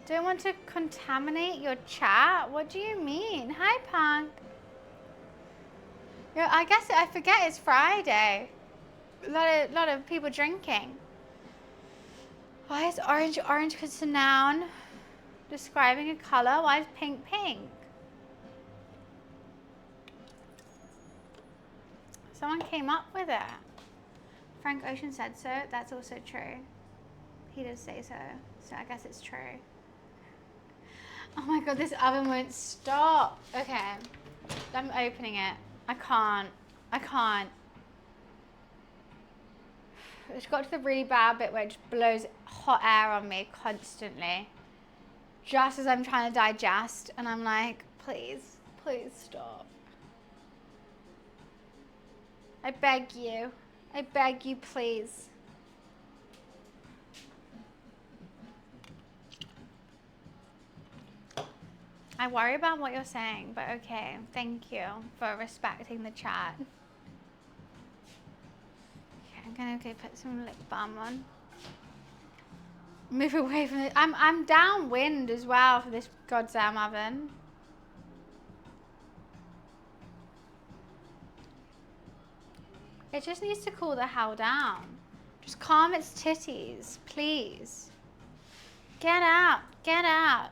Don't want to contaminate your chat? What do you mean? Hi, Punk. Yeah, I guess I forget it's Friday. A lot of people drinking. Why is orange orange because it's a noun? Describing a color. Why is pink pink? Someone came up with it. Frank Ocean said so. That's also true. He does say so. So I guess it's true. Oh my god, this oven won't stop. Okay, I'm opening it. I can't. It's got to the really bad bit where it just blows hot air on me constantly. Just as I'm trying to digest, and I'm like, please, please stop. I beg you, please. I worry about what you're saying, but okay. Thank you for respecting the chat. Okay, I'm gonna go put some lip balm on. Move away from it. I'm downwind as well for this goddamn oven. It just needs to cool the hell down. Just calm its titties, please. Get out, get out.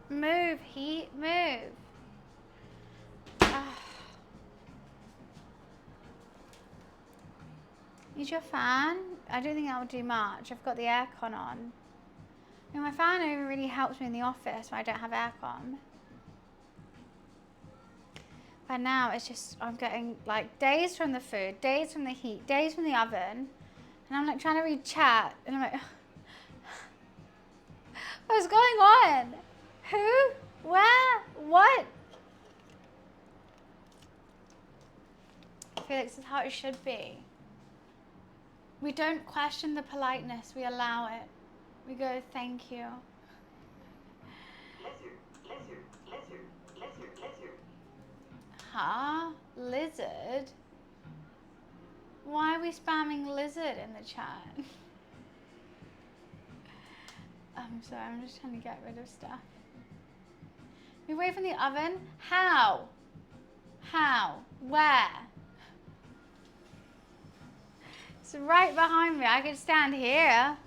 Move, heat, move. Use your fan? I don't think that will do much. I've got the aircon on. I mean, my fan only really helps me in the office when I don't have aircon. But now it's just, I'm getting like days from the food, days from the heat, days from the oven. And I'm like trying to read chat. And I'm like, what's going on? Who? Where? What? Felix, is how it should be. We don't question the politeness, we allow it. We go, thank you. Lizard. Huh? Lizard? Why are we spamming lizard in the chat? I'm sorry, I'm just trying to get rid of stuff. Move away from the oven? How? How? Where? It's right behind me. I could stand here.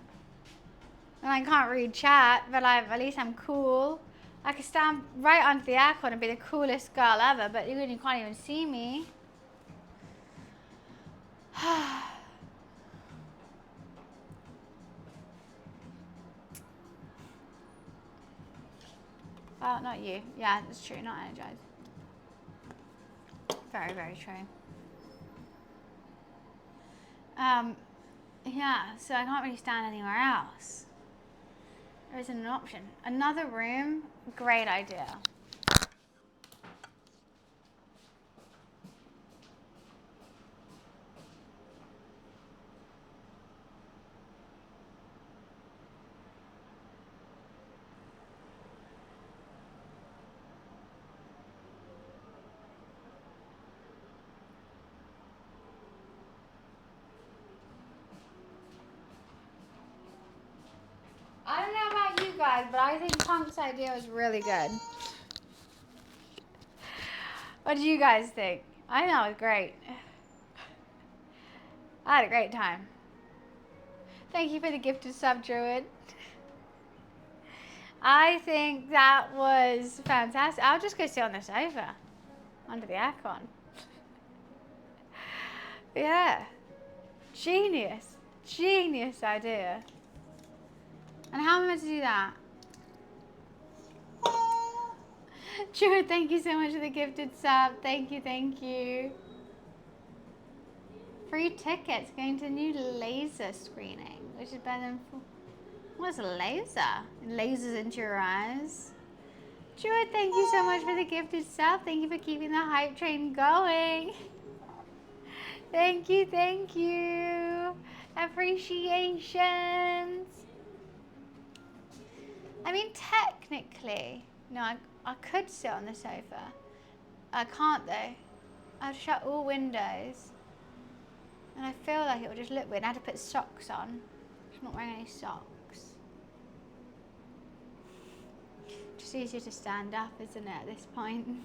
And I can't read chat, but at least I'm cool. I could stand right under the aircon and be the coolest girl ever, but you can't even see me. Well, not you. Yeah, that's true. Not energized. Very, very true. Yeah, so I can't really stand anywhere else. There isn't an option. Another room, great idea. I don't know about you guys, but I think Punk's idea was really good. What do you guys think? I think that was great. I had a great time. Thank you for the gifted sub, Druid. I think that was fantastic. I'll just go sit on the sofa under the aircon. Yeah. Genius. Genius idea. And how am I meant to do that? Druid, thank you so much for the gifted sub. Thank you, thank you. Free tickets going to new laser screening, which is better than... What's a laser? Lasers into your eyes. Druid, thank you so much for the gifted sub. Thank you for keeping the hype train going. Thank you, thank you. Appreciations. I mean, technically, no, I could sit on the sofa. I can't though. I have to shut all windows. And I feel like it would just look weird. I had to put socks on. I'm not wearing any socks. Just easier to stand up, isn't it, at this point?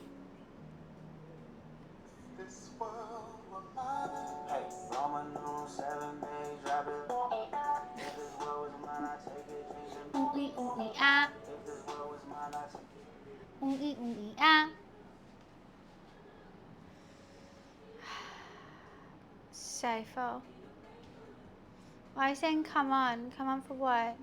Hey, Roman numeral 7 days, drop it. If this world was mine, I take it, change it. Ah. If this world was mine, I take it. Ah. So full. Why are you saying come on? Come on for what?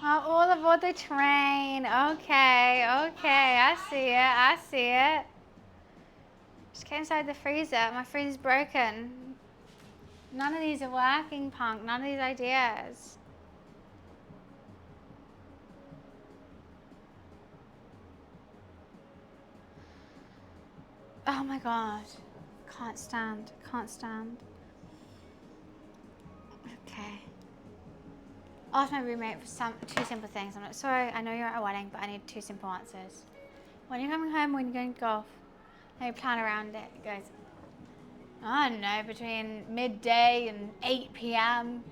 Oh, all aboard the train. Okay, okay. I see it. I see it. Just get inside the freezer. My freezer's broken. None of these are working, Punk. None of these ideas. Oh my god. Can't stand. Can't stand. Okay. Ask my roommate for two simple things. I'm like, sorry, I know you're at a wedding, but I need two simple answers. When you're coming home, when you're going to golf, and you plan around it. It goes, I don't know, between midday and 8 p.m.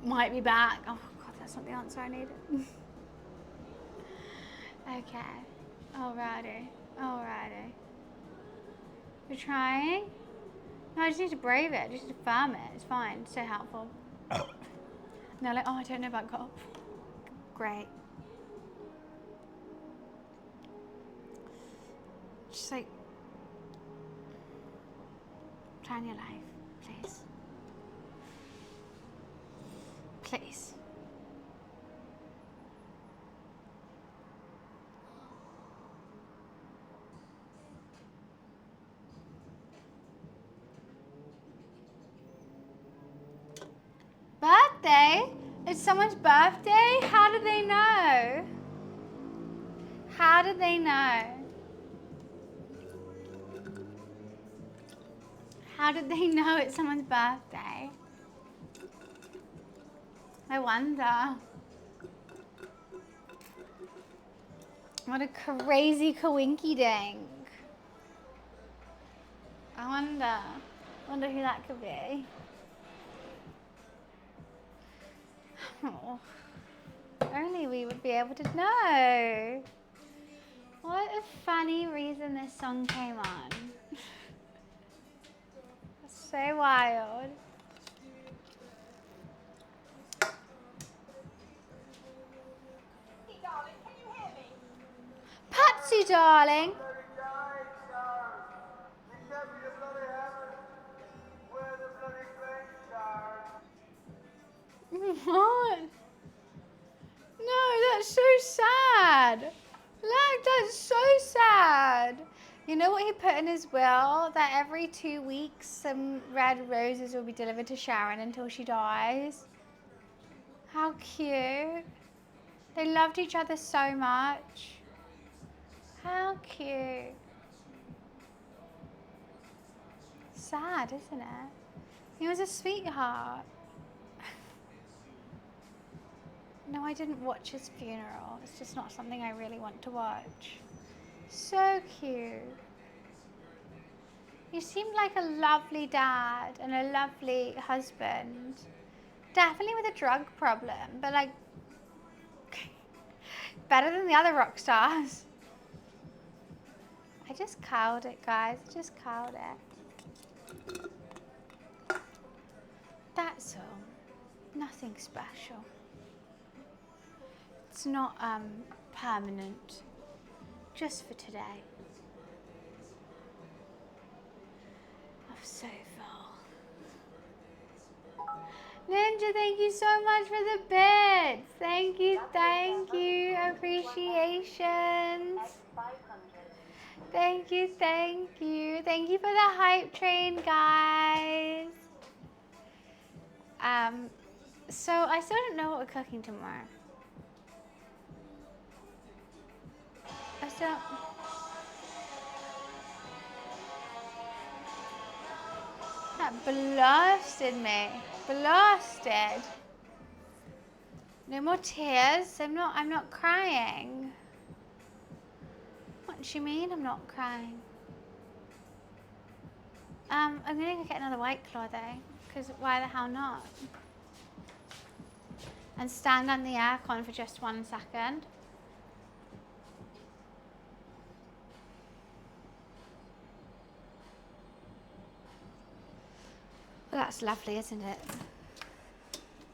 Might be back. Oh god, that's not the answer I needed. Okay. Alrighty. Alrighty. You're trying? No, I just need to brave it. I just need to firm it. It's fine. It's so helpful. And they're like, oh, I don't know about golf. Great. Just like, plan your life, please. Please. Birthday? It's someone's birthday? How do they know? How do they know? How did they know it's someone's birthday? I wonder. What a crazy coinky dink. I wonder who that could be. Oh, only we would be able to know. What a funny reason this song came on. So wild. Hey, darling, can you hear me? Patsy, darling. What? No, That's so sad. Look, that's so sad. You know what he put in his will? That every 2 weeks some red roses will be delivered to Sharon until she dies. How cute. They loved each other so much. How cute. Sad, isn't it? He was a sweetheart. No, I didn't watch his funeral. It's just not something I really want to watch. So cute. You seemed like a lovely dad and a lovely husband. Definitely with a drug problem, but like better than the other rock stars. I just curled it, guys. I just curled it. That's all. Nothing special. It's not permanent. Just for today. I'm so full. Ninja, thank you so much for the bits. Thank you, thank you. Appreciations. Thank you, thank you. Thank you for the hype train, guys. So I still don't know what we're cooking tomorrow. I still... That blasted me. Blasted. No more tears. I'm not crying. What do you mean I'm not crying? I'm gonna go get another White Claw though, because why the hell not? And stand on the aircon for just 1 second. Well, that's lovely, isn't it?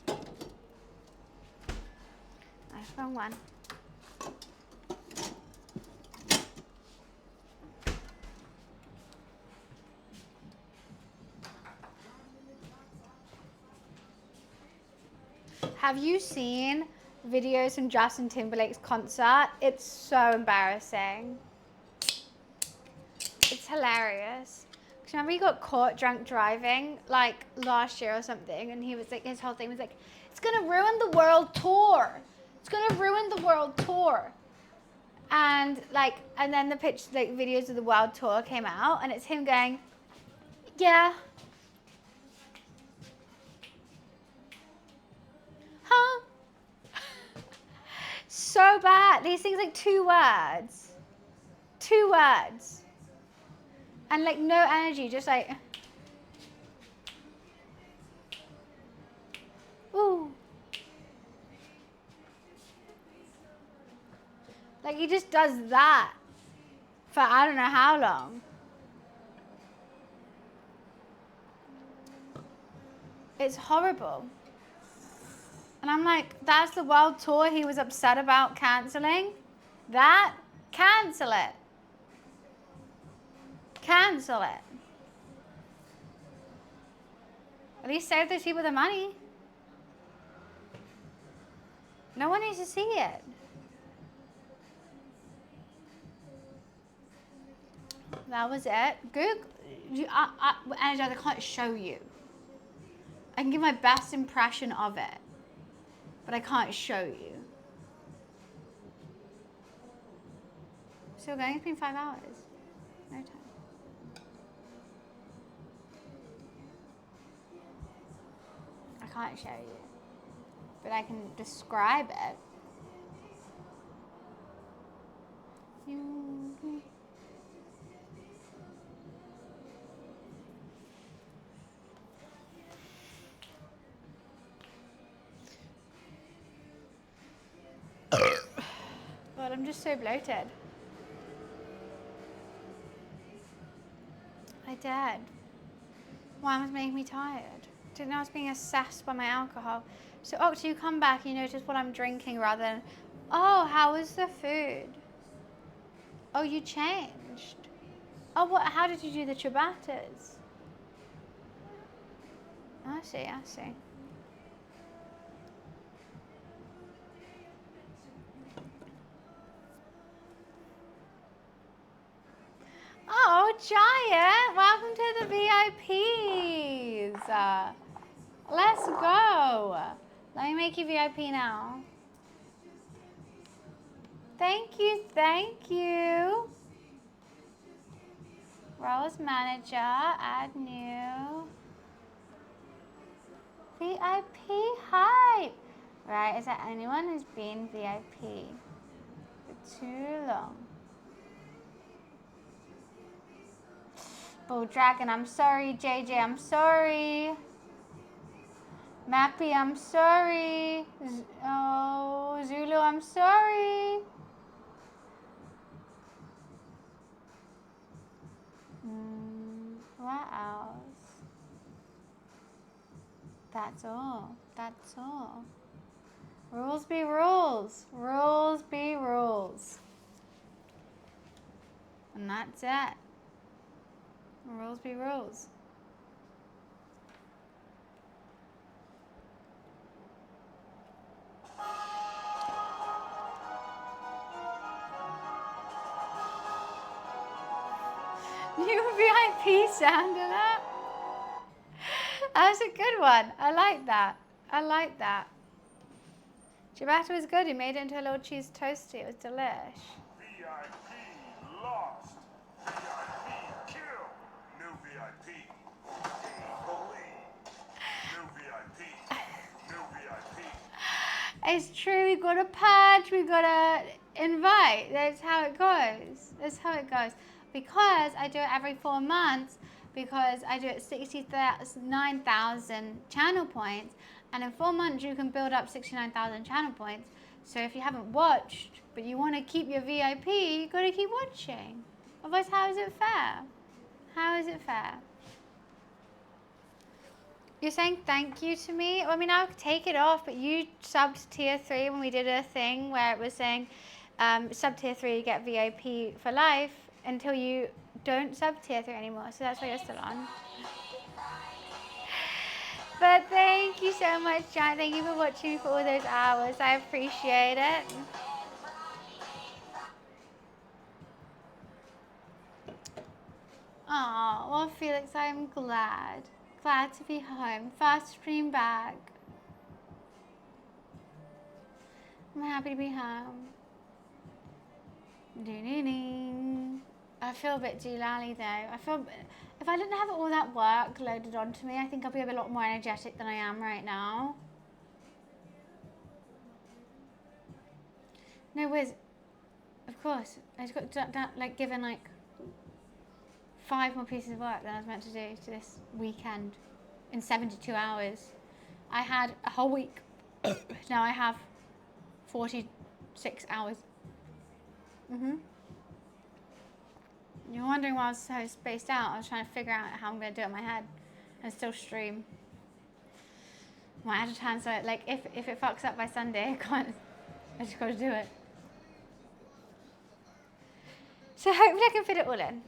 No, wrong one. Have you seen videos from Justin Timberlake's concert? It's so embarrassing. It's hilarious. Cause remember he got caught drunk driving like last year or something, and he was like, his whole thing was like, it's gonna ruin the world tour. It's gonna ruin the world tour. And then the videos of the world tour came out, and it's him going, yeah. Huh? So bad. He sings like 2 words. 2 words. And like no energy, just like, ooh. Like he just does that for I don't know how long. It's horrible. And I'm like, that's the world tour he was upset about cancelling? That? Cancel it. Cancel it. At least save those people the money. No one needs to see it. That was it. Google. I can't show you. I can give my best impression of it, but I can't show you. Still going? It's been 5 hours. No time. I can't show you, but I can describe it. God, I'm just so bloated. I did. Wine was making me tired. Didn't know I was being assessed by my alcohol. So, Octa, you come back, you notice what I'm drinking rather than, oh, how was the food? Oh, you changed. Oh, what? How did you do the ciabattas? I see, I see. Giant, welcome to the VIPs. Let's go. Let me make you VIP now. Thank you, thank you. Roles manager, add new. VIP hype. Right, is there anyone who's been VIP for too long? Bull Dragon, I'm sorry. JJ, I'm sorry. Mappy, I'm sorry. Oh, Zulu, I'm sorry. What else? That's all. That's all. Rules be rules. Rules be rules. And that's it. Rules be rules. New VIP sound in that. That was a good one. I like that. I like that. Ciabatta was good. He made it into a little cheese toasty. It was delish. VIP lost. VIP kill. New VIP. Believe. New VIP. New VIP. It's true. We got to purge. We got to invite. That's how it goes. That's how it goes. Because I do it every 4 months. Because I do it 69,000 channel points. And in 4 months, you can build up 69,000 channel points. So if you haven't watched, but you want to keep your VIP, you've got to keep watching. Otherwise, how is it fair? How is it fair? You're saying thank you to me? Well, I mean, I'll take it off, but you subbed tier 3 when we did a thing where it was saying sub tier 3, you get VIP for life until you don't sub tier 3 anymore. So that's why you're still on. But thank you so much, John. Thank you for watching for all those hours. I appreciate it. Oh, well, Felix, I'm glad. Glad to be home. First stream back. I'm happy to be home. Doo-doo-doo. I feel a bit doolally though. I feel if I didn't have all that work loaded onto me, I think I'd be a lot more energetic than I am right now. No, Wiz, of course. I just got given like 5 more pieces of work than I was meant to do to this weekend in 72 hours. I had a whole week. Now I have 46 hours. You're wondering why I was so spaced out. I was trying to figure out how I'm going to do it in my head and still stream. Might have to transfer it. Like, if it fucks up by Sunday, I can't. I just got to do it. So hopefully I can fit it all in.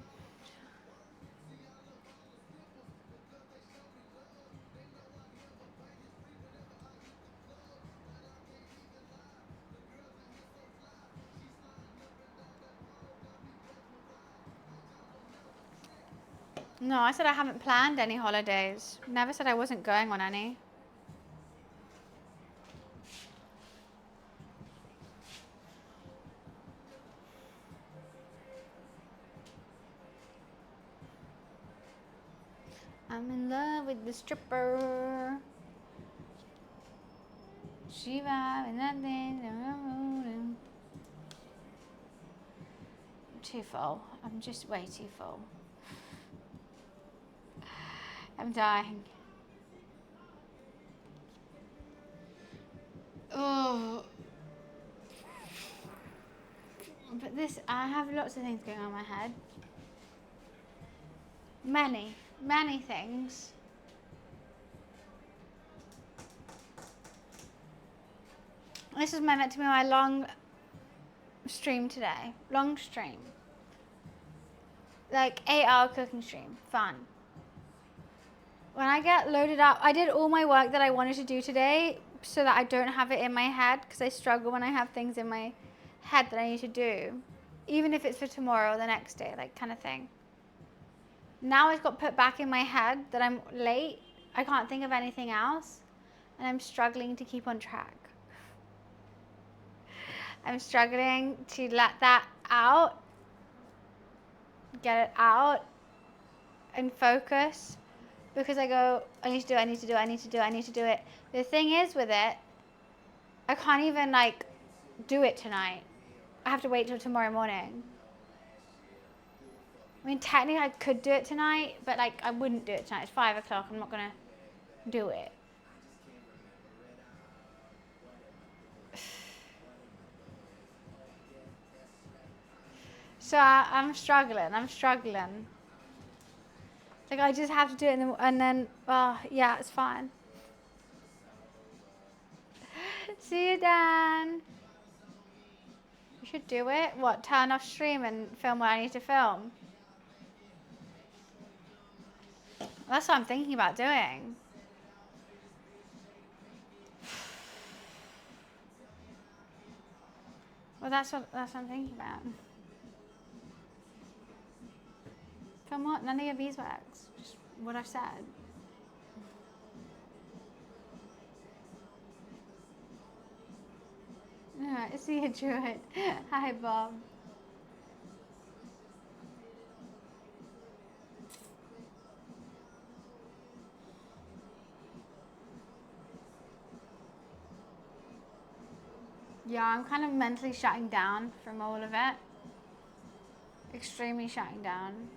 No, I said I haven't planned any holidays. Never said I wasn't going on any. I'm in love with the stripper. Shiva and that thing. I'm too full. I'm just way too full. I'm dying. Oh. But I have lots of things going on in my head. Many things. This is meant to be my long stream today. Long stream. Like 8-hour cooking stream. Fun. When I get loaded up, I did all my work that I wanted to do today so that I don't have it in my head, because I struggle when I have things in my head that I need to do, even if it's for tomorrow or the next day, like kind of thing. Now it's got put back in my head that I'm late. I can't think of anything else. And I'm struggling to keep on track. I'm struggling to let that out, get it out, and focus. Because I go, I need to do it, I need to do it, I need to do it, I need to do it. The thing is with it, I can't even like do it tonight. I have to wait till tomorrow morning. I mean, technically I could do it tonight, but like I wouldn't do it tonight. It's 5 o'clock, I'm not gonna do it. So I'm struggling. Like I just have to do it and then, yeah, it's fine. See you, Dan. You should do it. What, turn off stream and film what I need to film? That's what I'm thinking about doing. Well, that's what I'm thinking about. Film what? None of your beeswax. Just what I've said. No, I see you, Druid. Hi, Bob. Yeah, I'm kind of mentally shutting down from all of it. Extremely shutting down.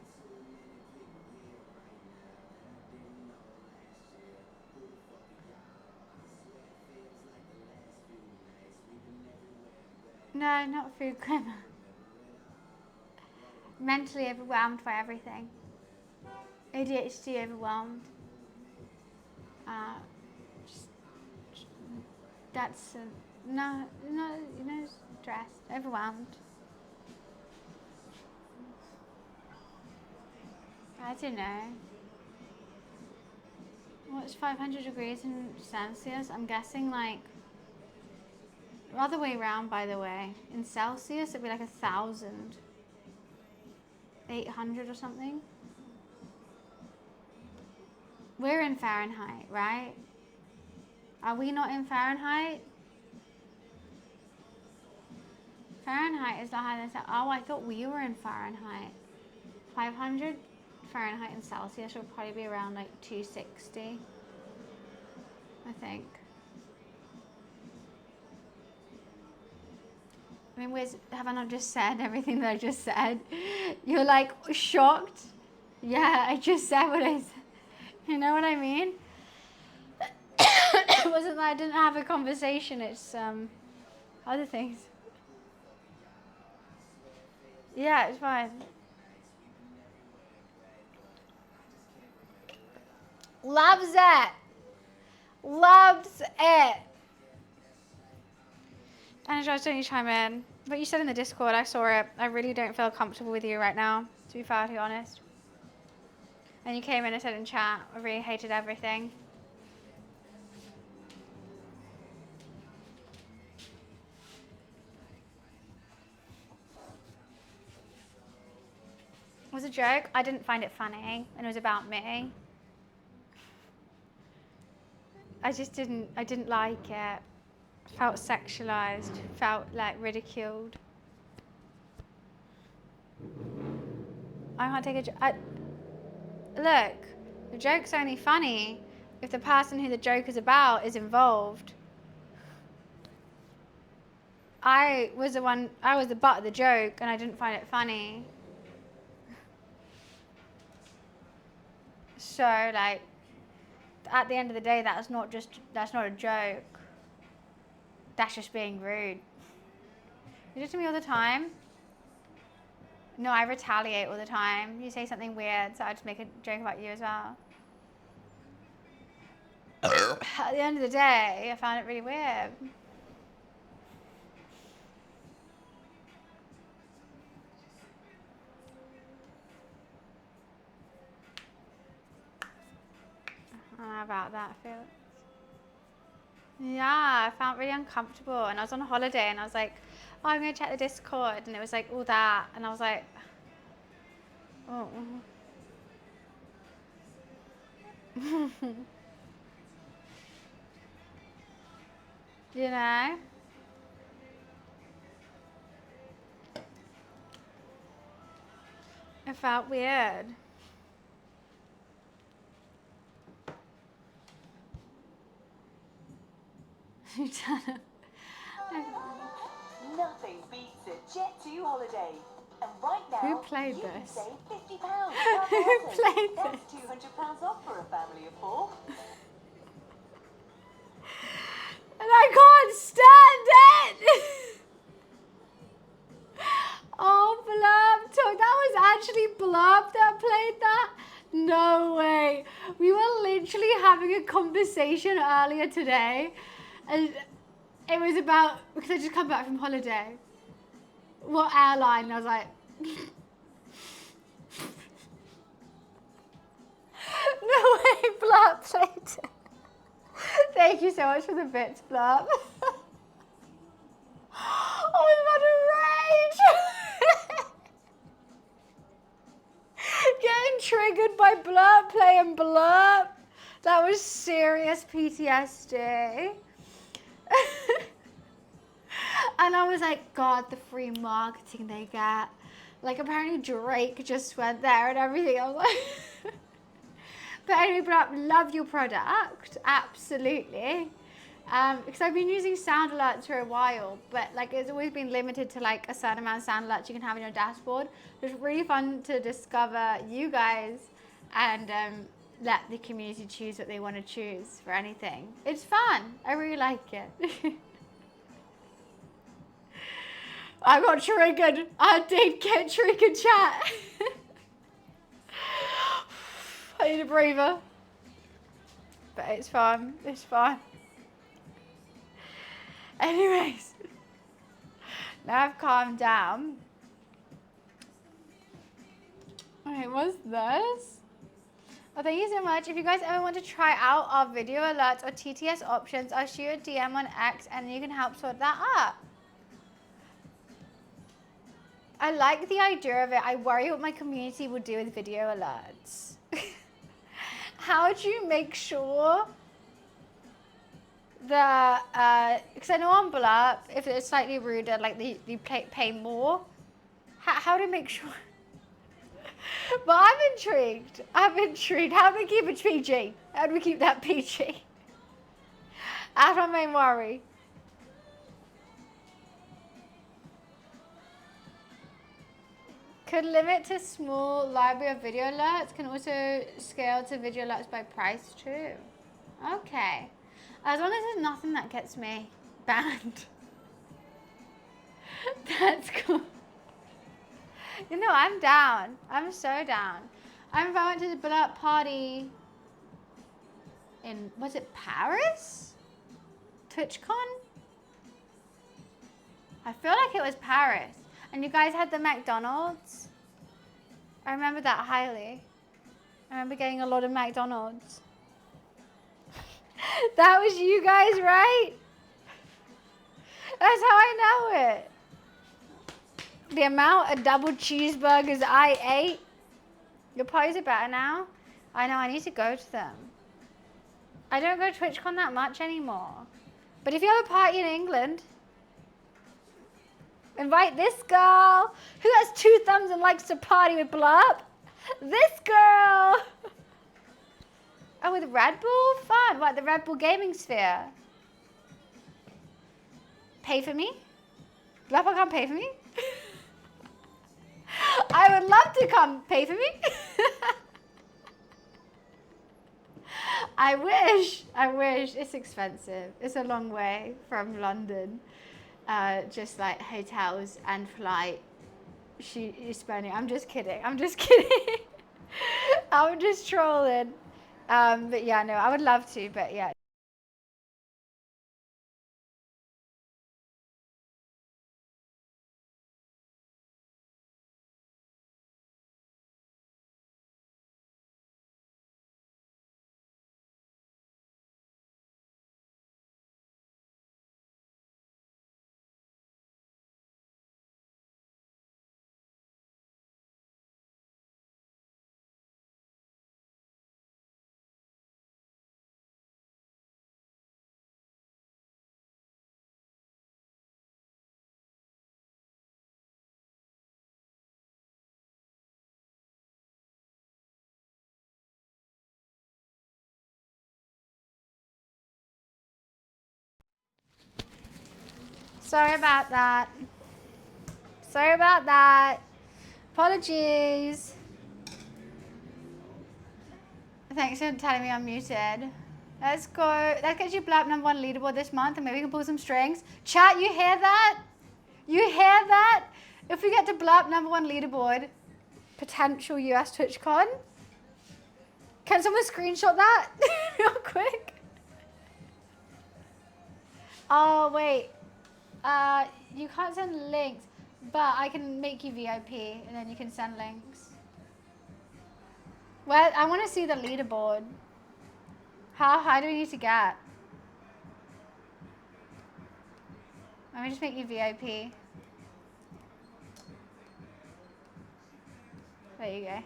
No, not food coma. Mentally overwhelmed by everything. ADHD overwhelmed. Just that's no, stressed, overwhelmed. I don't know. What's 500 degrees in Celsius? I'm guessing like other way around, by the way. In Celsius, it'd be like 1,000. 800 or something. We're in Fahrenheit, right? Are we not in Fahrenheit? Fahrenheit is not higher than... Oh, I thought we were in Fahrenheit. 500 Fahrenheit and Celsius would probably be around like 260. I think. I mean, have I not just said everything that I just said? You're like shocked? Yeah, I just said what I said. You know what I mean? It wasn't that I didn't have a conversation, it's other things. Yeah, it's fine. Loves it. Loves it. And Josh, don't you chime in? What you said in the Discord, I saw it. I really don't feel comfortable with you right now, to be fairly honest. And you came in and said in chat, I really hated everything. It was a joke. I didn't find it funny, and it was about me. I didn't like it. Felt sexualized, felt like ridiculed. I can't take a joke. Look, the joke's only funny if the person who the joke is about is involved. I was the butt of the joke, and I didn't find it funny. So, like, at the end of the day, that's not a joke. That's just being rude. You do it to me all the time. No, I retaliate all the time. You say something weird, so I just make a joke about you as well. At the end of the day, I found it really weird. I don't know about that, Felix. Yeah, I felt really uncomfortable, and I was on holiday, and I was like, oh, I'm going to check the Discord, and it was like all that, and I was like, oh. You know? It felt weird. You turn up. Nothing beats a Jet2 holiday. And right now, Who played you this? can save £50 Who played That's this? £200 off for a family of 4. And I can't stand it! Oh, Blurb. So that was actually Blurb that played that? No way. We were literally having a conversation earlier today. And it was about, because I just come back from holiday. What airline? And I was like, no way, Blurb played it. Thank you so much for the bits, Blurb. I was about to rage. Getting triggered by Blurb playing Blurb. That was serious PTSD. And I was like, God, the free marketing they get. Like, apparently Drake just went there and everything. I was like, but anyway, Blurb, love your product, absolutely. Because I've been using sound alerts for a while, but like it's always been limited to like a certain amount of sound alerts you can have in your dashboard. It's really fun to discover you guys and let the community choose what they want to choose for anything. It's fun. I really like it. I got triggered. I did get triggered, chat. I need a breather. But it's fun. It's fun. Anyways, now I've calmed down. Wait, what's this? Well, thank you so much. If you guys ever want to try out our video alerts or TTS options, I'll shoot you a DM on X and you can help sort that out. I like the idea of it. I worry what my community will do with video alerts. How do you make sure that, because I know on Blurb, if it's slightly ruder, like you pay more. How do you make sure? But I'm intrigued. I'm intrigued. How do we keep it PG? How do we keep that PG? That's my main worry. Could limit to small library of video alerts. Can also scale to video alerts by price too. Okay. As long as there's nothing that gets me banned. That's cool. You know, I'm down. I'm so down. I remember I went to the Blurb party in, was it Paris? TwitchCon? I feel like it was Paris. And you guys had the McDonald's. I remember that highly. I remember getting a lot of McDonald's. That was you guys, right? That's how I know it. The amount of double cheeseburgers I ate. Your parties are better now. I know, I need to go to them. I don't go to TwitchCon that much anymore. But if you have a party in England, invite this girl who has 2 thumbs and likes to party with Blurb. This girl. Oh, with Red Bull? Fun. What, the Red Bull Gaming Sphere? Pay for me? Blurb can't pay for me? I would love to come. Pay for me? I wish. I wish. It's expensive. It's a long way from London. Just like hotels and flight. You're spending. I'm just kidding. I'm just kidding. I'm just trolling. But yeah, no, I would love to. But yeah. Sorry about that. Sorry about that. Apologies. Thanks for telling me I'm muted. Let's go. That gets you Blurp #1 leaderboard this month, and maybe we can pull some strings. Chat, you hear that? You hear that? If we get to Blurp #1 leaderboard, potential US TwitchCon. Can someone screenshot that real quick? Oh, wait. You can't send links, but I can make you VIP, and then you can send links. Well, I want to see the leaderboard. How high do we need to get? Let me just make you VIP. There you go.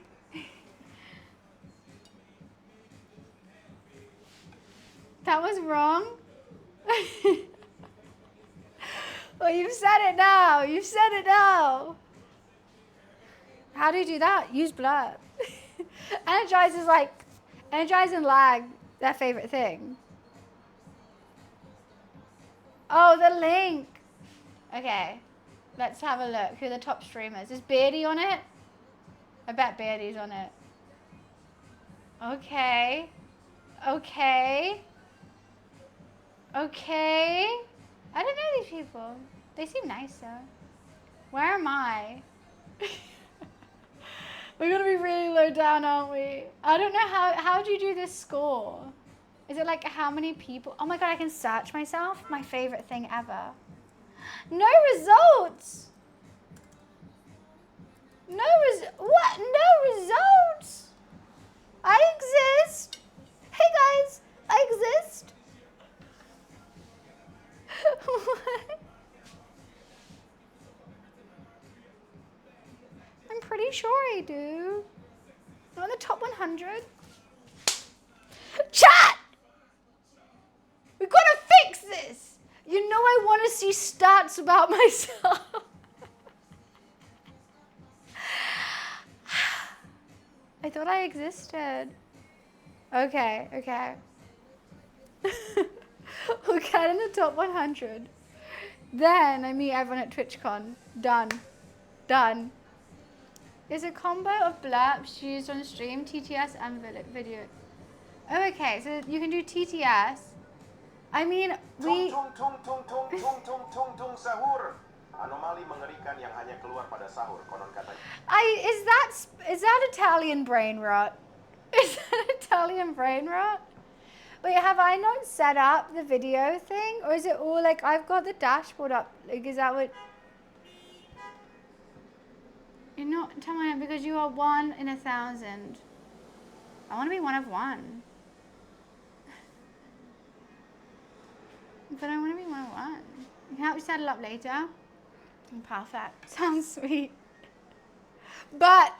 That was wrong. Well, you've said it now. You've said it now. How do you do that? Use Blurp. Energize is like, Energize and lag, their favorite thing. Oh, the link. Okay, let's have a look. Who are the top streamers? Is Beardy on it? I bet Beardy's on it. Okay. Okay. Okay. I don't know these people. They seem nice though. Where am I? We're gonna be really low down, aren't we? I don't know how do you do this score? Is it like how many people? Oh my god, I can search myself? My favorite thing ever. No results! What? No results? I exist! Hey guys, I exist! What? I'm pretty sure I do. I'm in the top 100. Chat! We gotta fix this! You know I want to see stats about myself. I thought I existed. Okay, okay. We'll get in the top 100. Then I meet everyone at TwitchCon. Done. Done. There's a combo of blurps used on stream, TTS and video. Oh, okay, so you can do TTS. I mean, we... Tung tung tung tung tung tung tung tung tung sahur. Anomali mengerikan yang hanya keluar pada sahur, konon katanya. Is that Italian brain rot? Is that Italian brain rot? Wait, have I not set up the video thing? Or is it all like, I've got the dashboard up. Like, is that what... You're not telling me because you are 1 in 1,000. I want to be 1 of 1. But I want to be 1 of 1. You can help me set it up later. Perfect. Sounds sweet. But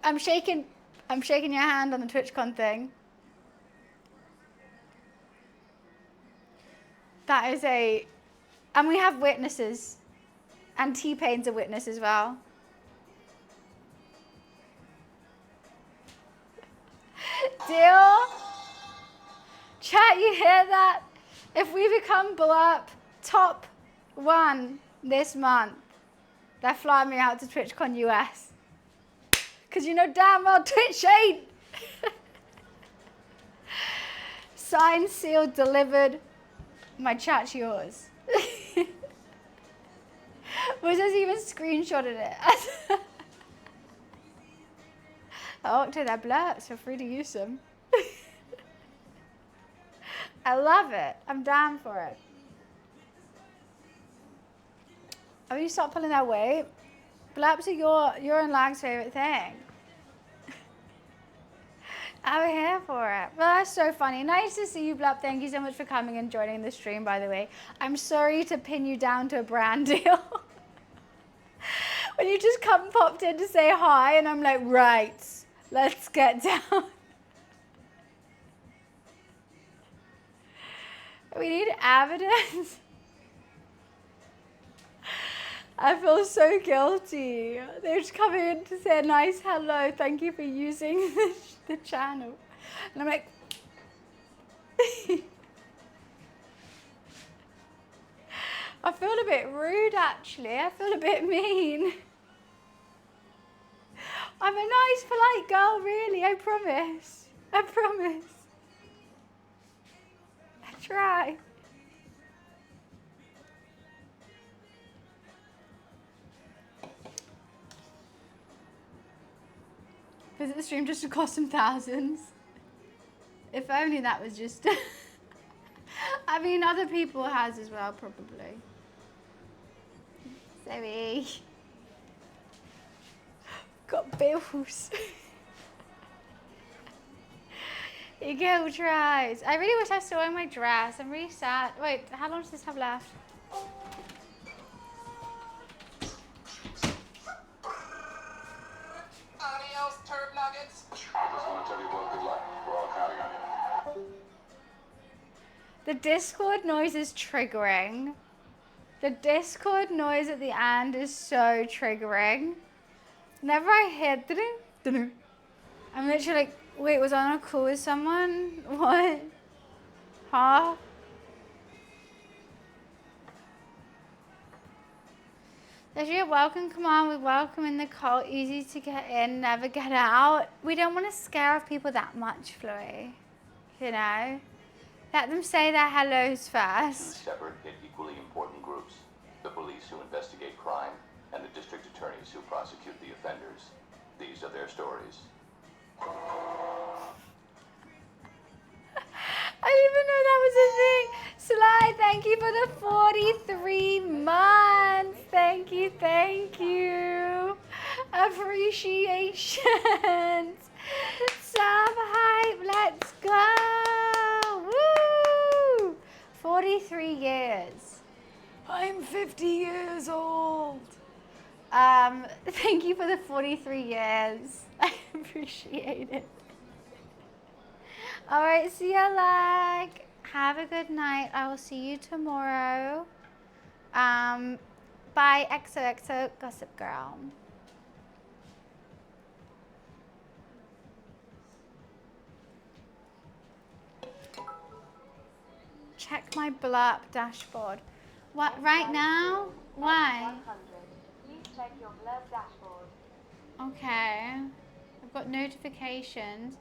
I'm shaking your hand on the TwitchCon thing. That is and we have witnesses. And T-Pain's a witness as well. Deal? Chat, you hear that? If we become Blurp top 1 this month, they're flying me out to TwitchCon US. Because you know damn well Twitch ain't. Signed, sealed, delivered. My chat's yours. Was just even screenshotted it. Oh, to their blurts, feel free to use them. I love it. I'm down for it. Oh, you stop pulling that weight? Blurps are your and Lag's favorite thing. I'm here for it. Well, that's so funny. Nice to see you, Blurp. Thank you so much for coming and joining the stream, by the way. I'm sorry to pin you down to a brand deal. When you just popped in to say hi, and I'm like, right, let's get down. We need evidence. I feel so guilty. They're just coming in to say a nice hello. Thank you for using the channel. And I'm like, I feel a bit rude actually. I feel a bit mean. I'm a nice, polite girl, really. I promise. I promise. I try. Visit the stream just to cost some thousands. If only that was just... I mean, other people has as well, probably. Sorry. Got bills. Your girl tries. I really wish I was still wearing my dress. I'm really sad. Wait, how long does this have left? Adios, turd nuggets. I just want to tell you both good luck. We're all counting on you. The Discord noise is triggering. The Discord noise at the end is so triggering. Whenever I hear doo-doo, I'm literally like, wait, was I on a call with someone? What? Huh? There's your welcome command with welcome in the cult. Easy to get in, never get out. We don't want to scare off people that much, Floy. You know? Let them say their hellos Two first. separate yet equally important groups. The police who investigate crime and the district attorneys who prosecute the offenders. These are their stories. I didn't even know that was a thing. Sly, thank you for the 43 months. Thank you, thank you. Appreciations. Sub hype, let's go. Woo! 43 years. I'm 50 years old. Thank you for the 43 years. I appreciate it. All right, see ya, like. Have a good night. I will see you tomorrow. Bye, XOXO Gossip Girl. Check my blurb dashboard. What, right now? Why? 100. Please check your blurb dashboard. Okay. I've got notifications.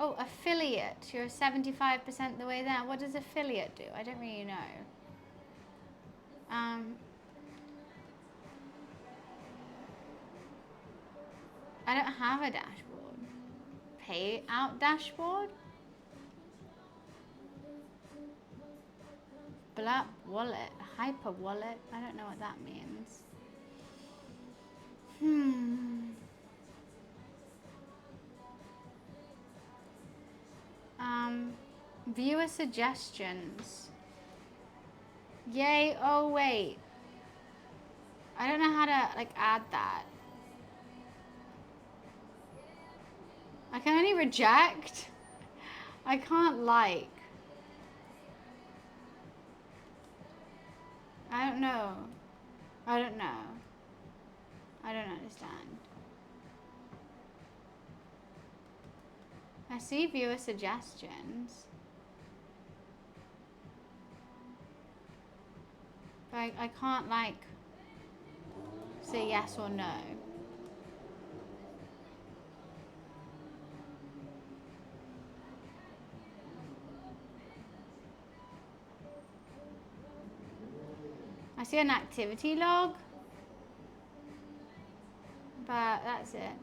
Oh, affiliate. You're 75% the way there. What does affiliate do? I don't really know. I don't have a dashboard. Payout dashboard? Blurb wallet. Hyper wallet. I don't know what that means. Viewer suggestions. Yay, oh wait. I don't know how to like add that. I can only reject. I can't like. I don't know. I don't know. I don't understand. I see viewer suggestions. But I can't like say yes or no. I see an activity log, but that's it.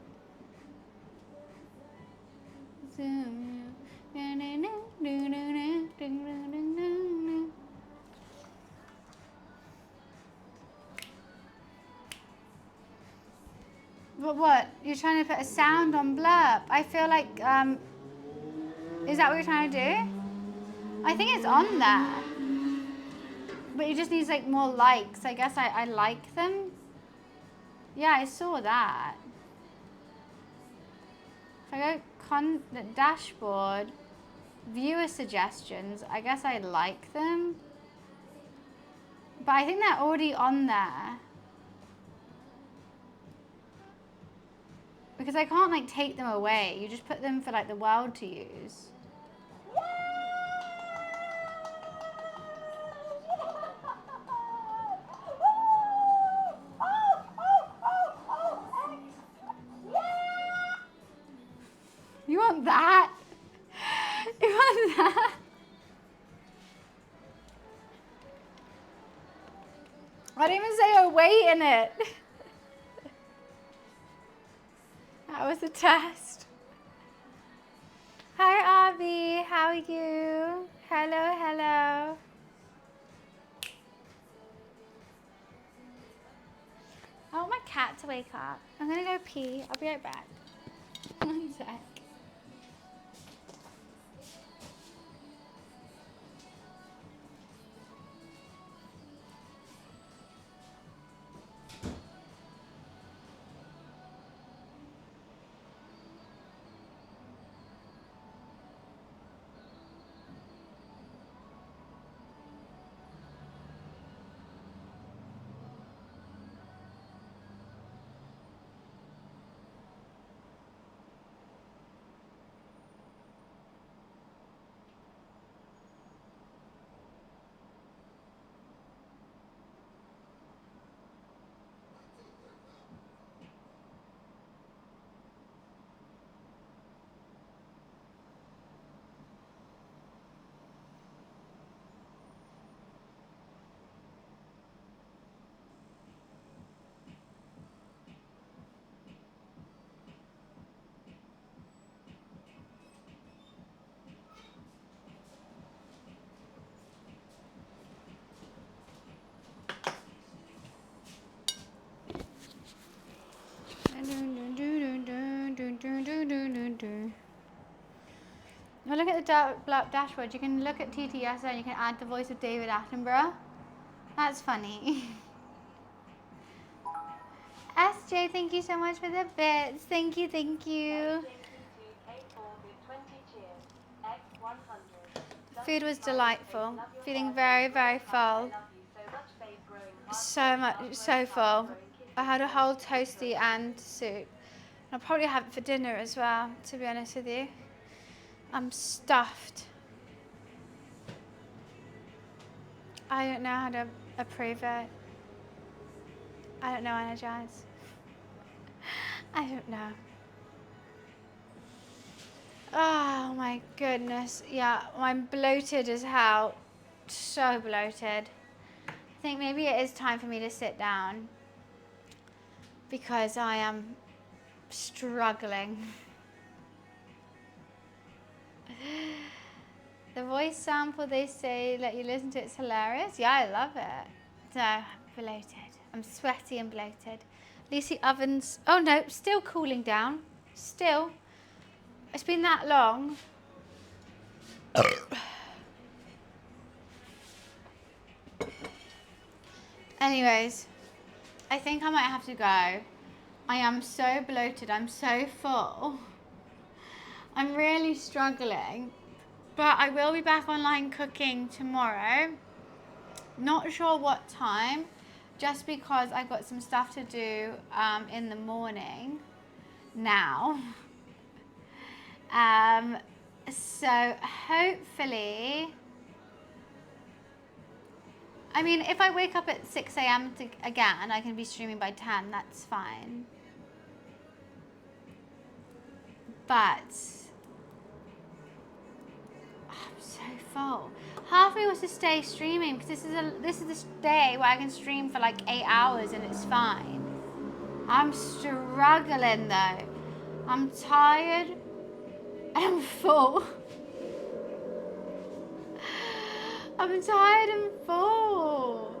But what? You're trying to put a sound on blurb. I feel like, is that what you're trying to do? I think it's on there. But it just needs like more likes. I guess I like them. Yeah, I saw that. If I go the dashboard, viewer suggestions, I guess I like them. But I think they're already on there. Because I can't like take them away. You just put them for like the world to use. want that? You want that? I didn't even say a weight in it. That was a test. Hi, Avi. How are you? Hello, hello. I want my cat to wake up. I'm gonna go pee. I'll be right back. One sec. Now look at the dashboard. You can look at TTS and you can add the voice of David Attenborough. That's funny. SJ, thank you so much for the bits. Thank you, thank you. The food was delightful. Feeling very, very full. So full. I had a whole toasty and soup. I'll probably have it for dinner as well, to be honest with you. I'm stuffed. I don't know how to approve it. I don't know, Energize. I don't know. Oh my goodness. Yeah, I'm bloated as hell. So bloated. I think maybe it is time for me to sit down because I am struggling. The voice sample, they say, let you listen to, it's hilarious. Yeah, I love it. So, I'm bloated. I'm sweaty and bloated. Lucy Ovens, oh no, still cooling down. Still. It's been that long. Anyways, I think I might have to go. I am so bloated. I'm so full. I'm really struggling. But I will be back online cooking tomorrow. Not sure what time. Just because I've got some stuff to do in the morning now. So hopefully, I mean, if I wake up at 6 a.m. again, I can be streaming by 10, that's fine. But I'm so full. Half of me wants to stay streaming because this is the day where I can stream for like 8 hours and it's fine. I'm struggling though. I'm tired and I'm full. I'm tired and full.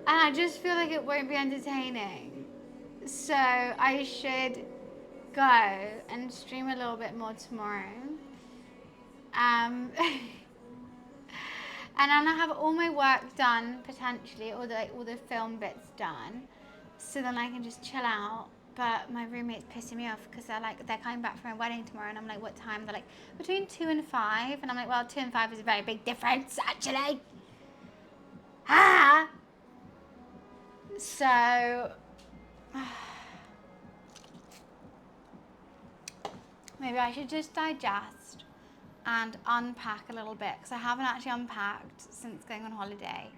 And I just feel like it won't be entertaining. So I should go and stream a little bit more tomorrow. And then I have all my work done, potentially, or all the film bits done. So then I can just chill out. But my roommate's pissing me off because they're coming back from my wedding tomorrow, and I'm like, what time? They're like, between 2 and 5, and I'm like, well, 2 and 5 is a very big difference, actually. So maybe I should just digest and unpack a little bit because I haven't actually unpacked since going on holiday.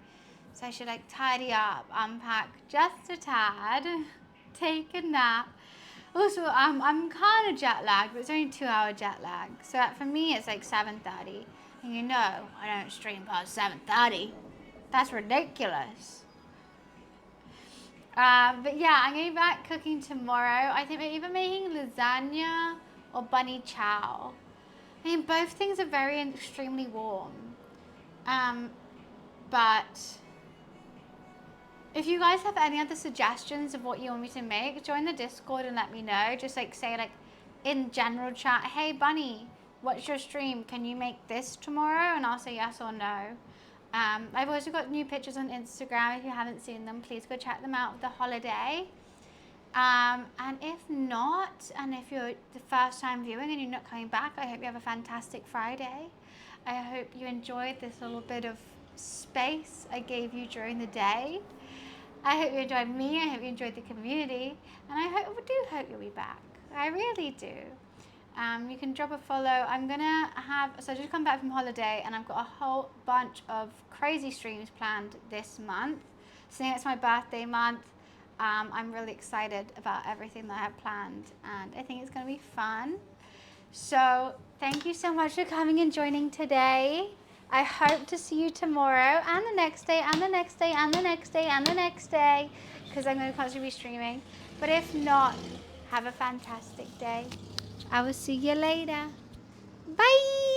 So I should tidy up, unpack just a tad, take a nap. Also, I'm kind of jet lagged, but it's only 2-hour jet lag. So for me, it's like 7:30. And you know, I don't stream past 7:30. That's ridiculous. But yeah, I'm going to be back cooking tomorrow. I think we're either making lasagna or bunny chow. I mean, both things are very extremely warm. But if you guys have any other suggestions of what you want me to make, join the Discord and let me know. Just like say like in general chat, hey Bunny, what's your stream? Can you make this tomorrow? And I'll say yes or no. I've also got new pictures on Instagram. If you haven't seen them, please go check them out with the holiday. And if not, and if you're the first time viewing and you're not coming back, I hope you have a fantastic Friday. I hope you enjoyed this little bit of space I gave you during the day. I hope you enjoyed me. I hope you enjoyed the community. And I hope you'll be back. I really do. You can drop a follow. I'm going to so I just come back from holiday and I've got a whole bunch of crazy streams planned this month. Seeing it's my birthday month, I'm really excited about everything that I have planned and I think it's going to be fun. So thank you so much for coming and joining today. I hope to see you tomorrow and the next day and the next day and the next day and the next day because I'm going to constantly be streaming. But if not, have a fantastic day. I will see you later. Bye.